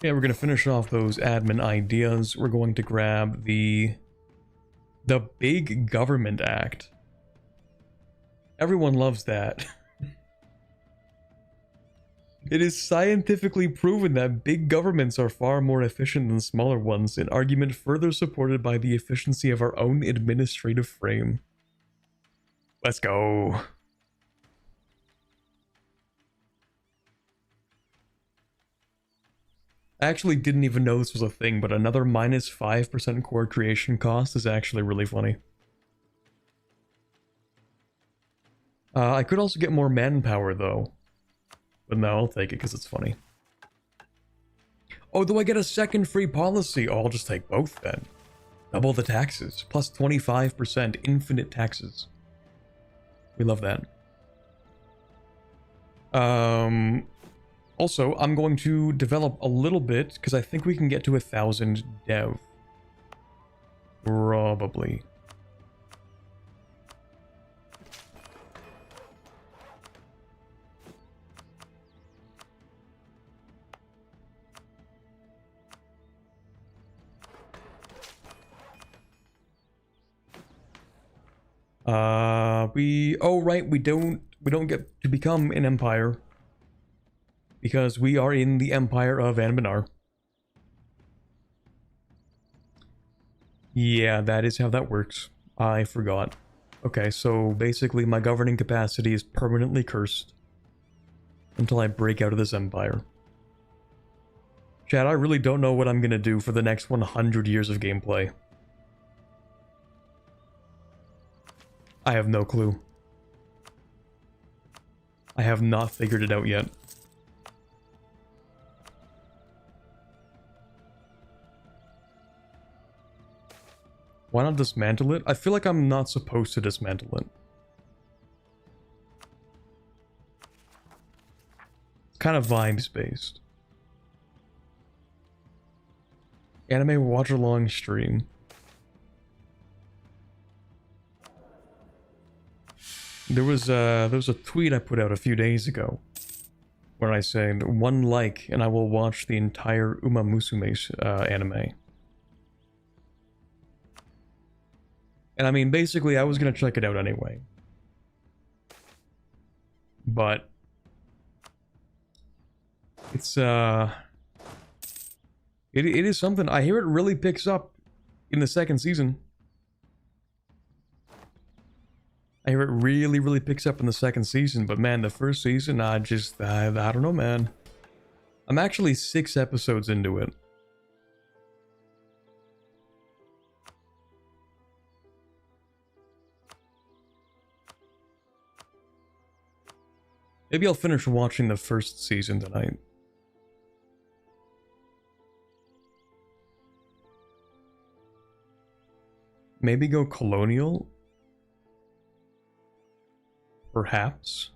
Yeah, we're gonna finish off those admin ideas. We're going to grab the Big Government Act. Everyone loves that. It is scientifically proven that big governments are far more efficient than smaller ones, an argument further supported by the efficiency of our own administrative frame. Let's go. I actually didn't even know this was a thing, but another minus 5% core creation cost is actually really funny. I could also get more manpower though. But no, I'll take it because it's funny. Oh, do I get a second free policy? Oh, I'll just take both then. Double the taxes. Plus 25% infinite taxes. We love that. Also, I'm going to develop a little bit because I think we can get to 1,000 dev. Probably. We don't get to become an empire because we are in the Empire of Anbennar. Yeah, that is how that works. I forgot. Okay, so basically my governing capacity is permanently cursed until I break out of this empire. Chad, I really don't know what I'm gonna do for the next 100 years of gameplay. I have no clue. I have not figured it out yet. Why not dismantle it? I feel like I'm not supposed to dismantle it. It's kind of vibes based. Anime watch along stream. There was a tweet I put out a few days ago where I said 1 like and I will watch the entire Uma Musume anime. And I mean, basically I was gonna check it out anyway. But it's it is something. I hear it really picks up in the 2nd season. I hear it really picks up in the 2nd season, but man, the 1st season, I don't know, man. I'm actually 6 episodes into it. Maybe I'll finish watching the 1st season tonight. Maybe go Colonial? Perhaps.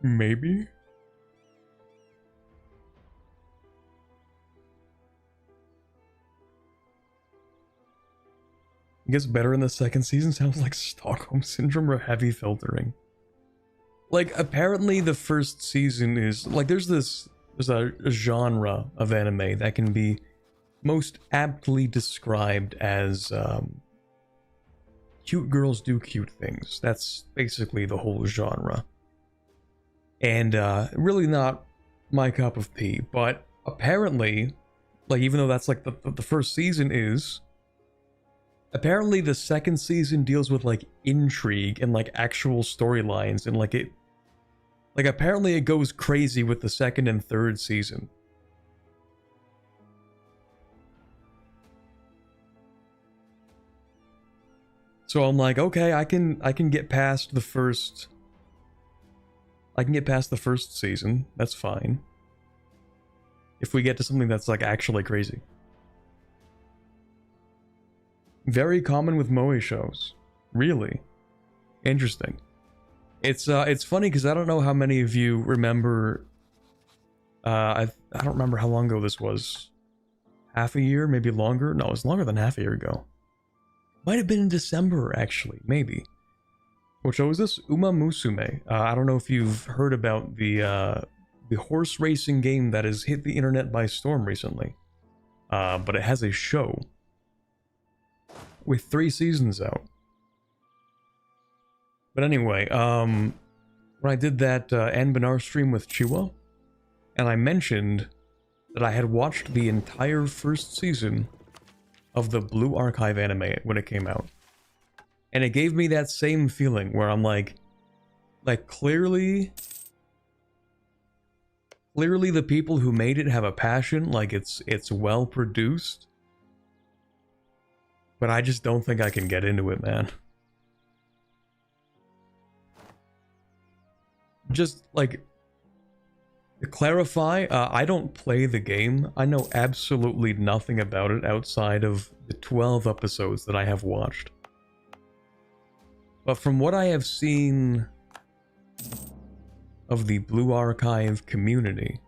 Maybe. It gets better in the 2nd season. Sounds like Stockholm Syndrome or heavy filtering. Like, apparently the 1st season is... Like, there's a genre of anime that can be most aptly described as cute girls do cute things. That's basically the whole genre. And really not my cup of tea, but apparently, like, even though that's like the 1st season is, Apparently the second season deals with like intrigue and like actual storylines and like apparently it goes crazy with the second and third season. So I'm like, okay, I can get past the first season. That's fine. If we get to something that's like actually crazy. Very common with moe shows. Really? Interesting. It's funny because I don't know how many of you remember I don't remember how long ago this was. Half a year, maybe longer? No, it was longer than half a year ago. Might have been in December, actually. Maybe. What show is this? Uma Musume. I don't know if you've heard about the horse racing game that has hit the internet by storm recently. But it has a show with 3 seasons out. But anyway, when I did that Anbennar stream with Chua, and I mentioned that I had watched the entire first season of the Blue Archive anime when it came out. And it gave me that same feeling where I'm like clearly the people who made it have a passion, like it's well produced. But I just don't think I can get into it, man. Just like to clarify, I don't play the game. I know absolutely nothing about it outside of the 12 episodes that I have watched. But from what I have seen of the Blue Archive community,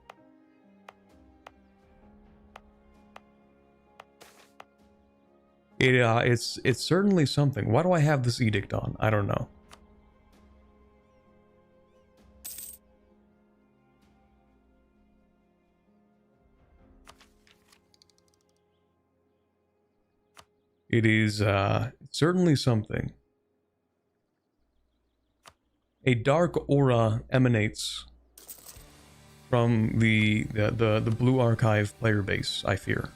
it's certainly something. Why do I have this edict on? I don't know. It is certainly something. A dark aura emanates from the Blue Archive player base, I fear.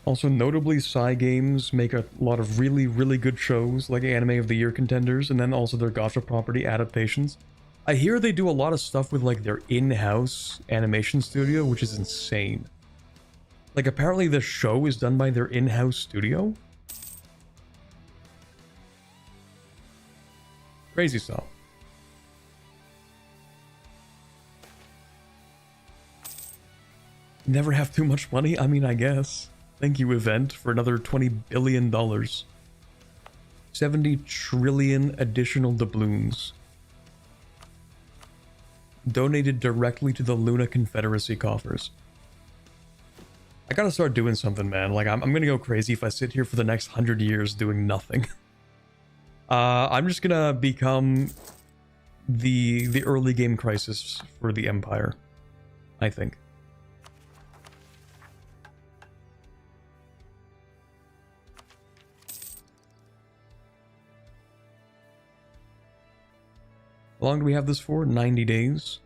Also, notably, Cygames make a lot of really, really good shows, like Anime of the Year contenders, and then also their Gacha property adaptations. I hear they do a lot of stuff with, like, their in-house animation studio, which is insane. Like, apparently the show is done by their in-house studio? Crazy stuff. Never have too much money? I mean, I guess. Thank you, Event, for another $20 billion. 70 trillion additional doubloons. Donated directly to the Luna Confederacy coffers. I gotta start doing something, man. Like, I'm gonna go crazy if I sit here for the next 100 years doing nothing. I'm just gonna become the early game crisis for the Empire, I think. How long do we have this for? 90 days?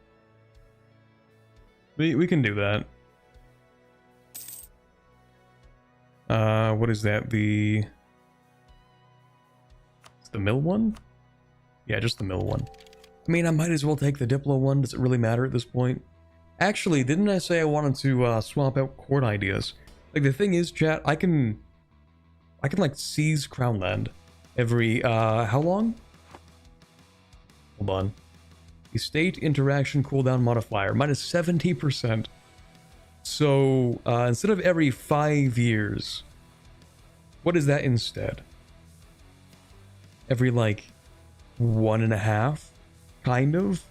We can do that. What is that? It's the mill one? Yeah, just the mill one. I mean, I might as well take the Diplo one. Does it really matter at this point? Actually, didn't I say I wanted to swap out court ideas? Like, the thing is, chat, I can like seize Crown Land every how long? Hold on. The state interaction cooldown modifier, minus 70%. So, instead of every 5 years, what is that instead? Every, like, 1.5? Kind of?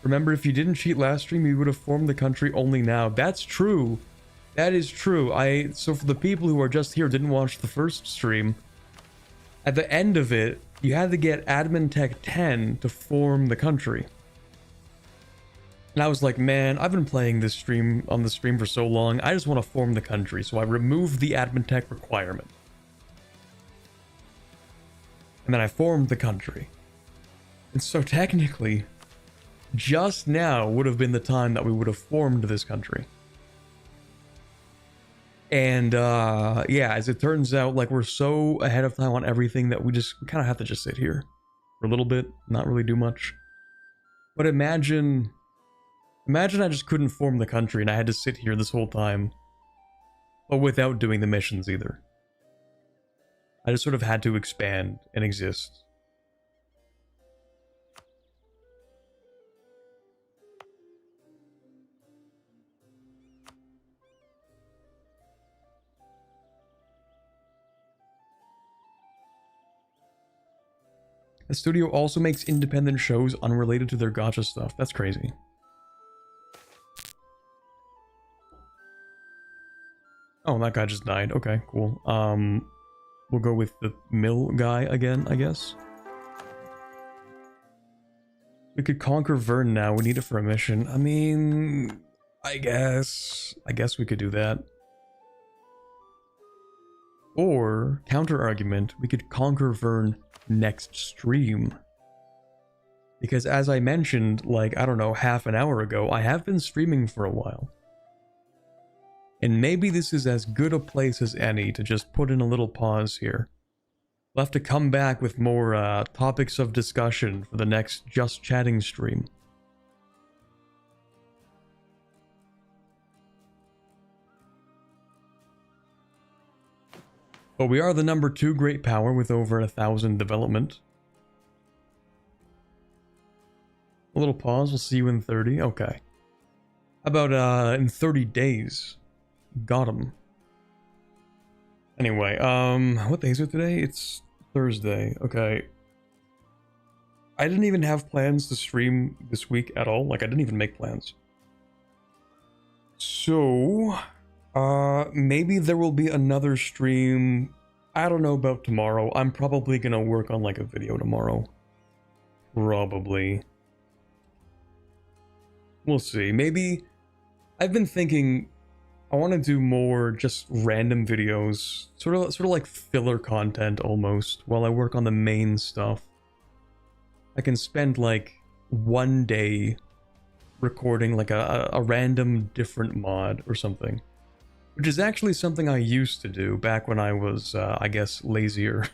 Remember, if you didn't cheat last stream, you would have formed the country only now. That's true. That is true. So for the people who are just here, didn't watch the first stream, at the end of it, you had to get Admin Tech 10 to form the country. And I was like, man, I've been playing this stream on the stream for so long, I just want to form the country. So I removed the admin tech requirement. And then I formed the country. And so technically, just now would have been the time that we would have formed this country. And yeah, as it turns out, like, we're so ahead of time on everything that we just kind of have to just sit here for a little bit, not really do much. But imagine I just couldn't form the country and I had to sit here this whole time, but without doing the missions either. I just sort of had to expand and exist. The studio also makes independent shows unrelated to their gacha stuff. That's crazy. Oh, that guy just died. Okay, cool. We'll go with the mill guy again, I guess. We could conquer Vern now. We need it for a mission. I mean, I guess we could do that. Or, counter argument, we could conquer Vern next stream. Because as I mentioned, like, I don't know, half an hour ago, I have been streaming for a while. And maybe this is as good a place as any to just put in a little pause here. We'll have to come back with more topics of discussion for the next Just Chatting stream. But we are the number 2 great power with over 1,000 development. A little pause, we'll see you in 30. Okay. How about in 30 days? Got him. Anyway, what day is it today? It's Thursday. Okay. I didn't even have plans to stream this week at all. Like, I didn't even make plans. So, maybe there will be another stream. I don't know about tomorrow. I'm probably gonna work on, like, a video tomorrow. Probably. We'll see. Maybe... I've been thinking... I want to do more just random videos, sort of like filler content almost, while I work on the main stuff. I can spend like one day recording like a random different mod or something, which is actually something I used to do back when I was, I guess, lazier.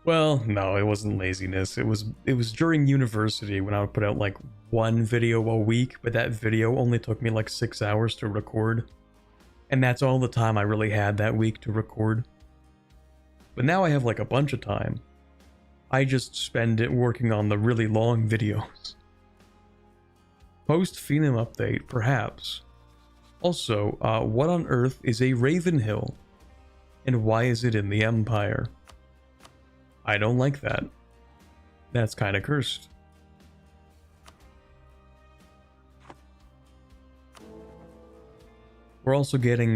Well, no, it wasn't laziness. It was during university when I would put out like one video a week, but that video only took me like 6 hours to record. And that's all the time I really had that week to record. But now I have like a bunch of time. I just spend it working on the really long videos. Post-Phenom update, perhaps. Also, what on earth is a Ravenhill? And why is it in the Empire? I don't like that. That's kinda cursed. We're also getting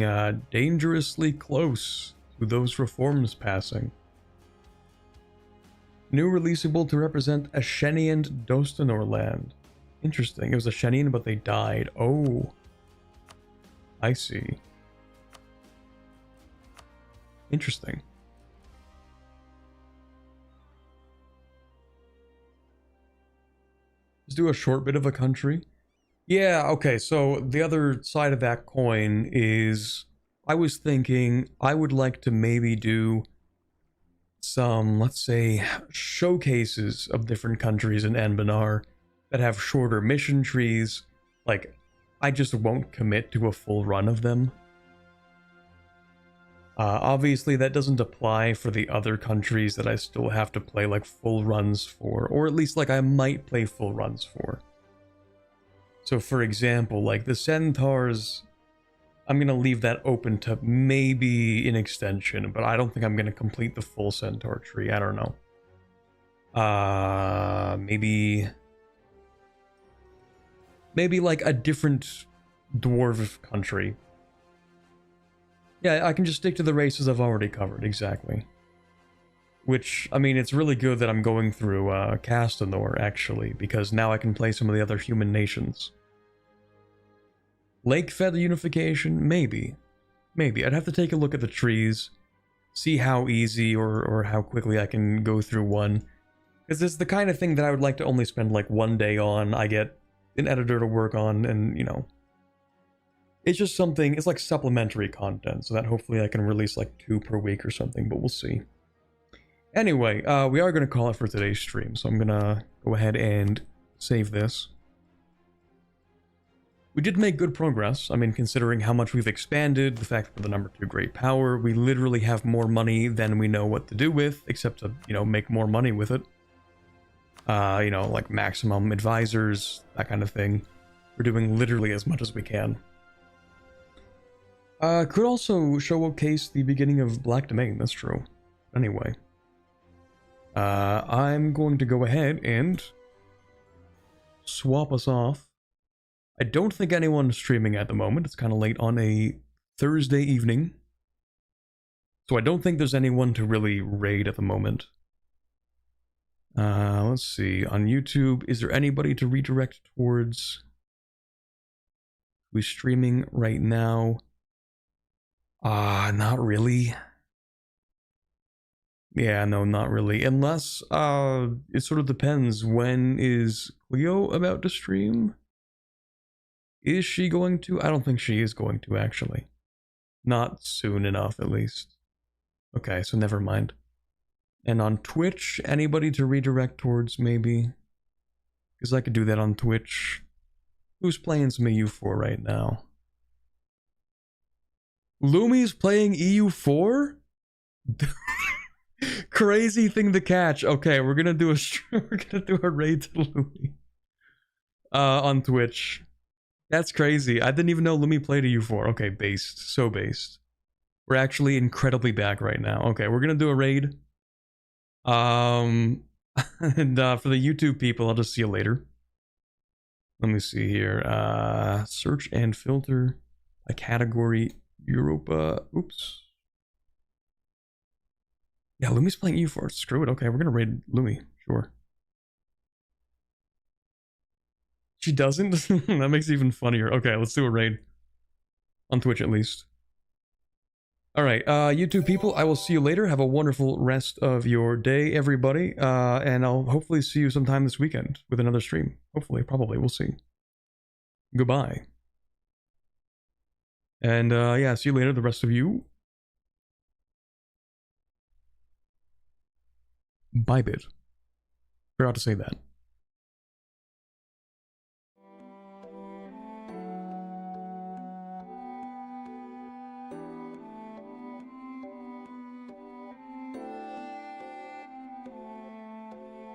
dangerously close to those reforms passing. New releasable to represent Ashenian Dostanor land. Interesting. It was Ashenian, but they died. Oh. I see. Interesting. Let's do a short bit of a country. Yeah, okay, so the other side of that coin is, I was thinking I would like to maybe do some, let's say, showcases of different countries in Anbennar that have shorter mission trees. Like, I just won't commit to a full run of them. Obviously, that doesn't apply for the other countries that I still have to play, like, full runs for, or at least, like, I might play full runs for. So, for example, like, the Centaurs, I'm going to leave that open to maybe an extension, but I don't think I'm going to complete the full Centaur tree. I don't know. Maybe like a different dwarf country. Yeah, I can just stick to the races I've already covered, exactly. Which, I mean, it's really good that I'm going through Cesternand, actually, because now I can play some of the other human nations. Lake feather unification? Maybe. Maybe. I'd have to take a look at the trees, see how easy or how quickly I can go through one. Because this is the kind of thing that I would like to only spend like one day on. I get an editor to work on, and you know, it's just something, it's like supplementary content, so that hopefully I can release like 2 per week or something, but we'll see. Anyway, we are going to call it for today's stream, so I'm going to go ahead and save this. We did make good progress. I mean, considering how much we've expanded, the fact that we're the number 2 great power, we literally have more money than we know what to do with, except to, you know, make more money with it. You know, like maximum advisors, that kind of thing. We're doing literally as much as we can. Could also showcase the beginning of Black Domain, that's true. Anyway. I'm going to go ahead and swap us off. I don't think anyone's streaming at the moment. It's kind of late on a Thursday evening. So I don't think there's anyone to really raid at the moment. Let's see. On YouTube, is there anybody to redirect towards? Who's streaming right now? Not really. Yeah, no, not really. Unless, it sort of depends. When is Cleo about to stream? Is she going to? I don't think she is going to, actually. Not soon enough, at least. Okay, so never mind. And on Twitch, anybody to redirect towards, maybe? Because I could do that on Twitch. Who's playing some EU4 right now? Lumi's playing EU4? Crazy thing to catch. Okay, we're gonna do a raid to Lumi. On Twitch. That's crazy. I didn't even know Lumi played a U4. Okay, based. So based. We're actually incredibly back right now. Okay, we're gonna do a raid. And for the YouTube people, I'll just see you later. Let me see here. Search and filter a category Europa. Oops. Yeah, Lumi's playing EU4. Screw it. Okay, we're gonna raid Lumi. Sure. She doesn't? That makes it even funnier. Okay, let's do a raid. On Twitch, at least. Alright, YouTube people, I will see you later. Have a wonderful rest of your day, everybody. And I'll hopefully see you sometime this weekend with another stream. Hopefully, probably. We'll see. Goodbye. And, yeah, see you later, the rest of you. Bye, bit. Forgot to say that.